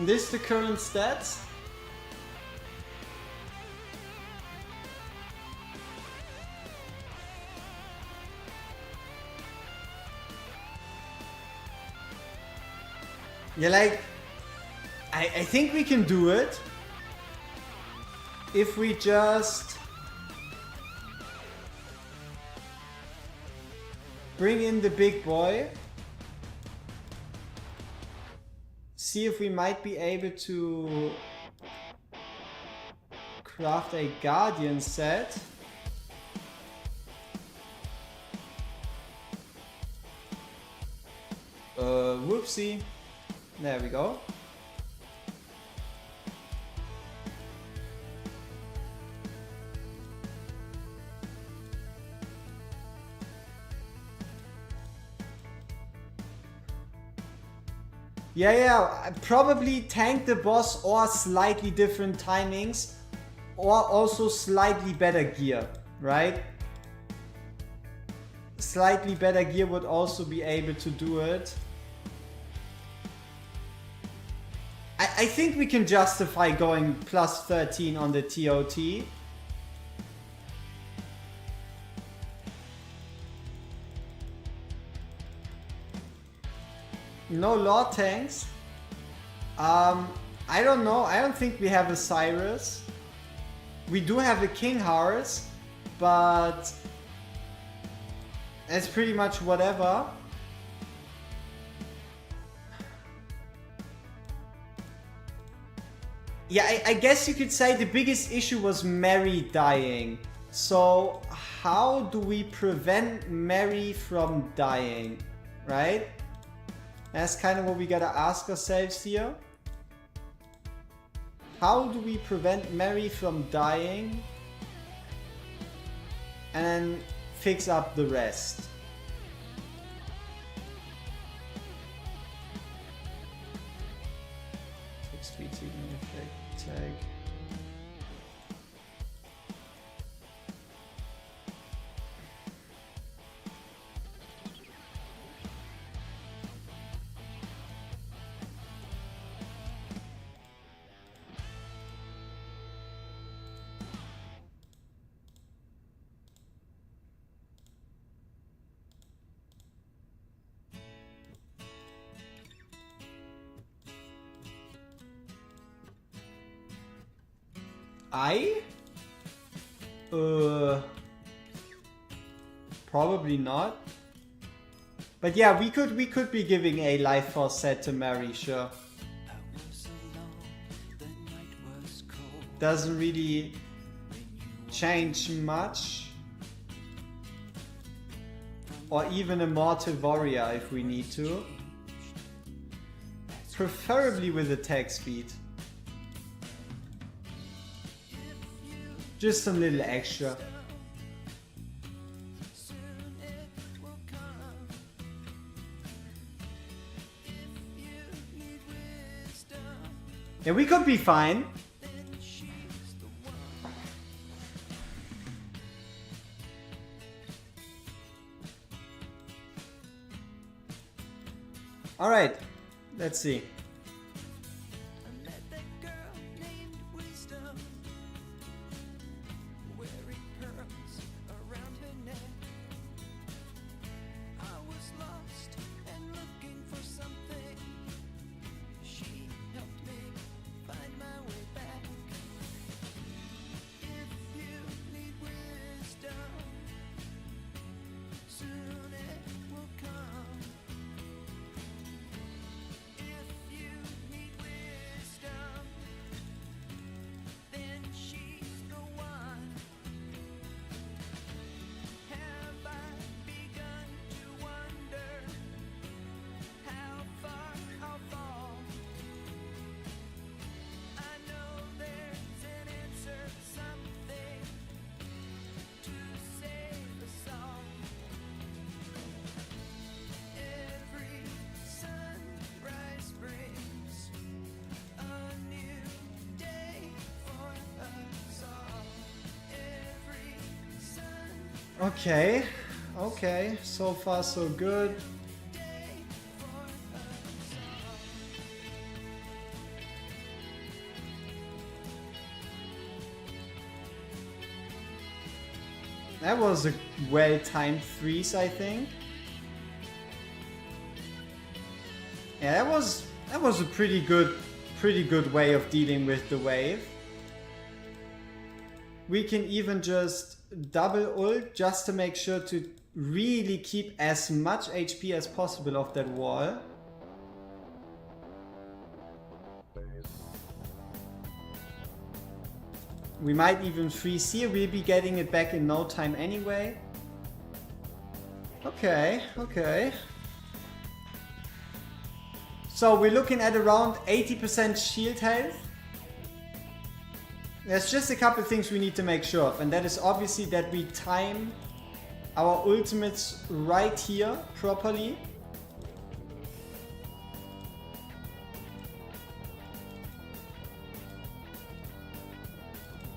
This the current stats. Yeah, like I think we can do it if we just bring in the big boy. See if we might be able to craft a guardian set. Whoopsie. There we go. Yeah, probably tank the boss or slightly different timings or also slightly better gear, right? Slightly better gear would also be able to do it. I think we can justify going plus 13 on the TOT. No law tanks. I don't know. I don't think we have a Cyrus. We do have a King Horus, but it's pretty much whatever. Yeah, I guess you could say the biggest issue was Mary dying. So how do we prevent Mary from dying, right? That's kind of what we gotta ask ourselves here. How do we prevent Mary from dying? And then fix up the rest. Fixed speed seeking effect tag. Probably not. But yeah, we could be giving a life force set to Mary, sure. Doesn't really change much. Or even a mortal warrior if we need to. Preferably with attack speed. Just some little extra. Yeah, we could be fine. All right, let's see. Okay, okay, so far so good. That was a well-timed freeze, I think. Yeah, that was a pretty good way of dealing with the wave. We can even just double ult just to make sure to really keep as much HP as possible off that wall. We might even freeze here. We'll be getting it back in no time anyway. Okay, okay. So we're looking at around 80% shield health. There's just a couple things we need to make sure of, and that is obviously that we time our ultimates right here properly.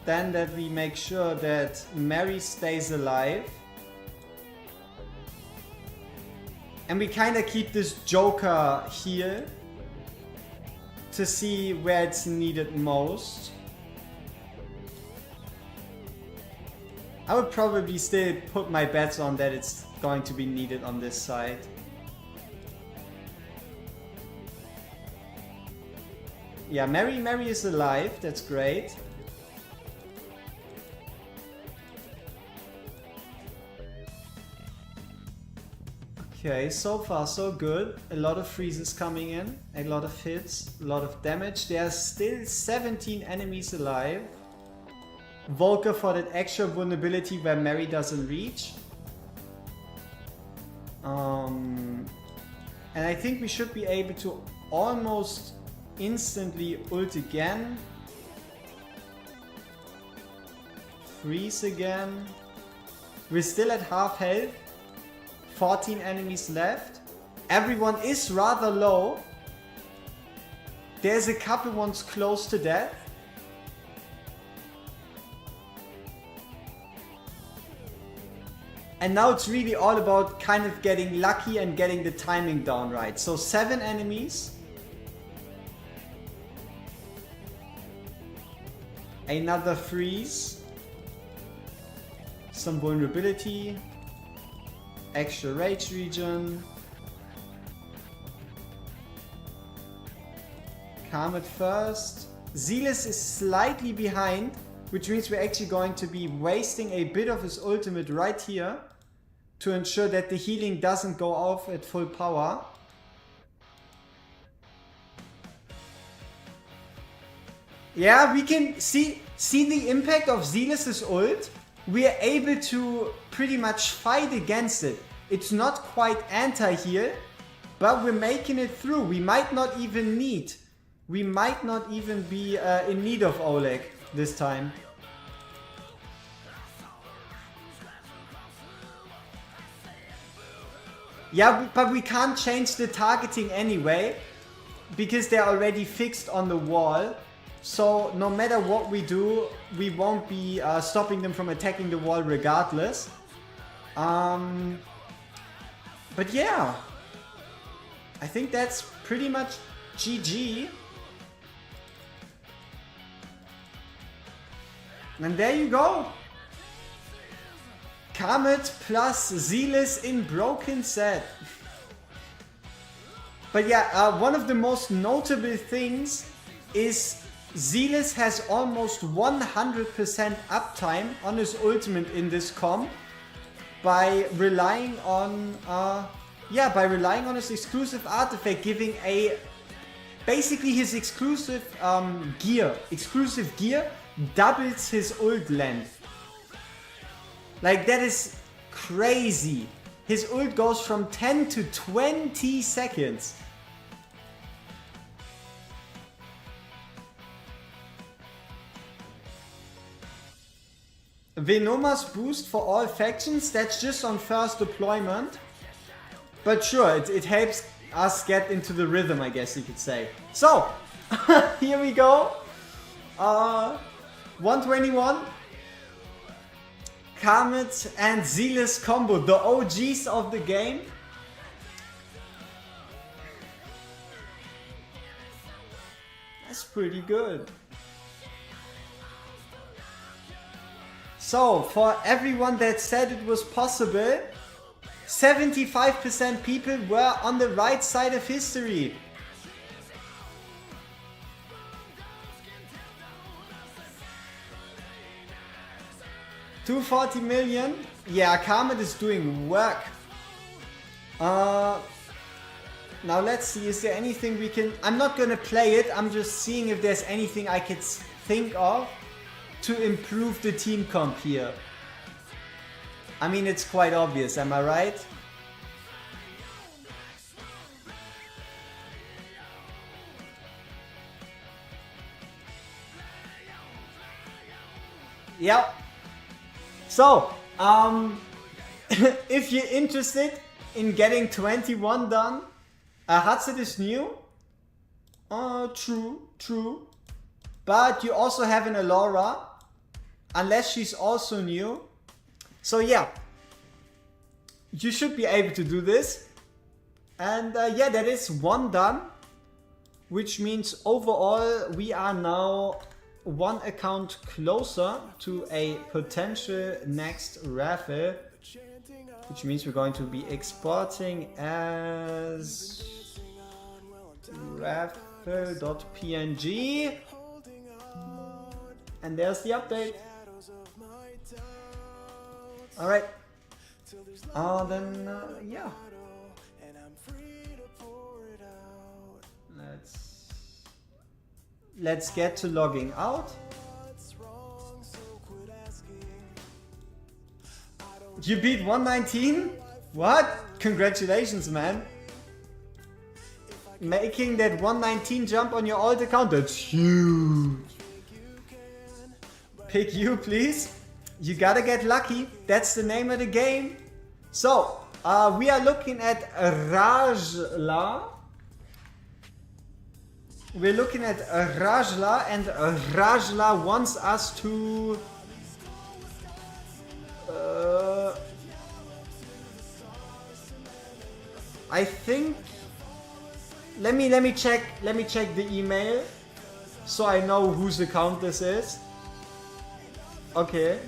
Then that we make sure that Mary stays alive. And we kind of keep this Joker here to see where it's needed most. I would probably still put my bets on that it's going to be needed on this side. Yeah, Mary is alive, that's great. Okay, so far so good. A lot of freezes coming in, a lot of hits, a lot of damage. There are still 17 enemies alive. Volker for that extra vulnerability where Mary doesn't reach. And I think we should be able to almost instantly ult again freeze again. We're still at half health. 14 enemies left. Everyone is rather low. There's a couple ones close to death. And now it's really all about kind of getting lucky and getting the timing down right. So 7 enemies. Another freeze. Some vulnerability. Extra rage region. Calm first. Zealous is slightly behind, which means we're actually going to be wasting a bit of his ultimate right here to ensure that the healing doesn't go off at full power. Yeah, we can see the impact of Zealous's ult. We are able to pretty much fight against it. It's not quite anti-heal, but we're making it through. We might not even be in need of Oleg this time. Yeah, but we can't change the targeting anyway, because they're already fixed on the wall. So no matter what we do, we won't be stopping them from attacking the wall regardless. But yeah, I think that's pretty much GG. And there you go. Comet plus Zealous in broken set. But yeah, one of the most notable things is Zealous has almost 100% uptime on his ultimate in this comp by relying on his exclusive artifact, giving basically his exclusive gear doubles his ult length. Like, that is crazy. His ult goes from 10 to 20 seconds. Venoma's boost for all factions, that's just on first deployment. But sure, it helps us get into the rhythm, I guess you could say. So, here we go. 121. Comet and Zealous combo, the OGs of the game. That's pretty good. So, for everyone that said it was possible, 75% people were on the right side of history. $240 million. Yeah, Comet is doing work. Now let's see, is there anything we can... I'm not gonna play it, I'm just seeing if there's anything I could think of to improve the team comp here. I mean, it's quite obvious, am I right? Yep. So, if you're interested in getting 21 done, Hudson is new. True. But you also have an Alora, unless she's also new. So yeah, you should be able to do this. And yeah, that is 1 done, which means overall we are now 1 account closer to a potential next raffle, which means we're going to be exporting as raffle.png, and there's the update. Alright, then yeah, let's get to logging out. You beat 119? What? Congratulations, man. Making that 119 jump on your alt account, that's huge. Pick you, please. You gotta get lucky. That's the name of the game. So, we are looking at Rajla. We're looking at Rajla, and Rajla wants us to... I think... Let me check the email, so I know whose account this is. Okay.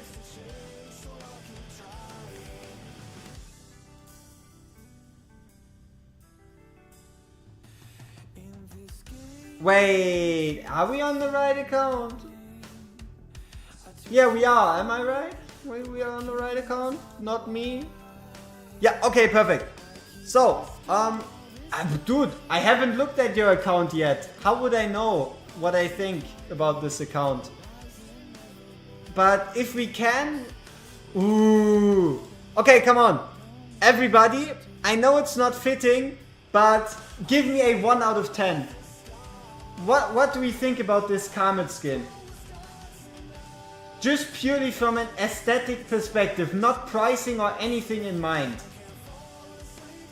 Wait, are we on the right account? Yeah, we are. Am I right? We are on the right account? Not me? Yeah, okay, perfect. So, dude, I haven't looked at your account yet. How would I know what I think about this account? But if we can... Ooh. Okay, come on. Everybody, I know it's not fitting, but give me a 1 out of 10. What do we think about this Comet skin? Just purely from an aesthetic perspective, not pricing or anything in mind.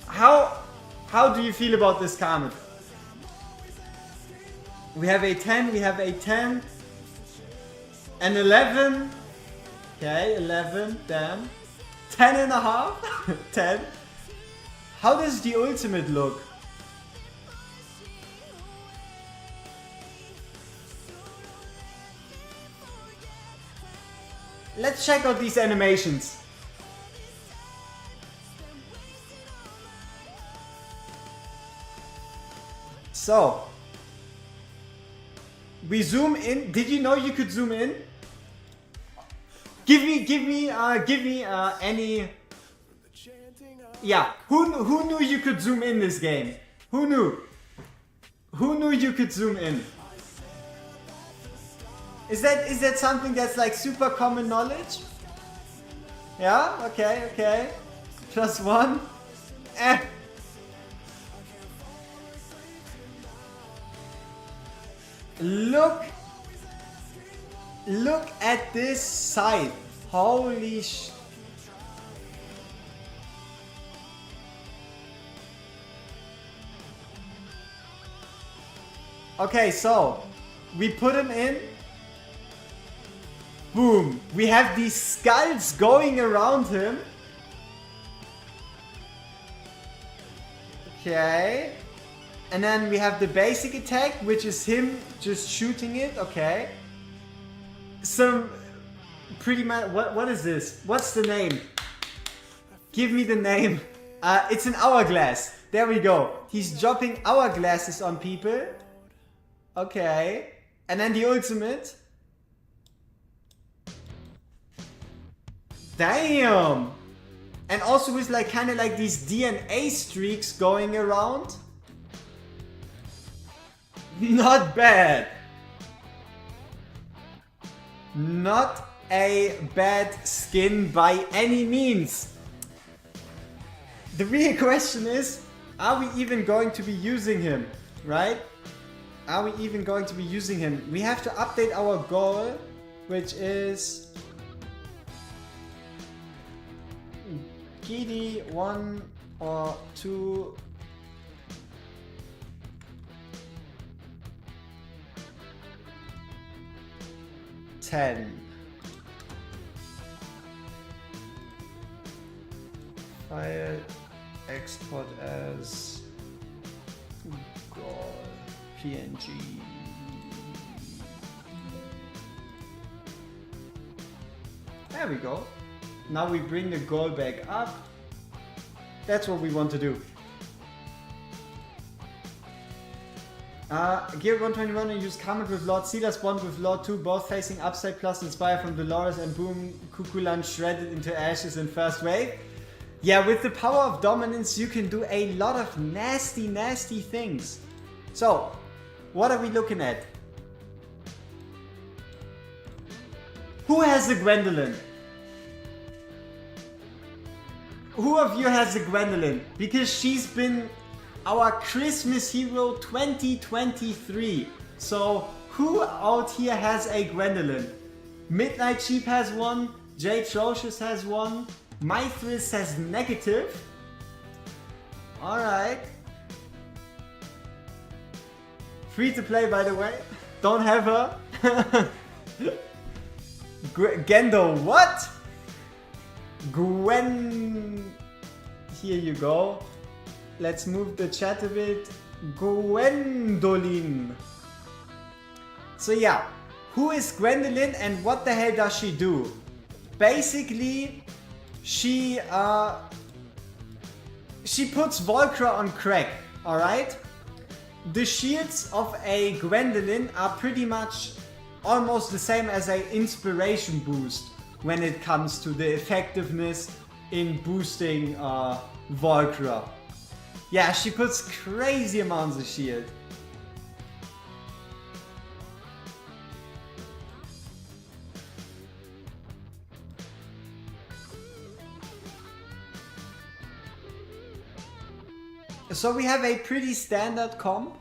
How do you feel about this Comet? We have a 10, we have a 10. An 11. Okay, 11, damn. 10 and a half? 10. How does the ultimate look? Let's check out these animations. So, we zoom in. Did you know you could zoom in? Give me any. Yeah, who knew you could zoom in this game? Who knew? Who knew you could zoom in? Is that something that's like super common knowledge? Yeah, okay. +1. Look at this side. Holy sh... Okay, so we put him in. Boom. We have these skulls going around him. Okay. And then we have the basic attack, which is him just shooting it. Okay. Some pretty much... What is this? What's the name? Give me the name. It's an hourglass. There we go. He's dropping hourglasses on people. Okay. And then the ultimate. Damn! And also with like kind of like these DNA streaks going around. Not bad. Not a bad skin by any means. The real question is, are we even going to be using him, right? Are we even going to be using him? We have to update our goal, which is GD 1 or 2. $10. File, export as goal, PNG. There we go. Now we bring the goal back up. That's what we want to do. Gear 121 and use Comet with Lord Sealer spawned with Lord 2, both facing upside plus inspired from Dolores, and boom, Kukulan shredded into ashes in first wave. Yeah, with the power of dominance you can do a lot of nasty things. So, what are we looking at? Who has a Gwendolyn? Who of you has a Gwendolyn? Because she's been our Christmas hero 2023. So who out here has a Gwendolyn? Midnight Sheep has one, Jay Trocious has one. Mythris has negative. Alright. Free to play, by the way. Don't have her. Gendo, what? Gwen. Here you go. Let's move the chat a bit. Gwendolyn. So yeah, who is Gwendolyn and what the hell does she do? Basically, she puts Volcra on crack, alright? The shields of a Gwendolyn are pretty much almost the same as an inspiration boost when it comes to the effectiveness in boosting Volcra. Yeah, she puts crazy amounts of shield. So we have a pretty standard comp.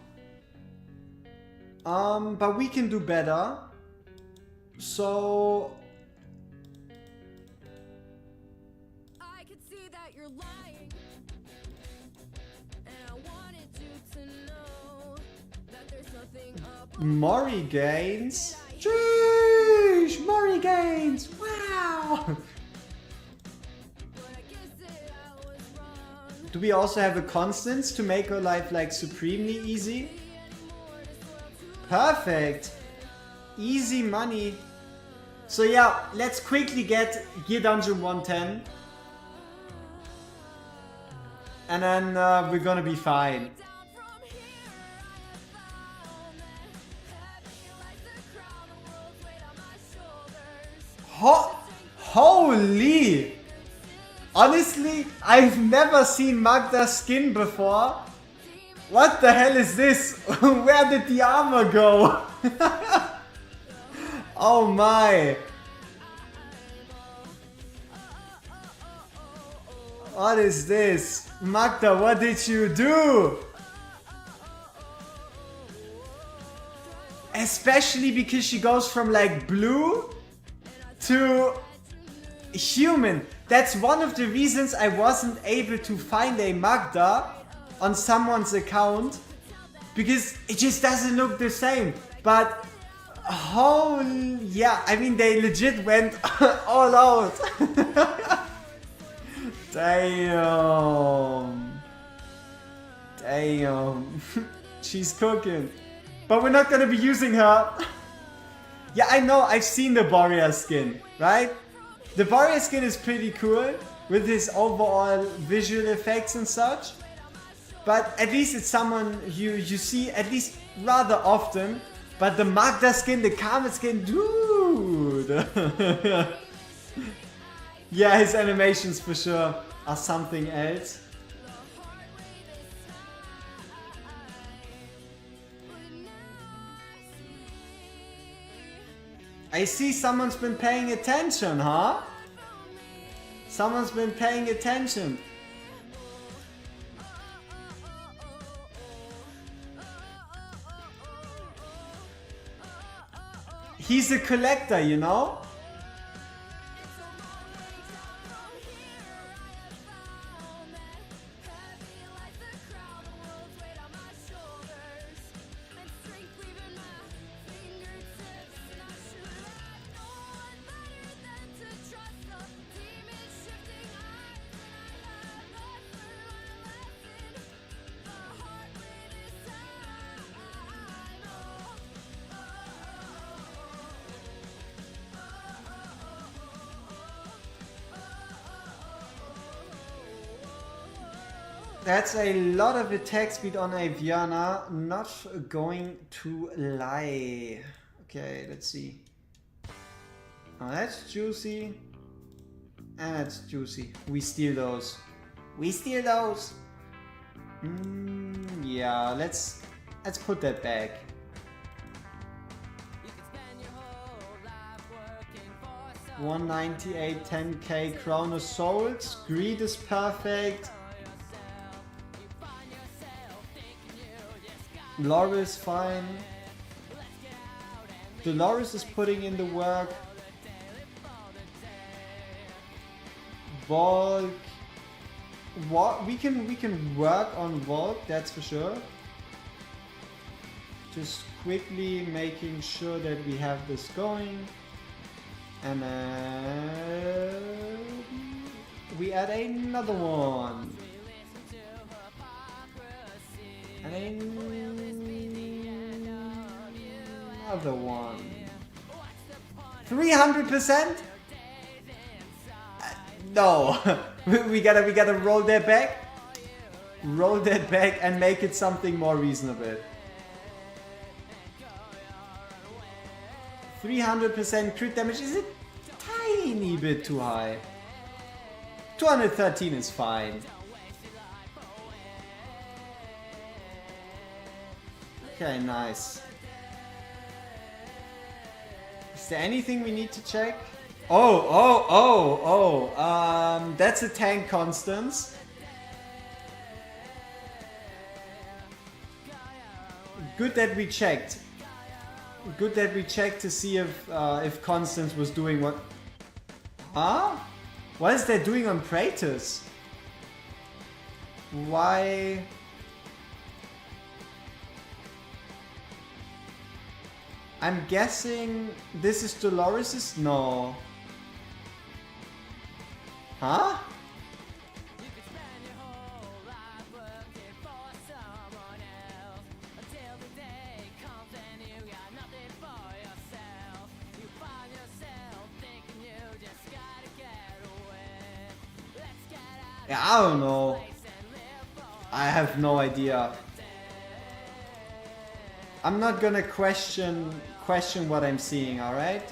But we can do better. So I could see that you're lying. And I wanted you to know that there's nothing up. Mori gains. Jeez, Mori gains. Wow. But I guess that I was wrong. Do we also have a constants to make her life like supremely easy? Perfect. Easy money. So yeah, let's quickly get Gear Dungeon 110. And then we're gonna be fine. Down from here, I found it. Heavy like the crown, the world's weight on my shoulders. Holy! Honestly, I've never seen Magda's skin before. What the hell is this? Where did the armor go? Oh my! What is this? Magda, what did you do? Especially because she goes from like blue to human. That's one of the reasons I wasn't able to find a Magda on someone's account, because it just doesn't look the same. But holy, yeah, I mean they legit went all out. Damn. Damn. She's cooking. But we're not gonna be using her. Yeah, I know, I've seen the Warrior skin, right? The Warrior skin is pretty cool with his overall visual effects and such. But at least it's someone you see at least rather often. But the Magda skin, the Carmen skin, dude! Yeah, his animations for sure are something else. I see someone's been paying attention, huh? Someone's been paying attention. He's a collector, you know? That's a lot of attack speed on a Viana, not going to lie. Okay, let's see. Oh, that's juicy. And that's juicy. We steal those. We steal those. Yeah, let's put that back. 198, 10k, Crown of Souls. Greed is perfect. Loris fine. Dolores is putting in the work. Volk. What we can work on Volk, that's for sure. Just quickly making sure that we have this going. And we add another one. And another one. 300%? No. we gotta roll that back. Roll that back and make it something more reasonable. 300% crit damage is a tiny bit too high. 213 is fine. Okay, nice. Is there anything we need to check? That's a tank constance. Good that we checked. Good that we checked to see if Constance was doing what... Huh? What is that doing on Praetus? Why... I'm guessing this is Dolores's? No. Huh? Yeah, I don't know. I have no idea. I'm not gonna question what I'm seeing, alright?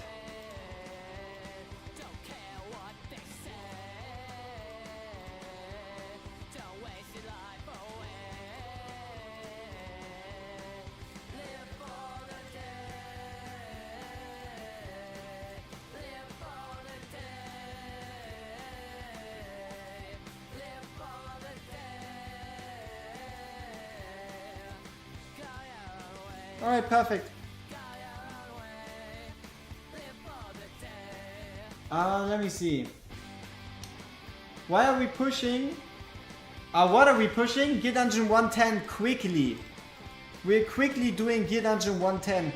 Alright, perfect. Let me see. Why are we pushing? What are we pushing? Gear Dungeon 110 quickly. We're quickly doing Gear Dungeon 110.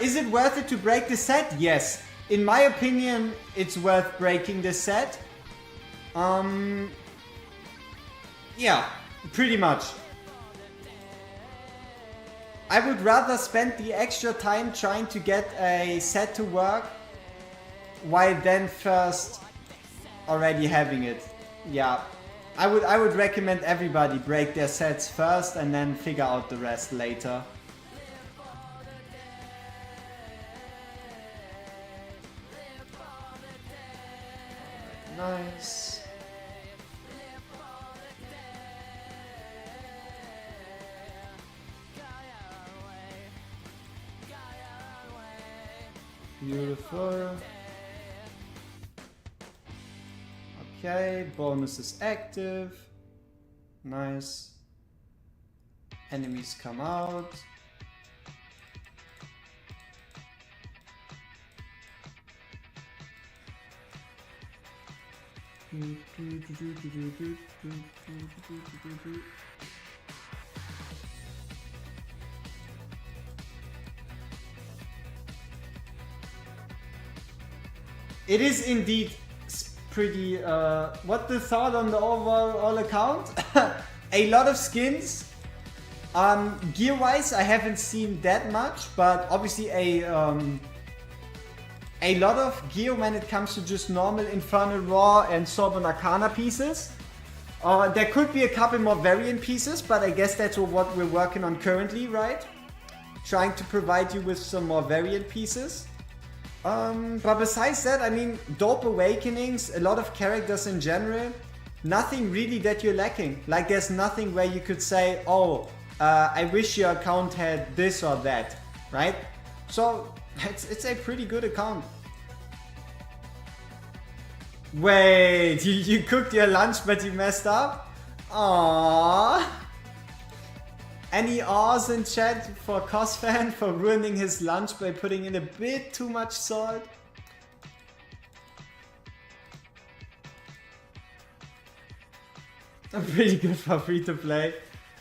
Is it worth it to break the set? Yes. In my opinion, it's worth breaking the set. Yeah, pretty much. I would rather spend the extra time trying to get a set to work while then first already having it. Yeah, I would recommend everybody break their sets first and then figure out the rest later. Nice. Beautiful. Okay, bonus is active. Nice. Enemies come out. It is indeed pretty, what the thought on the overall account? A lot of skins. Gear wise I haven't seen that much, but obviously a lot of gear when it comes to just normal Infernal Raw and Sorbonne Arcana pieces. There could be a couple more variant pieces, but I guess that's what we're working on currently, right? Trying to provide you with some more variant pieces. But besides that, I mean, dope awakenings, a lot of characters in general, nothing really that you're lacking. Like there's nothing where you could say, oh, I wish your account had this or that, right? So it's a pretty good account. Wait, you cooked your lunch but you messed up? Aww. Any awes in chat for Cosfan for ruining his lunch by putting in a bit too much salt? I'm pretty good for free to play.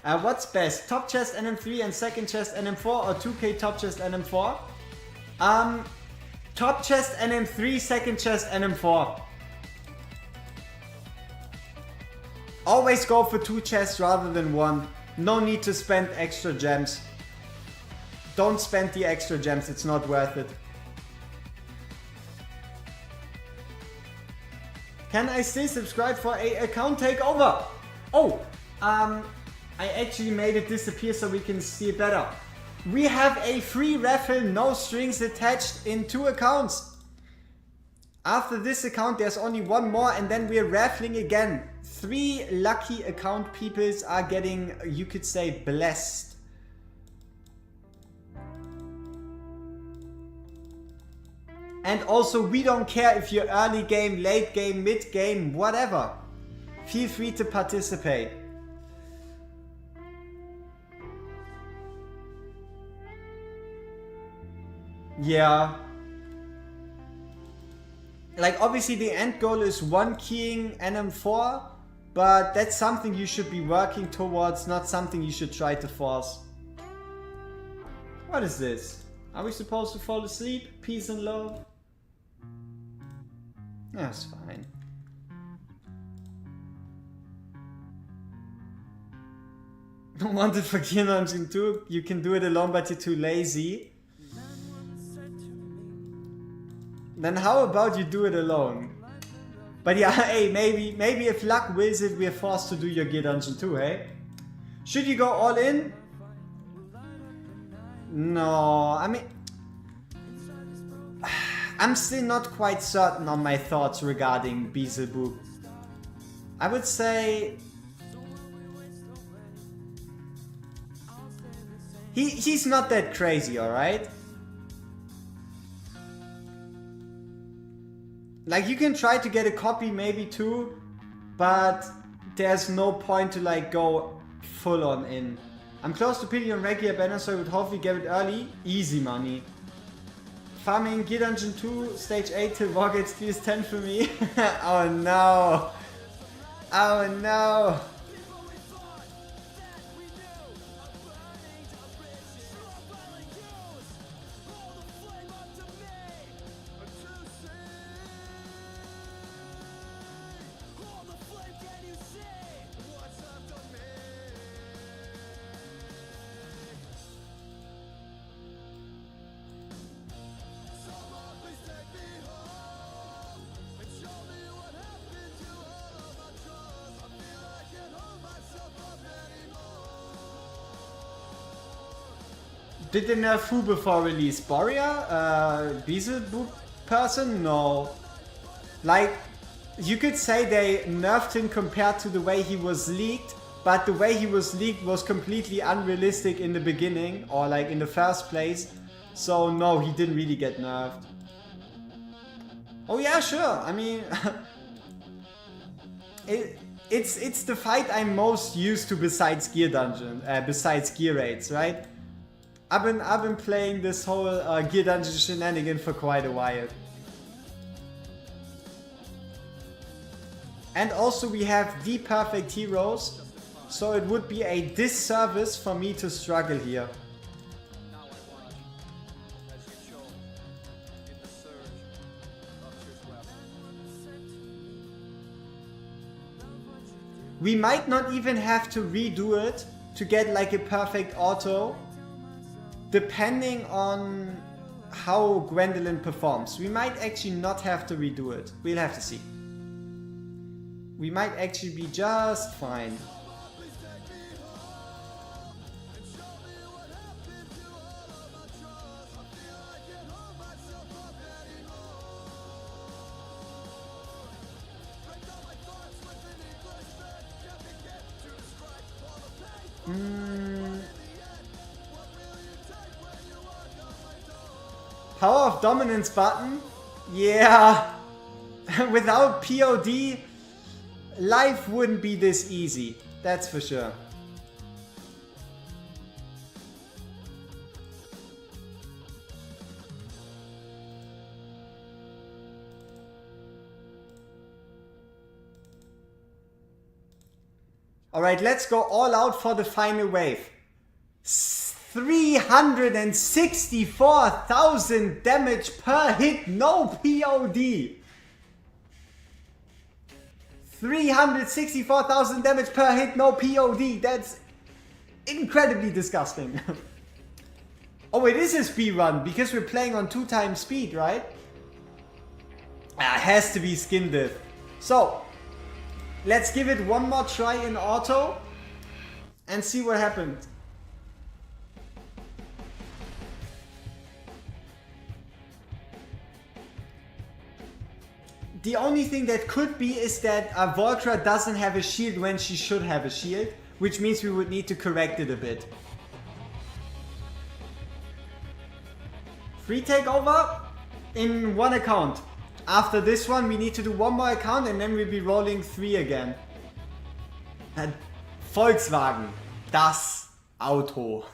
What's best? Top chest NM3 and second chest NM4 or 2K top chest NM4? Top chest NM3, second chest NM4. Always go for 2 chests rather than 1. No need to spend extra gems. Don't spend the extra gems, it's not worth it. Can I still subscribe for a account takeover? Oh, I actually made it disappear so we can see it better. We have a free raffle, no strings attached, in 2 accounts. After this account there's only 1 more and then we're raffling again. 3 lucky account peoples are getting, you could say, blessed. And also we don't care if you're early game, late game, mid game, whatever. Feel free to participate. Yeah. Like obviously the end goal is 1 keying NM4, but that's something you should be working towards, not something you should try to force. What is this? Are we supposed to fall asleep? Peace and love? That's fine. Wanted for Gear Dungeon 2? You can do it alone but you're too lazy. Then how about you do it alone? But yeah, hey, maybe if luck wills it, we're forced to do your Gear Dungeon 2, hey? Should you go all in? No, I mean... I'm still not quite certain on my thoughts regarding Beelzebub. I would say... He's not that crazy, alright? Like, you can try to get a copy, maybe too, but there's no point to like go full on in. I'm close to pitting on regular banner, so I would hopefully get it early. Easy money. Farming Gear Dungeon 2, stage 8 till WorGuides please 10 for me. Oh no. Oh no. Did they nerf who before release? Boria? Beelzebub person? No. Like, you could say they nerfed him compared to the way he was leaked, but the way he was leaked was completely unrealistic in the beginning, or like in the first place. So no, he didn't really get nerfed. Oh yeah, sure. I mean, it's the fight I'm most used to besides Gear Dungeon, besides Gear Raids, right? I've been playing this whole Gear Dungeon shenanigan for quite a while. And also we have the perfect heroes, so it would be a disservice for me to struggle here. We might not even have to redo it to get like a perfect auto. Depending on how Gwendolyn performs. We might actually not have to redo it. We'll have to see. We might actually be just fine. Power of Dominance button? Yeah. Without POD, life wouldn't be this easy. That's for sure. Alright, let's go all out for the final wave. 364,000 damage per hit, no POD. 364,000 damage per hit, no POD. That's incredibly disgusting. Oh, it is a speed run because we're playing on 2 times speed, right? It has to be skin diff. So, let's give it one more try in auto and see what happens. The only thing that could be is that Volcra doesn't have a shield when she should have a shield, which means we would need to correct it a bit. Free takeover in 1 account. After this one we need to do 1 more account and then we'll be rolling 3 again. And Volkswagen, das Auto.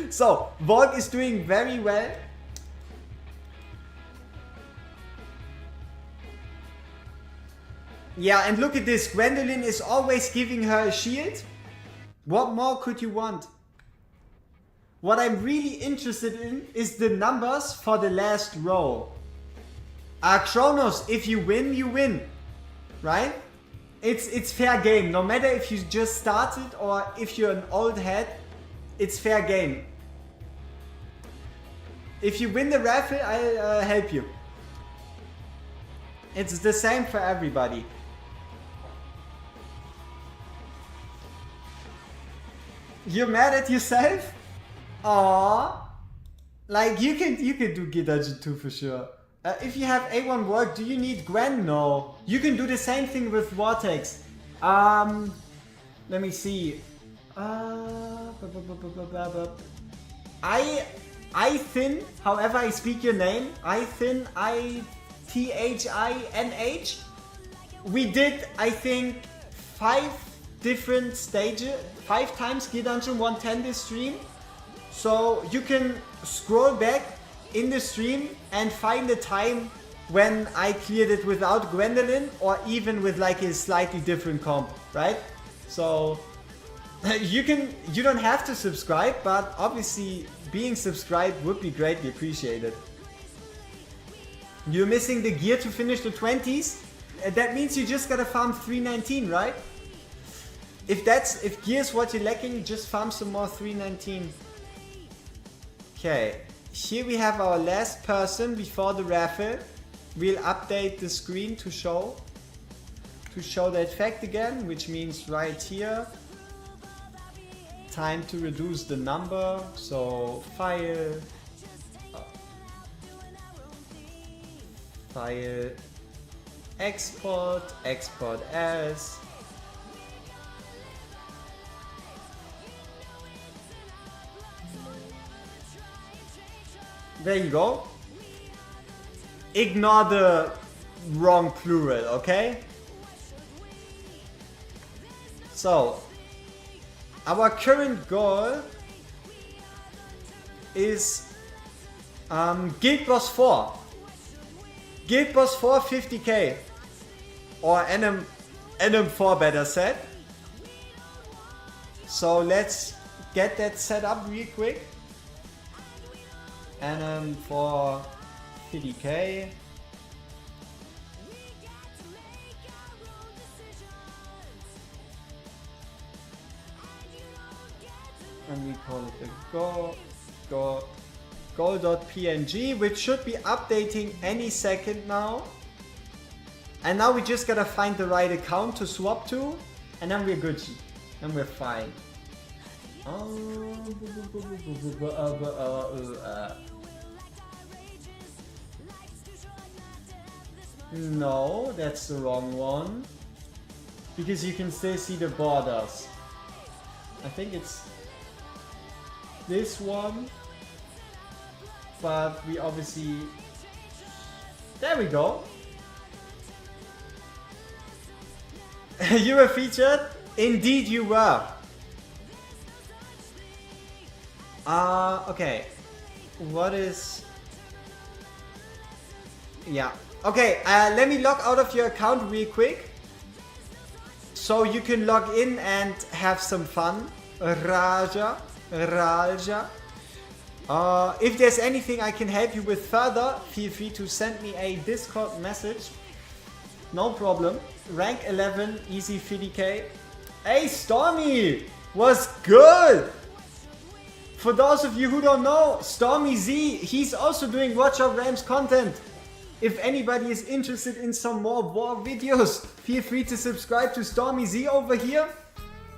So, Volk is doing very well. Yeah, and look at this, Gwendolyn is always giving her a shield. What more could you want? What I'm really interested in is the numbers for the last row. Kronos, if you win, you win. Right? It's fair game. No matter if you just started or if you're an old head, it's fair game. If you win the raffle, I'll help you. It's the same for everybody. You're mad at yourself? Aww. Like, you can do Gear Dungeon 2 for sure. If you have A1 work, do you need Gwen? No. You can do the same thing with Vortex. Let me see. Ithin, however I speak your name. Ithin, I-T-H-I-N-H. We did, I think, 5 different stages. 5 times Gear Dungeon 110 this stream. So you can scroll back in the stream and find the time when I cleared it without Gwendolyn or even with like a slightly different comp, right? So you don't have to subscribe, but obviously being subscribed would be greatly appreciated. You're missing the gear to finish the 20s. That means you just gotta farm 319, right? If gear is what you're lacking, just farm some more 319. Okay, here we have our last person before the raffle. We'll update the screen to show that fact again, which means right here. Time to reduce the number, so file export as. There you go. Ignore the wrong plural, okay? So, our current goal is Guild Boss 4. Guild Boss 4 50k. Or NM 4 better said. So let's get that set up real quick. NM 4 50k. And we call it the goal.png, which should be updating any second now. And now we just gotta find the right account to swap to, and then we're good. And we're fine. No, that's the wrong one. Because you can still see the borders. I think it's this one. But we obviously... There we go. You were featured? Indeed you were. Okay. What is... Yeah. Okay, let me log out of your account real quick. so you can log in and have some fun. Raja. If there's anything I can help you with further, feel free to send me a Discord message. No problem. Rank 11, easy 50k. Hey Stormy! Was good! For those of you who don't know, Stormy Z, he's also doing Watch Out Rams content. If anybody is interested in some more war videos, feel free to subscribe to Stormy Z over here.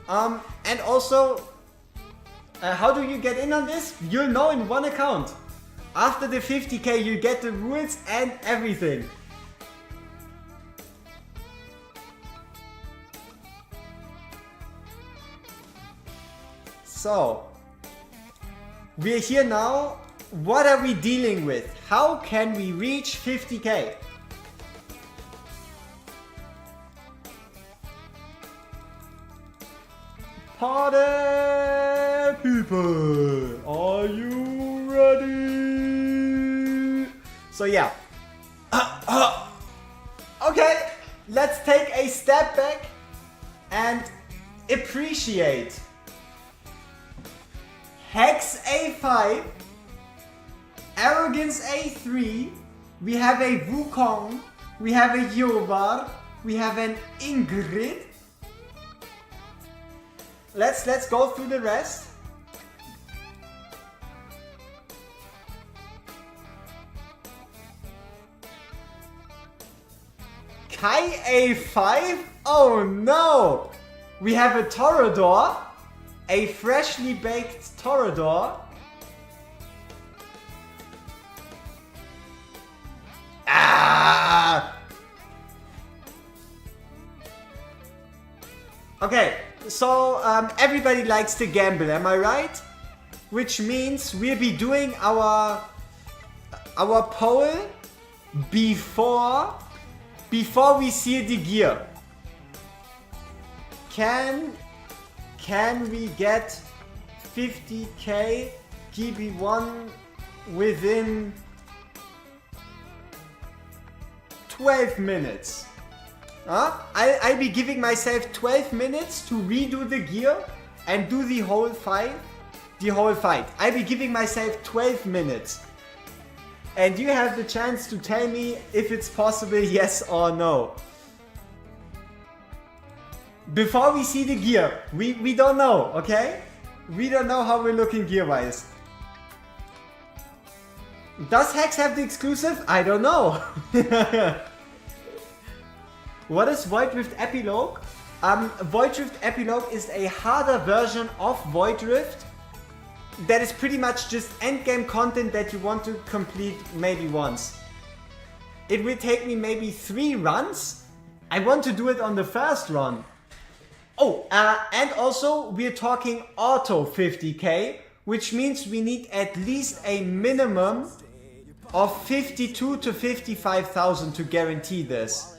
And also, how do you get in on this? You'll know in one account. After the 50k you get the rules and everything. So, we're here now. What are we dealing with? How can we reach 50k? Party people, are you ready? So yeah. Okay, let's take a step back and appreciate. Hex A5, Arrogance A3, we have a Wukong, we have a Yovar, we have an Ingrid. Let's go through the rest. Kai A5? Oh no! We have a Torador, a freshly baked Torador. Ah! Okay, so everybody likes to gamble, am I right? Which means we'll be doing our poll before we see the gear. Can we get 50k GB1 within 12 minutes? I'll be giving myself 12 minutes to redo the gear and do the whole fight. I'll be giving myself 12 minutes. And you have the chance to tell me if it's possible, yes or no. Before we see the gear, we don't know, okay? We don't know how we're looking gear-wise. Does Hex have the exclusive? I don't know. What is Void Rift Epilogue? Void Rift Epilogue is a harder version of Void Rift that is pretty much just endgame content that you want to complete maybe once. It will take me maybe 3 runs. I want to do it on the first run. Oh, and also we're talking auto 50k, which means we need at least a minimum of 52 to 55,000 to guarantee this.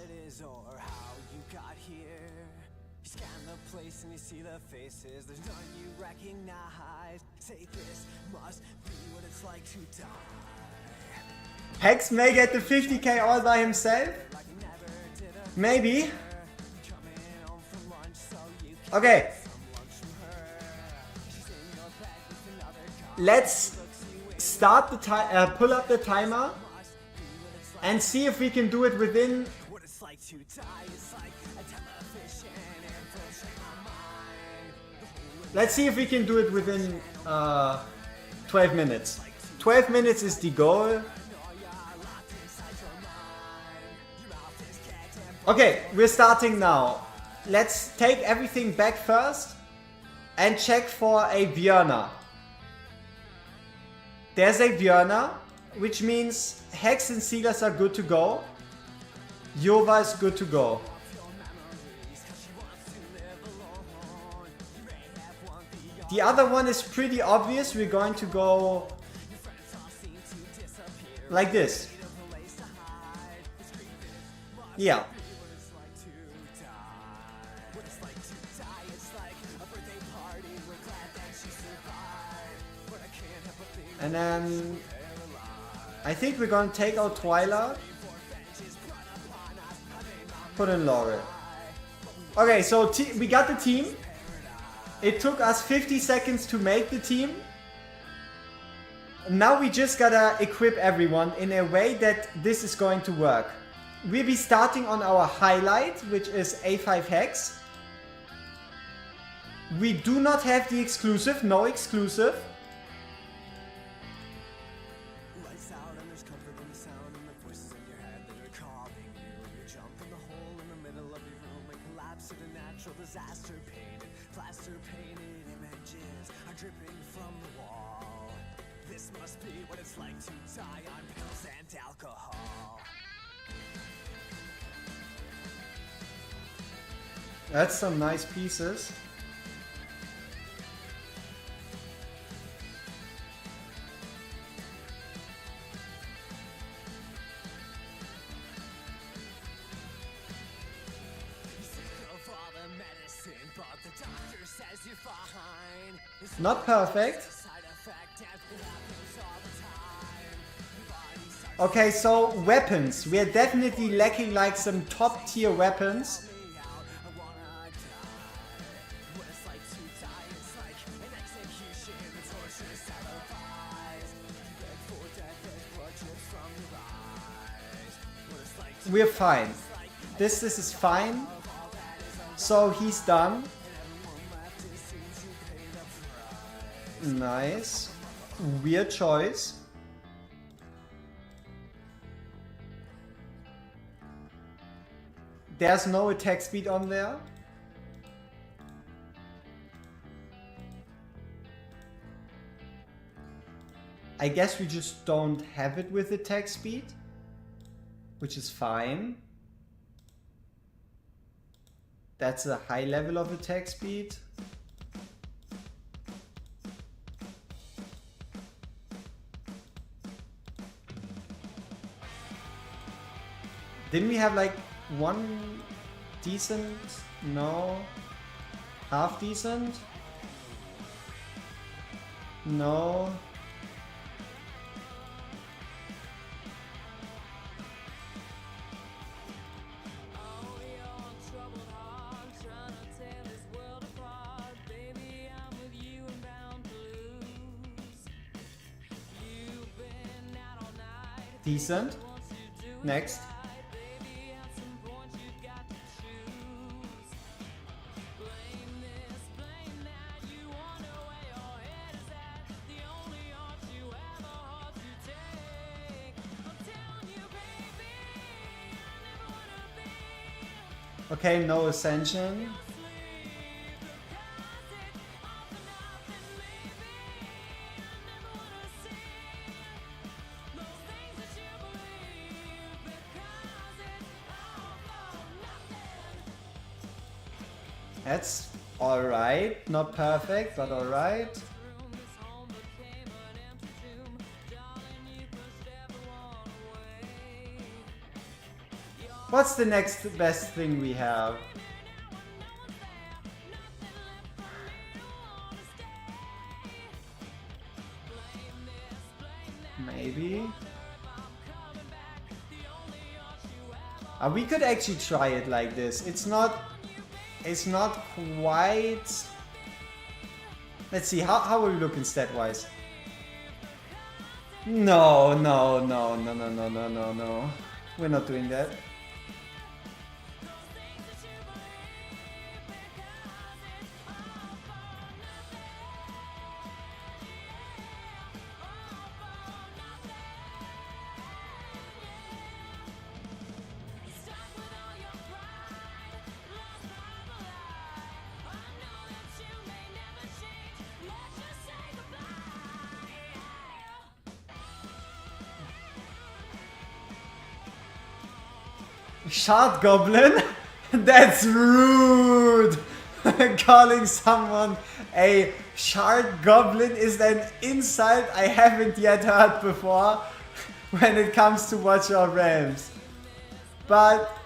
Hex may get the 50k all by himself? Maybe. Okay. Let's start the pull up the timer and see if we can do it within. Let's see if we can do it within 12 minutes. 12 minutes is the goal. Okay, we're starting now. Let's take everything back first and check for a Björna. There's a Björna, which means Hex and Silas are good to go. Yova is good to go. The other one is pretty obvious. We're going to go like this. Yeah. And then I think we're gonna take out Twyla. Put in Laurel. Okay, so we got the team. It took us 50 seconds to make the team. Now we just gotta equip everyone in a way that this is going to work. We'll be starting on our highlight, which is A5 Hex. We do not have the exclusive, no exclusive. Lights out and there's comfort in the sound and the voices in your head that are calling you. You jump in the hole in the middle of your room and collapse at a natural disaster. Painted, plaster painted images are dripping from the wall. This must be what it's like to die on pills and alcohol. That's some nice pieces. Not perfect. Okay, so weapons. We are definitely lacking like some top tier weapons. We're fine. This is fine. So he's done. Nice. Weird choice. There's no attack speed on there. I guess we just don't have it with attack speed, which is fine. That's a high level of attack speed. Didn't we have like one decent? No. Half decent? No. Decent. Next. Okay, no ascension. That's alright. Not perfect, but alright. What's the next best thing we have? Maybe. We could actually try it like this. It's not quite. Let's see, how are we looking stat wise? No. We're not doing that. Shard Goblin? That's rude! Calling someone a Shard Goblin is an insult I haven't yet heard before when it comes to Watch Your Realms. But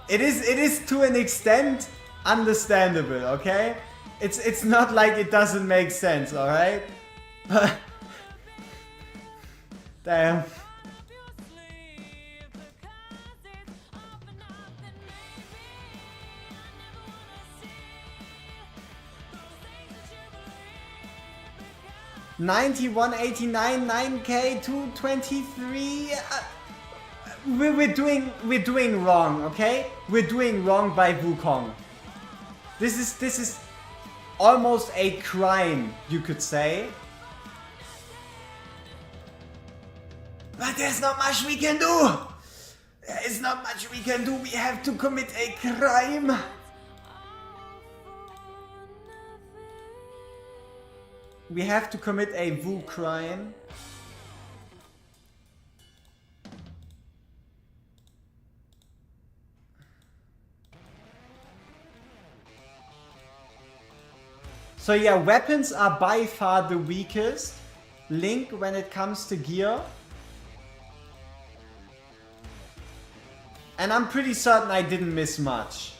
it is to an extent understandable, okay? It's not like it doesn't make sense, alright? Damn. 91, 89, 9k, 223. We're doing wrong, okay? We're doing wrong by Wukong. This is almost a crime, you could say. But there's not much we can do. There is not much we can do. We have to commit a crime. We have to commit a Wu crime. So yeah, weapons are by far the weakest link when it comes to gear. And I'm pretty certain I didn't miss much.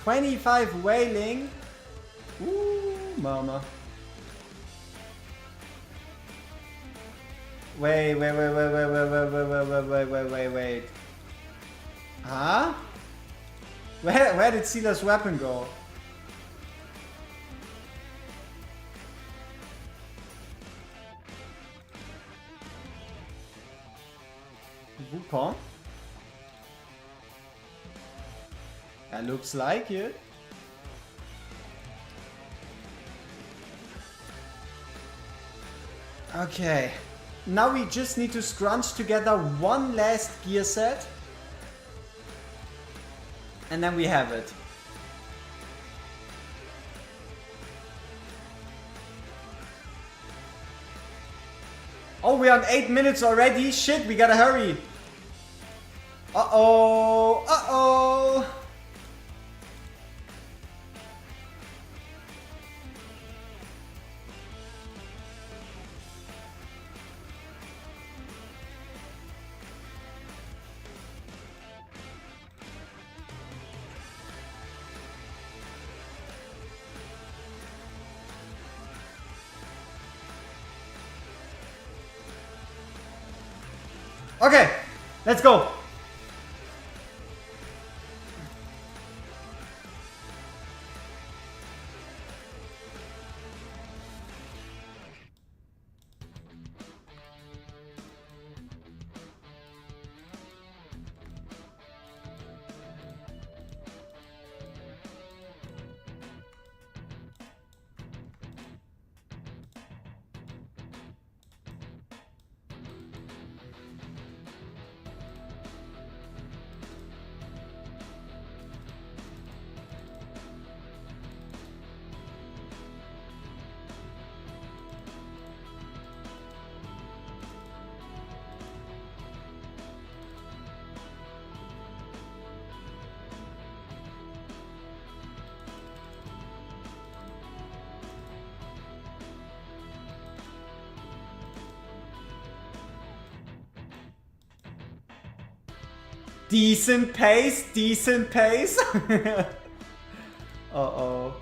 $25 whaling. Ooh, mama. Wait. Huh? Where did Sila's weapon go? Wukong? That looks like it. Okay. Now we just need to scrunch together one last gear set. And then we have it. Oh, we're on 8 minutes already. Shit, we gotta hurry. Uh-oh. Uh-oh. Okay, let's go. Decent pace, decent pace. Uh-oh.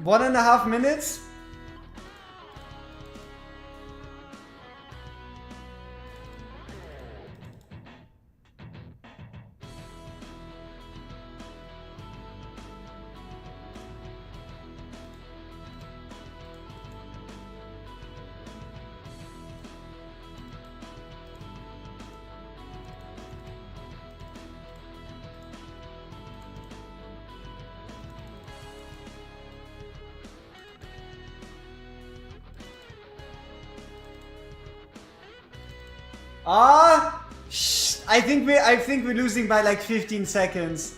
One and a half minutes. I think we're losing by like 15 seconds.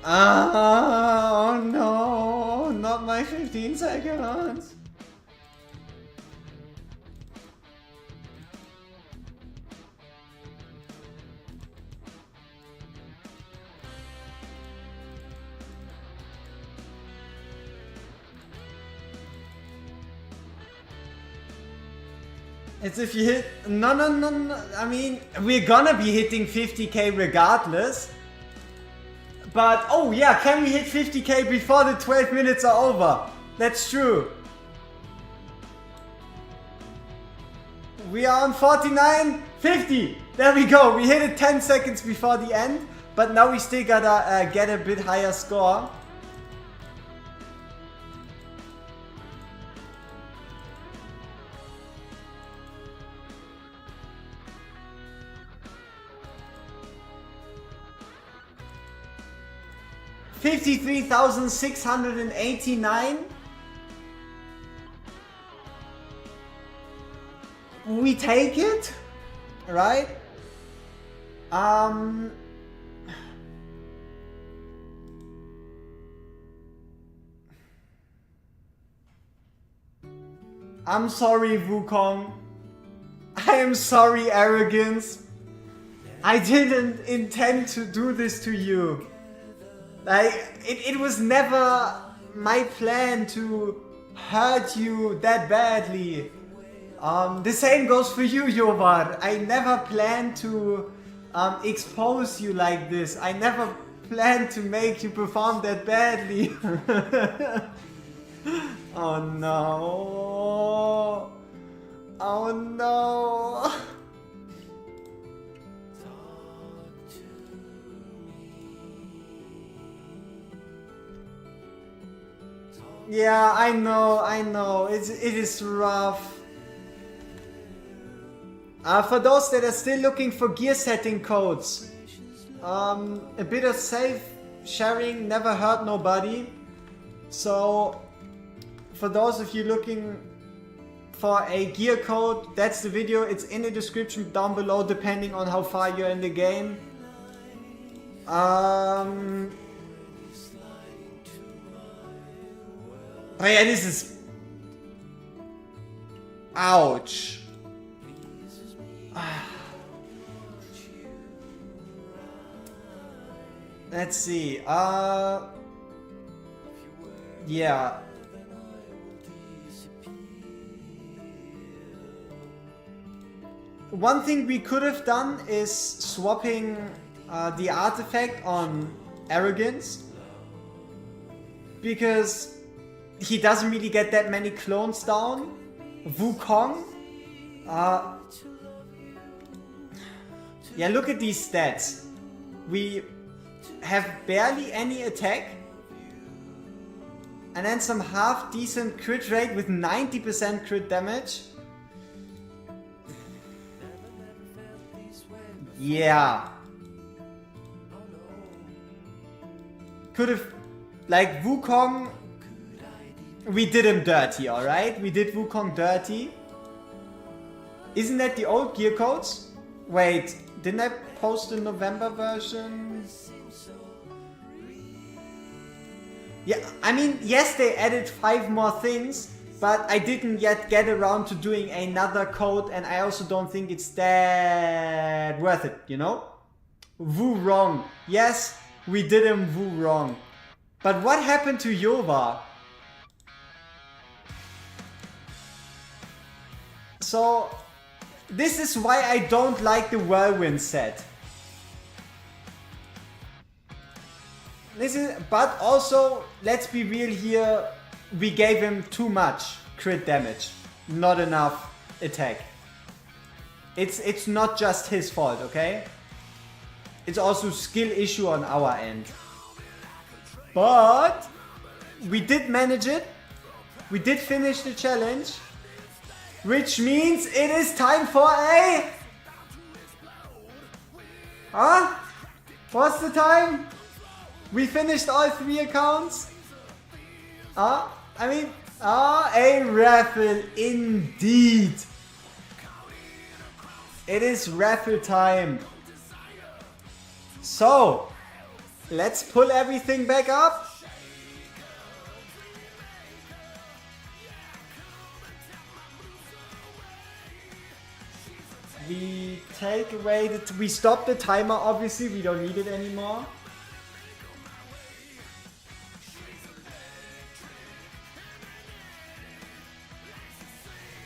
Oh no, not my 15 seconds. It's if you hit... No. I mean, we're gonna be hitting 50k regardless. But, oh yeah, can we hit 50k before the 12 minutes are over? That's true. We are on 49.50. There we go. We hit it 10 seconds before the end. But now we still gotta get a bit higher score. $53,689. We take it, right? I'm sorry, Wukong. I am sorry, Arrogance. I didn't intend to do this to you. Like, it was never my plan to hurt you that badly. The same goes for you, Yovar. I never planned to expose you like this. I never planned to make you perform that badly. Oh no. Oh no. Yeah, I know. It is rough. For those that are still looking for gear setting codes, a bit of safe sharing never hurt nobody. So, for those of you looking for a gear code, that's the video. It's in the description down below, depending on how far you're in the game. Oh yeah, this is... Ouch. Let's see, yeah. One thing we could have done is swapping the artifact on Arrogance. Because he doesn't really get that many clones down. Wukong. Yeah, look at these stats. We have barely any attack. And then some half decent crit rate with 90% crit damage. Yeah. Could have... Like, Wukong... We did him dirty, alright? We did Wukong dirty. Isn't that the old gear codes? Wait, didn't I post the November version? Yeah, I mean, yes, they added 5 more things, but I didn't yet get around to doing another code, and I also don't think it's that worth it, you know? Wu wrong. Yes, we did him Wu wrong. But what happened to Yovar? So, this is why I don't like the Whirlwind set. But also, let's be real here, we gave him too much crit damage, not enough attack. It's not just his fault, okay? It's also skill issue on our end. But we did manage it. We did finish the challenge. Which means it is time for a... Huh? What's the time? We finished all 3 accounts? A raffle indeed. it is raffle time. So, let's pull everything back up. We take away we stop the timer, obviously, we don't need it anymore.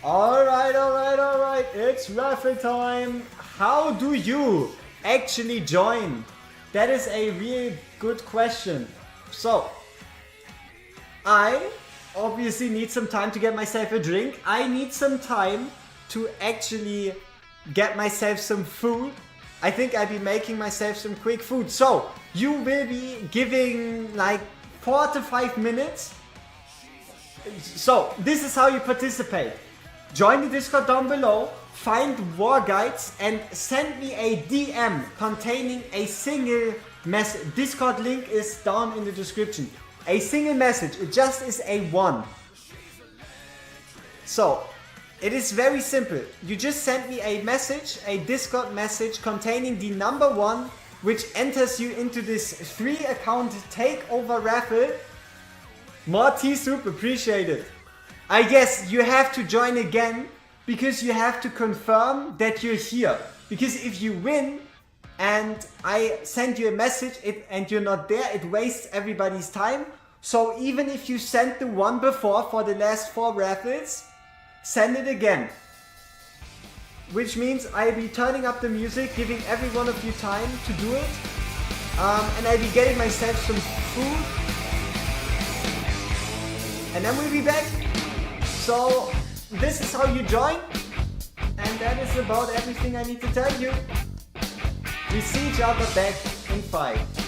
Alright, it's raffle time. How do you actually join? That is a real good question. So, I obviously need some time to get myself a drink. I need some time to actually get myself some food. I think I'll be making myself some quick food. So, you will be giving like 4 to 5 minutes. So, this is how you participate. Join the Discord down below, find WorGuides and send me a DM containing a single message. Discord link is down in the description. A single message, it just is a 1. So, it is very simple. You just send me a message, a Discord message containing the number 1, which enters you into this 3-account takeover raffle. More tea soup, appreciate it. I guess you have to join again because you have to confirm that you're here. Because if you win and I send you a message and you're not there, it wastes everybody's time. So even if you sent the one before for the last 4 raffles, send it again. Which means I'll be turning up the music, giving every one of you time to do it. And I'll be getting myself some food. And then we'll be back. So, this is how you join, and that is about everything I need to tell you. We see each other back in 5.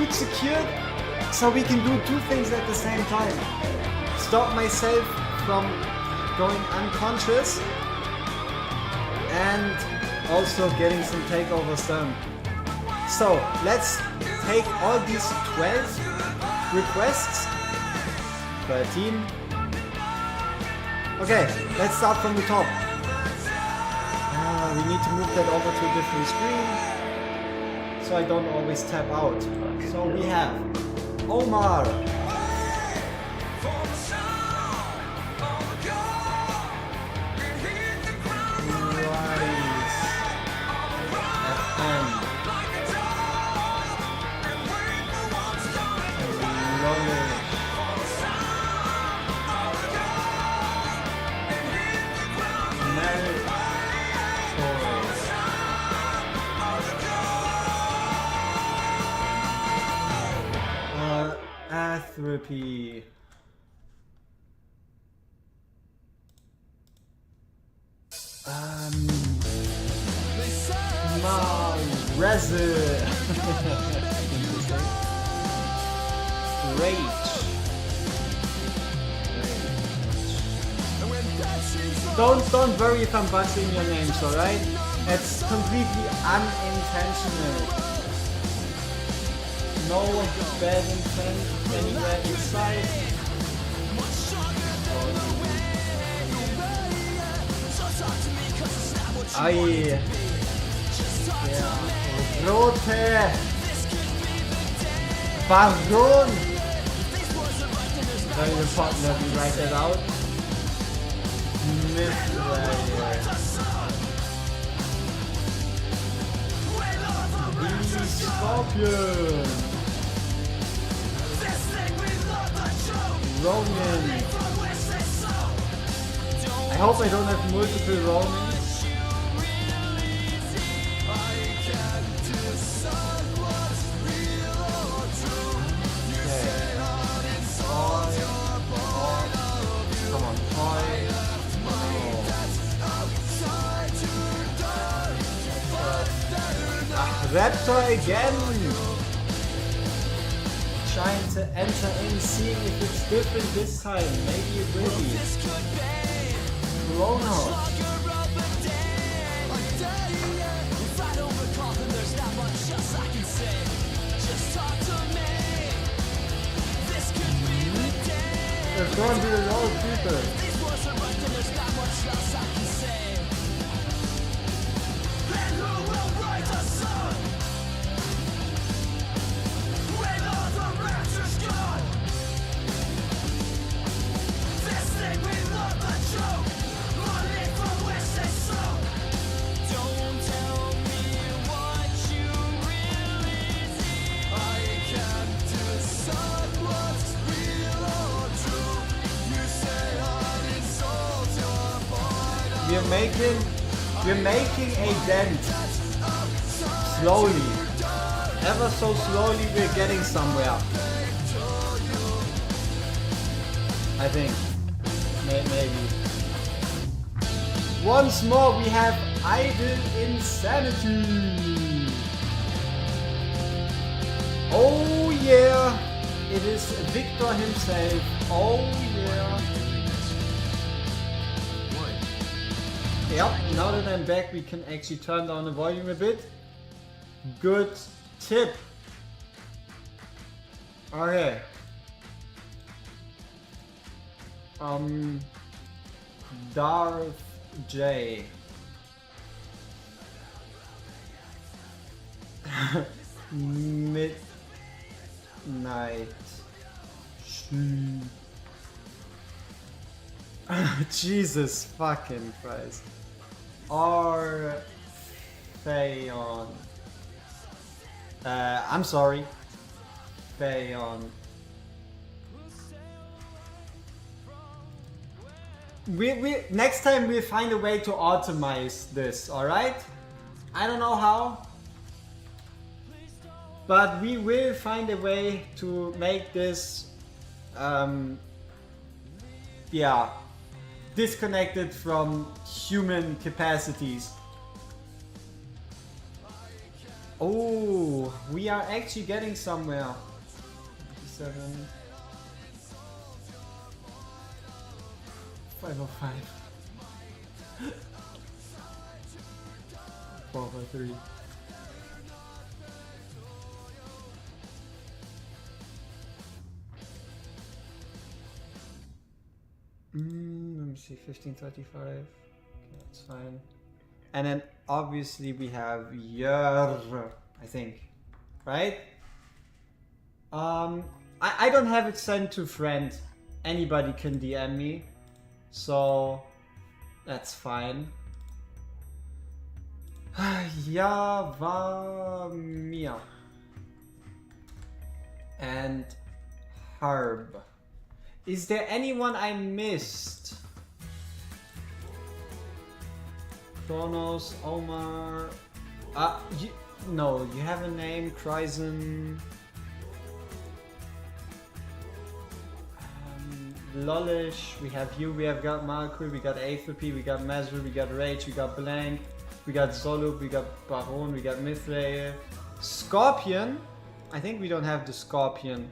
food secured, so we can do two things at the same time. Stop myself from going unconscious and also getting some takeovers done. So let's take all these 12 requests. 13. Okay, let's start from the top. We need to move that over to a different screen so I don't always tap out. So we have Omar. Therapy. Resin. Rage. Don't worry if I'm butchering your names, alright? It's completely unintentional. No bad intent anywhere inside. Aye. Yeah. Rote. Baron. Very important that we write that out. Scorpion. Ronin. I hope I don't have multiple Ronins. Come on, Raptor again! Trying to enter in, seeing if it's different this time. Maybe it will be. Corona. There's going to be a lot of people. We're making a dent. Slowly. Ever so slowly we're getting somewhere. I think. Maybe. Once more we have Idle Insanity. Oh yeah. It is Victor himself. Oh yeah. Yep, now that I'm back we can actually turn down the volume a bit. Good tip. Okay. Darth J. Midnight. Jesus fucking Christ. Orpheon. I'm sorry. Phaeon. We next time we'll find a way to optimize this, alright? I don't know how, but we will find a way to make this yeah, disconnected from human capacities. Oh, we are actually getting somewhere. 57. 505. 403. Let me see, 1535. Okay, that's fine. And then obviously we have Yer, I think, right? I don't have it sent to friend. Anybody can DM me, so that's fine. Yavamia and Harb. Is there anyone I missed? Kronos, Omar. No, you have a name, Kryzen. Lolish, we have you, we have got Malkul, we got Aetherpy, we got Mazur, we got Rage, we got Blank, we got Zolub, we got Baron, we got Mithril. Scorpion? I think we don't have the Scorpion.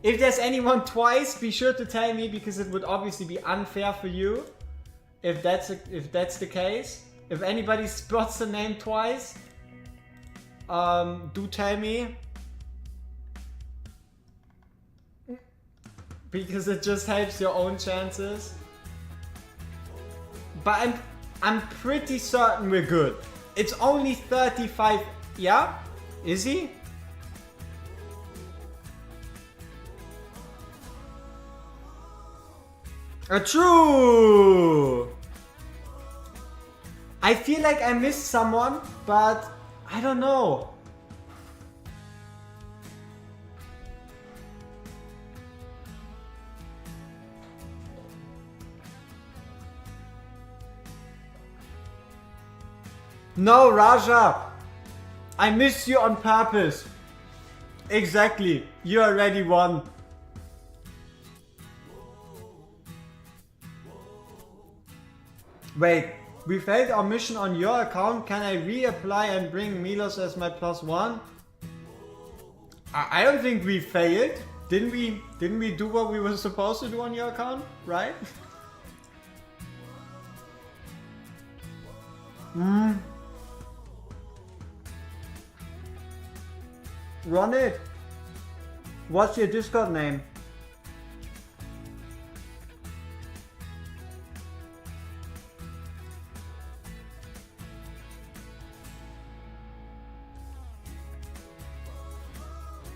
If there's anyone twice, be sure to tell me, because it would obviously be unfair for you if that's the case. If anybody spots the name twice, do tell me, because it just helps your own chances. But I'm pretty certain we're good. It's only 35. Yeah, is he? True! I feel like I missed someone, but I don't know. No, Raja! I missed you on purpose. Exactly. You already won. Wait, we failed our mission on your account. Can I reapply and bring Milos as my +1? I don't think we failed. Didn't we do what we were supposed to do on your account, right? Run it. What's your Discord name?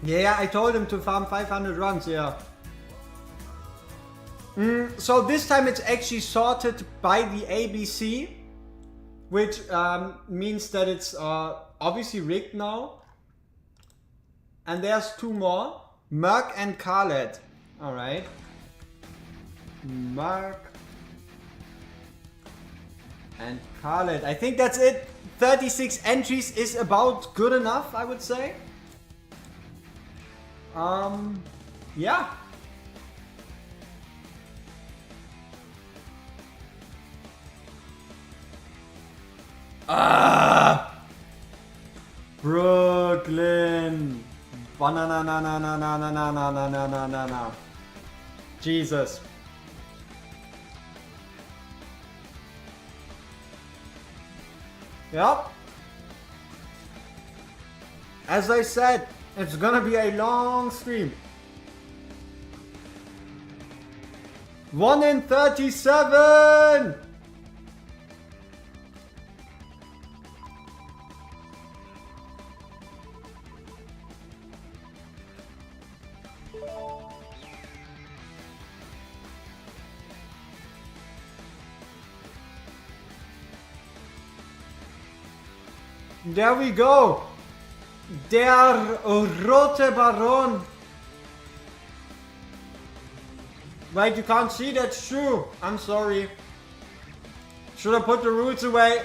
Yeah, I told him to farm 500 runs, yeah. So this time it's actually sorted by the ABC, which means that it's obviously rigged now. And there's two more, Merc and Khaled. Alright. Merc and Khaled. I think that's it. 36 entries is about good enough, I would say. Yeah. Brooklyn. Banana na na na na na na na na na na na na. Jesus. Yep. As I said, it's gonna be a long stream. 1 in 37! There we go. Der Rote Baron. Wait, you can't see? That's true. I'm sorry. Should I put the rules away?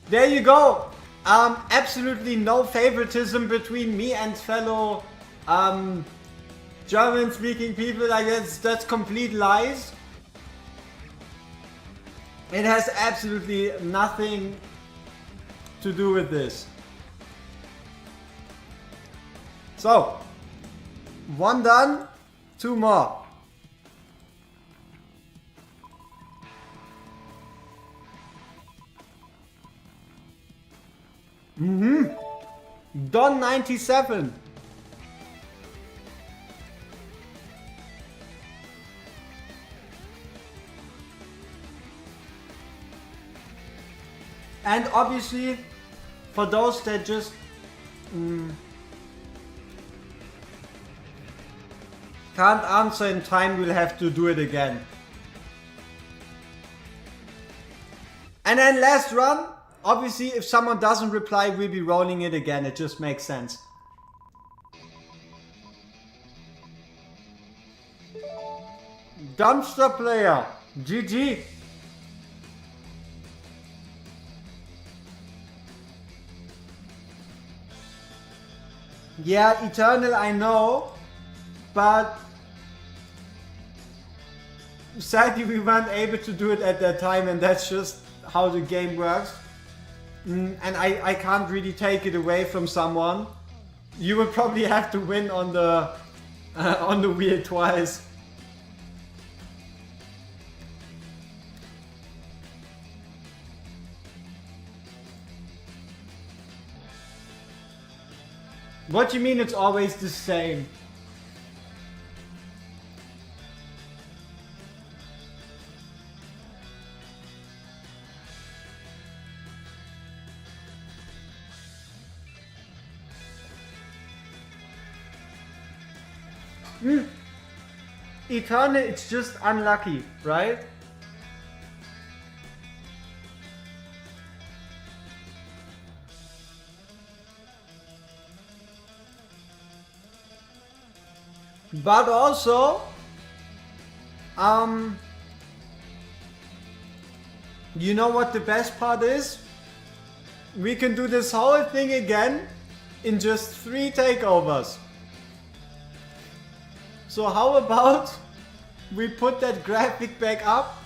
There you go. Absolutely no favoritism between me and fellow German-speaking people. I guess that's complete lies. It has absolutely nothing to do with this. So, 1 done, 2 more. Done 97. And obviously, for those that just can't answer in time, we'll have to do it again. And then last run, obviously if someone doesn't reply, we'll be rolling it again. It just makes sense. Dumpster player, GG. Yeah, Eternal, I know, but sadly we weren't able to do it at that time, and that's just how the game works. And I can't really take it away from someone. You will probably have to win on the wheel twice. What do you mean it's always the same? Eternal, it's just unlucky, right? But also, you know what the best part is? We can do this whole thing again in just 3 takeovers. So how about we put that graphic back up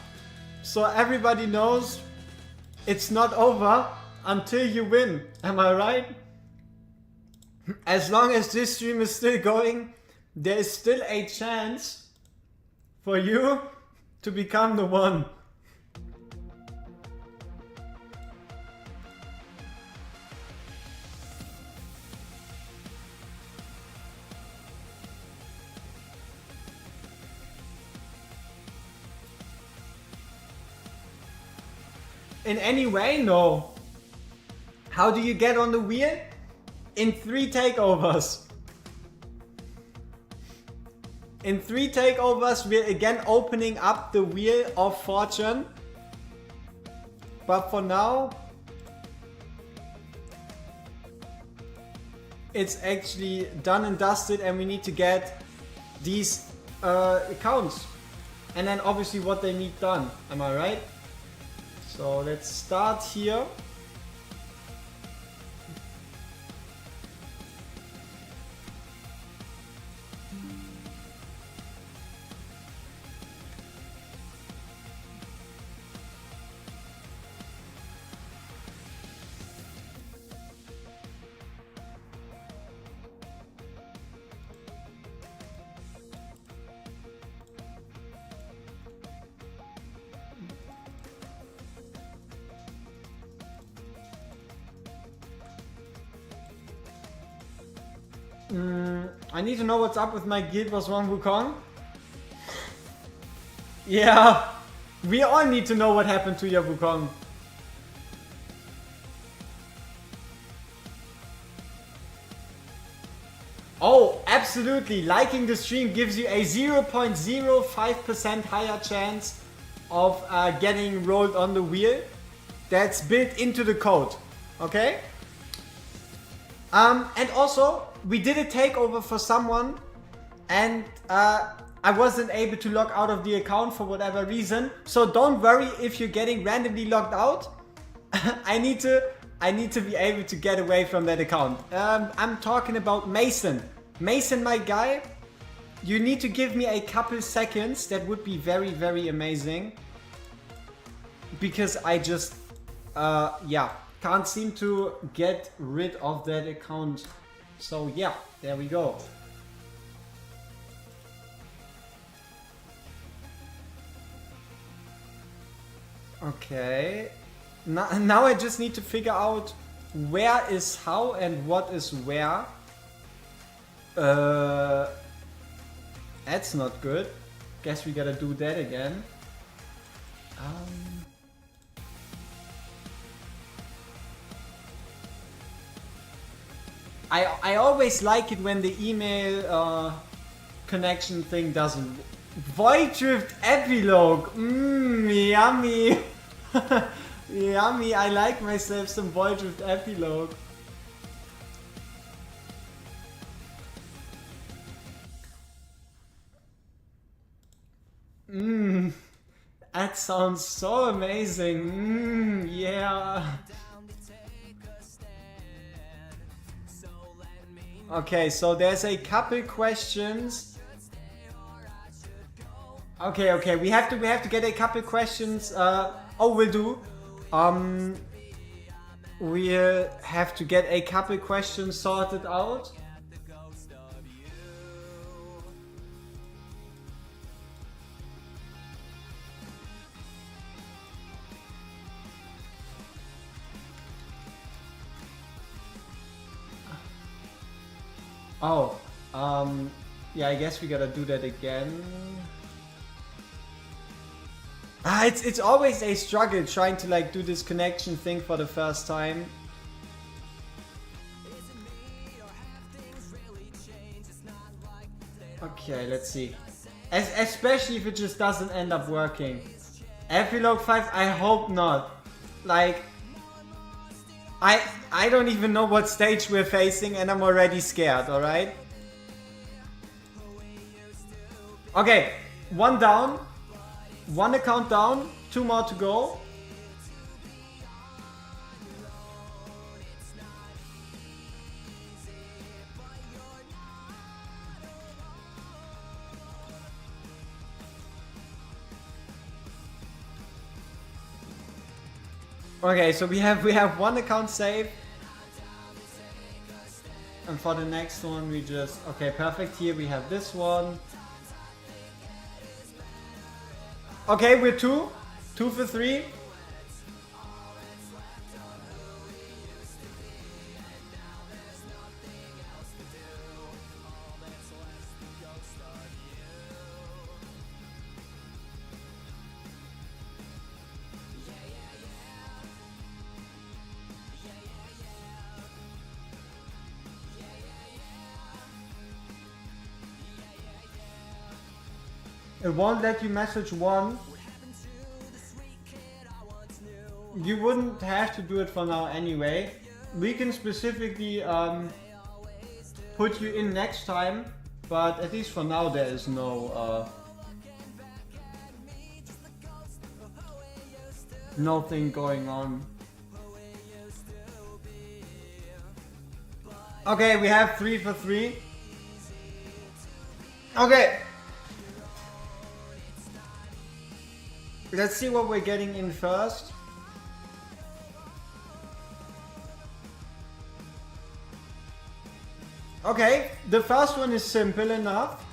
so everybody knows it's not over until you win. Am I right? As long as this stream is still going, there is still a chance for you to become the one. In any way? No. How do you get on the wheel? In 3 takeovers. In 3 takeovers, we're again opening up the Wheel of Fortune. But for now, it's actually done and dusted, and we need to get these accounts. And then obviously what they need done. Am I right? So let's start here. I need to know what's up with my Guild Wars 1 Wukong. Yeah, we all need to know what happened to your Wukong. Oh, absolutely. Liking the stream gives you a 0.05% higher chance of getting rolled on the wheel. That's built into the code. Okay? And also, we did a takeover for someone, and I wasn't able to log out of the account for whatever reason. So don't worry if you're getting randomly logged out. I need to be able to get away from that account. I'm talking about Mason. Mason, my guy, you need to give me a couple seconds. That would be very, very amazing. Because I just, yeah, can't seem to get rid of that account. So yeah, there we go. Okay. Now I just need to figure out where is how and what is where. That's not good. Guess we gotta do that again. I always like it when the email connection thing doesn't. Void Drift Epilogue! Yummy! Yummy, I like myself some Void Drift Epilogue. That sounds so amazing. Yeah. Okay, so there's a couple questions. Okay, we have to get a couple questions. We'll do. We have to get a couple questions sorted out. Yeah, I guess we gotta do that again. It's always a struggle trying to like do this connection thing for the first time. Okay, let's see. Especially if it just doesn't end up working. Epilogue 5, I hope not. Like, I don't even know what stage we're facing and I'm already scared, alright? Okay, one down. One account down, 2 more to go. Okay, so we have one account saved. And for the next one we just, okay, perfect. Here we have this one. Okay, we're 2 for 3. It won't let you message one. You wouldn't have to do it for now anyway. We can specifically put you in next time, but at least for now there is no nothing going on. Okay, we have 3 for 3. Okay. Let's see what we're getting in first. Okay, the first one is simple enough.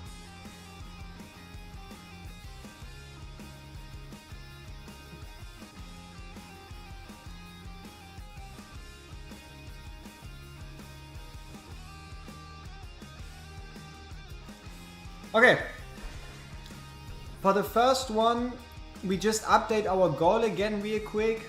Okay, for the first one, we just update our goal again real quick.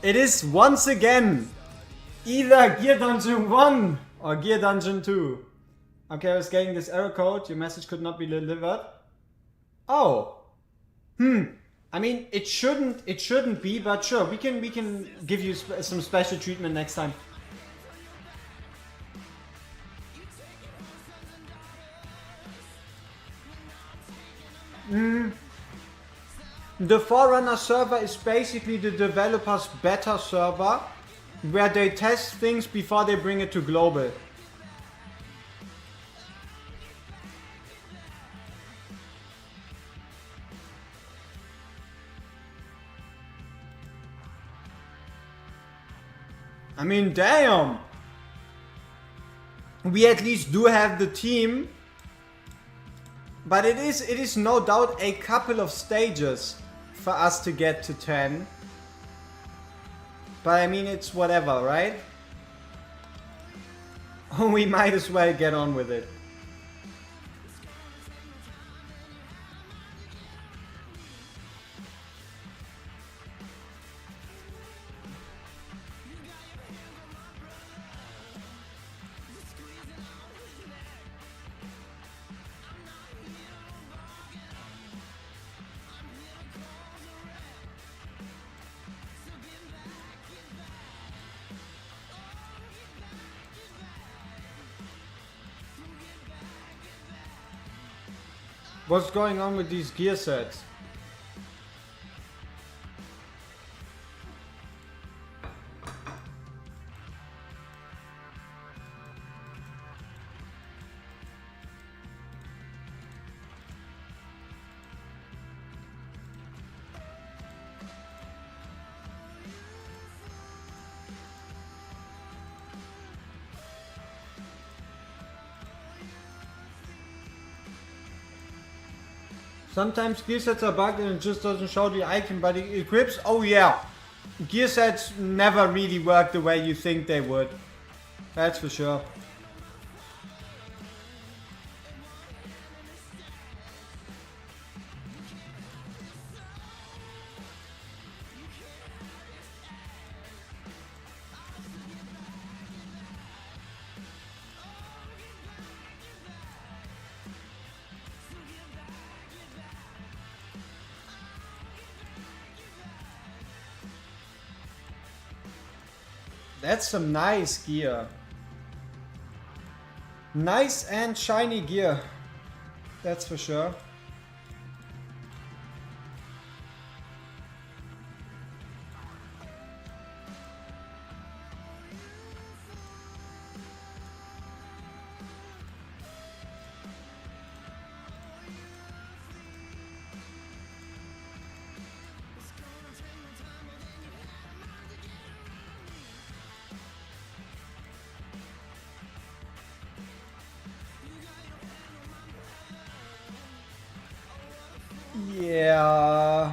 It is once again either Gear Dungeon 1 or Gear Dungeon 2. Okay, I was getting this error code. Your message could not be delivered. Oh. I mean, it shouldn't be, but sure, we can give you some special treatment next time. The Forerunner server is basically the developer's beta server where they test things before they bring it to global. I mean, damn! We at least do have the team. But it is no doubt a couple of stages for us to get to 10. But I mean, it's whatever, right? We might as well get on with it. What's going on with these gear sets? Sometimes gear sets are bugged and it just doesn't show the icon, but it equips. Oh yeah, gear sets never really work the way you think they would. That's for sure. That's some nice gear. Nice and shiny gear. That's for sure. Yeah.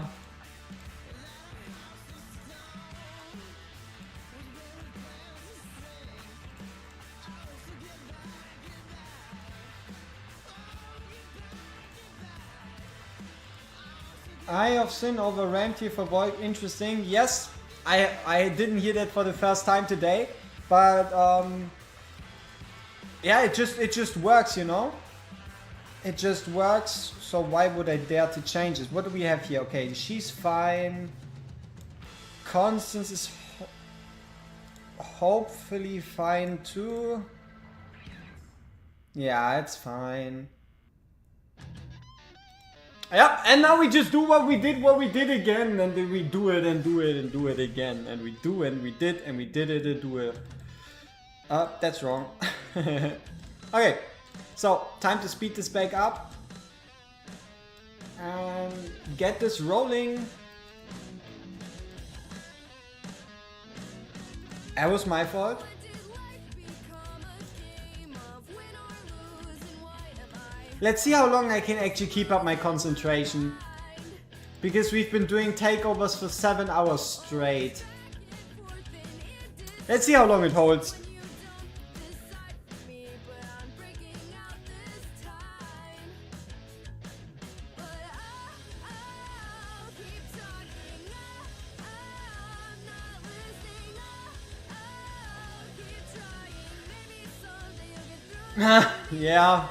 Eye of Sin over Ramtier for Void. Interesting. Yes, I didn't hear that for the first time today, but yeah, it just works, you know. It just works. So why would I dare to change it? What do we have here? Okay, she's fine. Constance is hopefully fine too. Yeah, it's fine. Yep, and now we just do what we did again, and then we do it and do it and do it again, and we do and we did and we did it and do it. That's wrong. Okay, so time to speed this back up and get this rolling. That was my fault. Let's see how long I can actually keep up my concentration. Because we've been doing takeovers for 7 hours straight. Let's see how long it holds. Yeah.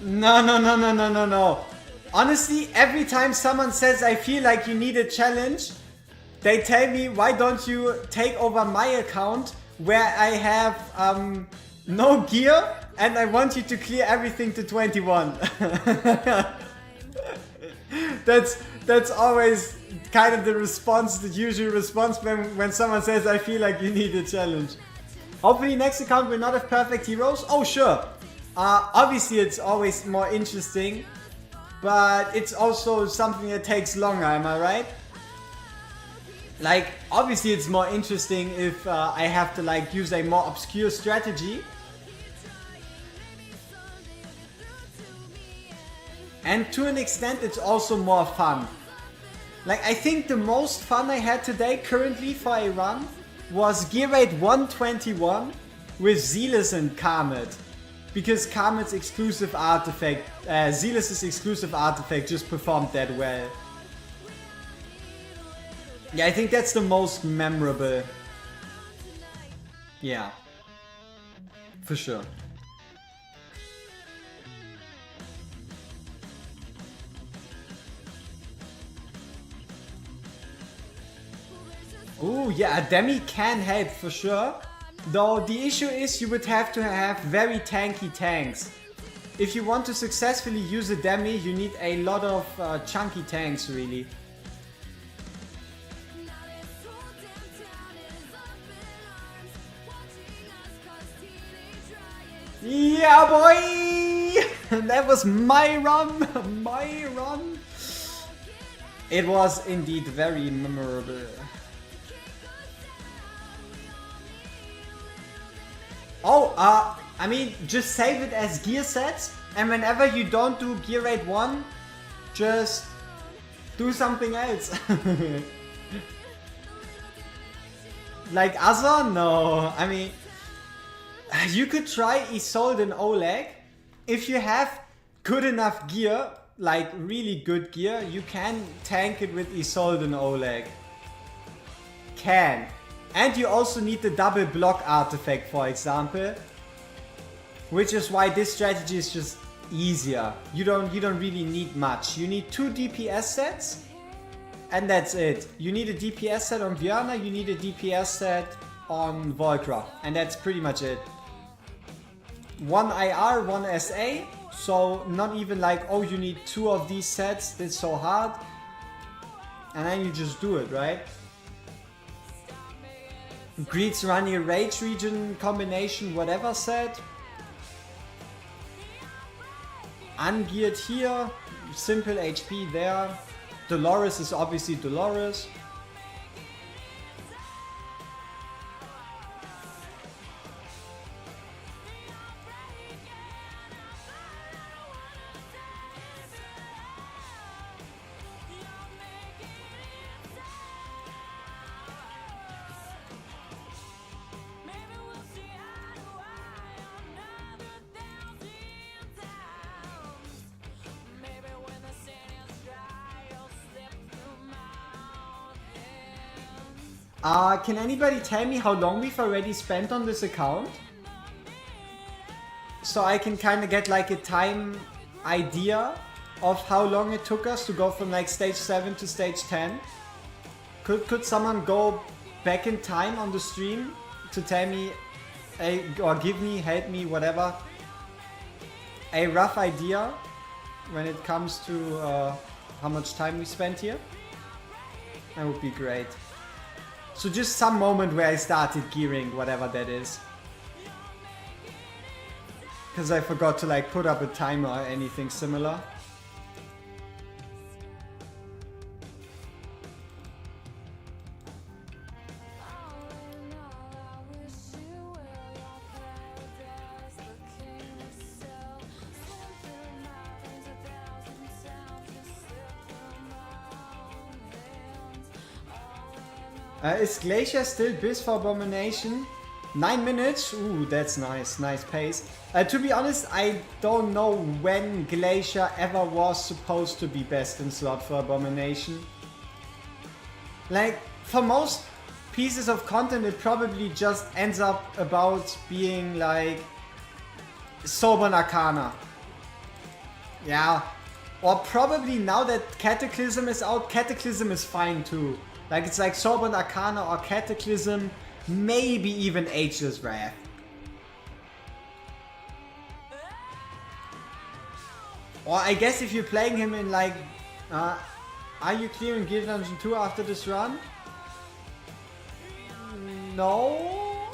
No. Honestly, every time someone says I feel like you need a challenge, they tell me, why don't you take over my account where I have no gear and I want you to clear everything to 21. That's always kind of the response, the usual response when someone says I feel like you need a challenge. Hopefully next account will not have perfect heroes. Oh sure. Obviously it's always more interesting, but it's also something that takes longer, am I right? Like, obviously it's more interesting if I have to like use a more obscure strategy. And to an extent it's also more fun. Like, I think the most fun I had today currently for a run was gear rate 121 with Zealous and Karmet. Because Karmet's exclusive artifact, Zealous's exclusive artifact just performed that well. Yeah, I think that's the most memorable. Yeah. For sure. Ooh, yeah, a demi can help for sure. Though the issue is you would have to have very tanky tanks. If you want to successfully use a demi, you need a lot of chunky tanks really. Yeah, boy! That was my run! My run! It was indeed very memorable. Oh, I mean, just save it as gear sets, and whenever you don't do gear rate 1, just do something else. Like Azor? No, I mean, you could try Isolde and Oleg. If you have good enough gear, like really good gear, you can tank it with Isolde and Oleg. Can. And you also need the double block artifact, for example. Which is why this strategy is just easier. You don't really need much. You need 2 DPS sets, and that's it. You need a DPS set on Björna, you need a DPS set on Volkra, and that's pretty much it. 1 IR, 1 SA, so not even like, oh, you need 2 of these sets, that's so hard. And then you just do it, right? Greets run your rage region combination, whatever set. Ungeared here, simple HP there. Dolores is obviously Dolores. Can anybody tell me how long we've already spent on this account? So I can kind of get like a time idea of how long it took us to go from like stage 7 to stage 10. Could someone go back in time on the stream to tell me, or give me, help me, whatever, a rough idea when it comes to how much time we spent here? That would be great. So just some moment where I started gearing, whatever that is. Because I forgot to like put up a timer or anything similar. Is Glacier still biz for Abomination? 9 minutes? Ooh, that's nice. Nice pace. To be honest, I don't know when Glacier ever was supposed to be best in slot for Abomination. Like, for most pieces of content, it probably just ends up about being like Sober Arcana. Yeah, Or probably now that Cataclysm is out, Cataclysm is fine too. Like it's like Sorbonne Arcana or Cataclysm, maybe even Ageless Wrath. Or I guess if you're playing him in like... are you clearing Gear Dungeon 2 after this run? No.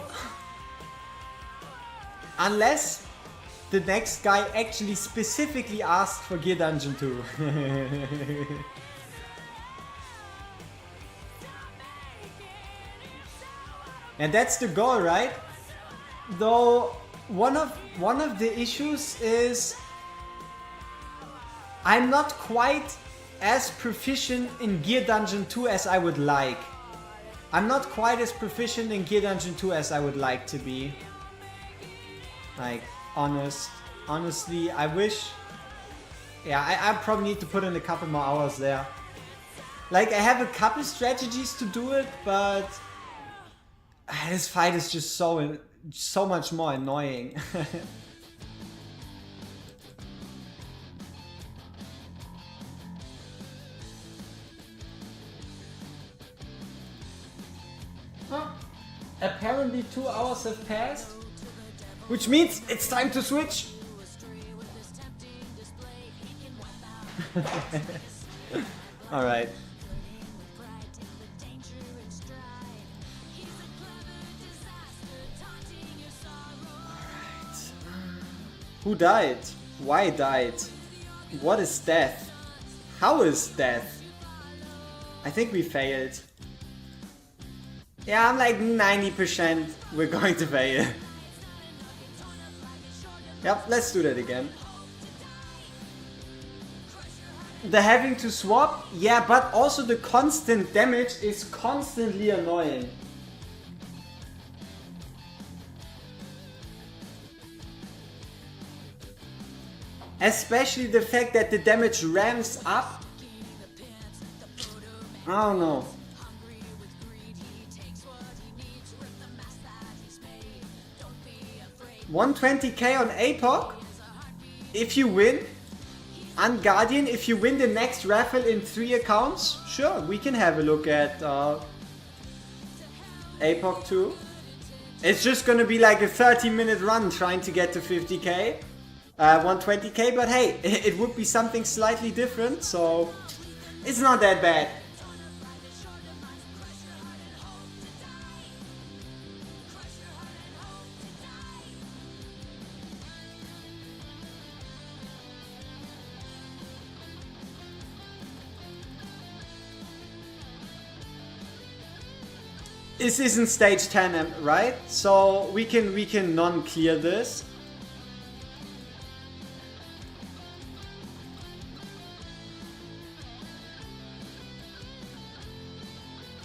Unless the next guy actually specifically asked for Gear Dungeon 2. And that's the goal, right? Though one of the issues is I'm not quite as proficient in Gear Dungeon 2 as I would like. I'm not quite as proficient in Gear Dungeon 2 as I would like to be. Like, honestly, I wish... Yeah, I probably need to put in a couple more hours there. Like, I have a couple strategies to do it, but... This fight is just so much more annoying. Apparently 2 hours have passed, which means it's time to switch. Alright. Who died? Why died? What is death? How is death? I think we failed. Yeah, I'm like 90% we're going to fail. Yep, let's do that again. The having to swap, yeah, but also the constant damage is constantly annoying. Especially the fact that the damage ramps up. I don't know. 120k on APOC if you win. And Guardian, if you win the next raffle in 3 accounts, sure, we can have a look at APOC 2. It's just gonna be like a 30-minute run trying to get to 50k, 120k, but hey, it would be something slightly different, so it's not that bad. This isn't stage 10, right? So we can non-clear this.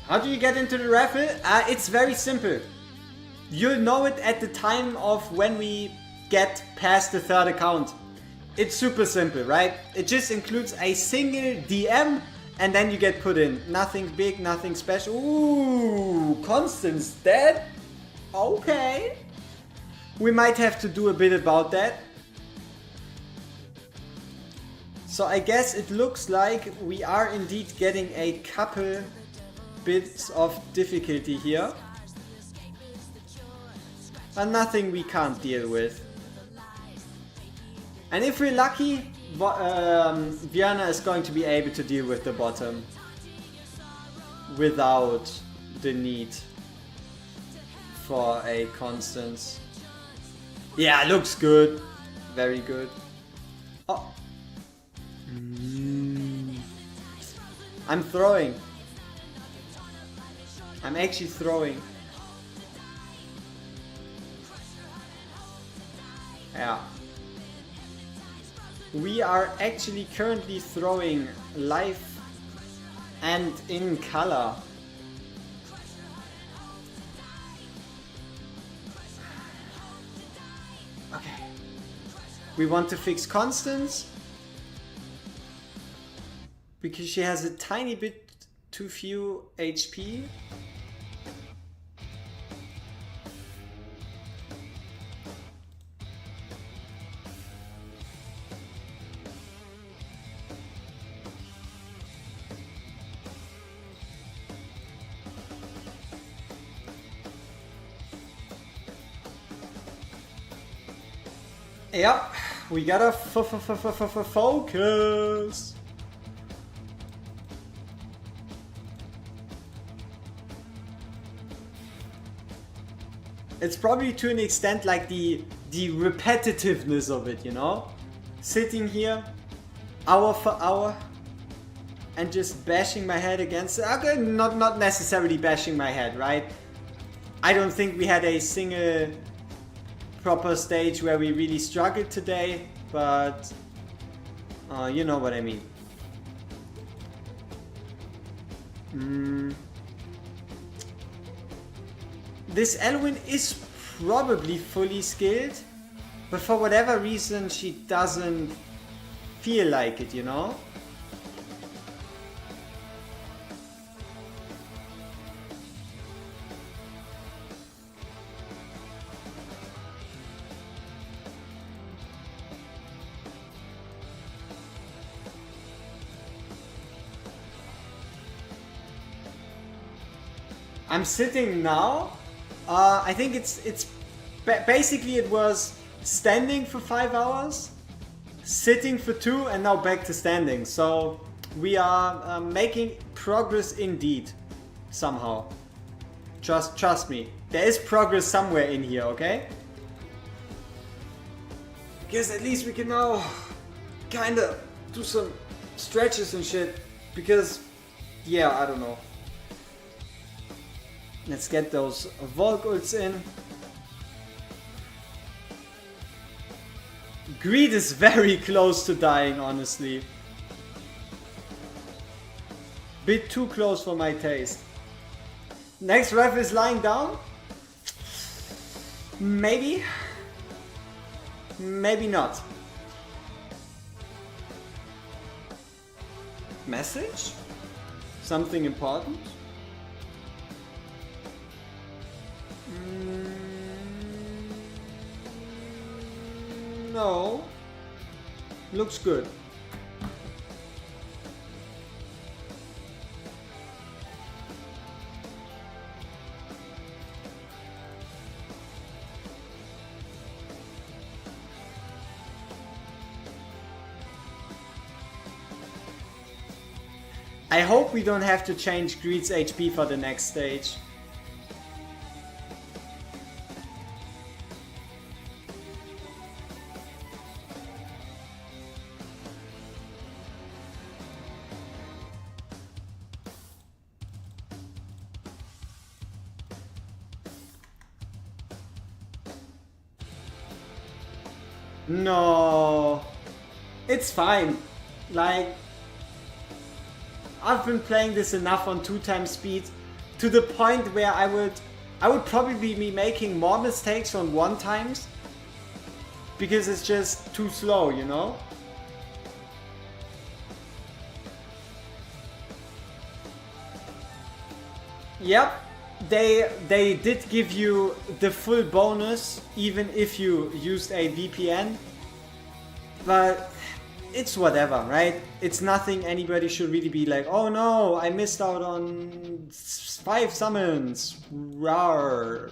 How do you get into the raffle? It's very simple. You'll know it at the time of when we get past the 3rd account. It's super simple, right? It just includes a single DM and then you get put in. Nothing big, nothing special. Ooh, Constance dead? Okay. We might have to do a bit about that. So I guess it looks like we are indeed getting a couple bits of difficulty here. But nothing we can't deal with. And if we're lucky, Vienna is going to be able to deal with the bottom without the need for a Constance. Yeah, looks good. Very good. Oh. I'm throwing. I'm actually throwing. Yeah. We are actually currently throwing live and in color. Okay. We want to fix Constance because she has a tiny bit too few HP. Yep, we gotta focus. It's probably to an extent like the repetitiveness of it, you know? Sitting here hour for hour and just bashing my head against it. Okay, not necessarily bashing my head, right? I don't think we had a single proper stage where we really struggled today, but you know what I mean. This Elwyn is probably fully skilled, but for whatever reason she doesn't feel like it, you know? I'm sitting now. I think basically it was standing for 5 hours, sitting for 2, and now back to standing. So we are making progress indeed, somehow. Trust me, there is progress somewhere in here, okay? Because at least we can now kinda do some stretches and shit. Because, yeah, I don't know. Let's get those WorGuides in. Greed is very close to dying, honestly. Bit too close for my taste. Next ref is lying down? Maybe. Maybe not. Message? Something important? No. Looks good. I hope we don't have to change Greed's HP for the next stage. No, it's fine. Like, I've been playing this enough on 2x speed to the point where I would probably be making more mistakes on 1x because it's just too slow, you know? Yep, they did give you the full bonus even if you used a VPN, but it's whatever, right? It's nothing anybody should really be like, oh no, I missed out on 5 summons. Rawr.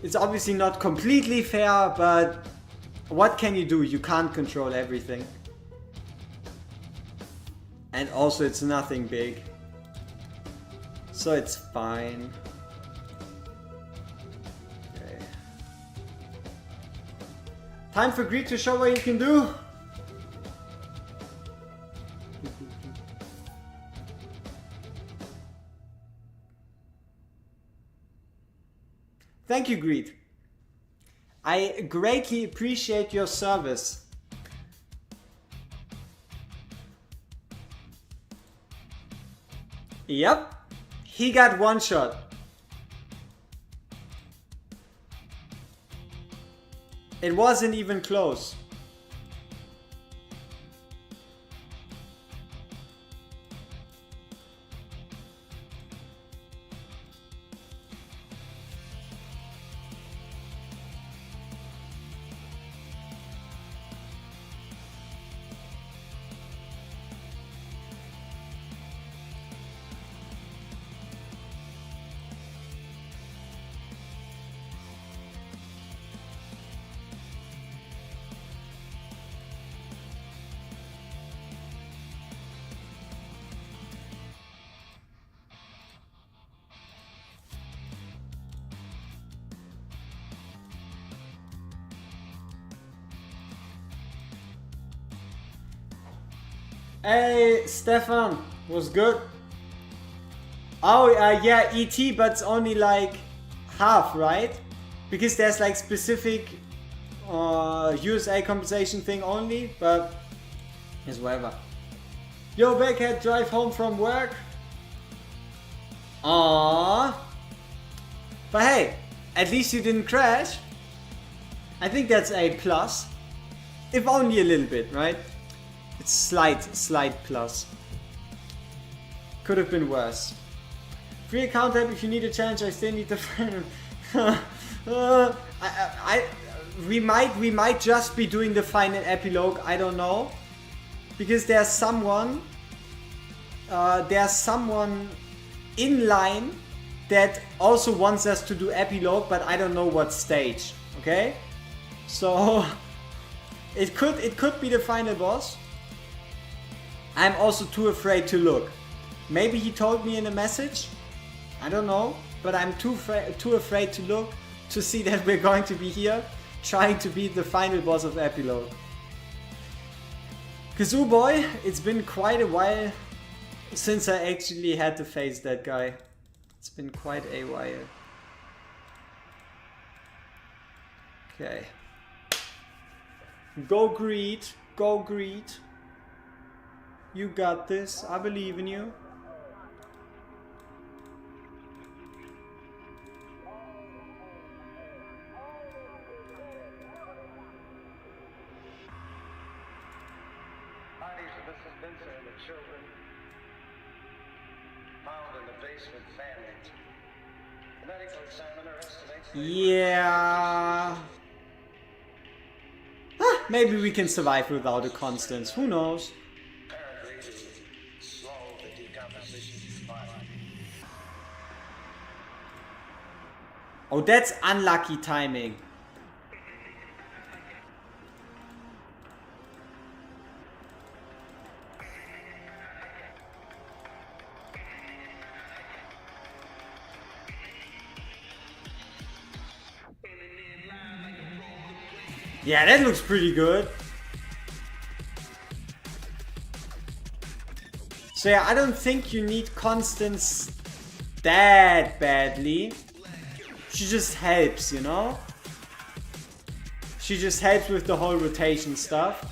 It's obviously not completely fair, but what can you do? You can't control everything. And also it's nothing big. So it's fine. Okay. Time for Greed to show what you can do. Thank you, Greed. I greatly appreciate your service. Yep. He got one shot. It wasn't even close. Hey, Stefan, was good? Oh, yeah, ET, but it's only like half, right? Because there's like specific USA compensation thing only, but it's whatever. Yo, Backhead, drive home from work. Aww. But hey, at least you didn't crash. I think that's a plus. If only a little bit, right? It's slight plus. Could have been worse. Free account help if you need a challenge. I still need the final. We might just be doing the final epilogue. I don't know, because there's someone in line that also wants us to do epilogue, but I don't know what stage. Okay, so it could be the final boss. I'm also too afraid to look. Maybe he told me in a message. I don't know, but I'm too afraid to look to see that we're going to be here trying to beat the final boss of epilogue. Kazoo boy, it's been quite a while since I actually had to face that guy. It's been quite a while. Okay. Go Greed, go Greed. You got this, I believe in you. Bodies of Mrs. Vincent and the children found in the basement bandaged. The medical examiner estimates Yeah. Maybe we can survive without a Constance, who knows? apparently to slow the decomposition of the body. Oh, that's unlucky timing. Yeah, that looks pretty good. So yeah, I don't think you need Constance that badly. She just helps, you know? She just helps with the whole rotation stuff.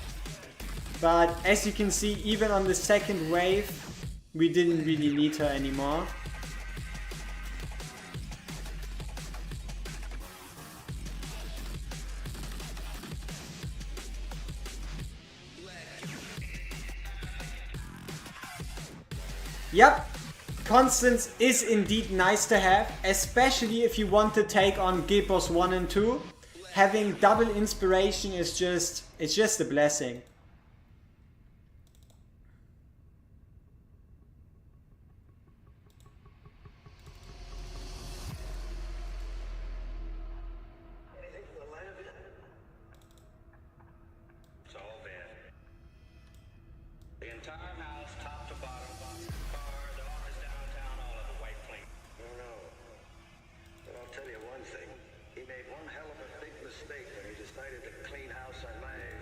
But as you can see, even on the second wave, we didn't really need her anymore. Yep, Constance is indeed nice to have, especially if you want to take on Guild Boss 1 and 2. Having double inspiration is it's just a blessing. Anything from the lab? It's all dead. The entire house, top to bottom, car, the office downtown, all of it wiped clean. No. But I'll tell you one thing. He made one hell of a big mistake when he decided to clean house on live.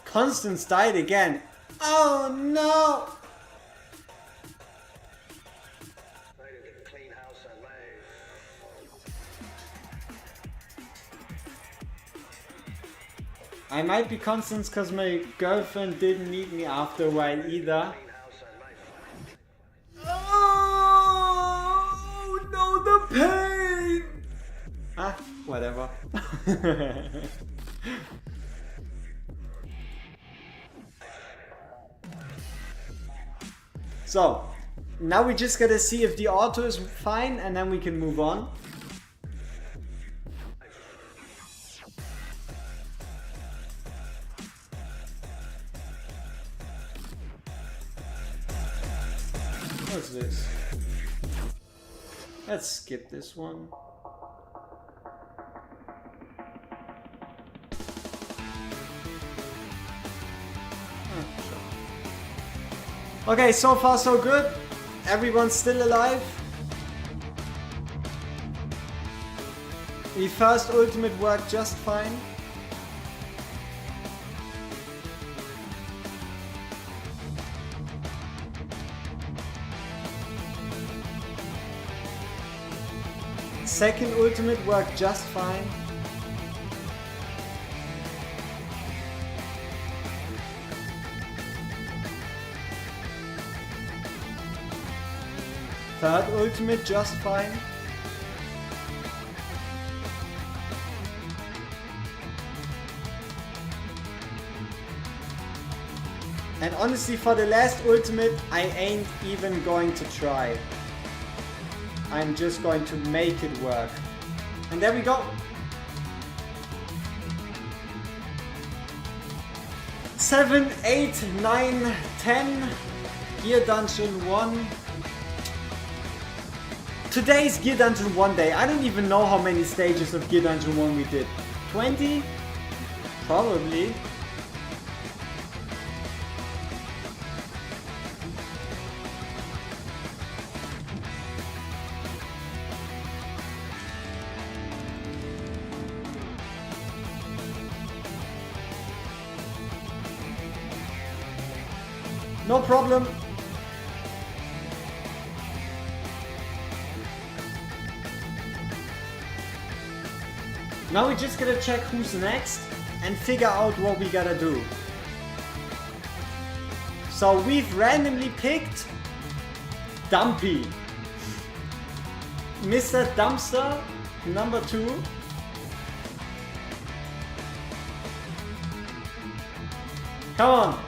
Constance died again. Oh no! Decided to clean house on live. I might be Constance because my girlfriend didn't need me after a while either. Clean house on live. Oh no, the pain! Ah, whatever. So, now we just gotta see if the auto is fine and then we can move on. What's this? Let's skip this one. Okay, so far so good. Everyone's still alive. The first ultimate worked just fine. Second ultimate worked just fine. Third ultimate just fine. And honestly, for the last ultimate, I ain't even going to try. I'm just going to make it work. And there we go. 7, 8, 9, 10. Gear Dungeon 1. Today's Gear Dungeon 1 day. I don't even know how many stages of Gear Dungeon 1 we did. 20? Probably. No problem. Now we just gotta check who's next and figure out what we gotta do. So we've randomly picked Dumpy. Mr. Dumpster, number 2. Come on.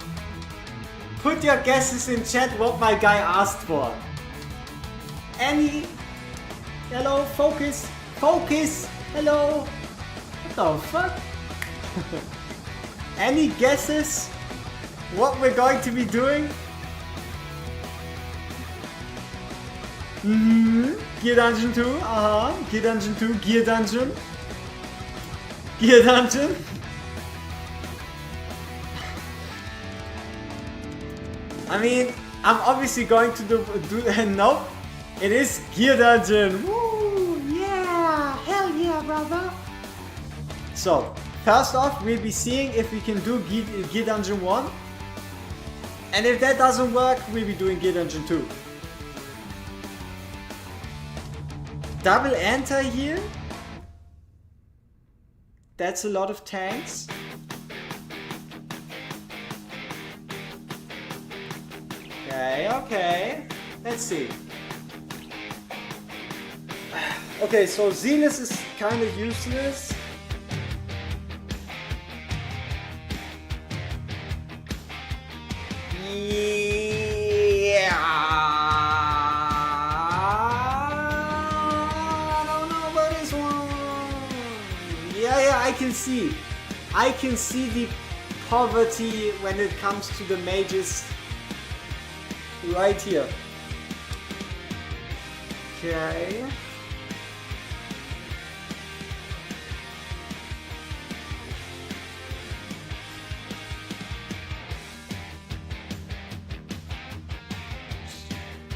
Put your guesses in chat what my guy asked for. Any? Hello, focus. Focus. Hello. What the fuck? Any guesses what we're going to be doing? Gear Dungeon 2. Gear Dungeon 2. Gear Dungeon. Gear Dungeon. I mean, I'm obviously going to do nope. It is Gear Dungeon. Woo! Yeah! Hell yeah, brother! So, first off, we'll be seeing if we can do Gear Dungeon 1. And if that doesn't work, we'll be doing Gear Dungeon 2. Double enter here. That's a lot of tanks. Okay. Let's see. Okay, so Zealous is kind of useless. Yeah. I don't know about this one. Yeah, I can see. I can see the poverty when it comes to the mages. Right here. Okay.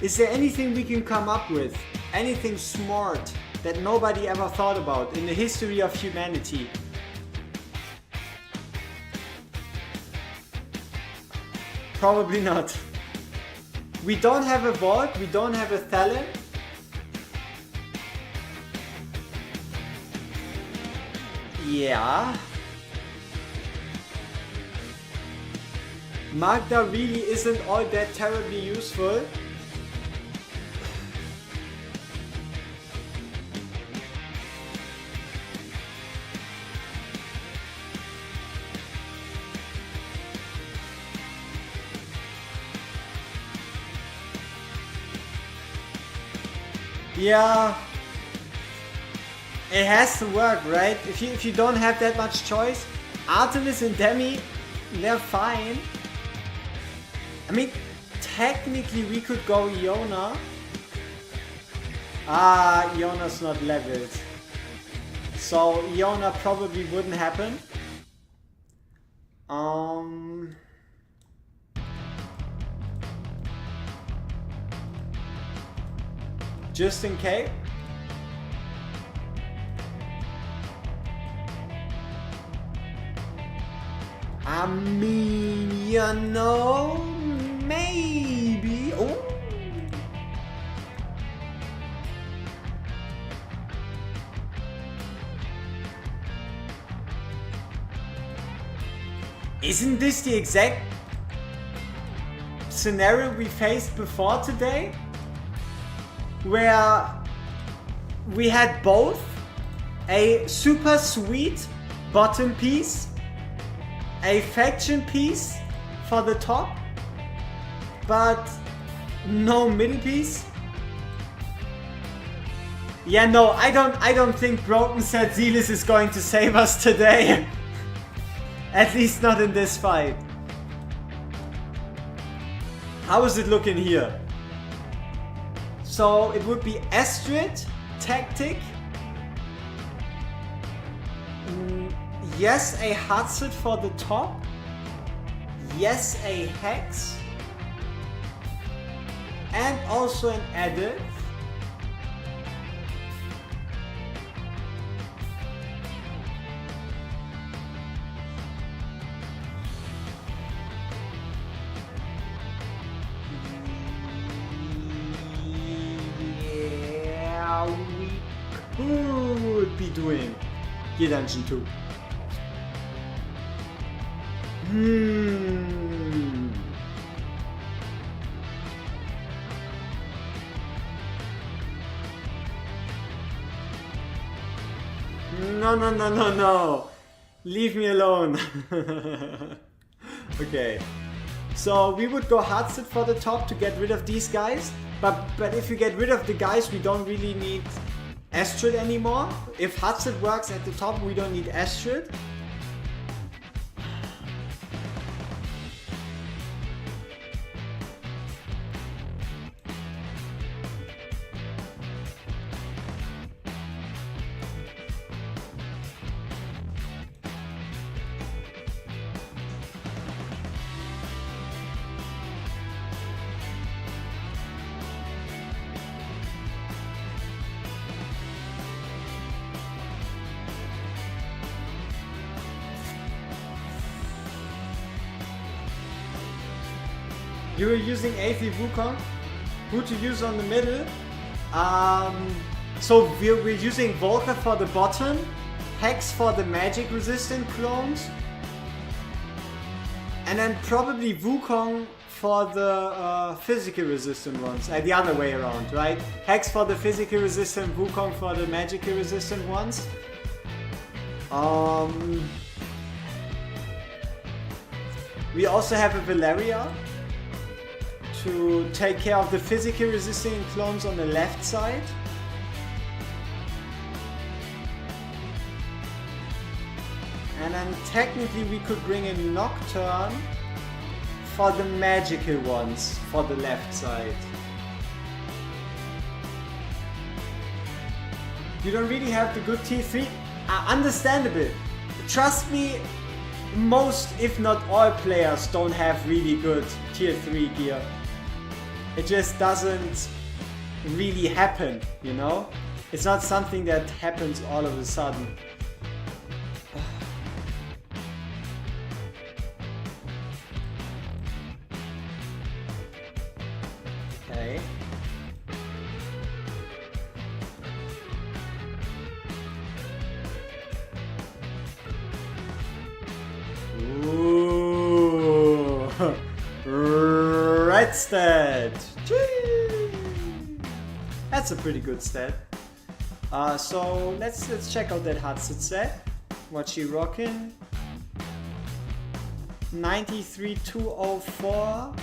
Is there anything we can come up with? Anything smart that nobody ever thought about in the history of humanity? Probably not. We don't have a vault, we don't have a Talon. Yeah. Magda really isn't all that terribly useful. Yeah, it has to work, right? If you don't have that much choice, Artemis and Demi, they're fine. I mean, technically we could go Iona. Iona's not leveled, so Iona probably wouldn't happen. Just in case. I mean, you know, maybe. Oh. Isn't this the exact scenario we faced before today? Where we had both a super sweet bottom piece, a faction piece for the top, but no middle piece. Yeah, no, I don't think Broken Set Zealous is going to save us today. At least not in this fight. How is it looking here? So it would be Astrid, Tactic. Yes, a Hatset for the top. Yes, a Hex. And also an Edit. We could be doing Gear Dungeon 2. No. Leave me alone. Okay. So we would go Hatset for the top to get rid of these guys. But if we get rid of the guys, we don't really need Astrid anymore. If Hatset works at the top, we don't need Astrid. You were using A3 Wukong. Who to use on the middle? So we're using Volker for the bottom, Hex for the magic resistant clones, and then probably Wukong for the physical resistant ones. The other way around, right? Hex for the physical resistant, Wukong for the magical resistant ones. We also have a Valeria to take care of the physical resisting clones on the left side. And then technically we could bring in Nocturne for the magical ones for the left side. You don't really have the good tier 3. Understandable. Trust me, most if not all players don't have really good tier 3 gear. It just doesn't really happen, you know? It's not something that happens all of a sudden. Okay. Ooh. Red stat. That's a pretty good stat. So let's check out that Hatset set. What she rocking? 93,204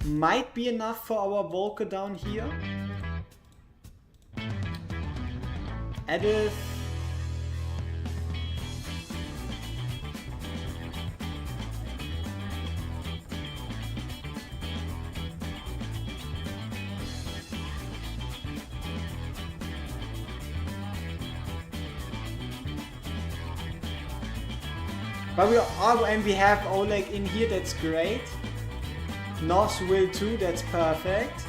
might be enough for our Volker down here. Edith. But we have Oleg in here, that's great. Nos will too, that's perfect.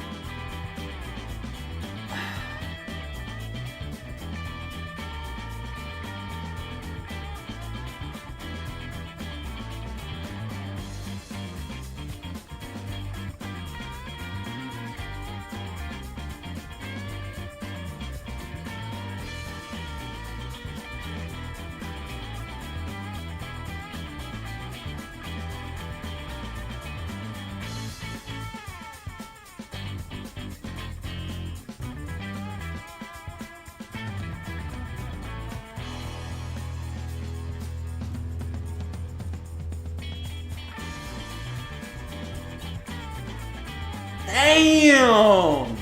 Damn!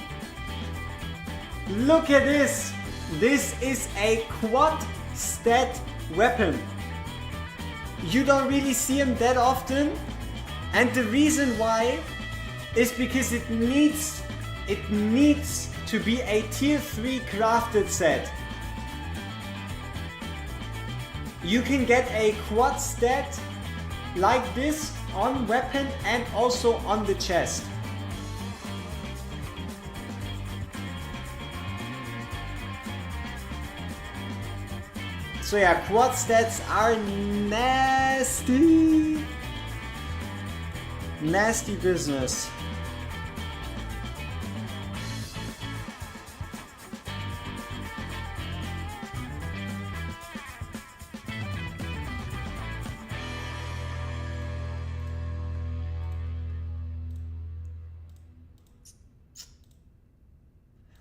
Look at this! This is a quad stat weapon. You don't really see them that often, and the reason why is because it needs to be a tier 3 crafted set. You can get a quad stat like this on weapon and also on the chest. So yeah, quad stats are nasty. Nasty business.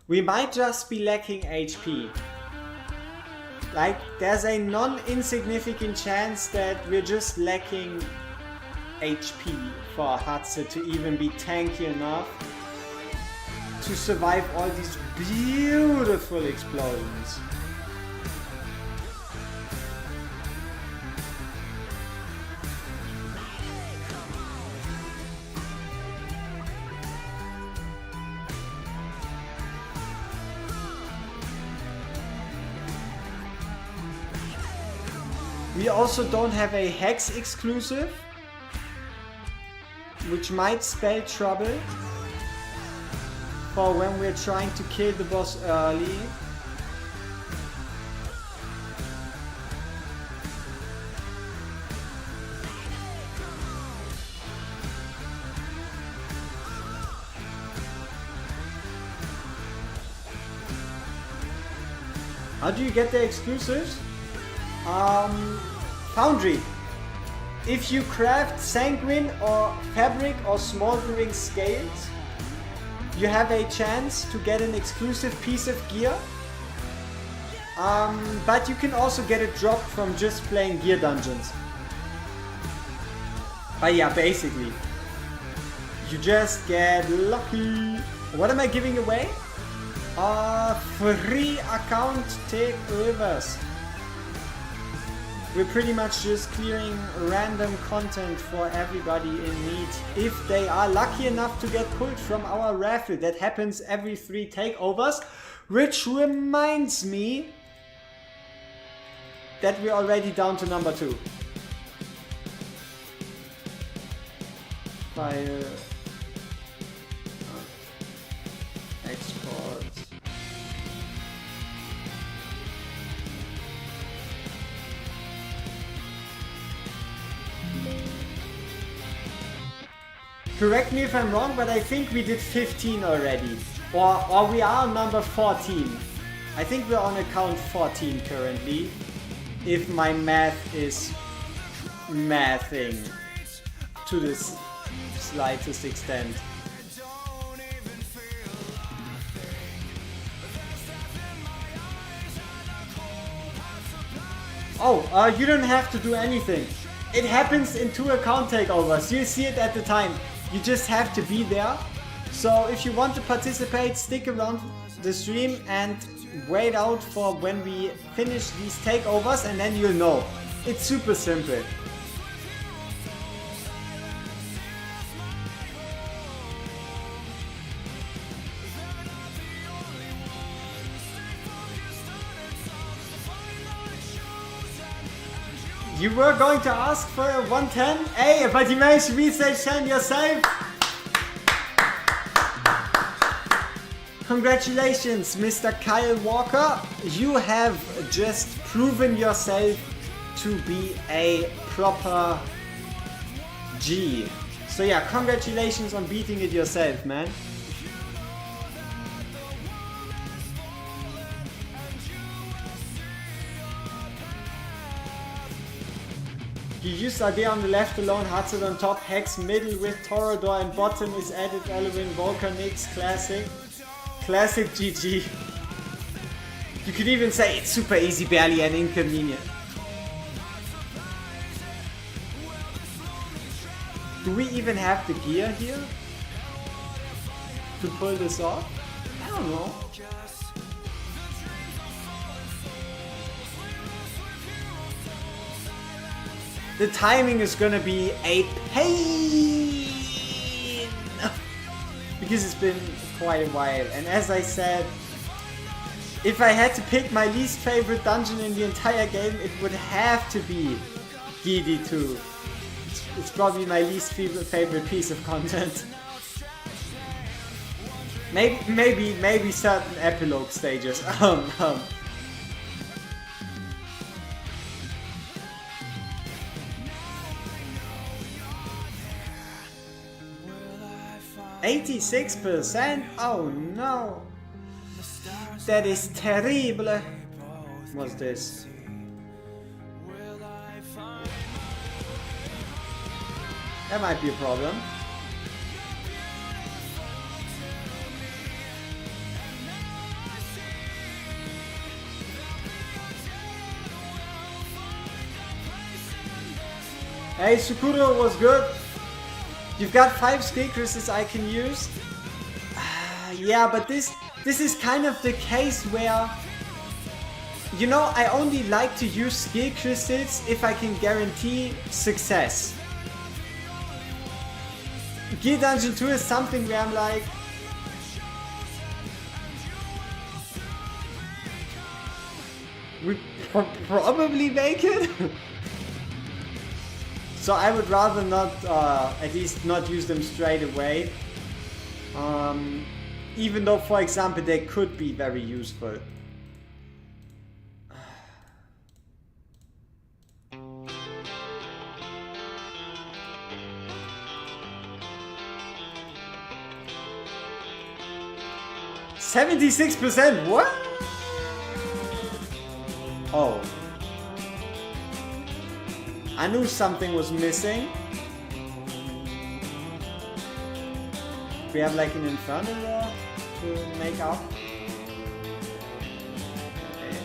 We might just be lacking HP. Like, there's a non-insignificant chance that we're just lacking HP for Hatze to even be tanky enough to survive all these beautiful explosions. We also don't have a Hex exclusive, which might spell trouble for when we're trying to kill the boss early. How do you get the exclusives? Foundry. If you craft sanguine or fabric or smoldering scales, you have a chance to get an exclusive piece of gear. But you can also get it dropped from just playing gear dungeons. But yeah, basically, you just get lucky. What am I giving away? Free account takeovers. We're pretty much just clearing random content for everybody in need if they are lucky enough to get pulled from our raffle. That happens every 3 takeovers, which reminds me that we're already down to number 2. File. Export. Correct me if I'm wrong, but I think we did 15 already. Or we are on number 14. I think we're on account 14 currently. If my math is mathing to the slightest extent. Oh, you don't have to do anything. It happens in 2 account takeovers. You see it at the time. You just have to be there. So if you want to participate, stick around the stream and wait out for when we finish these takeovers, and then you'll know. It's super simple. You were going to ask for a 110? Hey, but you managed to research 10 yourself! Congratulations, Mr. Kyle Walker. You have just proven yourself to be a proper G. So yeah, congratulations on beating it yourself, man. You use AD on the left alone, Hatset on top, Hex middle with Torador, and bottom is added Elwin, Volcanix, classic. Classic GG. You could even say it's super easy, barely an inconvenient. Do we even have the gear here? to pull this off? I don't know. The timing is gonna be a pain because it's been quite a while, and as I said, if I had to pick my least favorite dungeon in the entire game, it would have to be Gidi 2. It's probably my least favorite piece of content. Maybe certain epilogue stages. 86%? Oh no! That is terrible! What's this? That might be a problem. Hey, Sukuro was good. You've got 5 skill crystals I can use. Yeah, but this is kind of the case where, you know, I only like to use skill crystals if I can guarantee success. Gear Dungeon 2 is something where I'm like, we probably make it. So I would rather not, at least not use them straight away. Even though, for example, they could be very useful. $76%? What? Oh. I knew something was missing. We have like an infernal law to make up. Okay.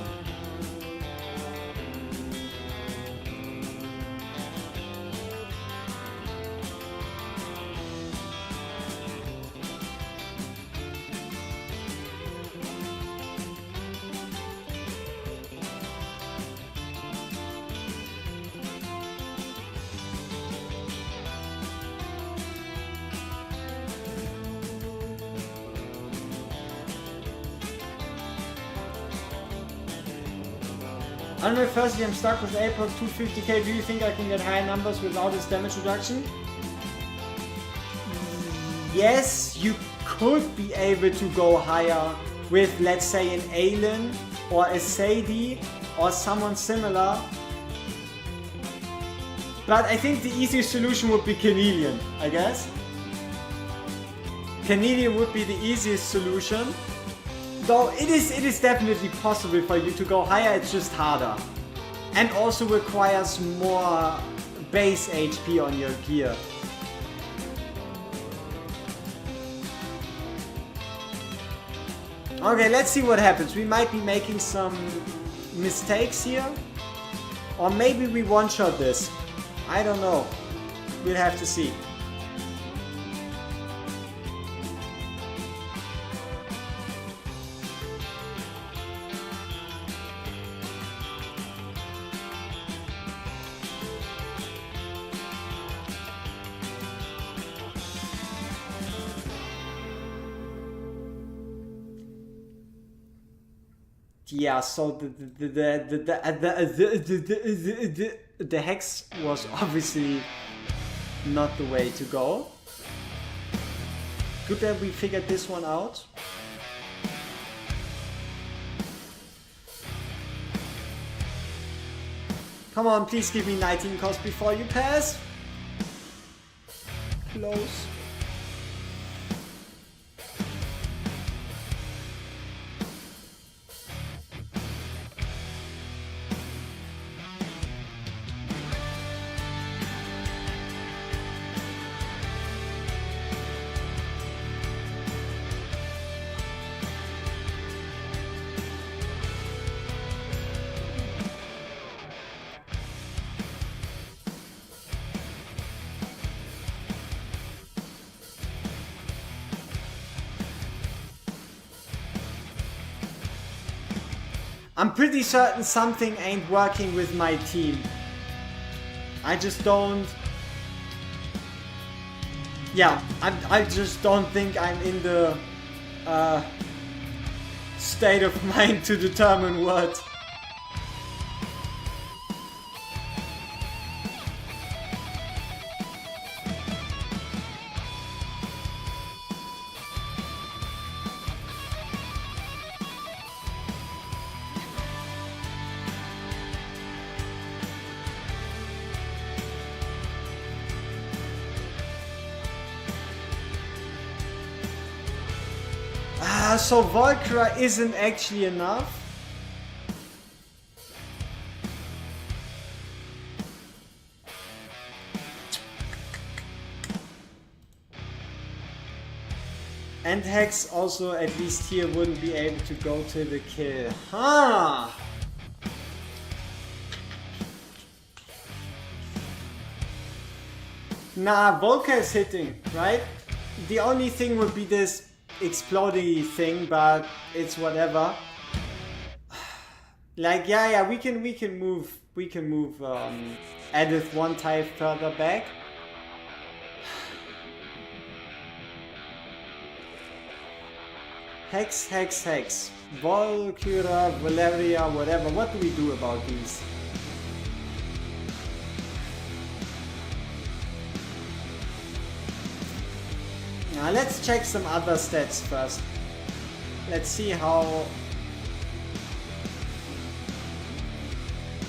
On my first year, I'm stuck with APOC 250k. Do you think I can get higher numbers without this damage reduction? Yes, you could be able to go higher with, let's say, an Aelin or a Sadie or someone similar. But I think the easiest solution would be Canelian, I guess. Canelian would be the easiest solution. Though it is definitely possible for you to go higher, it's just harder. And also requires more base HP on your gear. Okay, let's see what happens. We might be making some mistakes here. Or maybe we one-shot this. I don't know. We'll have to see. Yeah, so the hex was obviously not the way to go. Good that we figured this one out. Come on, please give me 19 cost before you pass. Close. I'm pretty certain something ain't working with my team. I just don't... Yeah, I just don't think I'm in the state of mind to determine what. So Volcra isn't actually enough. And Hex also, at least here, wouldn't be able to go to the kill. Huh! Nah, Volca is hitting, right? The only thing would be this exploding thing, but it's whatever. Like, yeah, we can move Edith one tile further back. Hex, Volcura, Valeria, whatever. What do we do about these? Now let's check some other stats first. Let's see how...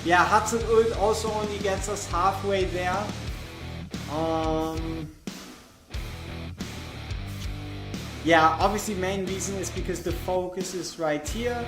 Yeah, Hudson ult also only gets us halfway there. Yeah, obviously main reason is because the focus is right here.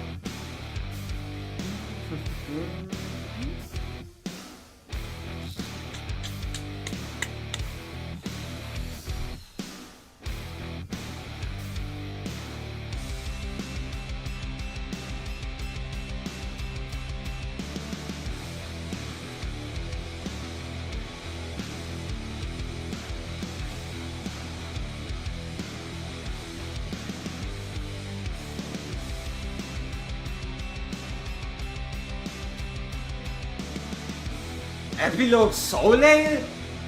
Epilogue Soleil?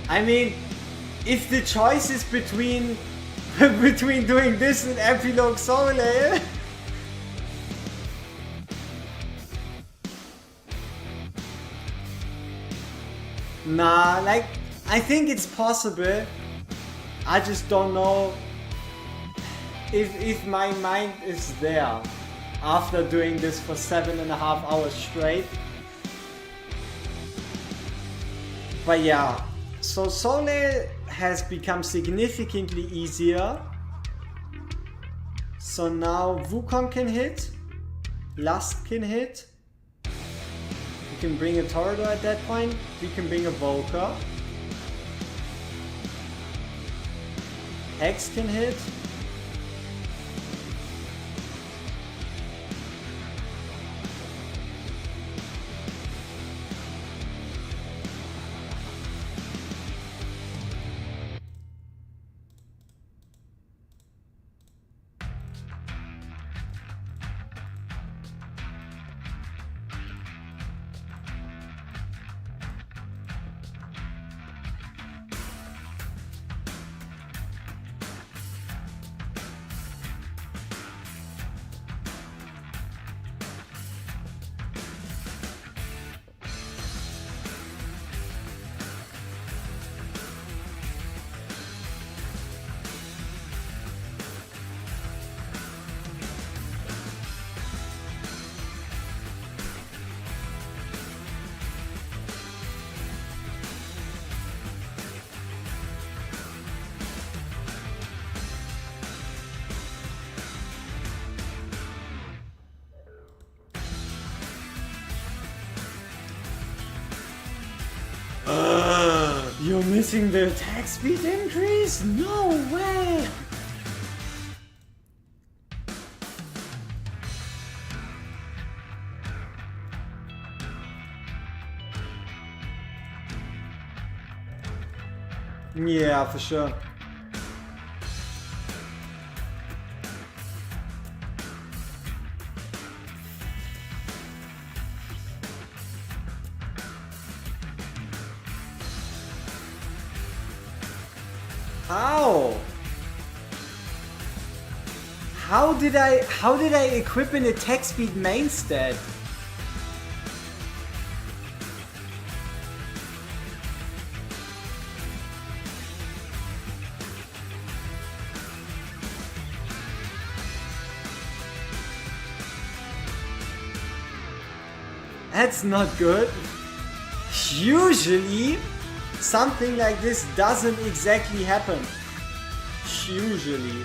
I mean, if the choice is between doing this and Epilogue Soleil... Nah, like, I think it's possible. I just don't know if my mind is there after doing this for 7.5 hours straight. But yeah, so Soleil has become significantly easier. So now Wukong can hit, Lust can hit. We can bring a Torador at that point. We can bring a Volca. Hex can hit. You're missing the attack speed increase? No way! Yeah, for sure. How? How did I equip an attack speed main stat? That's not good. Usually, something like this doesn't exactly happen. Usually.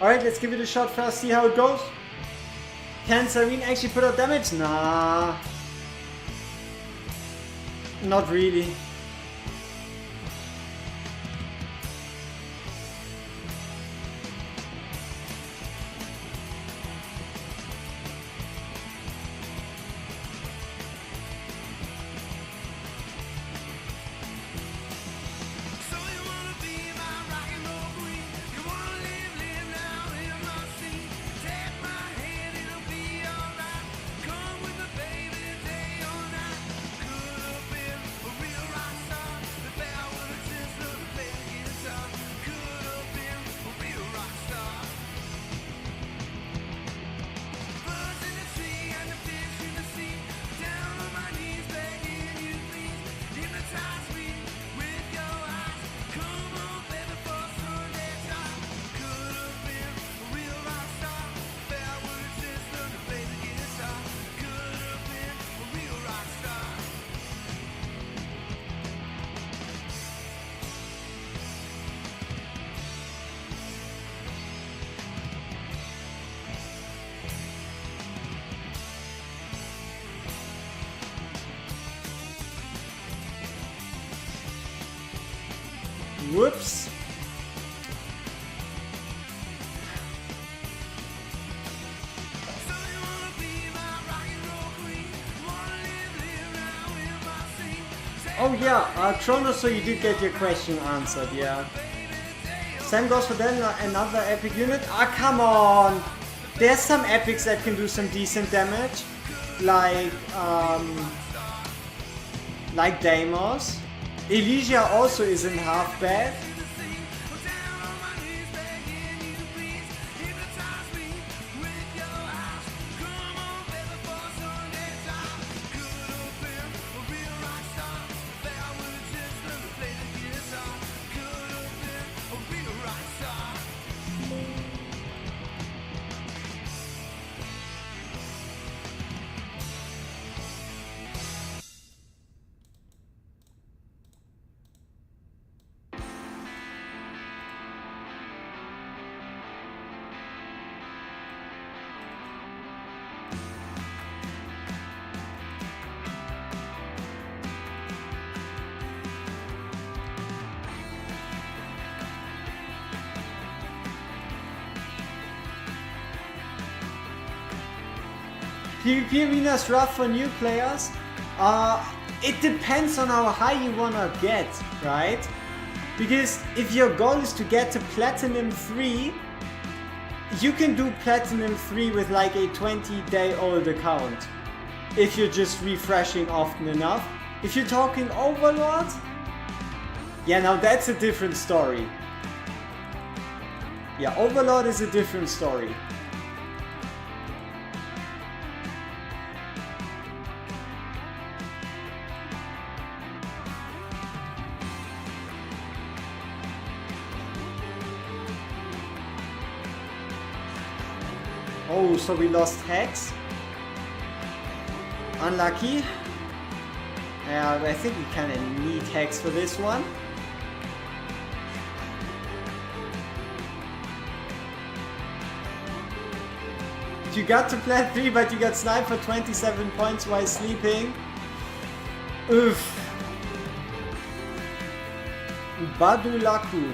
Alright, let's give it a shot first, see how it goes. Can Serene actually put out damage? Nah. Not really. Whoops. Oh yeah, Trono, so you did get your question answered, yeah. Sam goes for then another epic unit. Ah, come on! There's some epics that can do some decent damage. Like Deimos. Elysia also isn't half bad. PvP arena's rough for new players. It depends on how high you wanna get, right? Because if your goal is to get to Platinum 3, you can do Platinum 3 with like a 20-day-old account. If you're just refreshing often enough. If you're talking Overlord, yeah, now that's a different story. Yeah, Overlord is a different story. Oh, so we lost Hex. Unlucky. I think we kind of need Hex for this one. You got to plat 3, but you got sniped for 27 points while sleeping. Oof. Badulaku.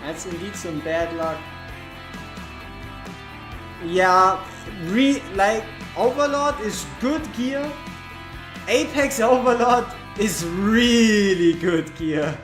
That's indeed some bad luck. Yeah, like Overlord is good gear. Apex Overlord is really good gear.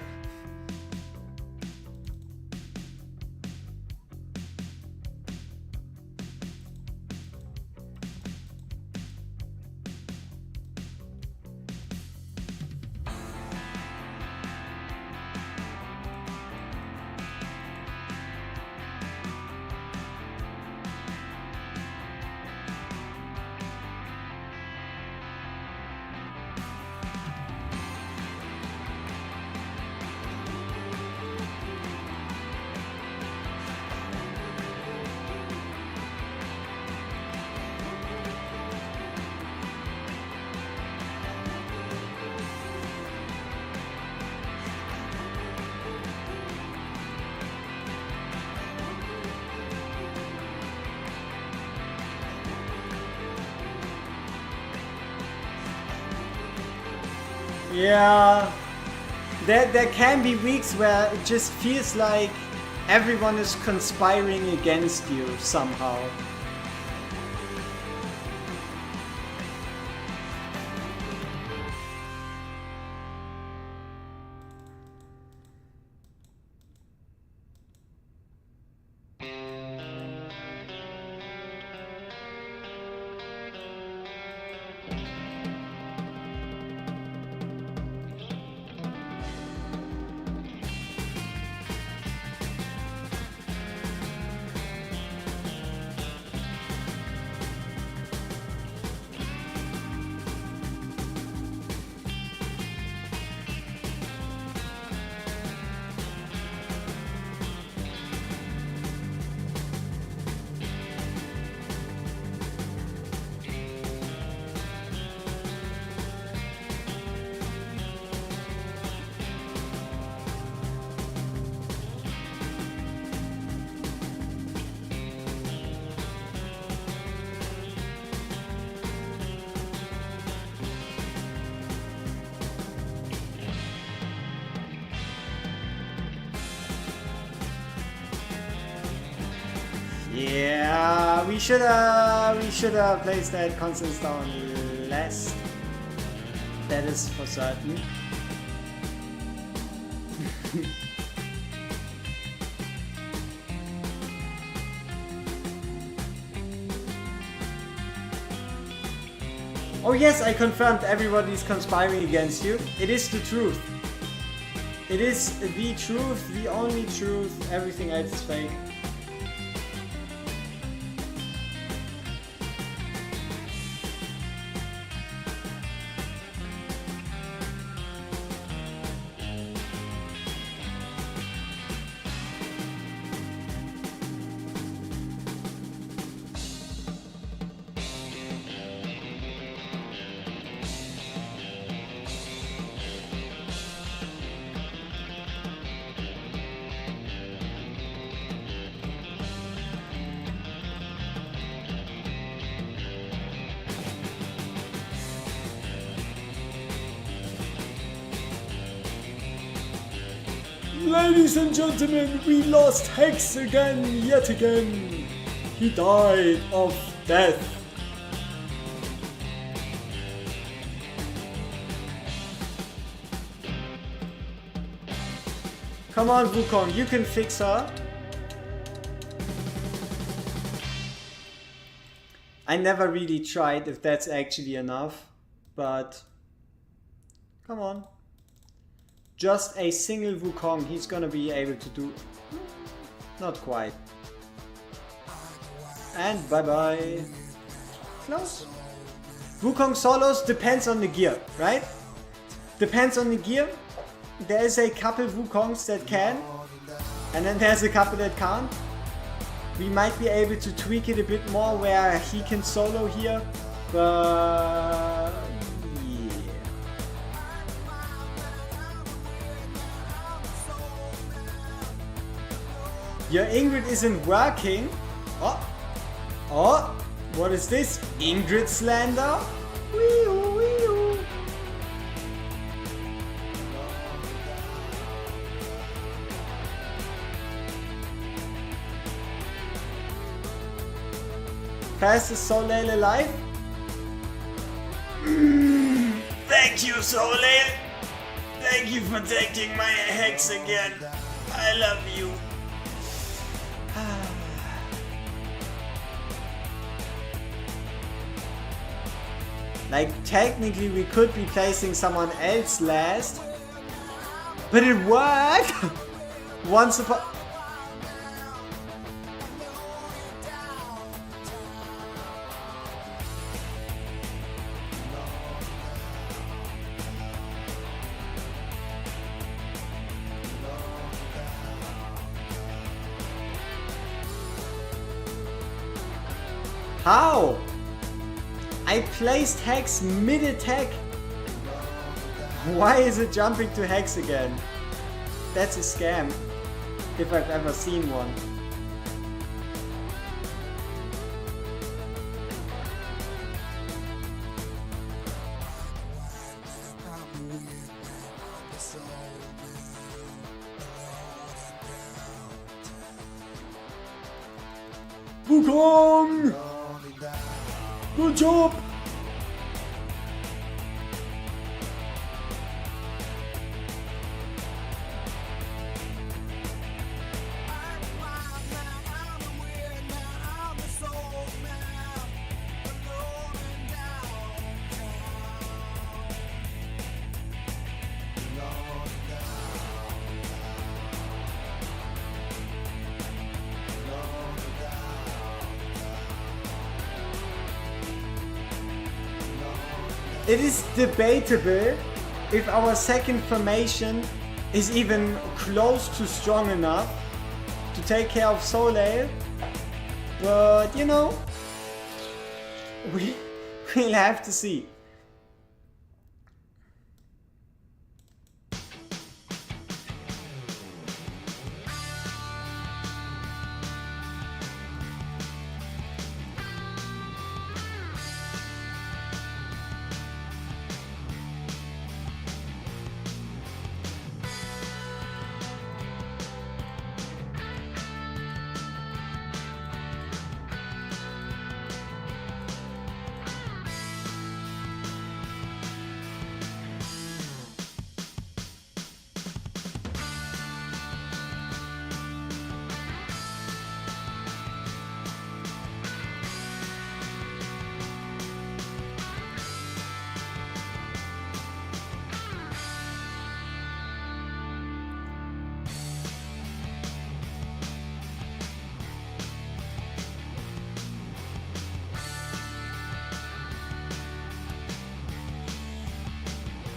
Yeah, there can be weeks where it just feels like everyone is conspiring against you somehow. Yeah, we should have placed that constant down less. That is for certain. Oh yes, I confirmed everybody's conspiring against you. It is the truth. It is the truth, the only truth. Everything else is fake. Ladies and gentlemen, we lost Hex again, yet again. He died of death. Come on, Wukong, you can fix her. I never really tried if that's actually enough, but come on. Just a single Wukong, he's gonna be able to do... Not quite. And bye-bye. Close. Wukong solos depends on the gear, right? Depends on the gear. There's a couple Wukongs that can, and then there's a couple that can't. We might be able to tweak it a bit more where he can solo here, but... Your Ingrid isn't working. Oh, what is this? Ingrid slander? Wee-oo, wee-oo. Fastest Soleil alive? Thank you, Soleil! Thank you for taking my hex again. I love you. Like, technically we could be placing someone else last, but it worked! Once upon... How? I placed Hex mid-attack. Why is it jumping to Hex again? That's a scam, if I've ever seen one. Wukong! Good job! It is debatable if our second formation is even close to strong enough to take care of Soleil, but you know, we'll have to see.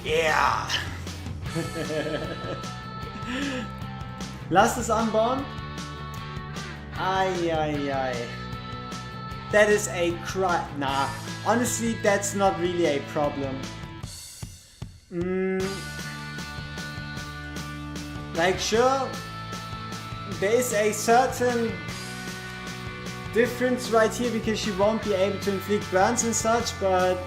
Yeah! Last is unbound? Ay. That is a nah, honestly that's not really a problem. Like sure, there is a certain difference right here because she won't be able to inflict burns and such, but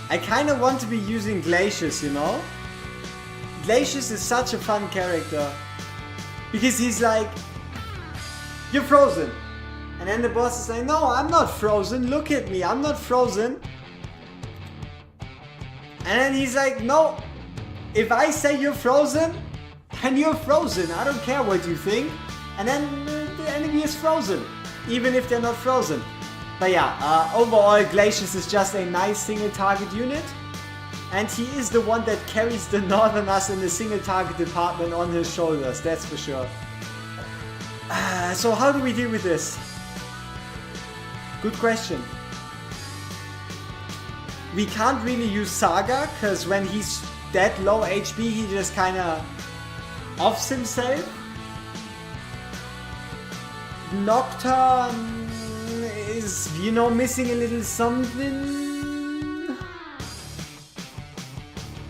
I kind of want to be using Glacius, you know? Glacius is such a fun character. Because he's like, you're frozen. And then the boss is like, no, I'm not frozen. Look at me, I'm not frozen. And then he's like, no, if I say you're frozen, then you're frozen. I don't care what you think. And then the enemy is frozen, even if they're not frozen. But yeah, overall Glacius is just a nice single target unit, and he is the one that carries the Northerners in the single target department on his shoulders, that's for sure. So how do we deal with this? Good question. We can't really use Saga, because when he's that low HP he just kinda offs himself. Nocturne is, you know, missing a little something.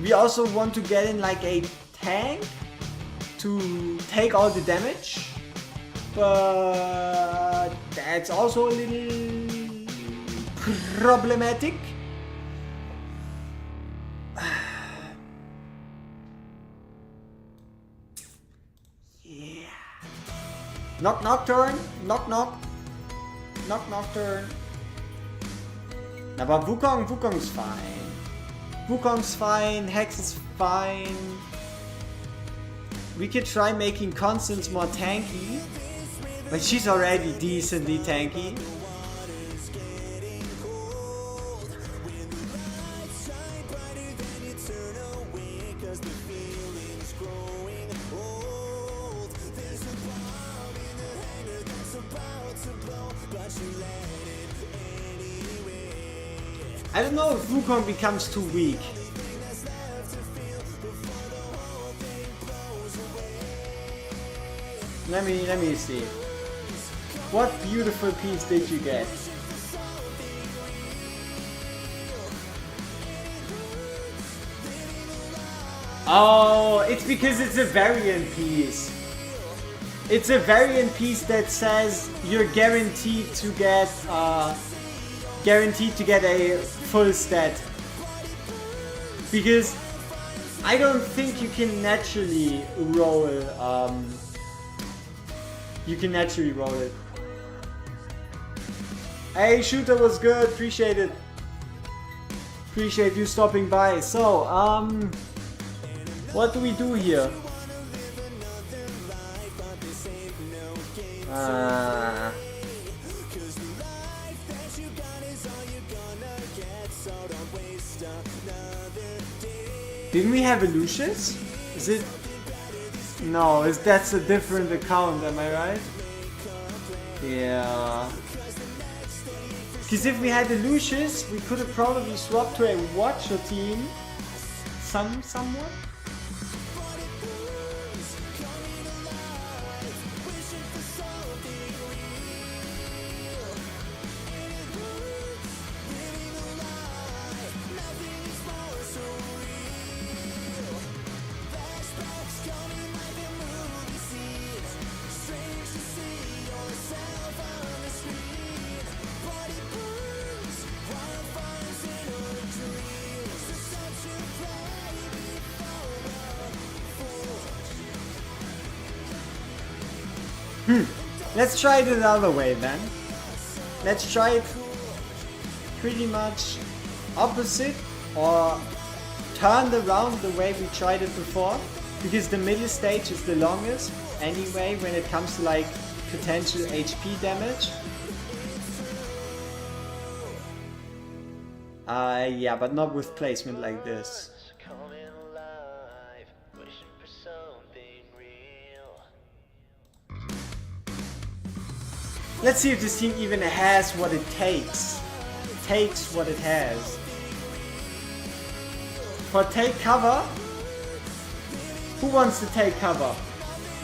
We also want to get in like a tank to take all the damage, but that's also a little problematic. Yeah. Knock Nocturne. Knock Knock. Knock Nocturne. Aber Wukong's fine. Wukong's fine. Hex is fine. We could try making Constance more tanky. But she's already decently tanky. I don't know if Wukong becomes too weak. Let me see. What beautiful piece did you get? Oh, it's because it's a variant piece. It's a variant piece that says you're guaranteed to get a full stat. Because I don't think you can naturally roll it. Hey, Shooter was good, appreciate it. Appreciate you stopping by. So, what do we do here? Didn't we have a Lucius? Is it? No, that's a different account, am I right? Yeah. Because if we had a Lucius, we could have probably swapped to a Watcher team. Somewhat. Let's try it another way then. Let's try it pretty much opposite or turned around the way we tried it before. Because the middle stage is the longest anyway when it comes to like potential HP damage. Yeah, but not with placement like this. Let's see if this team even has what it takes. Takes what it has. For take cover? Who wants to take cover?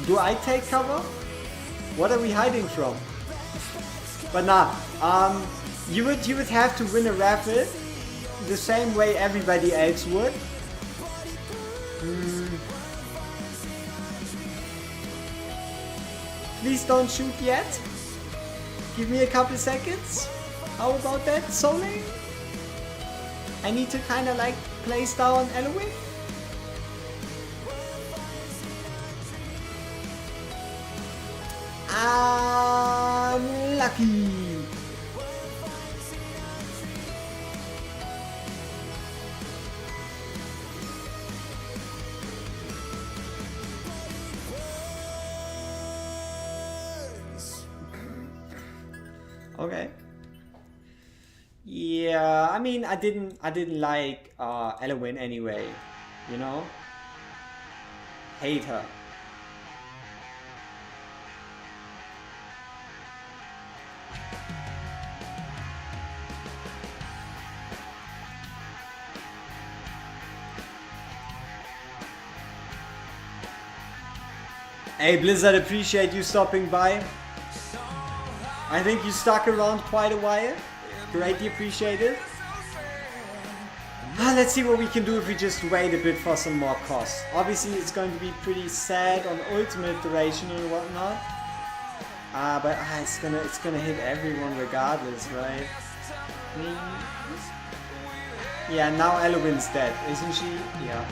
Do I take cover? What are we hiding from? But nah, you would have to win a raffle the same way everybody else would. Please don't shoot yet. Give me a couple seconds. How about that, Soleil? I need to kind of like place down Eloy. Unlucky. Okay. Yeah, I mean, I didn't like Eloy anyway, you know. Hate her. Hey Blizzard, appreciate you stopping by. I think you stuck around quite a while. Greatly appreciated. Let's see what we can do if we just wait a bit for some more costs. Obviously it's going to be pretty sad on ultimate duration and whatnot. But it's gonna hit everyone regardless, right? Yeah, now Eloyn's dead, isn't she? Yeah.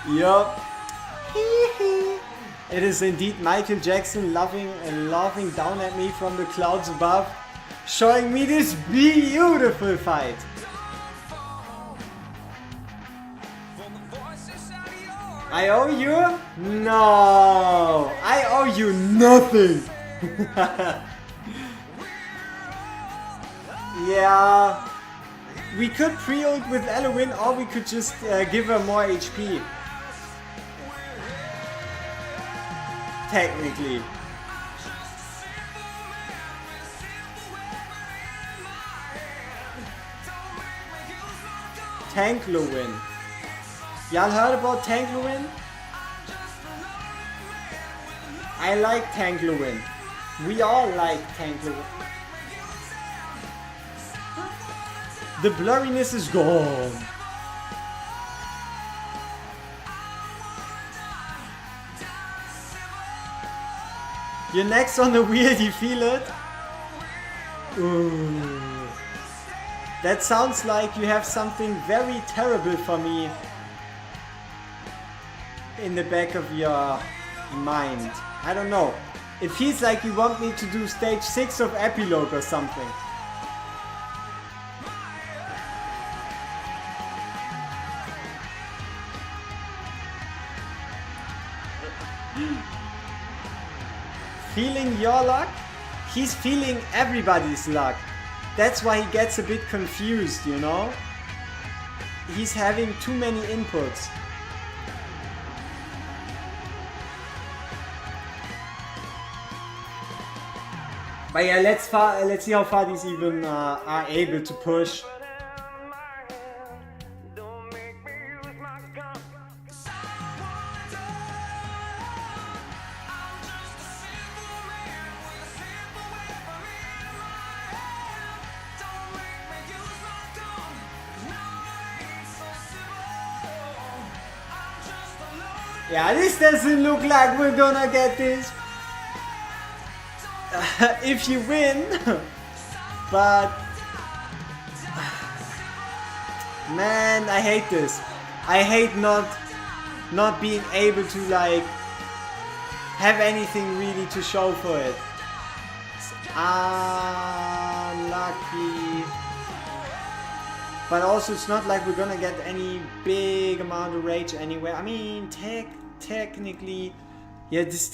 Yup. It is indeed Michael Jackson laughing down at me from the clouds above, showing me this beautiful fight. I owe you? No! I owe you nothing! Yeah, we could pre-ult with Eloin, or we could just give her more HP. Technically. Tank Lewin. Y'all heard about Tank Lewin? I like Tank Lewin. We all like Tank Lewin. The blurriness is gone. You're next on the wheel, you feel it? Ooh. That sounds like you have something very terrible for me in the back of your mind. I don't know. It feels like you want me to do stage 6 of Epilogue or something. Feeling your luck? He's feeling everybody's luck. That's why he gets a bit confused, you know? He's having too many inputs. But yeah, let's see how far these even are able to push. Yeah, this doesn't look like we're gonna get this. If you win, but man, I hate this. I hate not being able to like have anything really to show for it. It's unlucky. But also, it's not like we're gonna get any big amount of rage anywhere. I mean, technically, yeah, this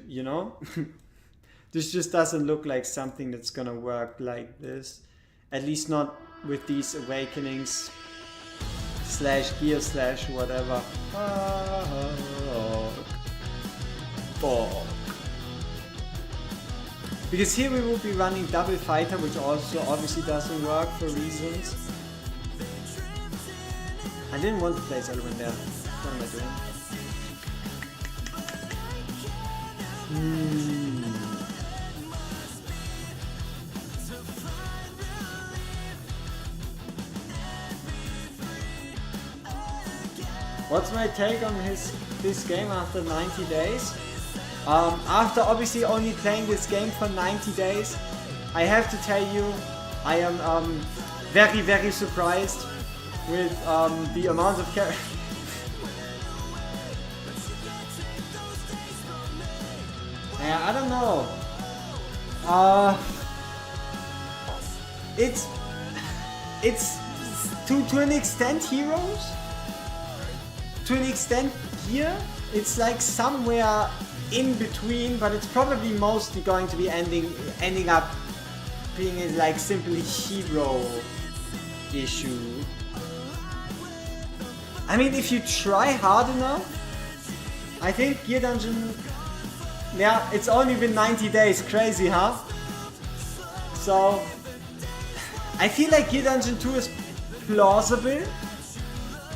you know, this just doesn't look like something that's gonna work like this. At least not with these awakenings / gear / whatever. Because here we will be running double fighter, which also obviously doesn't work for reasons. I didn't want to place Eloin there. What am I doing? What's my take on this game after 90 days? After obviously only playing this game for 90 days, I have to tell you, I am very, very surprised with the amount of characters. Yeah, I don't know. It's to an extent heroes. To an extent here, it's like somewhere in between, but it's probably mostly going to be ending up being like simply hero issue. I mean, if you try hard enough, I think Gear Dungeon, yeah, it's only been 90 days, crazy, huh? So, I feel like Gear Dungeon 2 is plausible.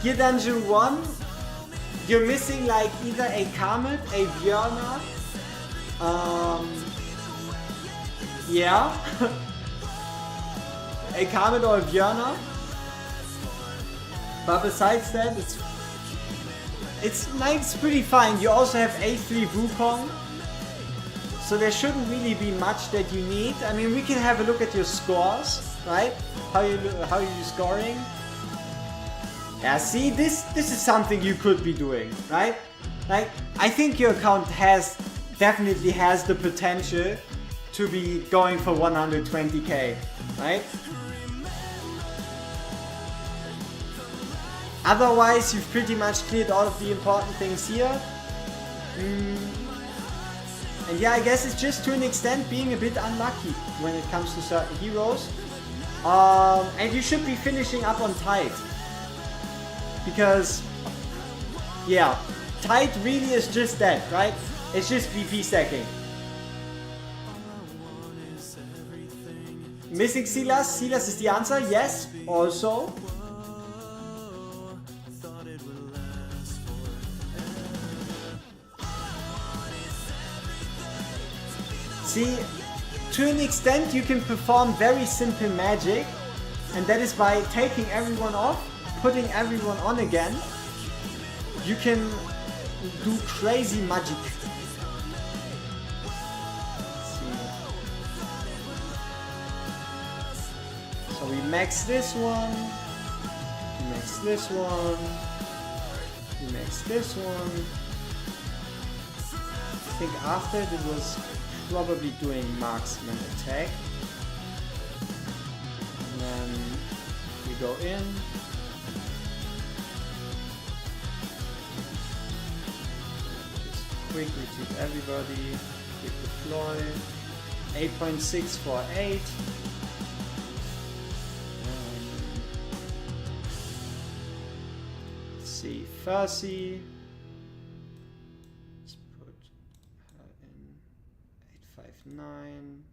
Gear Dungeon 1, you're missing like either a Kamet, a Björnar, yeah, a Kamet or a Björnar. But besides that, it's pretty fine. You also have A3 Wukong, so there shouldn't really be much that you need. I mean, we can have a look at your scores. right? How you scoring? Yeah, see, this is something you could be doing, right? Like, I think your account definitely has the potential to be going for 120k, right? Otherwise, you've pretty much cleared all of the important things here. And yeah, I guess it's just to an extent being a bit unlucky when it comes to certain heroes. And you should be finishing up on Tide. Because, yeah, Tide really is just that, right? It's just VP stacking. Missing Silas? Silas is the answer? Yes, also. See, to an extent you can perform very simple magic, and that is by taking everyone off, putting everyone on again. You can do crazy magic. Let's see. So we max this one, we max this one, we max this one. I think after it was probably doing marksman attack. And then we go in. Just quick retreat everybody. Quick deploy. 8.648. Let's see, Fussy. Let's put her in 859.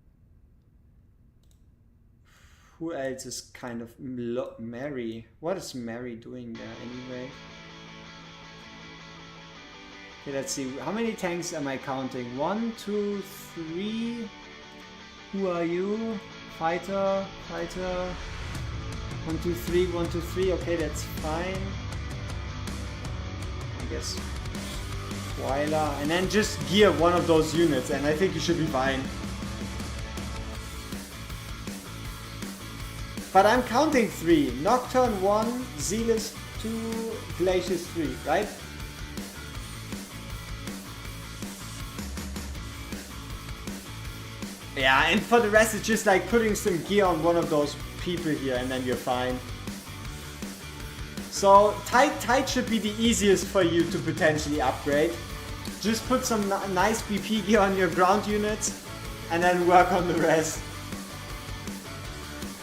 Who else is kind of Mary? What is Mary doing there anyway? Okay, let's see. How many tanks am I counting? 1, 2, 3. Who are you? Fighter, fighter. 1, 2, 3, 1, 2, 3. Okay, that's fine. I guess Twyla. And then just gear one of those units, and I think you should be fine. But I'm counting 3. Nocturne 1, Zealous 2, Glacius 3, right? Yeah, and for the rest it's just like putting some gear on one of those people here and then you're fine. So Tide should be the easiest for you to potentially upgrade. Just put some nice BP gear on your ground units and then work on the rest.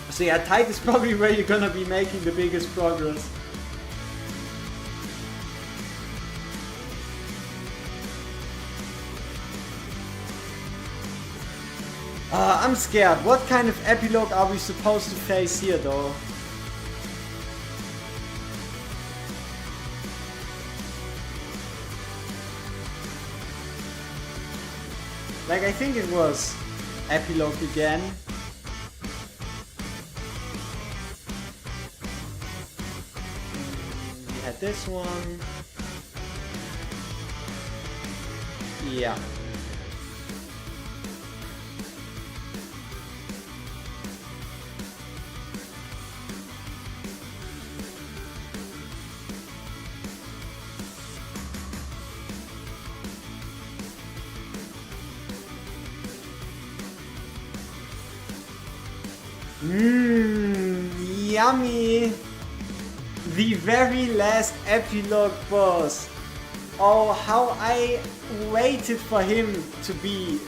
So yeah, Tide is probably where you're gonna be making the biggest progress. I'm scared. What kind of epilogue are we supposed to face here though? Like, I think it was epilogue again. We had this one. Yeah. Yummy! The very last epilogue boss. Oh, how I waited for him to be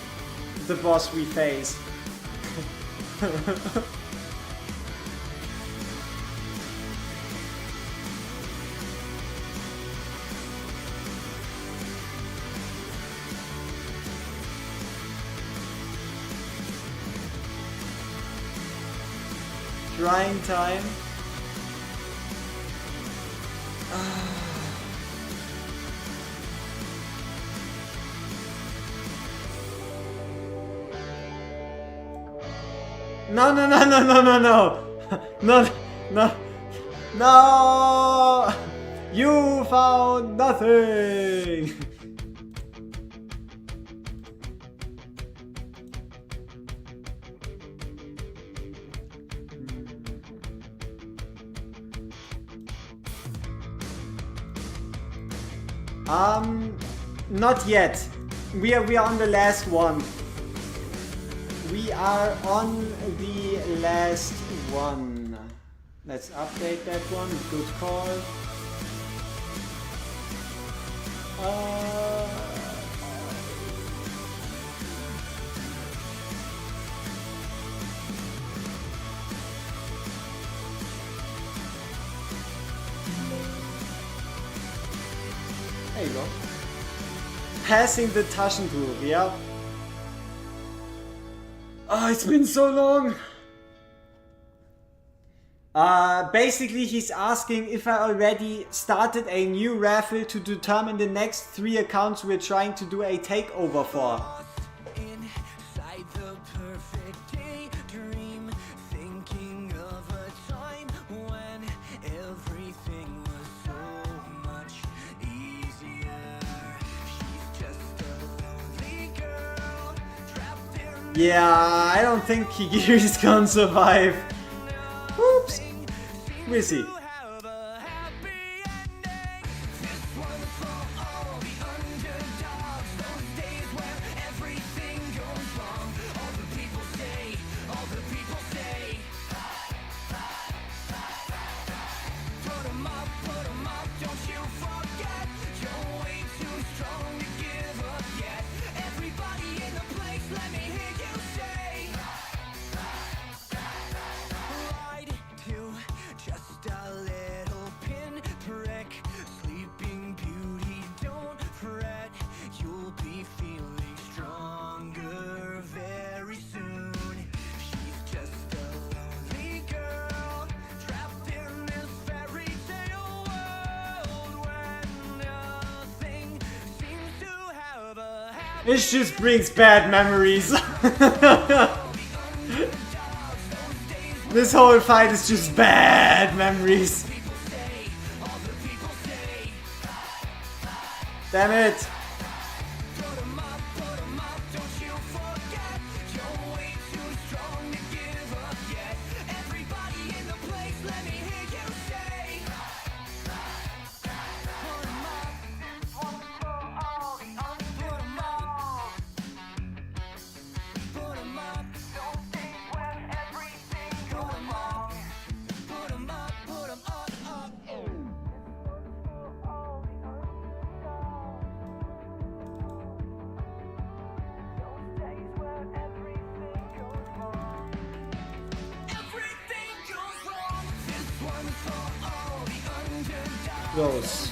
the boss we face. Trying time. No, no, no, no, no, no, no. No, no, no. You found nothing. Not yet. We are on the last one. We are on the last one. Let's update that one. Good call. There you go. Passing the Taschentuch, yeah. Oh, it's been so long. Basically he's asking if I already started a new raffle to determine the next 3 accounts we're trying to do a takeover for. Inside the perfect daydream, thinking of a time when everything was so much easier. She's just a lonely girl trapped in. Yeah, I don't think Kigiri's gonna survive. Oops. We'll see. Have a happy ending. This one's for all the underdogs. Those days where everything goes wrong. All the people say, all the people say. Put 'em up, don't you forget. You're way too strong to give up yet. Everybody in the place, let me hear you say. Ride to just a little pinprick. Sleeping Beauty, don't fret. You'll be feeling stronger very soon. She's just a lonely girl trapped in this fairy tale world when nothing seems to have a happy. It just brings bad memories. This whole fight is just bad memories. Damn it. Put 'em up, don't you forget. You're way too strong to give up yet. Everybody in the place, let me hear you say. Put 'em up, this one's for all the underdogs. Put 'em up, those days when everything goes wrong. Put 'em up, up. Goes.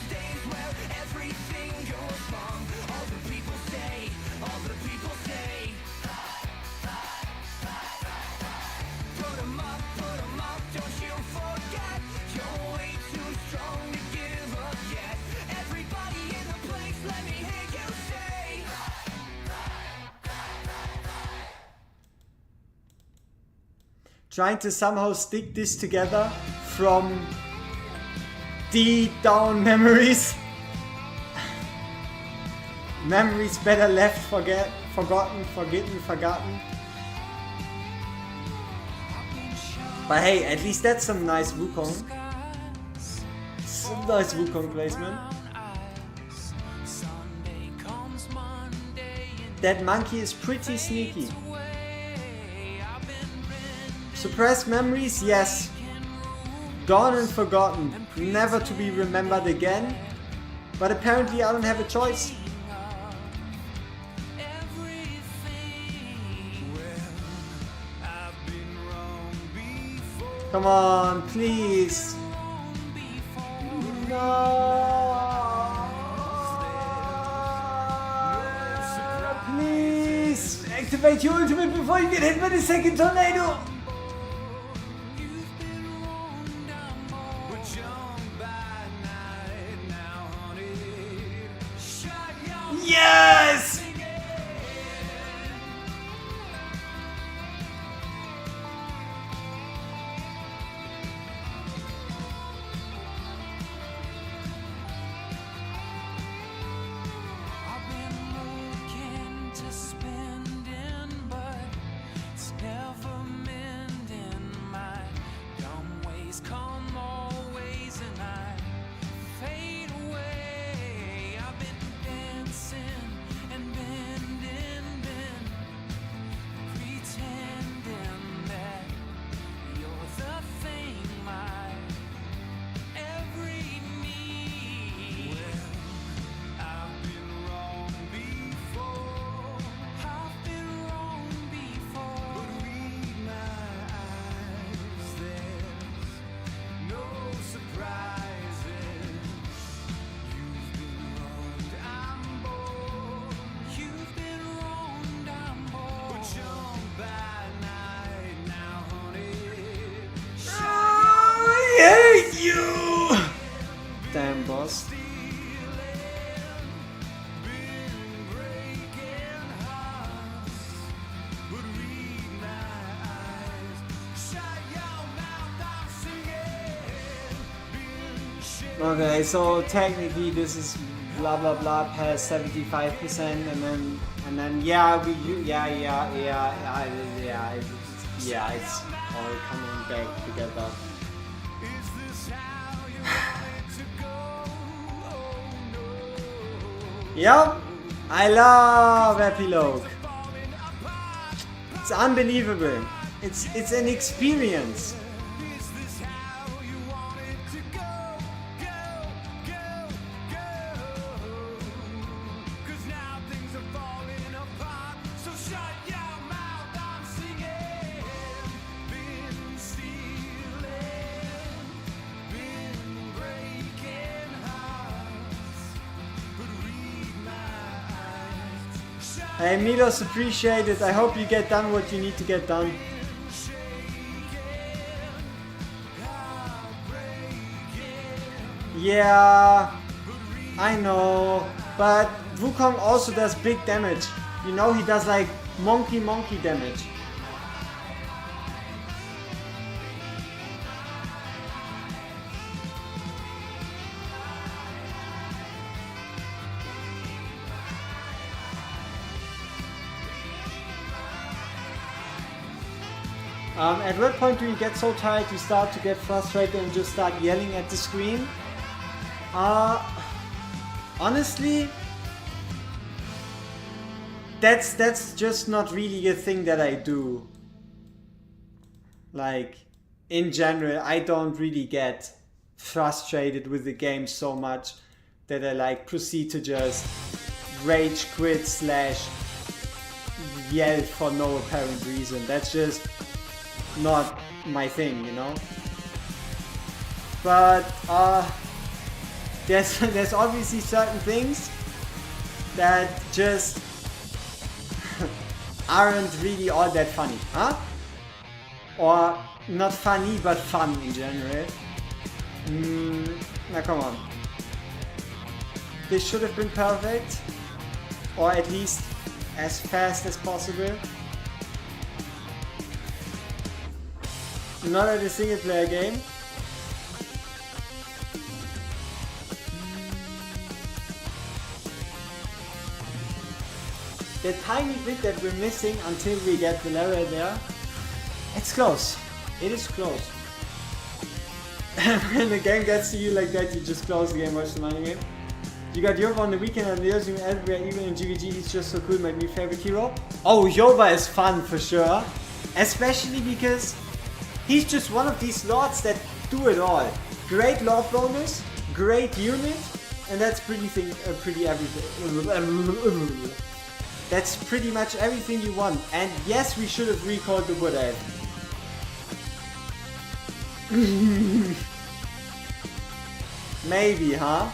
Trying to somehow stick this together from deep down memories. Memories better left forgotten. But hey, at least that's some nice Wukong. Some nice Wukong placement. That monkey is pretty sneaky. Suppressed memories, yes. Gone and forgotten, never to be remembered again. But apparently I don't have a choice. Come on, please. No. Please activate your ultimate before you get hit by the second tornado. Yes! Come always and I fade away. I've been close. Okay, so technically this is blah blah blah past 75%, and then yeah, it's all coming back together. Yep, I love epilogue. It's unbelievable. It's an experience. Hey Milos, appreciate it. I hope you get done what you need to get done. Yeah, I know, but Wukong also does big damage. You know, he does like monkey damage. At what point do you get so tired you start to get frustrated and just start yelling at the screen? Honestly, that's just not really a thing that I do. Like, in general, I don't really get frustrated with the game so much that I like proceed to just rage quit / yell for no apparent reason. That's just not my thing, you know. But there's obviously certain things that just aren't really all that funny, huh? Or not funny, but fun in general. Now come on. This should have been perfect, or at least as fast as possible. Not at a single player game. The tiny bit that we're missing until we get the level there, it's close. It is close. When the game gets to you like that, you just close the game, watch the money game. You got Yoba on the weekend and the him everywhere, even in GVG, he's just so cool, my new favorite hero. Oh, Yoba is fun for sure. Especially because he's just one of these lords that do it all. Great lord bonus, great unit, and that's everything. That's pretty much everything you want. And yes, we should have recalled the Wood Elf. Maybe, huh?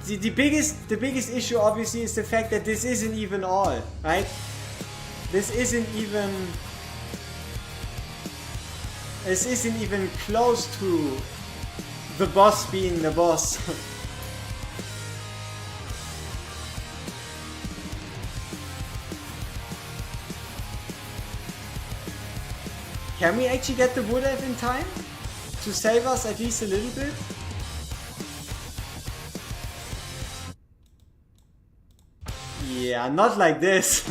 The biggest issue obviously is the fact that this isn't even all, right? This isn't even close to the boss being the boss. Can we actually get the Wood Elf in time to save us at least a little bit? Yeah, not like this.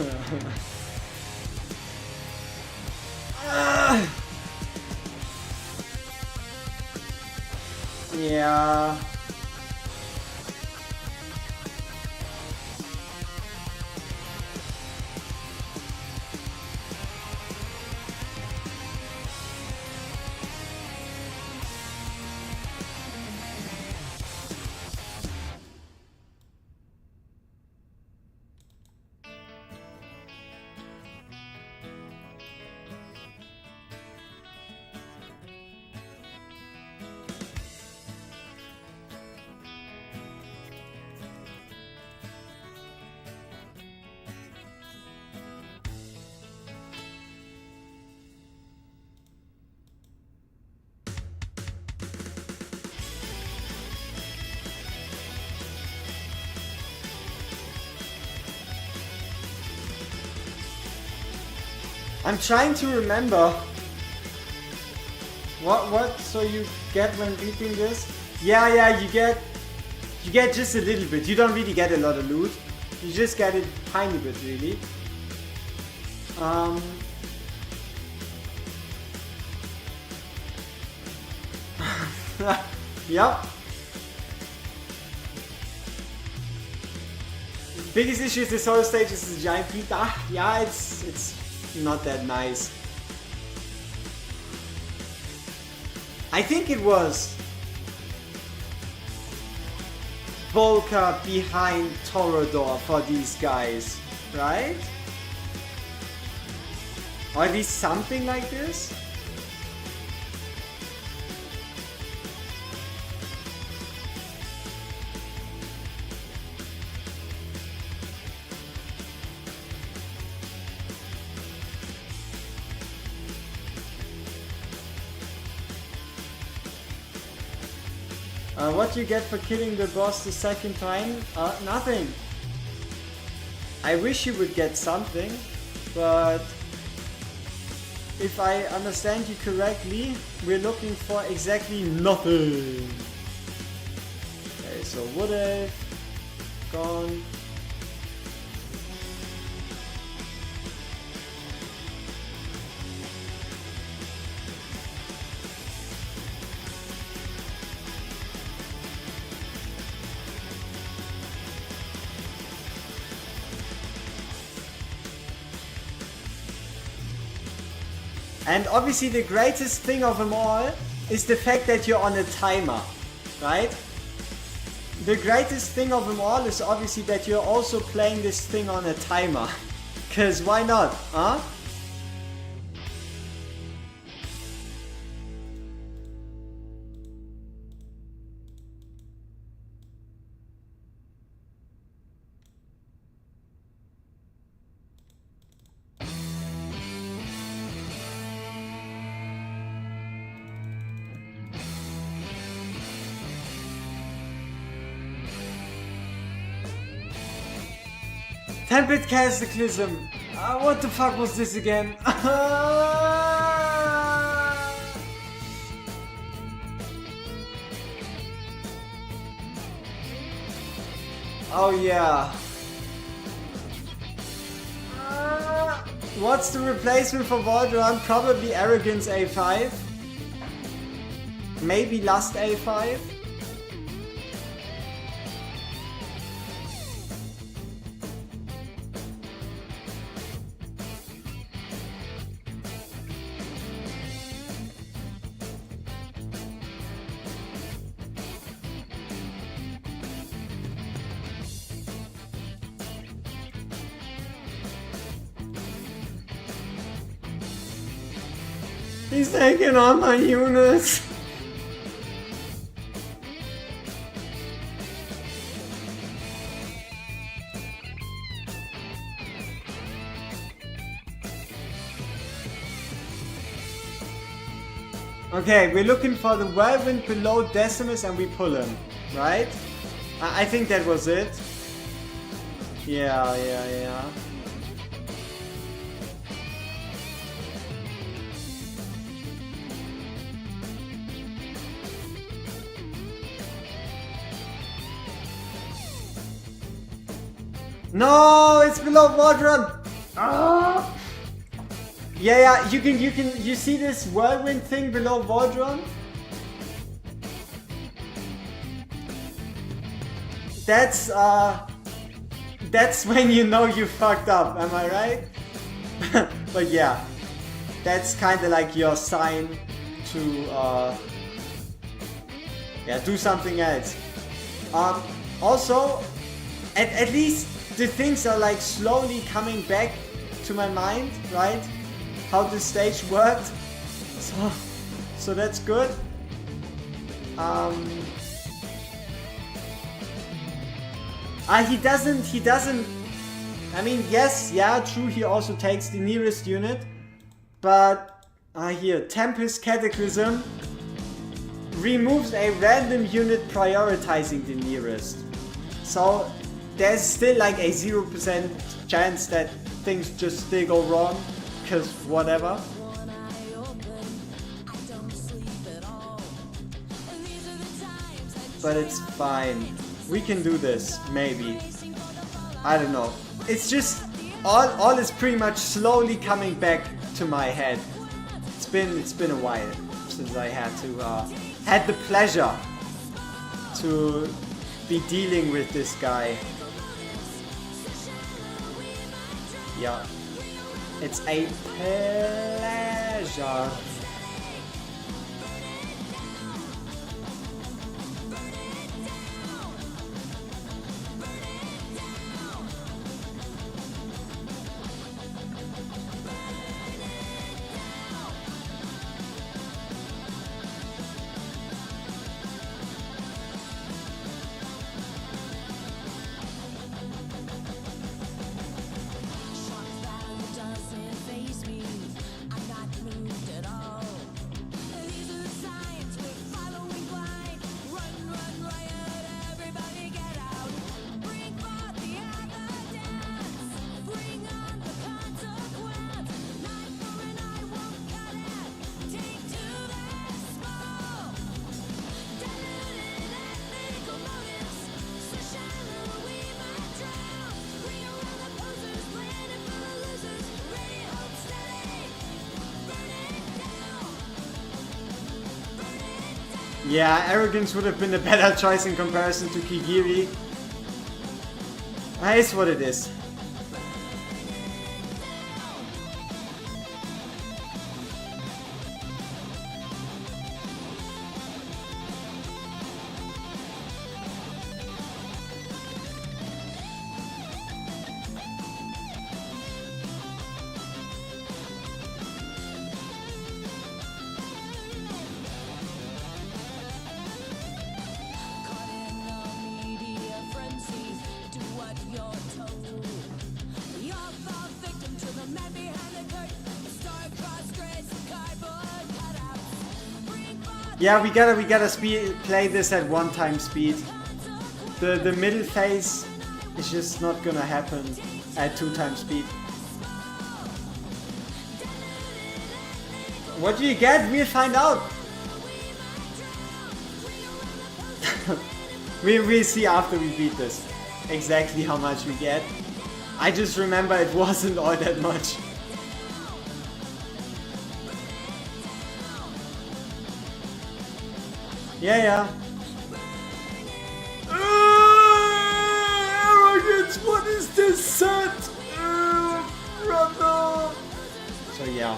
Yeah. I'm trying to remember. What so you get when beating this? Yeah, you get just a little bit. You don't really get a lot of loot. You just get a tiny bit really. Yep. Biggest issue is the solo stage is a giant beat. Yeah, it's not that nice. I think it was Volca behind Torador for these guys, right? Or at least something like this? What do you get for killing the boss the second time? Nothing. I wish you would get something, but if I understand you correctly, we're looking for exactly nothing. Okay, so wood elf, gone. And obviously the greatest thing of them all is the fact that you're on a timer, right? The greatest thing of them all is obviously that you're also playing this thing on a timer. Cause why not, huh? Tempest Cataclysm. What the fuck was this again? Oh yeah. What's the replacement for Valdron? Probably Arrogance A5. Maybe Lust A5. He's taking on my units. Okay, we're looking for the whirlwind below Decimus and we pull him, right? I think that was it. Yeah. No, it's below Valdron. Ah! Yeah, you see this whirlwind thing below Valdron? That's when you know you fucked up, am I right? But yeah, that's kinda like your sign to do something else. Also, at least the things are like slowly coming back to my mind, right? How the stage worked. So that's good. He doesn't, I mean, yes, yeah, true, he also takes the nearest unit, but here, Tempest Cataclysm removes a random unit prioritizing the nearest. So there's still like a 0% chance that things just still go wrong. because whatever. But it's fine. We can do this, maybe. I don't know. It's just all is pretty much slowly coming back to my head. It's been a while since I had the pleasure to be dealing with this guy. Yeah, it's a pleasure. Yeah, arrogance would have been a better choice in comparison to Kigiri. It's what it is. Yeah, we gotta play this at 1x speed. The middle phase is just not gonna happen at 2x speed. What do you get? We'll find out. We'll see after we beat this exactly how much we get. I just remember it wasn't all that much. Yeah. Arrogance, what is this set? Brother. So yeah,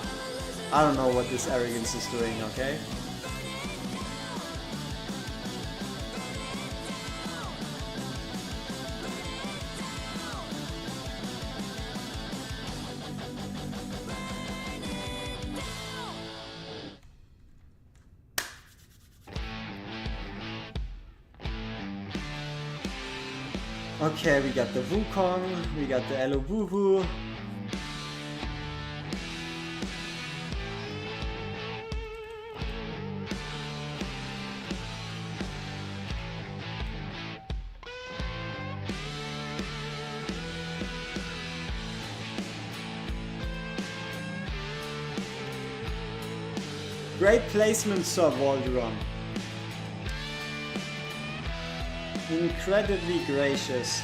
I don't know what this arrogance is doing, okay? Okay, we got the Wukong, we got the Elobubu. Great placement, Sir Volderon. Incredibly gracious.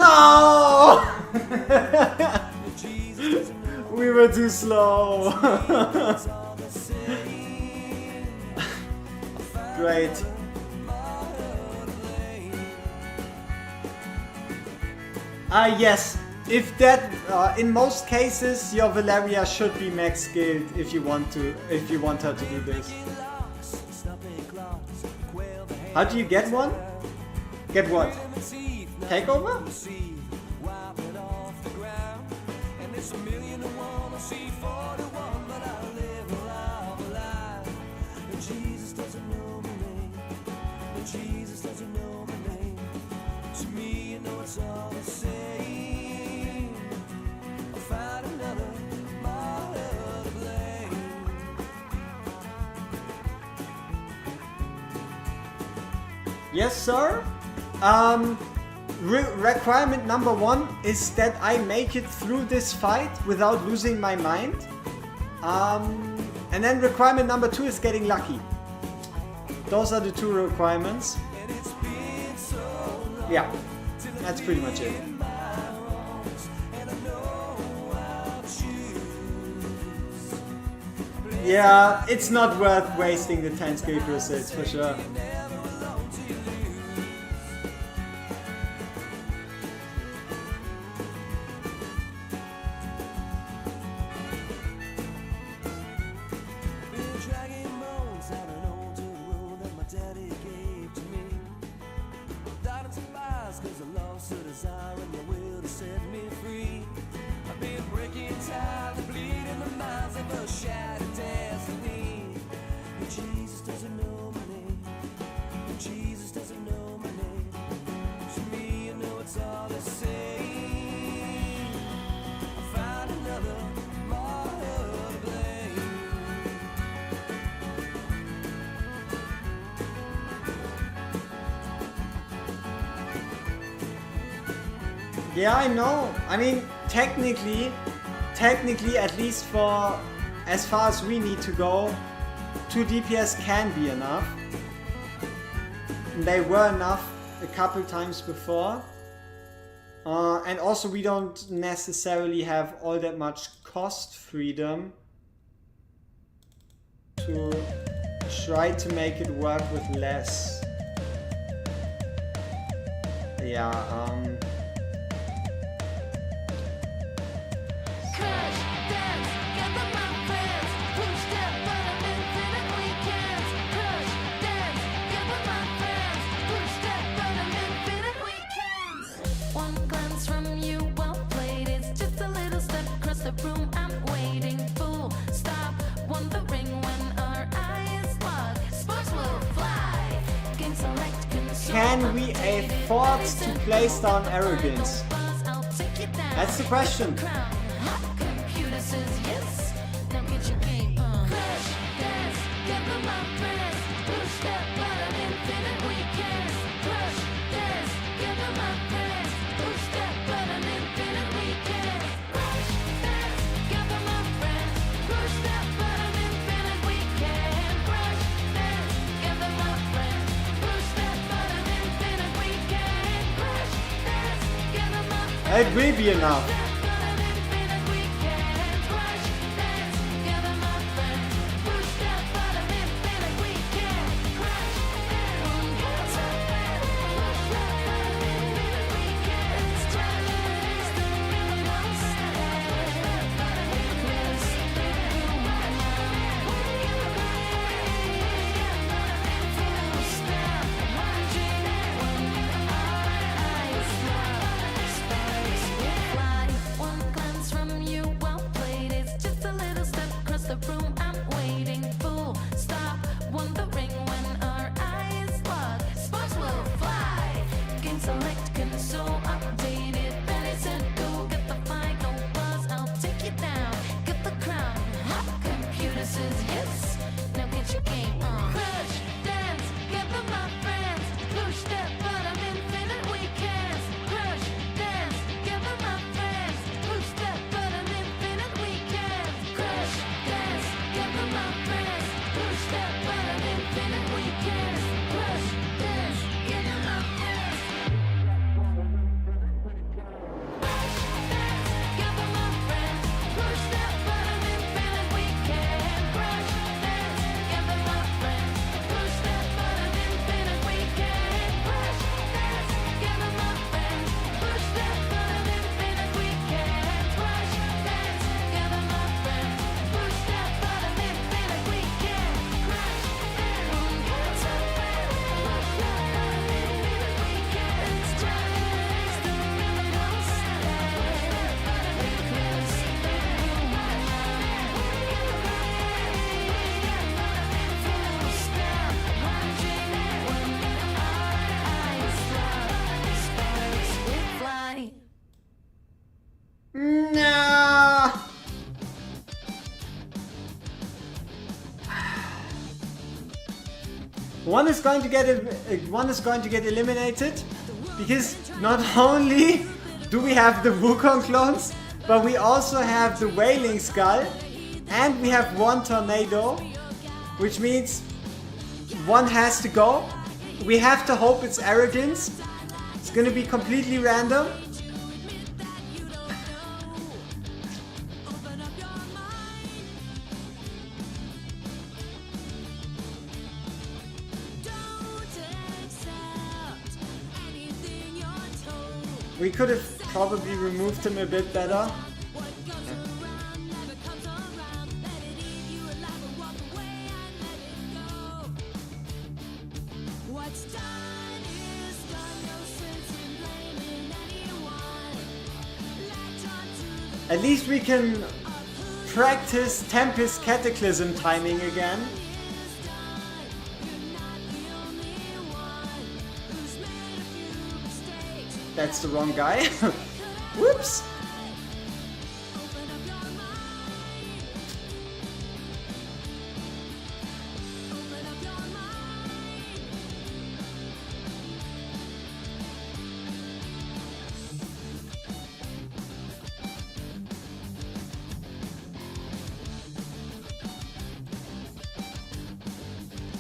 No! We were too slow. Great. Yes. If that, in most cases, your Valeria should be max skilled if you want her to do this. How do you get one? Get what? Takeover? Yes, sir. Requirement number 1 is that I make it through this fight without losing my mind. And then requirement number 2 is getting lucky. Those are the 2 requirements. Yeah, that's pretty much it. Yeah, it's not worth wasting the 10 skill crusades for sure. Yeah, I know. I mean, technically, at least for as far as we need to go, 2 DPS can be enough. They were enough a couple times before. And also we don't necessarily have all that much cost freedom to try to make it work with less. Yeah, can we afford to place down arrogance? That's the question. It will be enough. one is going to get eliminated, because not only do we have the Wukong clones, but we also have the Wailing Skull, and we have one Tornado, which means one has to go. We have to hope it's Arrogance. It's gonna be completely random. We could have probably removed him a bit better. At least we can practice Tempest Cataclysm timing again. That's the wrong guy. Whoops!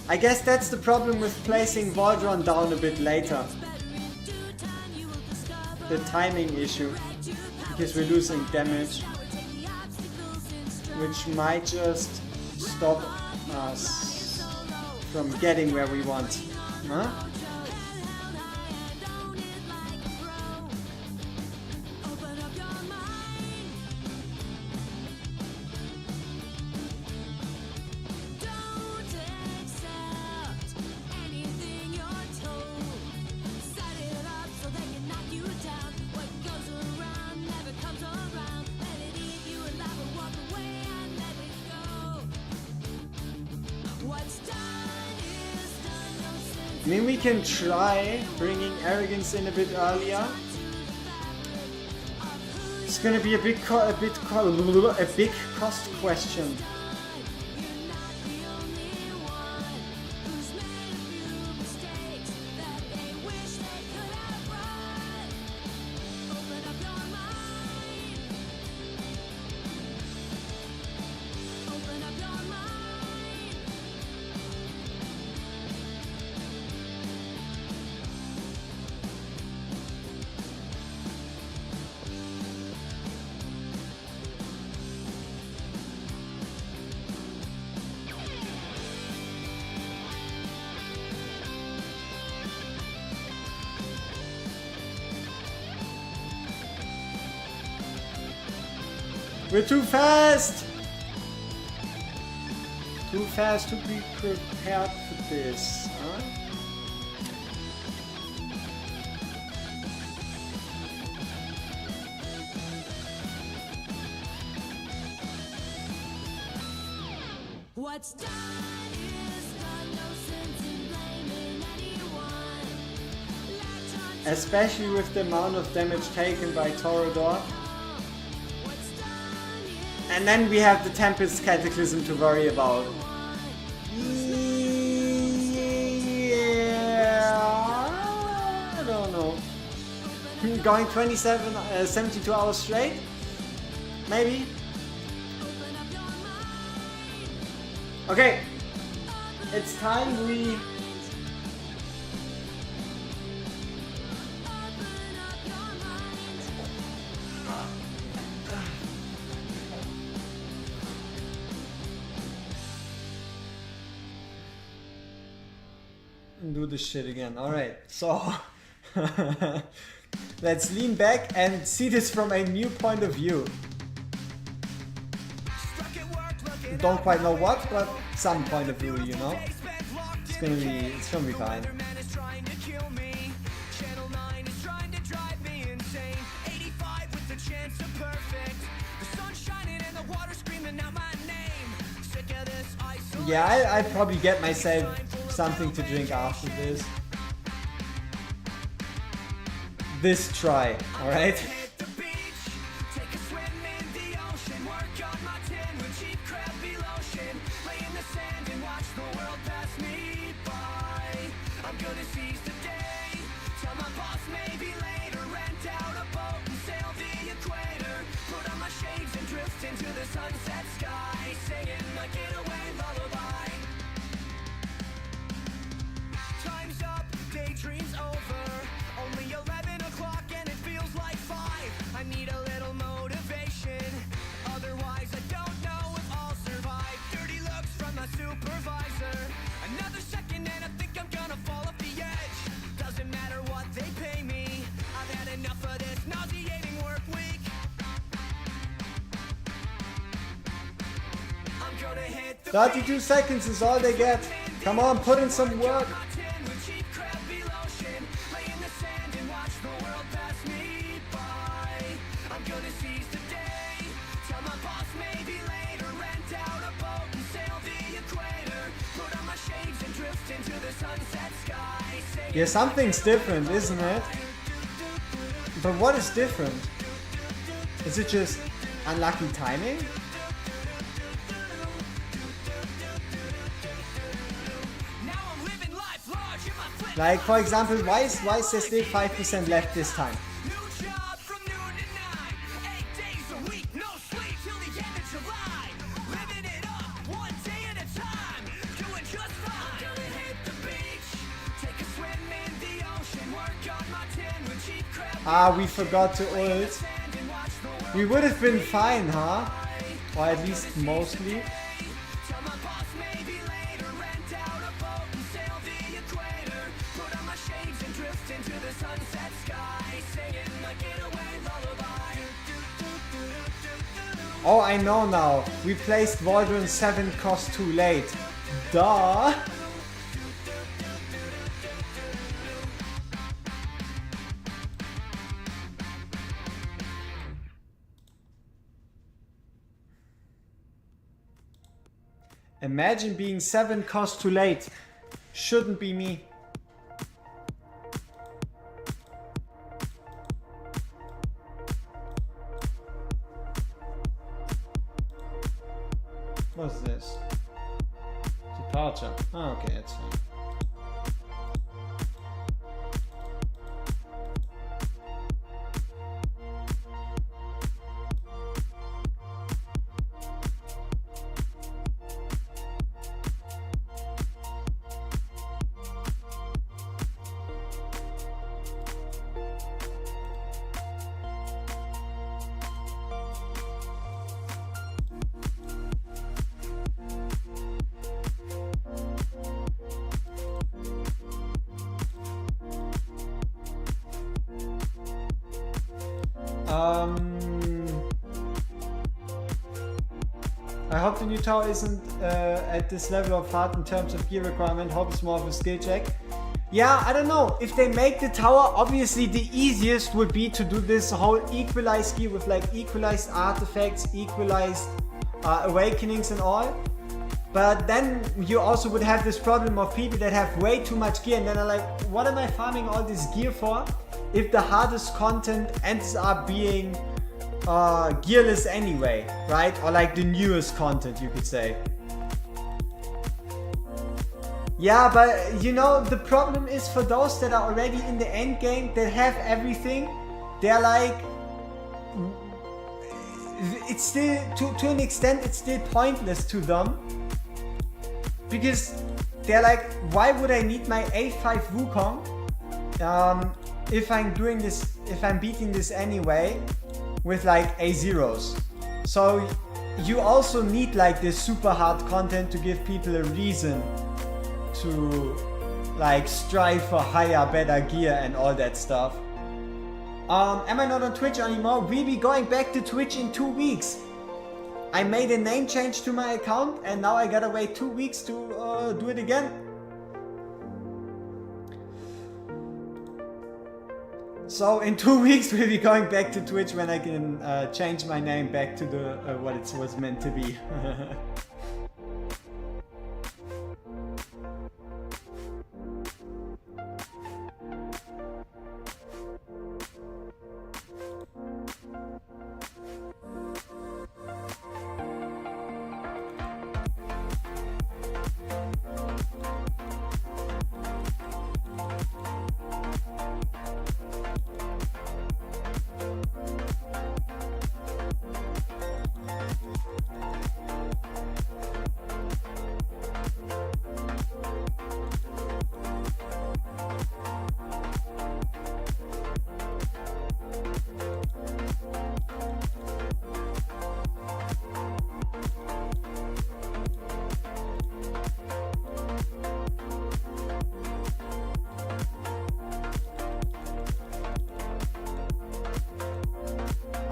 I guess that's the problem with placing Valdron down a bit later. The timing issue, because we're losing damage, which might just stop us from getting where we want. Huh? I mean, we can try bringing Arrogance in a bit earlier. It's gonna be a big cost question. We're too fast! Too fast to be prepared for this, huh? What's done is done, no sense in blaming anyone. Especially with the amount of damage taken by Torador. And then we have the Tempest Cataclysm to worry about. Yeah, I don't know. Going 72 hours straight? Maybe? Okay, it's time we... do this shit again. Alright, so let's lean back and see this from a new point of view. Don't quite know what, but some point of view, you know. It's gonna be fine. Yeah, I'd probably get myself something to drink after this try, alright? my getaway lullaby. Time's up, daydream's over. Only 11 o'clock and it feels like 5. I need a little motivation. Otherwise, I don't know if I'll survive. Dirty looks from my supervisor. Another second and I think I'm gonna fall off the edge. Doesn't matter what they pay me. I've had enough of this nauseating work week. I'm gonna hit the 32 seconds is all they get. Come on, put in some work. Yeah, something's different, isn't it? But what is different? Is it just unlucky timing? Like, for example, why is there still 5% left this time? Ah, we forgot to ult. We would have been fine, huh? Or at least mostly. Oh, I know now. We placed Waldron 7 cost too late. Duh! Imagine being 7 cost too late. Shouldn't be me. What's this? Departure. Oh, okay, that's fine. I hope the new tower isn't at this level of hard in terms of gear requirement. Hope it's more of a skill check. Yeah, I don't know. If they make the tower, obviously the easiest would be to do this whole equalized gear with like equalized artifacts, equalized awakenings and all. But then you also would have this problem of people that have way too much gear and then are like, what am I farming all this gear for if the hardest content ends up being gearless anyway, right? Or like the newest content, you could say. Yeah, but you know, the problem is for those that are already in the end game, that have everything, they're like, it's still, to an extent, it's still pointless to them. Because they're like, why would I need my A5 Wukong if I'm doing this, if I'm beating this anyway with like A0s? So you also need like this super hard content to give people a reason to like strive for higher, better gear and all that stuff. Am I not on Twitch anymore? We'll be going back to Twitch in 2 weeks. I made a name change to my account and now I gotta wait 2 weeks to do it again. So in 2 weeks we'll be going back to Twitch when I can change my name back to the what it was meant to be.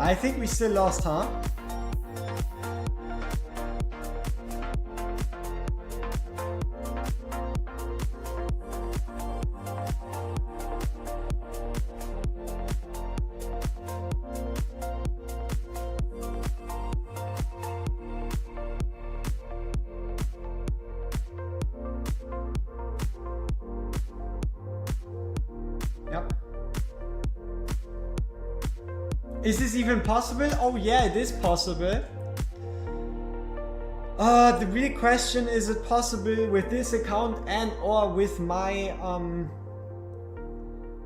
I think we still lost, huh? Is this even possible? Oh yeah, it is possible. The real question is it possible with this account and or with my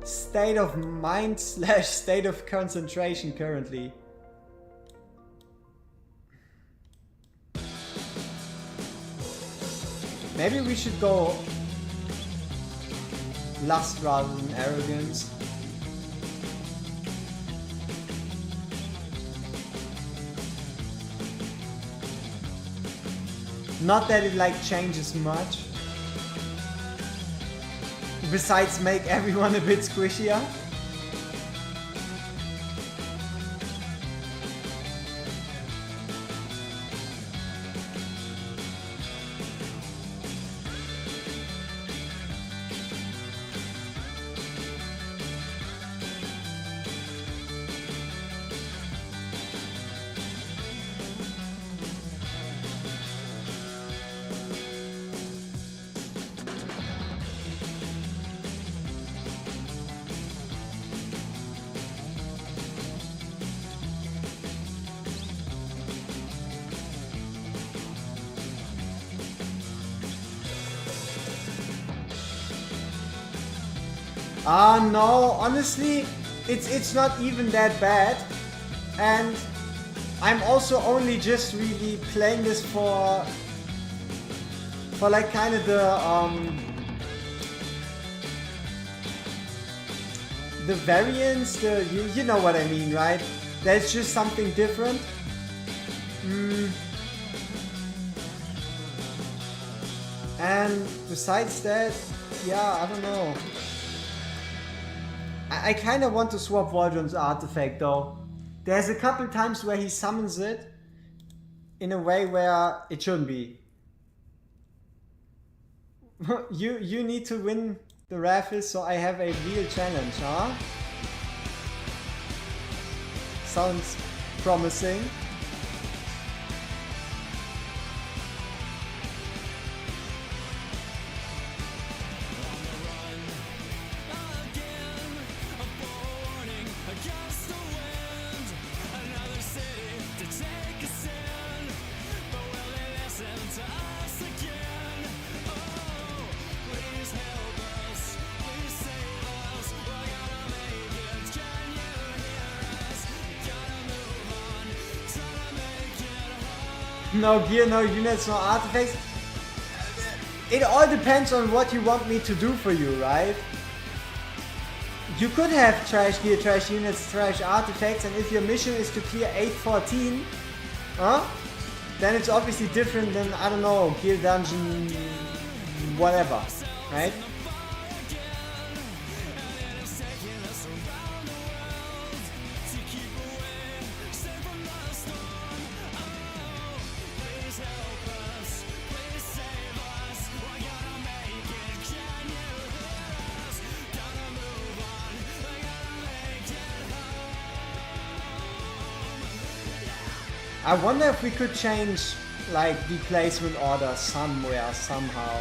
state of mind / state of concentration currently. Maybe we should go lust rather than arrogance. Not that it like changes much. Besides make everyone a bit squishier. No, honestly, it's not even that bad, and I'm also only just really playing this for like kind of the variance, you know what I mean, right? There's just something different. And besides that, yeah, I don't know. I kind of want to swap Waldron's artifact though. There's a couple times where he summons it in a way where it shouldn't be. You need to win the Raffles, so I have a real challenge, huh? Sounds promising. No gear, no units, no artifacts. It all depends on what you want me to do for you, right? You could have trash gear, trash units, trash artifacts, and if your mission is to clear 814, then it's obviously different than, I don't know, gear dungeon, whatever, right? I wonder if we could change like the placement order somewhere, somehow.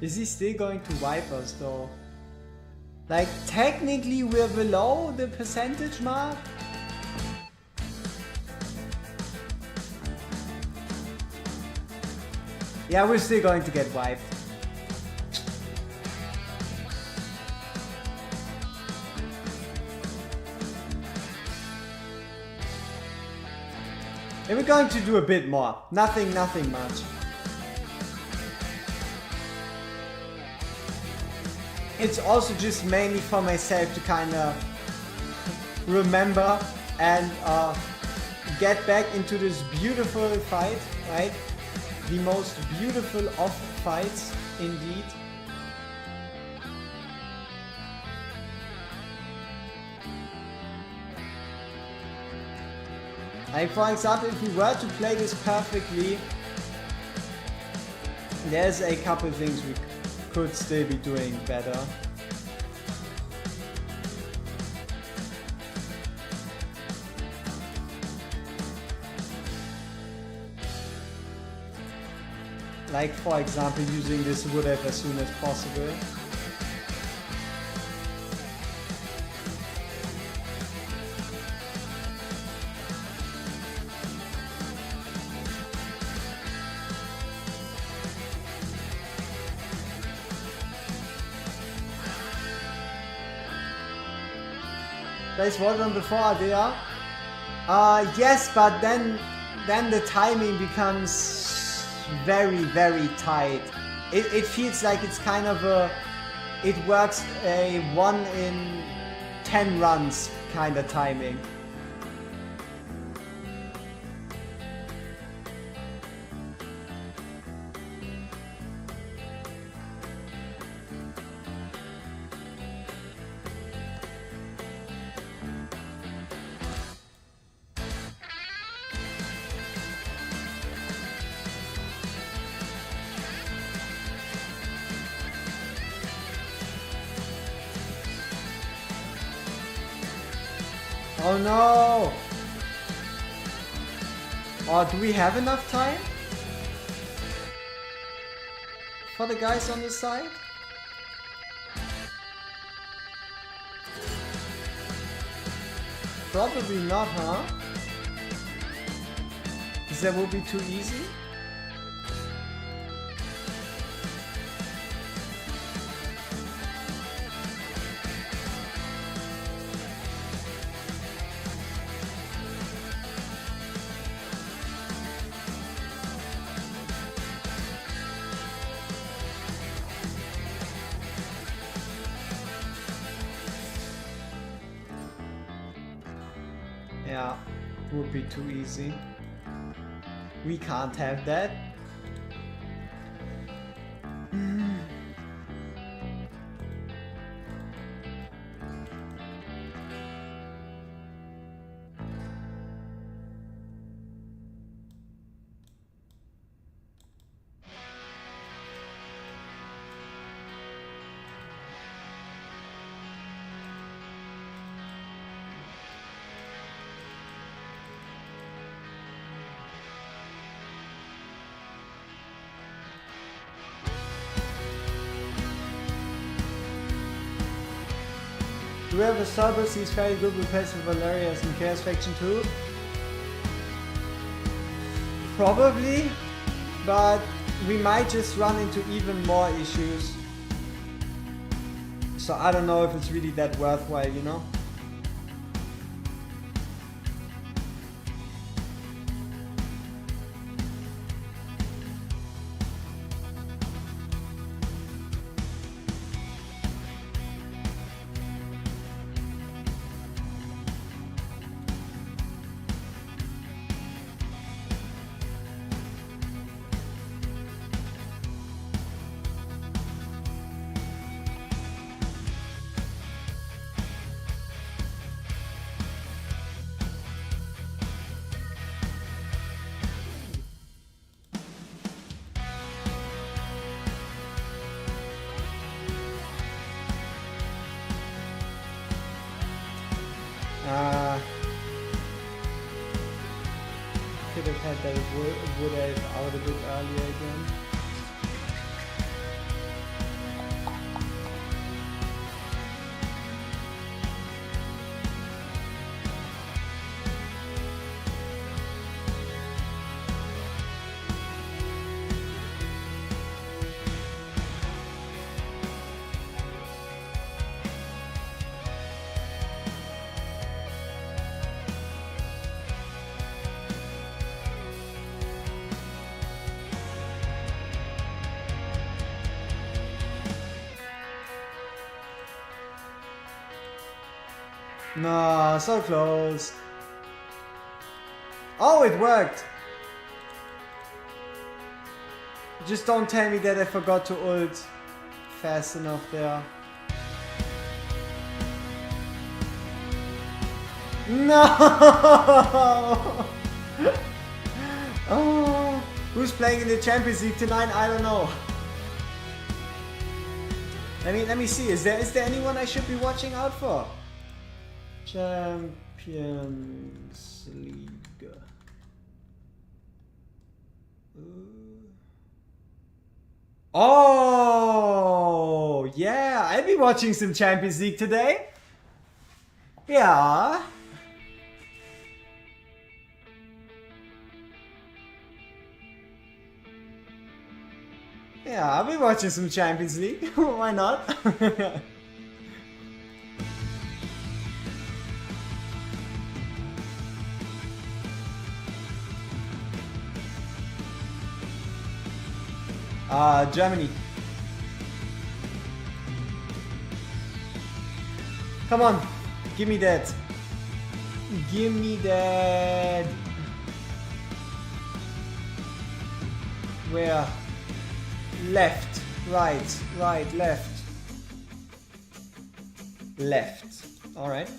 Is he still going to wipe us though? Like, technically we're below the percentage mark? Yeah, we're still going to get wiped. And we're going to do a bit more. Nothing much. It's also just mainly for myself to kind of remember and get back into this beautiful fight, right? The most beautiful of fights, indeed. Like, for example, if we were to play this perfectly, there's a couple things we could still be doing better. Like, for example, using this wood elf as soon as possible. Place water on before there. Yes, but then the timing becomes very tight. It feels like it's kind of it works a 1 in 10 runs kind of timing. Oh no! Oh, do we have enough time? For the guys on the side? Probably not, huh? Because that would be too easy? Yeah, would be too easy. We can't have that. Do we have a Cerberus? He's very good with pace with Valerius in Chaos Faction 2? Probably, but we might just run into even more issues. So I don't know if it's really that worthwhile, you know? Could have had that wood elf out a bit earlier again. No, so close. Oh, it worked. Just don't tell me that I forgot to ult fast enough there. No! Oh, who's playing in the Champions League tonight? I don't know. Let me see. Is there anyone I should be watching out for? Champions League. Oh, yeah. I'll be watching some Champions League today. Yeah. Yeah, I'll be watching some Champions League. Why not? Germany. Come on, give me that. Give me that. Where? Left, right, right, left. Left. All right.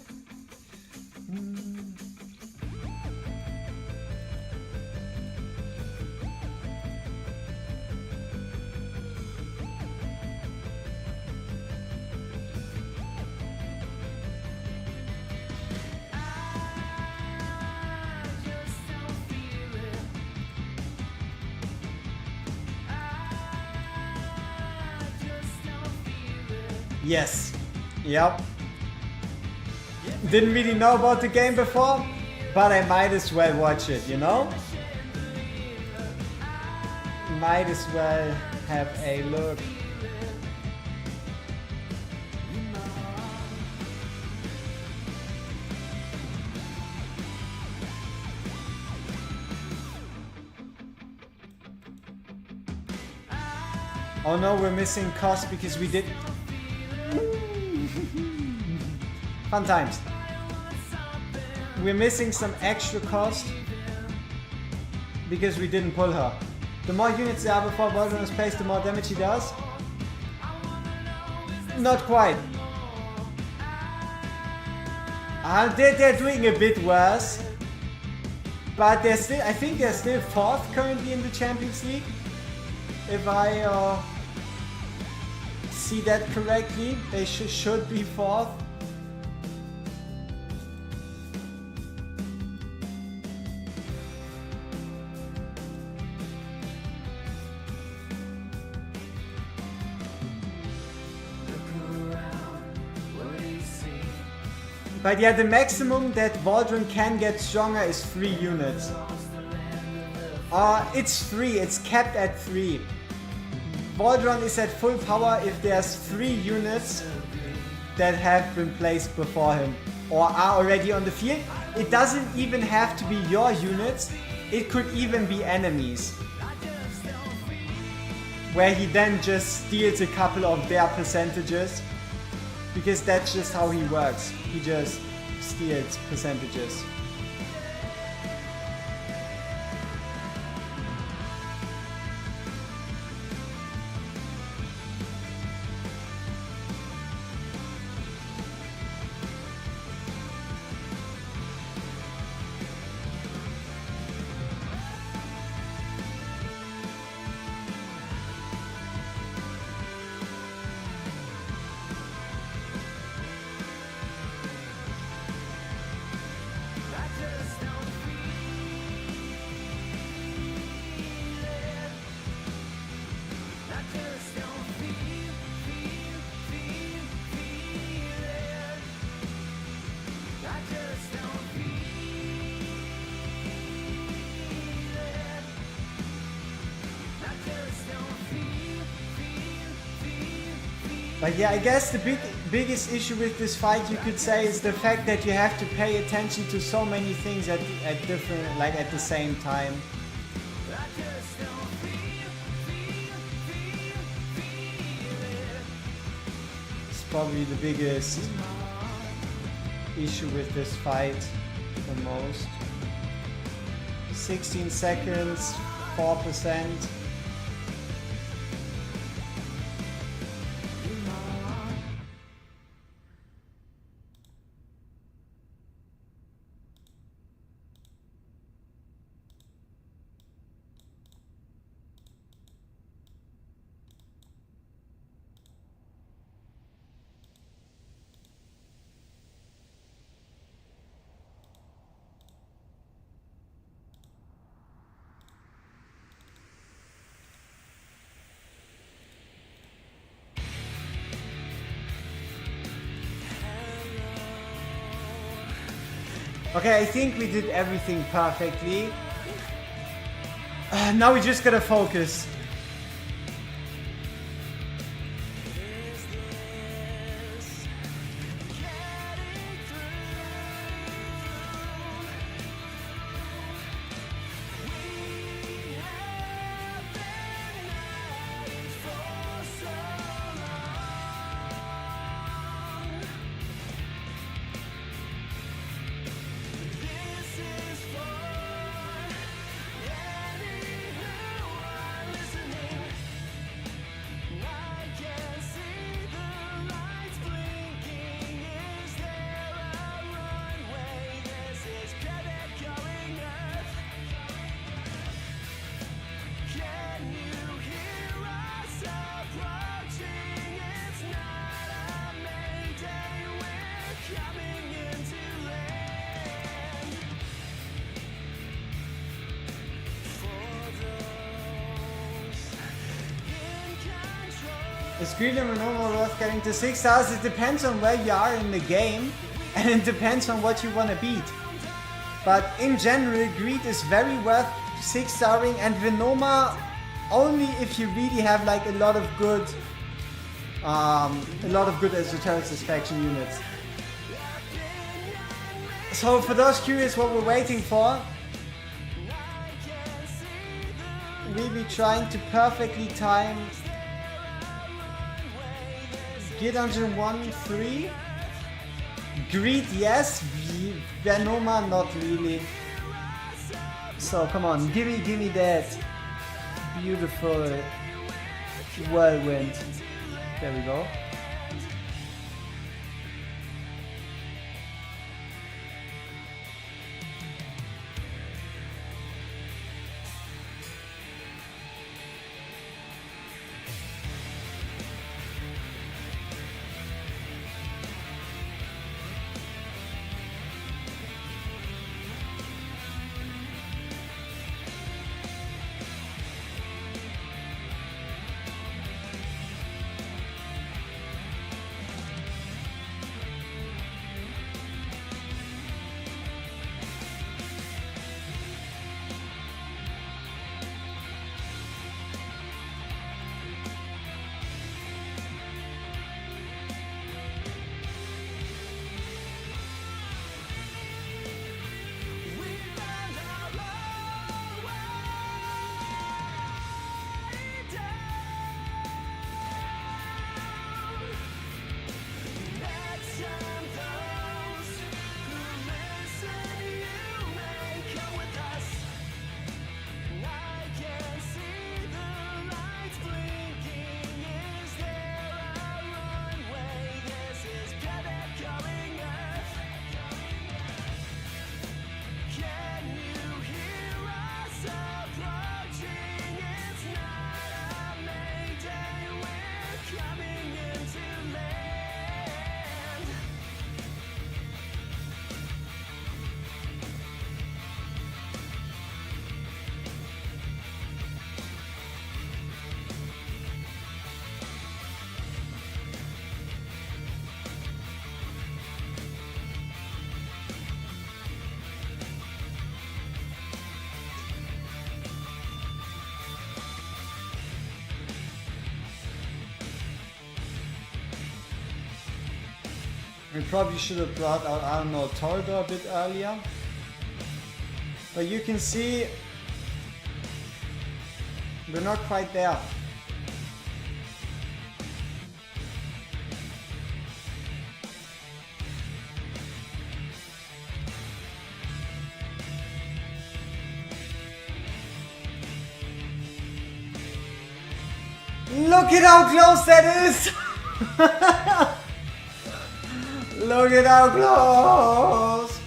Yes. Yep. Didn't really know about the game before, but I might as well watch it, you know? Might as well have a look. Oh no, we're missing cost because we did... Fun times. We're missing some extra cost because we didn't pull her. The more units there are before Voltron is placed, the more damage he does. Not quite. They're doing a bit worse. But they're still, I think they're still 4th currently in the Champions League. If I see that correctly, they should be 4th. But yeah, the maximum that Voltron can get stronger is 3 units. It's 3, it's capped at 3. Voltron is at full power if there's 3 units that have been placed before him or are already on the field. It doesn't even have to be your units, it could even be enemies. Where he then just steals a couple of their percentages. Because that's just how he works. He just steals percentages. But yeah, I guess the biggest issue with this fight, you could say, is the fact that you have to pay attention to so many things at different, like at the same time. It's probably the biggest issue with this fight the most. 16 seconds, 4%. Okay, I think we did everything perfectly. Now we just gotta focus. The screen number normal worth getting to 6 stars. It depends on where you are in the game, and it depends on what you want to beat. But in general, Greed is very worth 6 starring, and Venoma only if you really have like a lot of good esoteric satisfaction units. So for those curious what we're waiting for, we'll be trying to perfectly time Gear Dungeon 1-3. Greed, yes. Venoma, not really. So come on, give me that beautiful whirlwind. There we go. We probably should have brought out, I don't know, Torgo a bit earlier. But you can see we're not quite there. Look at how close that is! Look at how close!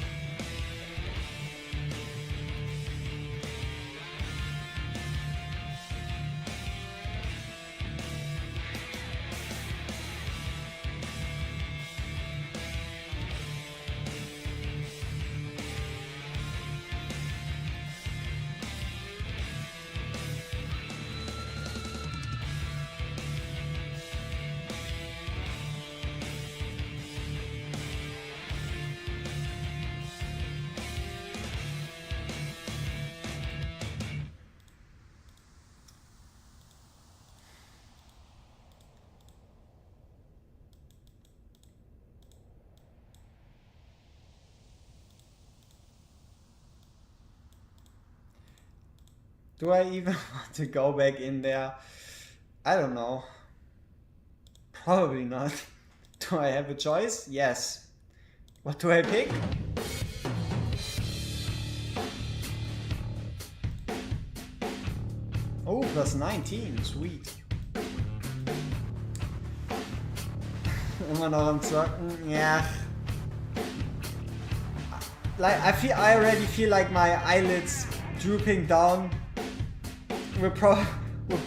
Do I even want to go back in there? I don't know. Probably not. Do I have a choice? Yes. What do I pick? Oh, plus 19. Sweet. Immer noch am Zocken. Yeah. Like I already feel like my eyelids drooping down. We're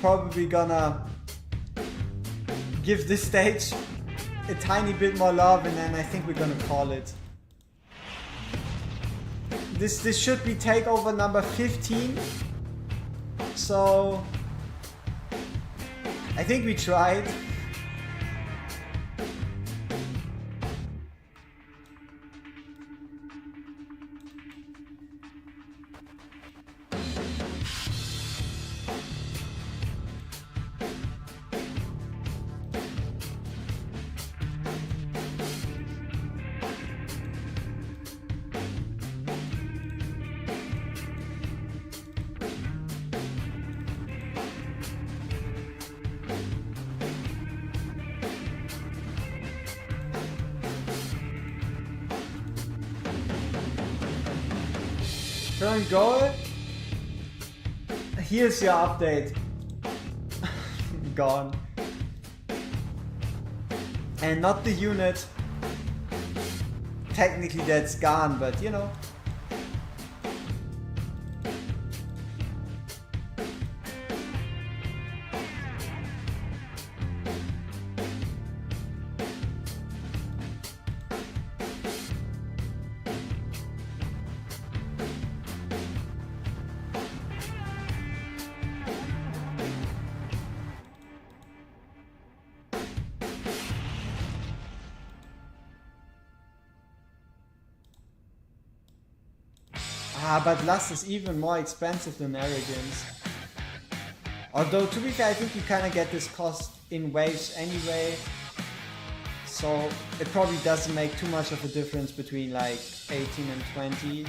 probably gonna give this stage a tiny bit more love, and then I think we're gonna call it. This should be takeover number 15. So I think we tried. Turn goal. Here's your update. Gone. And not the unit. Technically that's gone, but you know. But Lust is even more expensive than Arrogance. Although, to be fair, I think you kind of get this cost in waves anyway. So it probably doesn't make too much of a difference between like 18 and 20.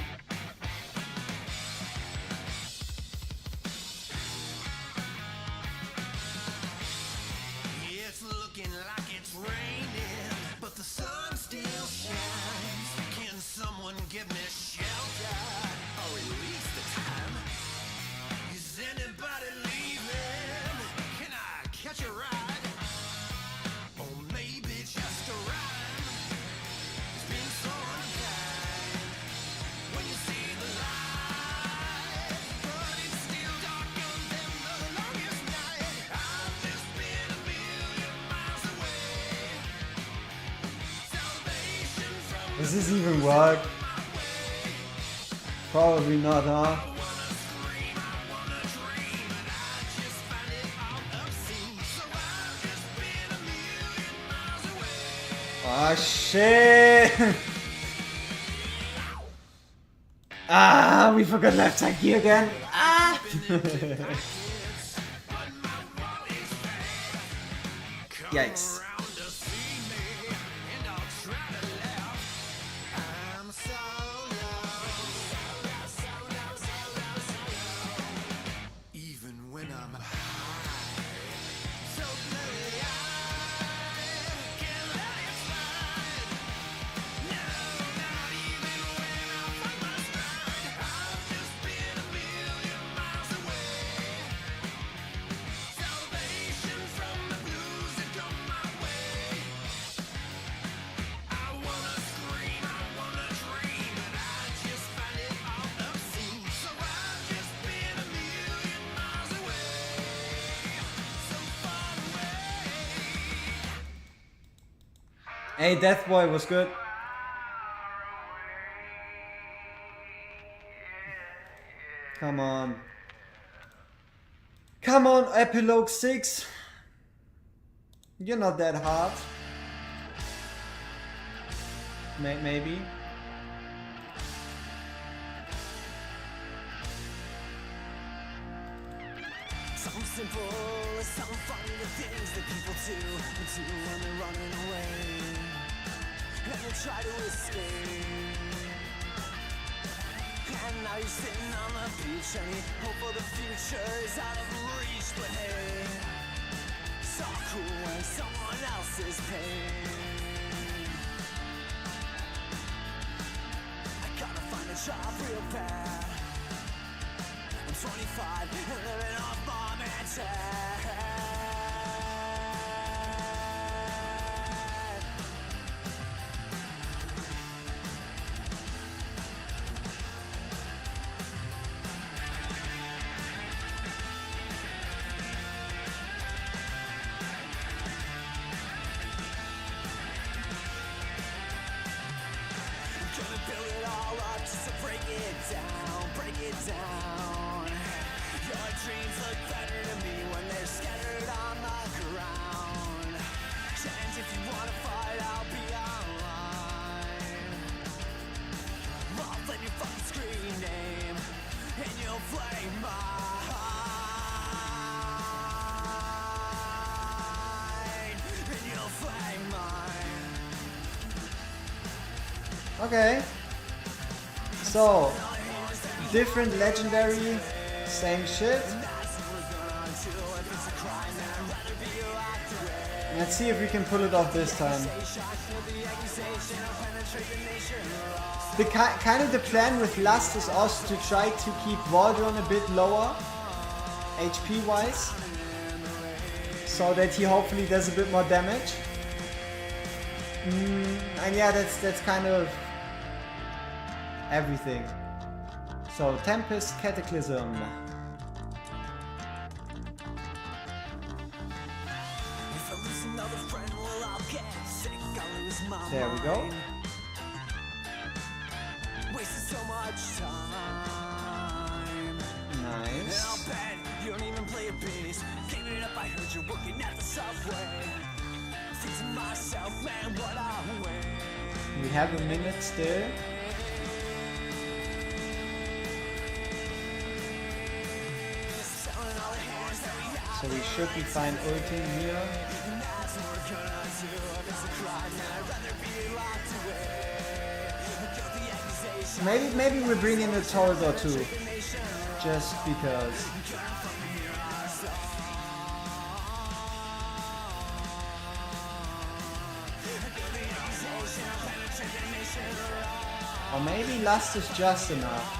It's looking like it's raining, but the sun still shines. Can someone give me shelter or release the time? Is anybody leaving? Can I catch a ride? Or maybe just a rhyme? It's been so unkind when you see the light, but it's still darker than the longest night. I've just been a million miles away. Salvation from Does this even work? Probably not, huh? Oh shit! Ah, we forgot left side gear again. Ah! Yikes. even when I'm high. Hey, Death Boy was good. Come on. Come on, Epilogue 6. You're not that hard. Maybe. Something simple, something funny, the things that people do when they're running away, and they try to escape. And now you're sitting on the beach and you hope for the future is out of reach. But hey, it's all cool when someone else is paying. I gotta find a job real bad. I'm 25 and living off mom and dad. Gonna build it all up just to break it down, break it down. Your dreams look better to me when they're scattered on the ground. And if you wanna fight, I'll be online. I'll flame your fucking screen name, and you'll flame mine. And you'll flame mine. Okay. So, different legendary, same shit. Let's see if we can pull it off this time. The kind of the plan with Lust is also to try to keep Waldron a bit lower, HP wise, so that he hopefully does a bit more damage. And yeah, that's kind of everything. So Tempest, Cataclysm. If I lose another friend, well, I'll get sick. I'll lose my There we go. mind. Wasted so much time. And I'll Nice. bet you don't even play a bass. Gave it up, I heard you're working at the subway. Thinking to myself, man, what a way. We have a minute still. Selling all the hands that we have. So we should be fine ulting here. And that's what we're gonna do. If it's a crime, then I'd rather be locked away. Guilty accusation. Maybe we bring in a Taurus or two. Just because. Or maybe Lust is just enough.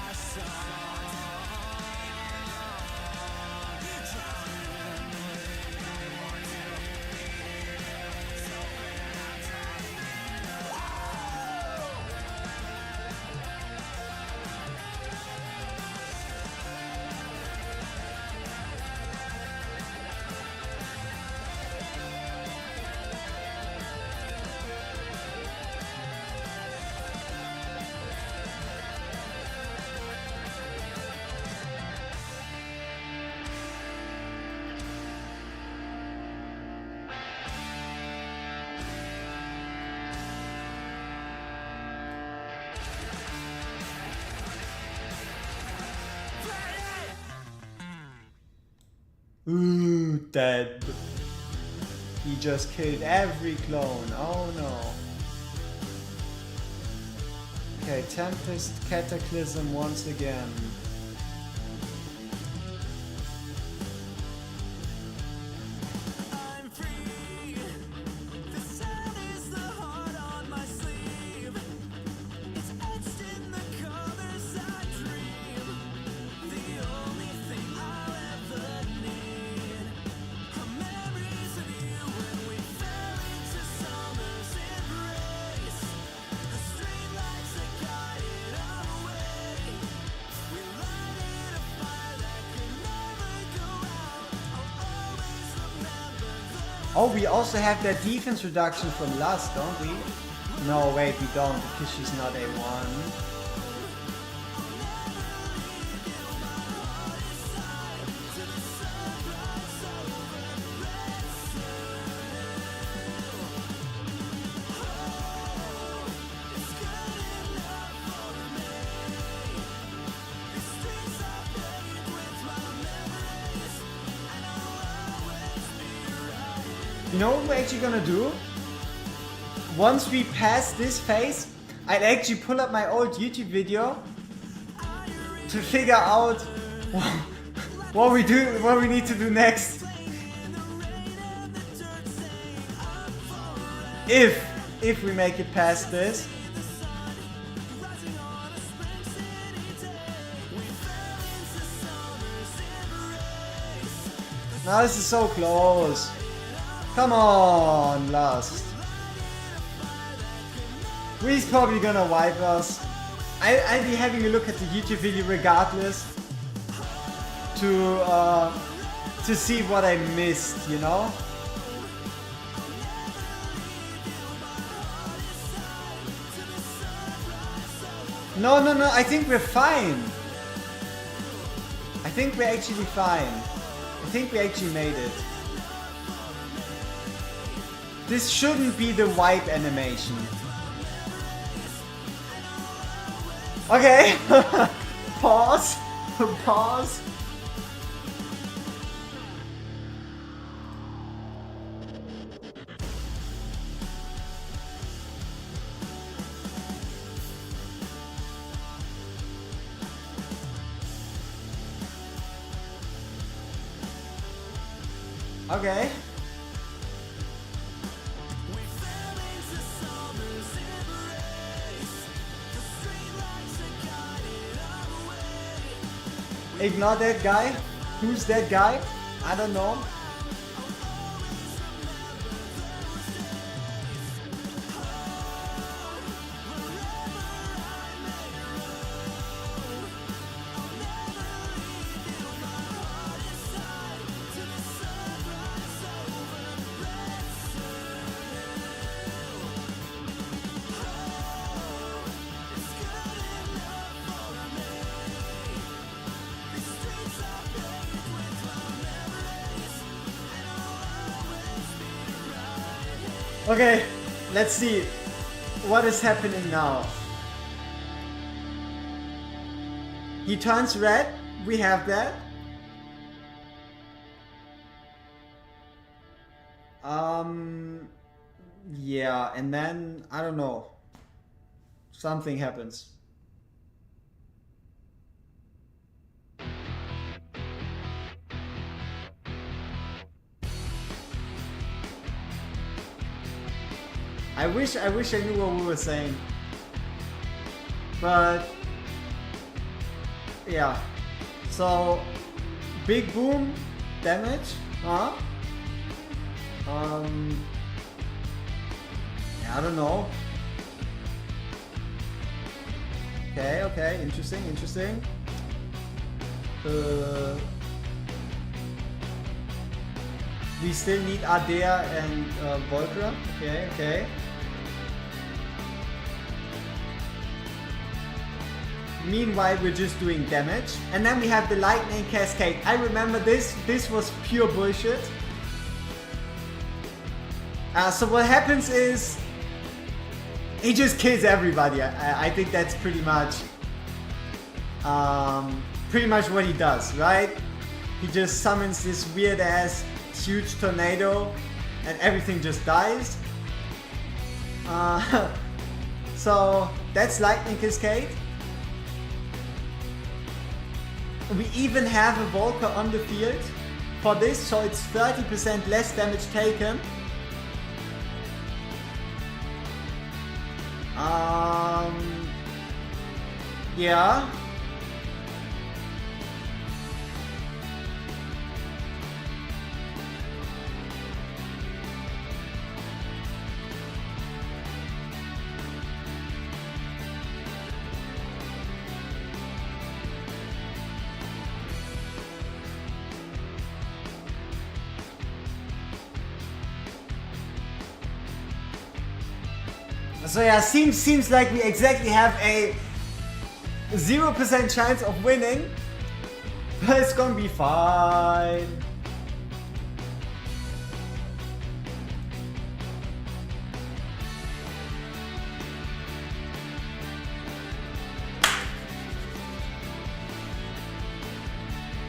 Ooh, dead. He just killed every clone. Oh no. Okay, Tempest, Cataclysm once again. I'm free. The sun is the heart on my sleeve. It's etched in the colors I dream. The only thing I'll ever need are memories of you when we fell into summer's embrace. The street lights that guided our way. We Oh, we also have that defense reduction from last, don't we? No, wait, we don't, because she's not A1. You know what we're actually gonna do? Once we pass this phase, I'd actually pull up my old YouTube video to figure out what we need to do next. If we make it past this. Now this is so close. Come on, last. He's probably gonna wipe us. I'll be having a look at the YouTube video regardless to see what I missed, you know? No, I think we're fine. I think we're actually fine. I think we actually made it. This shouldn't be the wipe animation. Okay. Pause. Pause. Okay. Ignore that guy. Who's that guy? I don't know. Okay, let's see what is happening now. He turns red, we have that. Yeah, and then, I don't know, something happens. I wish I knew what we were saying. But yeah. So big boom damage, huh? Yeah, I don't know. Okay, interesting. We still need Ardea and Volcra. Okay. Meanwhile, we're just doing damage. And then we have the lightning cascade. I remember this. This was pure bullshit. So what happens is he just kills everybody. I think that's pretty much what he does, right? He just summons this weird ass huge tornado and everything just dies. So that's lightning cascade. We even have a Volker on the field for this, so it's 30% less damage taken. Yeah. So yeah, seems like we exactly have a 0% chance of winning. But it's gonna be fine.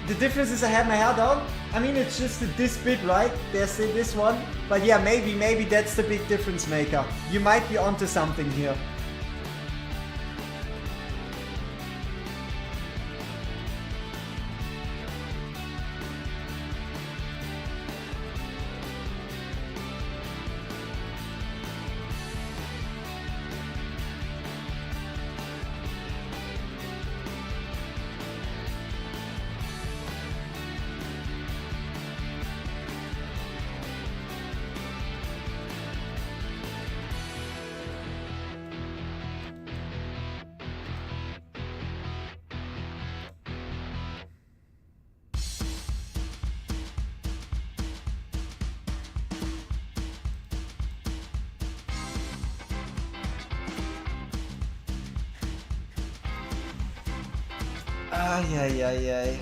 The difference is I have my hair down. I mean, it's just this bit, right? There's this one. But yeah, maybe that's the big difference maker. You might be onto something here. Ay.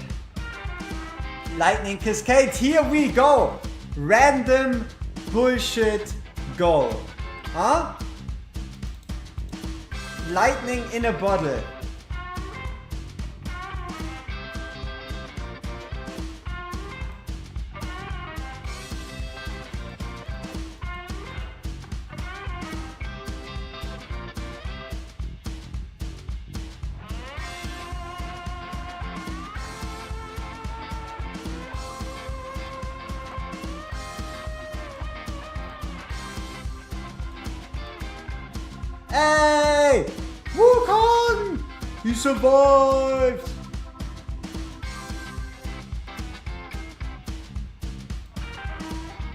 Lightning Cascade, here we go! Random bullshit go. Huh? Lightning in a bottle. Hey! Wukong! You survived!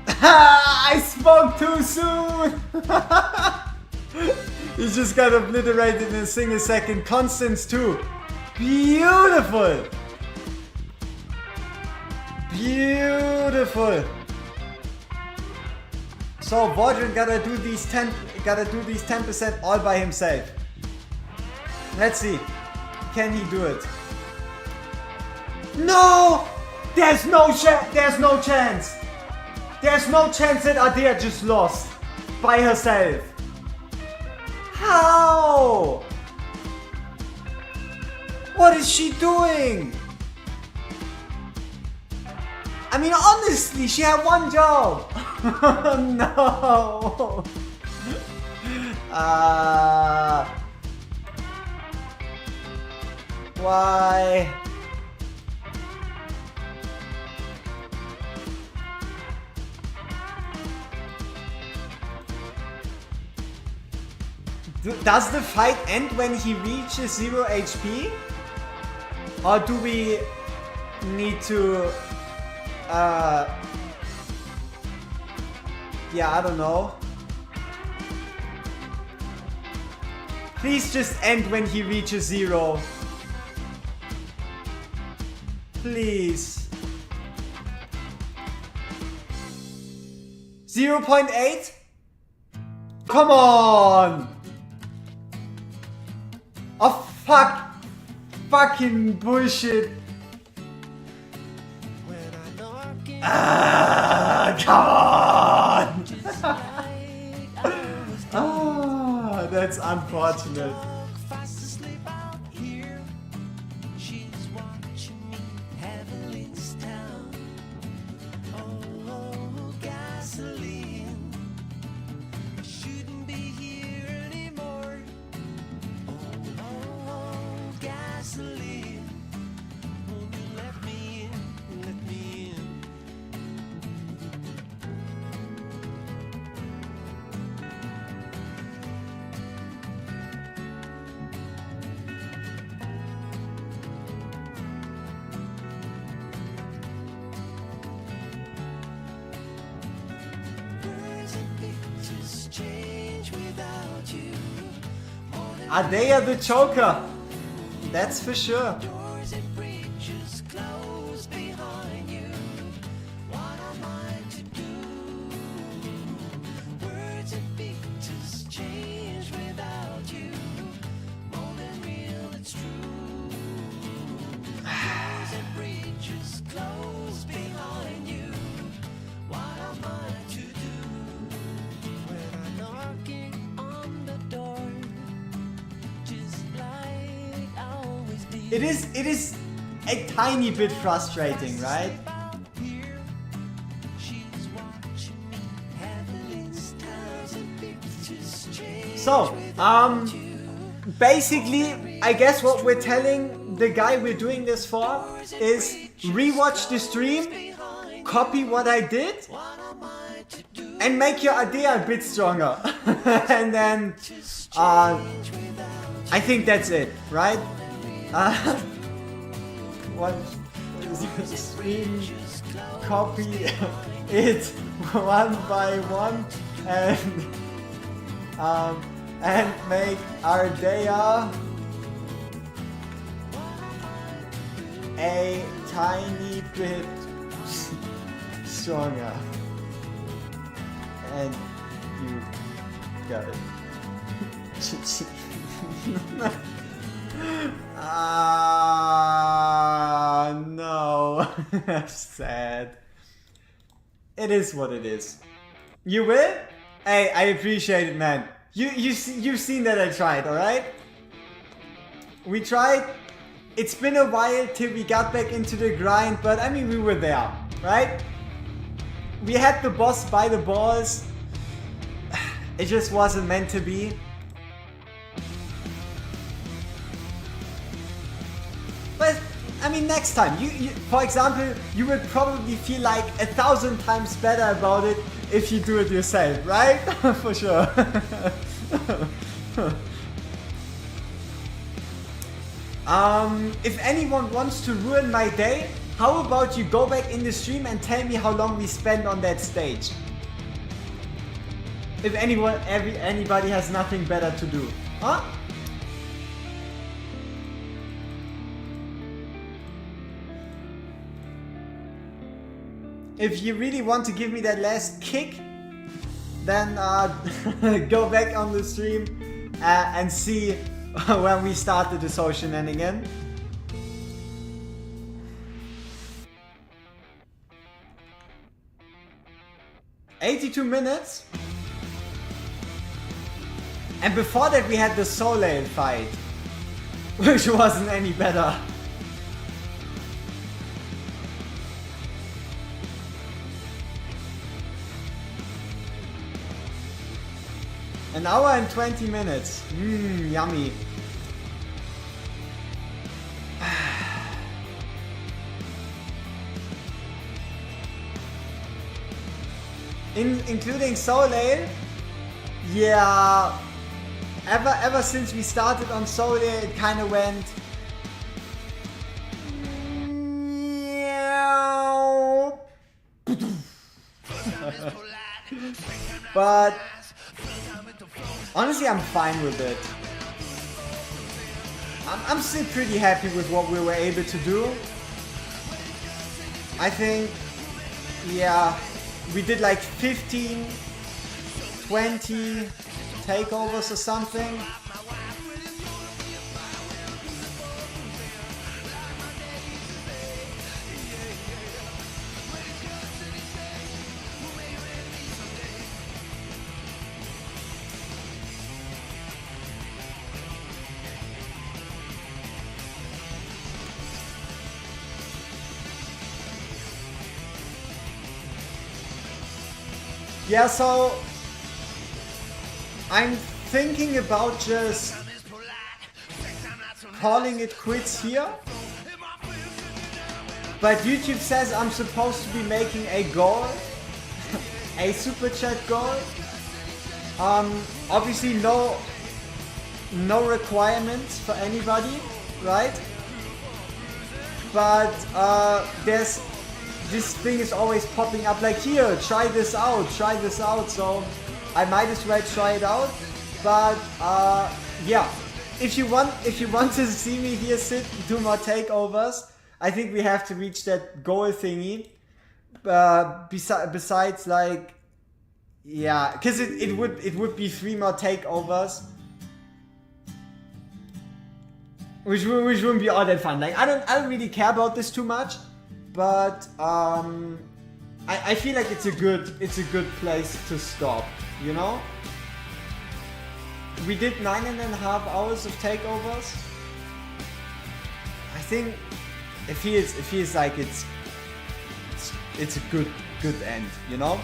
I spoke too soon! You just got obliterated in a single second. Constance too. Beautiful! Beautiful! So Vordran gotta do these 10% all by himself. Let's see. Can he do it? No! There's no chance! There's no chance! There's no chance that Adea just lost by herself. How? What is she doing? I mean, honestly, she had one job. No. Why? Does the fight end when he reaches 0 HP? Or do we need to... yeah, I don't know. Please just end when he reaches 0. Please. 0.8? Come on! Oh fuck! Fucking bullshit! Come on! That's unfortunate. Adea the choker, that's for sure. it is a tiny bit frustrating, right? So, basically, I guess what we're telling the guy we're doing this for is rewatch the stream, copy what I did, and make your idea a bit stronger. And then, I think that's it, right? What is the stream, copy it one by one, and make our idea a tiny bit stronger. And you got it. No. Sad. It is what it is. You will? Hey, I appreciate it, man. You've seen that I tried, alright? We tried. It's been a while till we got back into the grind, but I mean, we were there, right? We had the boss by the balls. It just wasn't meant to be. But, I mean, next time, you for example, you would probably feel like 1,000 times better about it if you do it yourself, right? For sure. If anyone wants to ruin my day, how about you go back in the stream and tell me how long we spent on that stage? If anybody has nothing better to do, huh? If you really want to give me that last kick, then go back on the stream and see when we started the social shenanigan. "82 minutes. And before that we had the Soleil fight, which wasn't any better. An hour and 20 minutes. Yummy. Including Soleil, yeah. Ever since we started on Soleil, it kind of went. But honestly, I'm fine with it. I'm still pretty happy with what we were able to do. I think, yeah, we did like 15, 20 takeovers or something. Yeah, so I'm thinking about just calling it quits here. But YouTube says I'm supposed to be making a goal, a super chat goal. Obviously no requirements for anybody, right? But this thing is always popping up like, here, try this out, so I might as well try it out. But yeah, if you want to see me here sit, do more takeovers, I think we have to reach that goal thingy. Besides, like, yeah, because it would be 3 more takeovers, which wouldn't be all that fun. Like, I don't really care about this too much. But I feel like it's a good place to stop, you know? We did 9.5 hours of takeovers. think it feels like it's a good end, you know.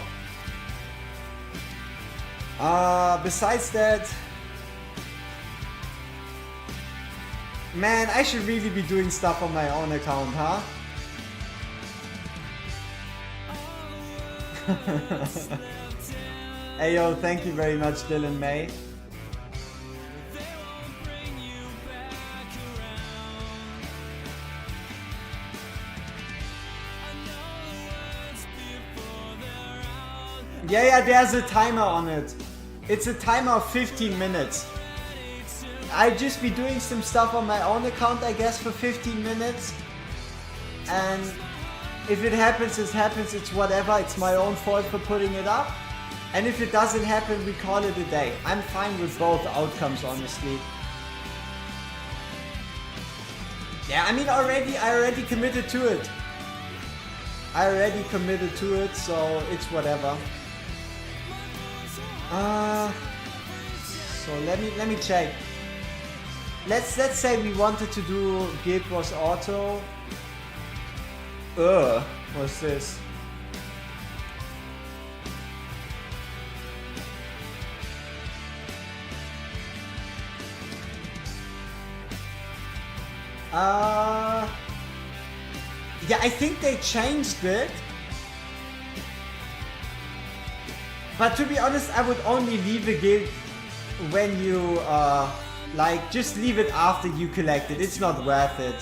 Besides that, man, I should really be doing stuff on my own account, huh? Hey yo, thank you very much, Dylan May. Yeah, there's a timer on it. It's a timer of 15 minutes. I'll just be doing some stuff on my own account, I guess, for 15 minutes. And if it happens, it happens, it's whatever, it's my own fault for putting it up. And if it doesn't happen, we call it a day. I'm fine with both outcomes, honestly. Yeah, I mean, I already committed to it. So it's whatever. So let me check. Let's say we wanted to do Guild Wars Auto. What's this? Yeah, I think they changed it. But to be honest, I would only leave a guild when you, like, just leave it after you collect it. It's not worth it.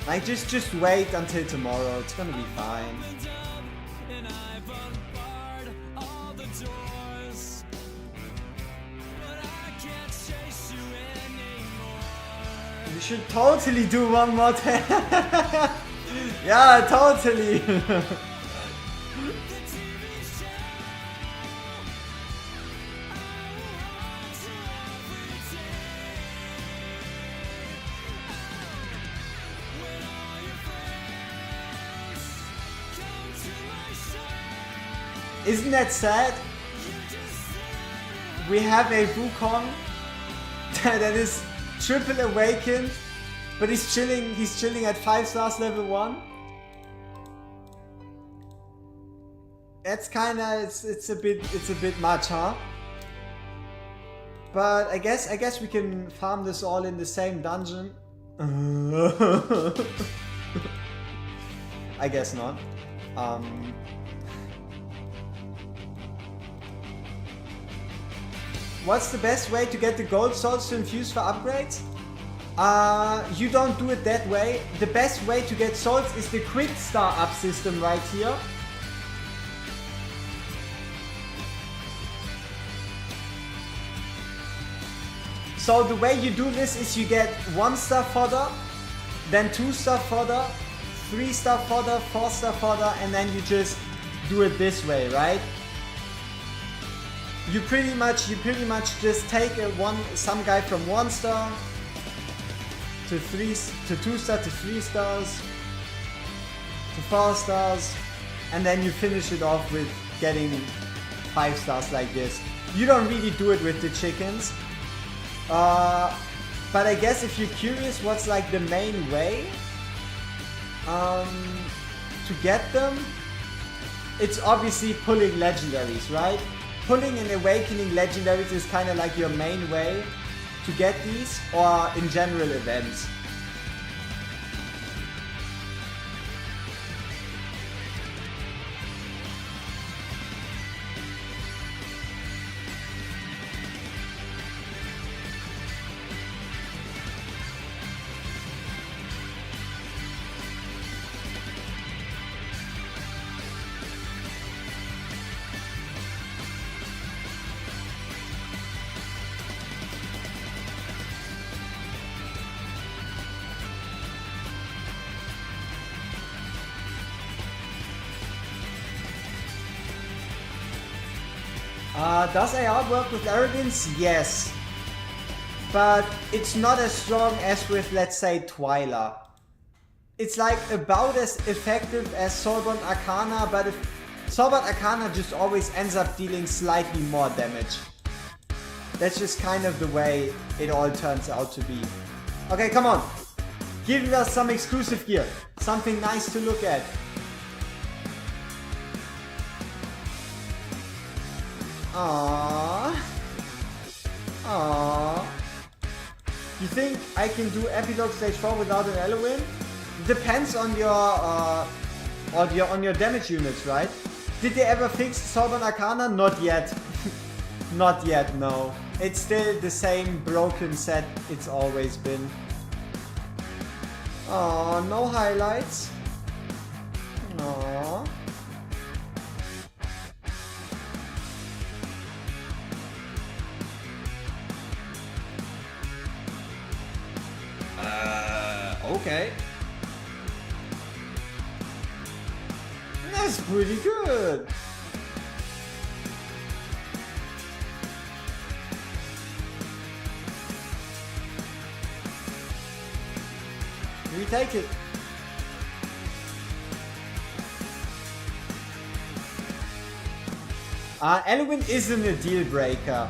Like, just wait until tomorrow. It's gonna be fine. We should totally do one more time. Yeah, totally. Isn't that sad? We have a Wukong that is triple awakened, but he's chilling at 5 stars level 1. That's kinda, it's a bit much, huh? But I guess we can farm this all in the same dungeon. I guess not. What's the best way to get the gold souls to infuse for upgrades? You don't do it that way. The best way to get souls is the quick star up system right here. So the way you do this is you get 1 star fodder, then 2 star fodder, 3 star fodder, 4 star fodder, and then you just do it this way, right? You pretty much just take some guy from 1 star to 2 star to 3 stars to 4 stars, and then you finish it off with getting 5 stars like this. You don't really do it with the chickens, but I guess if you're curious what's like the main way to get them, it's obviously pulling legendaries, right? Pulling and awakening legendaries is kind of like your main way to get these, or in general events. Does AR work with arrogance? Yes. But it's not as strong as with, let's say, Twyla. It's like about as effective as Soulborn Arcana, but Sorbet Arcana just always ends up dealing slightly more damage. That's just kind of the way it all turns out to be. Okay, come on. Give us some exclusive gear. Something nice to look at. Aww. Aww. You think I can do Epilogue Stage 4 without an Eloin? Depends on your on your damage units, right? Did they ever fix Sorbet Arcana? Not yet. Not yet, no. It's still the same broken set it's always been. Oh, no highlights. Aww. Okay. That's pretty good. Retake it. Eloin isn't a deal breaker.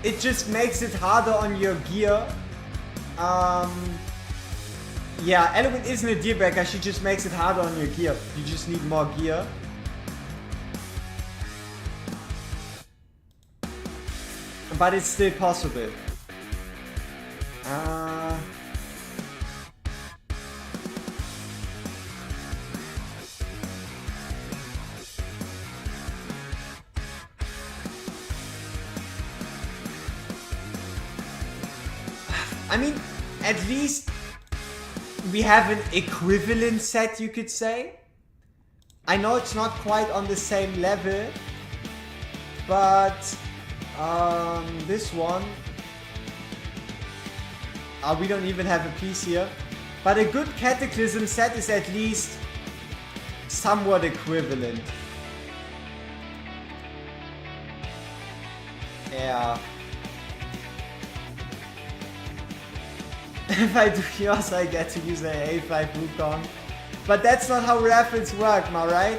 It just makes it harder on your gear. Yeah, Eloin isn't a deal breaker, she just makes it harder on your gear. You just need more gear. But it's still possible. I mean, at least we have an equivalent set, you could say. I know it's not quite on the same level, but this one, we don't even have a piece here. But a good Cataclysm set is at least somewhat equivalent. Yeah. If I do yours, I get to use an A5 Wukong. But that's not how raffles work, am I right?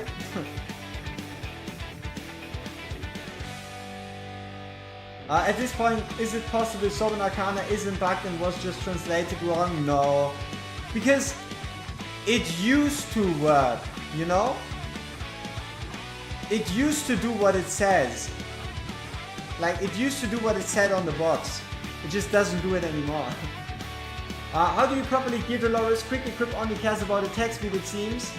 At this point, is it possible Sorbet Arcana isn't bugged and was just translated wrong? No. Because it used to work, you know? It used to do what it says. Like, it used to do what it said on the box. It just doesn't do it anymore. How do you properly gear Dolores? Quick equip only cares about attack speed, it seems.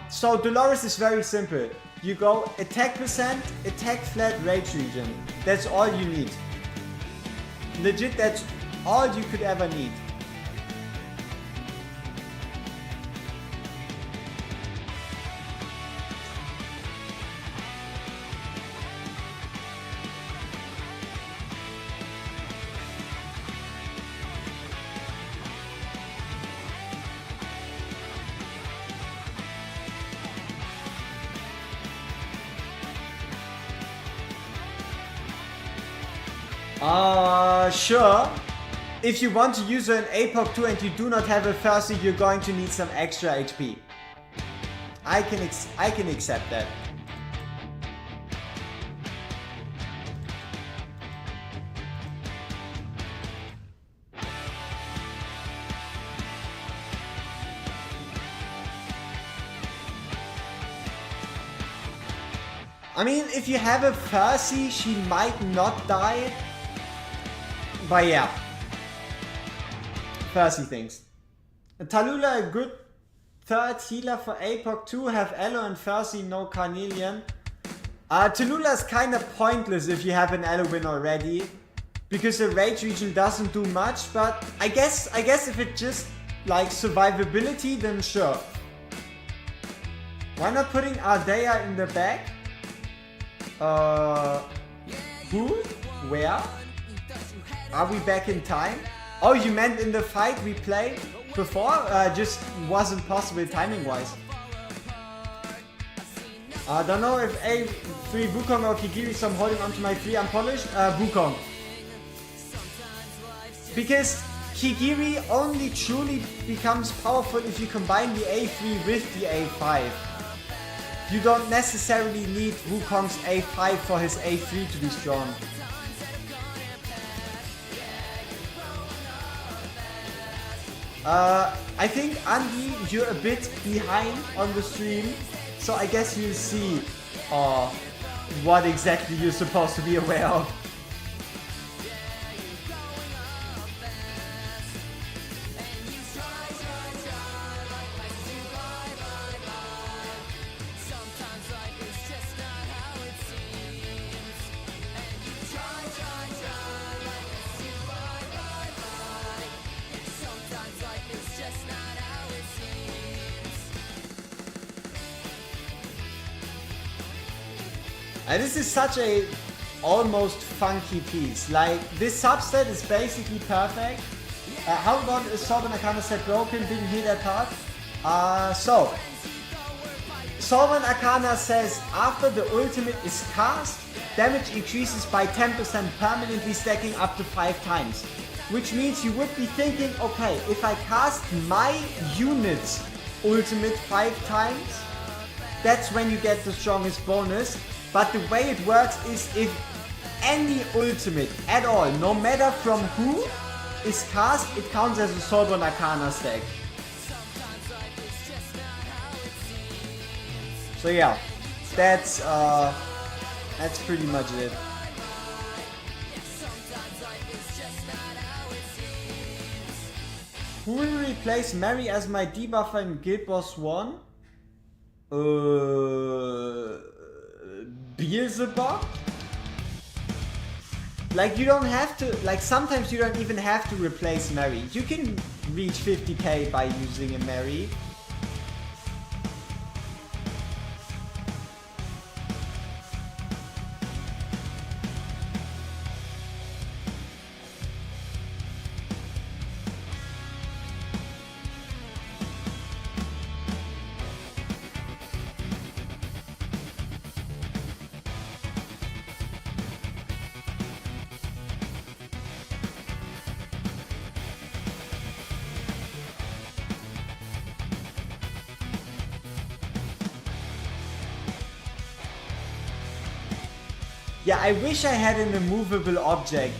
So Dolores is very simple. You go attack percent, attack flat, rage region. That's all you need. Legit, that's all you could ever need. Sure. If you want to use an APOC 2 and you do not have a Furcy, you're going to need some extra HP. I can accept that. I mean, if you have a Furcy, she might not die. But yeah. Furcy things. Tallulah, a good third healer for APOC 2, have Elo and Furcy, no Carnelian. Tallulah is kind of pointless if you have an Eloin already. Because the rage region doesn't do much, but I guess if it just like survivability, then sure. Why not putting Ardea in the back? Who? Where? Are we back in time? Oh, you meant in the fight we played before? Just wasn't possible timing wise. I don't know if A3 Wukong or Kigiri, so I'm holding onto my 3 unpolished. Wukong. Because Kigiri only truly becomes powerful if you combine the A3 with the A5. you don't necessarily need Wukong's A5 for his A3 to be strong. I think, Andy, you're a bit behind on the stream, so I guess you'll see what exactly you're supposed to be aware of. And this is such a almost funky piece. Like, this subset is basically perfect. How about is Sovereign Arcana set broken? Didn't hear that part. So Sovereign Arcana says after the ultimate is cast, damage increases by 10%, permanently stacking up to 5 times. Which means you would be thinking, okay, if I cast my unit's ultimate 5 times, that's when you get the strongest bonus. But the way it works is if any ultimate at all, no matter from who, is cast, it counts as a Sovereign Arcana stack. So yeah, that's pretty much it. Who will replace Mary as my debuffer in Guild Wars 1? Beelzebub? Like, you don't have to, like, sometimes you don't even have to replace Mary. You can reach 50k by using a Mary. Yeah, I wish I had an immovable object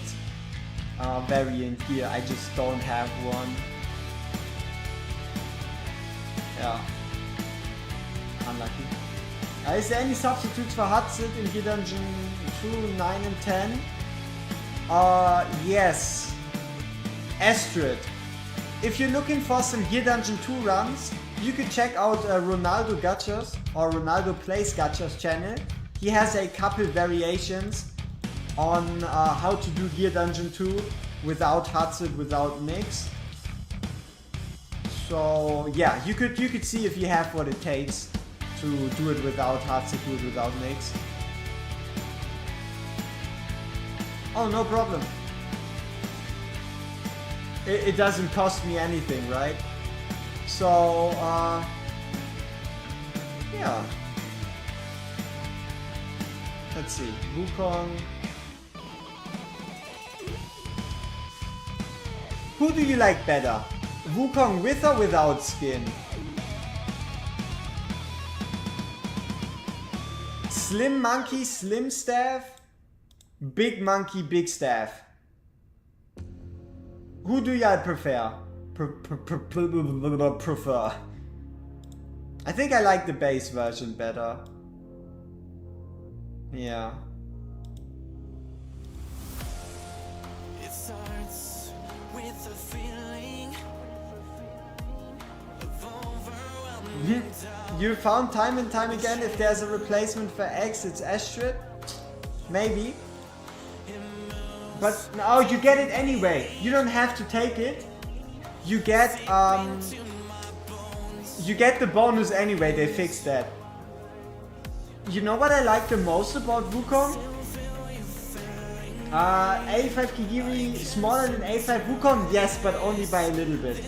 variant here. I just don't have one. Yeah. Unlucky. Is there any substitutes for Hudson in Gear Dungeon 2, 9 and 10? Yes. Astrid. If you're looking for some Gear Dungeon 2 runs, you could check out Ronaldo Gachas or Ronaldo Plays Gachas channel. He has a couple variations on how to do Gear Dungeon 2 without Hudson, without Mix. So yeah, you could see if you have what it takes to do it without Hudson, do it without Mix. Oh, no problem. It doesn't cost me anything, right? So yeah. Let's see, Wukong. Who do you like better? Wukong with or without skin? Slim monkey, slim staff? Big monkey, big staff? Who do y'all prefer? Prefer? I think I like the base version better. Yeah. It starts with a feeling of overwhelming. You found time and time again if there's a replacement for X, it's Astrid? Maybe. But no, you get it anyway. You don't have to take it. You get the bonus anyway, they fixed that. You know what I like the most about Wukong? A5 Kigiri smaller than A5 Wukong? Yes, but only by a little bit.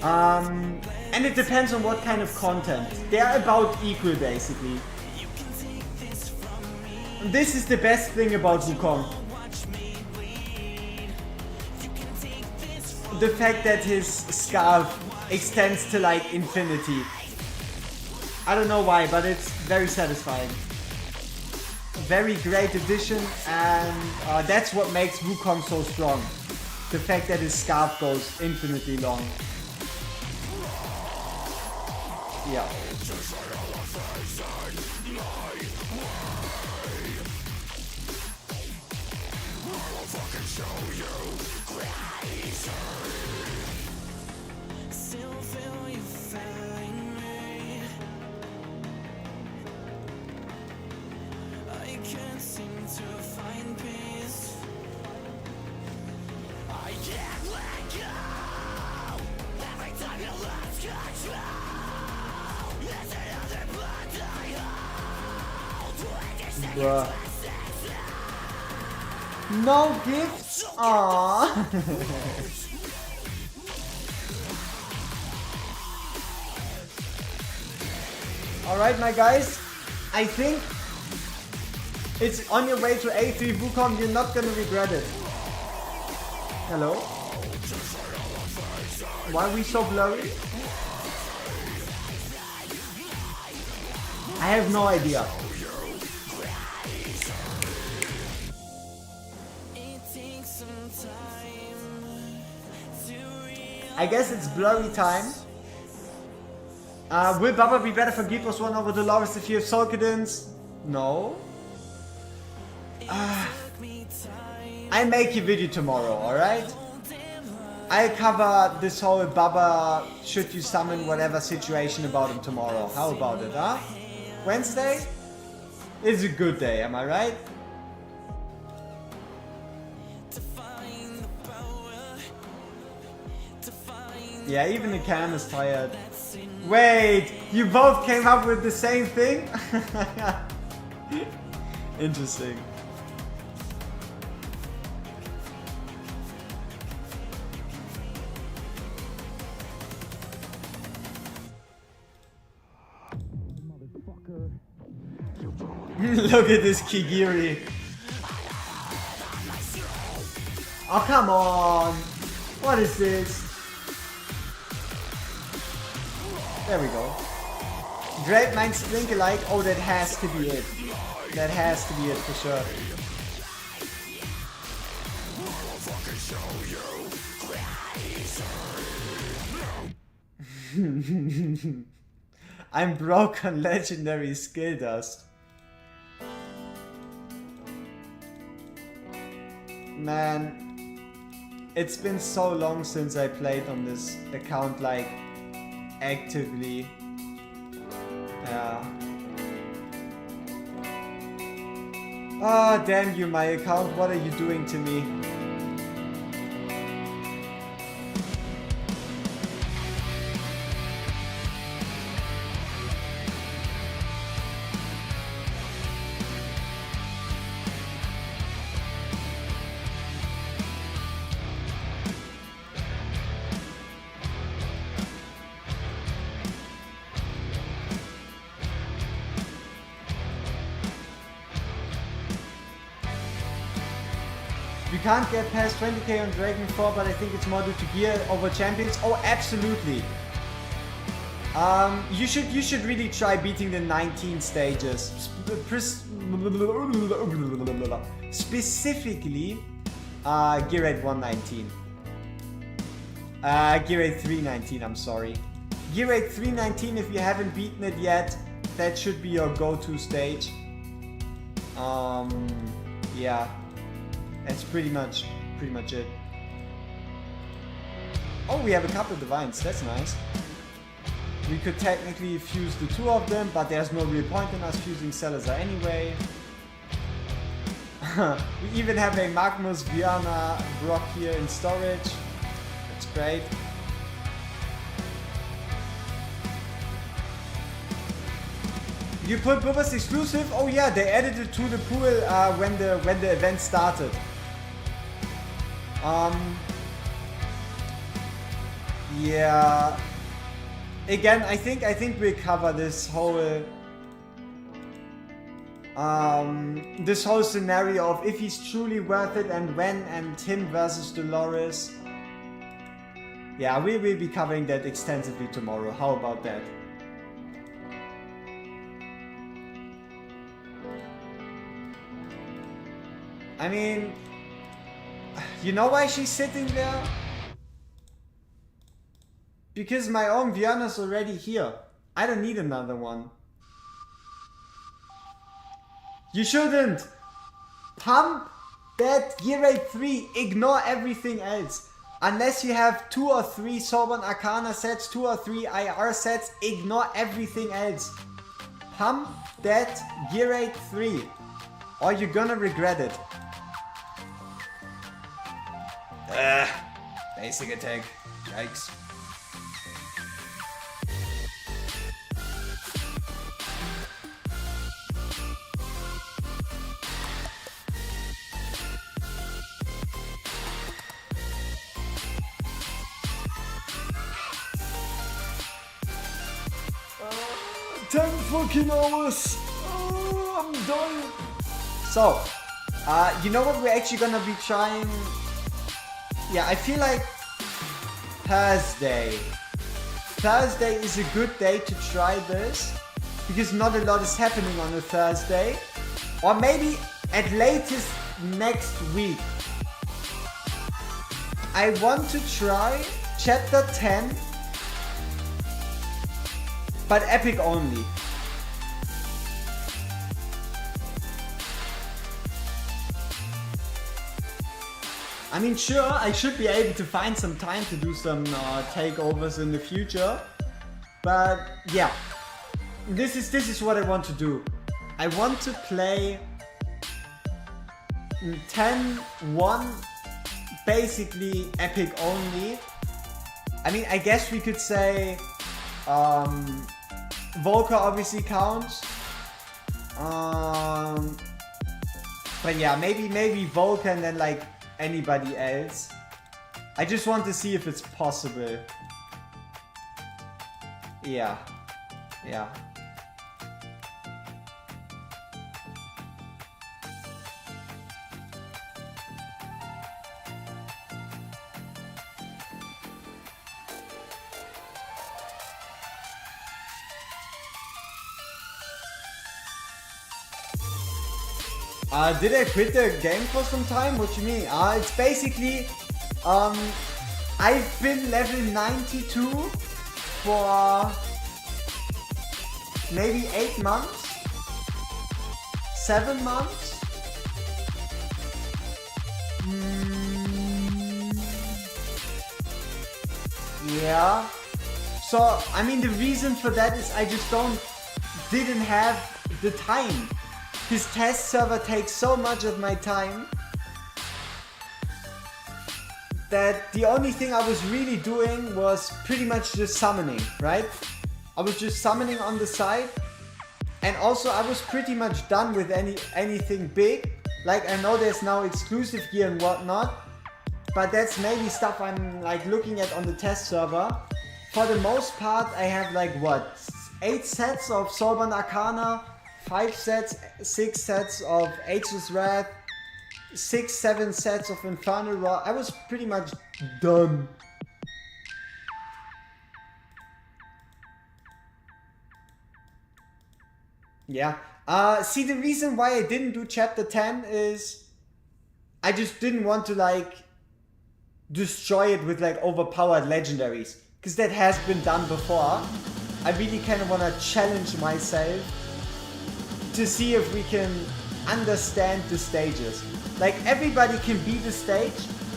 And it depends on what kind of content. They are about equal basically. This is the best thing about Wukong. The fact that his scarf extends to like infinity. I don't know why, but it's very satisfying. Very great addition, and that's what makes Wukong so strong. The fact that his scarf goes infinitely long. Yeah. Still feel you failing me. I can't seem to find peace. I can't let go. Every time you lose control, it's another blood I hold. Bruh. No gifts? Aww. Alright, my guys. I think it's on your way to A3 Wukong. You're not gonna regret it. Hello? Why are we so blurry? I have no idea. I guess it's blurry time. Will Baba be better for Geepos 1 over Dolores if you have Soul Cadence? No. I make a video tomorrow, alright? I'll cover this whole Baba should you summon whatever situation about him tomorrow. How about it, huh? Wednesday? It's a good day, am I right? Yeah, even the cam is tired. Wait, you both came up with the same thing? Interesting. Look at this Kigiri. Oh, come on. What is this? There we go. Great minds think alike. Oh, that has to be it. That has to be it for sure. I'm broke on legendary skill dust. Man, it's been so long since I played on this account, like, actively. Yeah. Oh, damn you, my account, what are you doing to me? You can't get past 20k on Dragon 4, but I think it's more due to gear over champions. Oh, absolutely. You should really try beating the 19 stages. Specifically, Gear 8 119. Gear 8 319, I'm sorry. Gear 8 319, if you haven't beaten it yet, that should be your go-to stage. Yeah. That's pretty much it. Oh, we have a couple of divines, that's nice. We could technically fuse the two of them, but there's no real point in us fusing Salazar anyway. We even have a Magnus Viana Brock here in storage. That's great. You put Bubba's exclusive? Oh yeah, they added it to the pool when the event started. Yeah. Again, I think we'll cover this whole scenario of if he's truly worth it and when, and him versus Dolores. Yeah, we will be covering that extensively tomorrow. How about that? I mean, you know why she's sitting there? Because my own Vienna's already here. I don't need another one. You shouldn't! Pump that gear rate 3, ignore everything else. Unless you have 2 or 3 Sorbonne Arcana sets, 2 or 3 IR sets, ignore everything else. Pump that gear rate 3, or you're gonna regret it. Basic attack. Yikes. Fucking hours. Oh, I'm done. So, you know what we're actually gonna be trying? Yeah, I feel like Thursday. Thursday is a good day to try this because not a lot is happening on a Thursday. Or maybe at latest next week. I want to try chapter 10, but epic only. I mean, sure, I should be able to find some time to do some takeovers in the future, but yeah, this is what I want to do. I want to play 10-1, basically epic only. I mean, I guess we could say Volker obviously counts, but yeah, maybe Volker and then like anybody else. I just want to see if it's possible. Yeah. Did I quit the game for some time? What do you mean? It's basically, I've been level 92 for maybe 8 months, 7 months. Yeah. So, I mean, the reason for that is I just didn't have the time. His test server takes so much of my time that the only thing I was really doing was pretty much just summoning, right? I was just summoning on the side, and also I was pretty much done with anything big. Like, I know there's now exclusive gear and whatnot, but that's maybe stuff I'm like looking at on the test server. For the most part, I have like what, 8 sets of Sorbonne Arcana, 5 sets, 6 sets of Ageless Wrath, 6-7 sets of Infernal Raw. I was pretty much done. Yeah. See, the reason why I didn't do chapter 10 is I just didn't want to like destroy it with like overpowered legendaries, because that has been done before. I really kind of want to challenge myself to see if we can understand the stages. Like, everybody can beat the stage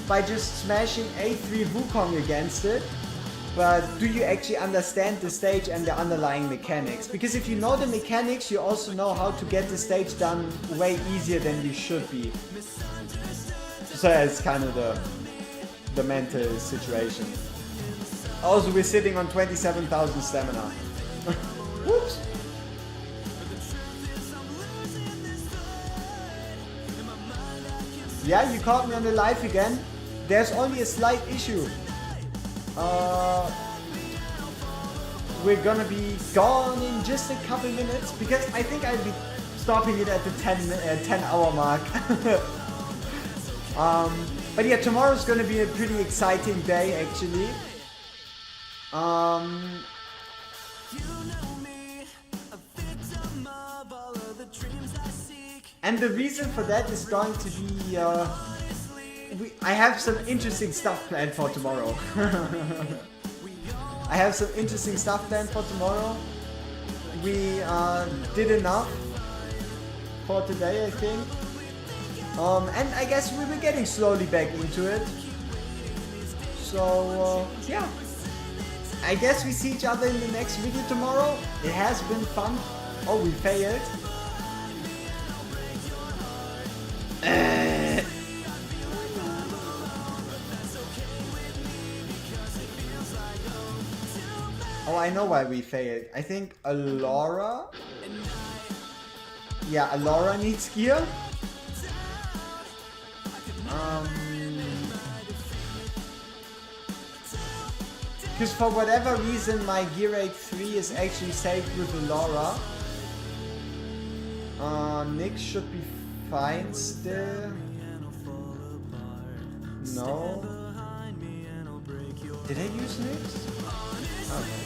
by just smashing A3 Wukong against it, but do you actually understand the stage and the underlying mechanics? Because if you know the mechanics, you also know how to get the stage done way easier than you should be. So it's kind of the mental situation. Also, we're sitting on 27,000 stamina. Whoops! Yeah, you caught me on the live again. There's only a slight issue. We're gonna be gone in just a couple minutes, because I think I'll be stopping it at the 10 hour mark. But yeah, tomorrow's gonna be a pretty exciting day actually. And the reason for that is going to be I have some interesting stuff planned for tomorrow. I have some interesting stuff planned for tomorrow. We did enough for today, I think. And I guess we were getting slowly back into it. So yeah. I guess we see each other in the next video tomorrow. It has been fun. Oh, we failed. Oh, I know why we failed. I think Alora. Yeah, Alora needs gear. Because for whatever reason my gear rate 3 is actually saved with Alora. Nick should be fine still. No. Did I use Nick's? Okay.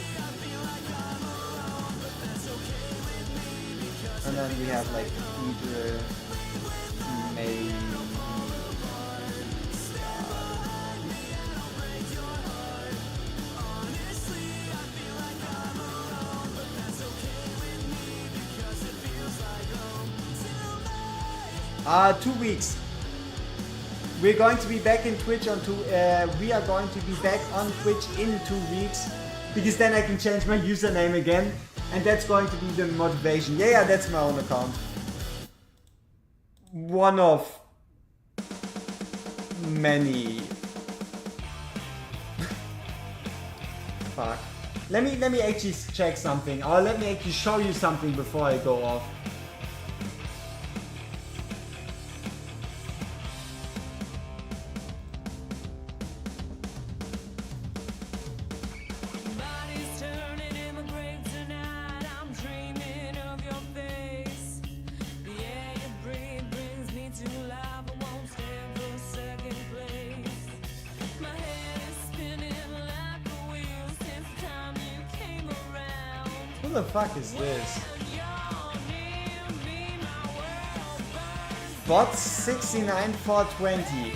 And then we have like either maybe. Two weeks. We're going to be back in Twitch on we are going to be back on Twitch in 2 weeks, because then I can change my username again, and that's going to be the motivation. Yeah, that's my own account. One of many. Fuck. Let me actually check something, or let me actually show you something before I go off. Who the fuck is this? Bot 69420.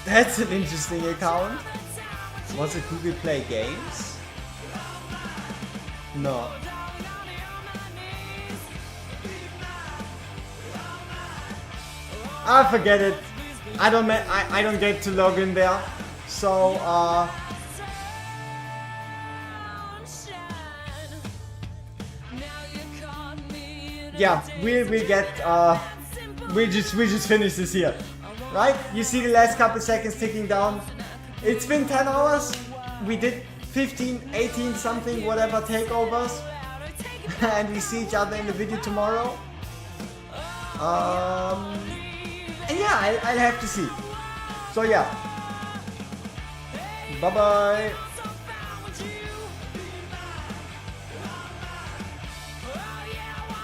That's an interesting account. Was it Google Play Games? No. Ah, forget it. I don't get to log in there. So yeah, we'll just finish this here, right? You see the last couple seconds ticking down. It's been 10 hours. We did 15, 18 something, whatever takeovers, and we see each other in the video tomorrow. And yeah, I'll have to see. So yeah. Bye bye.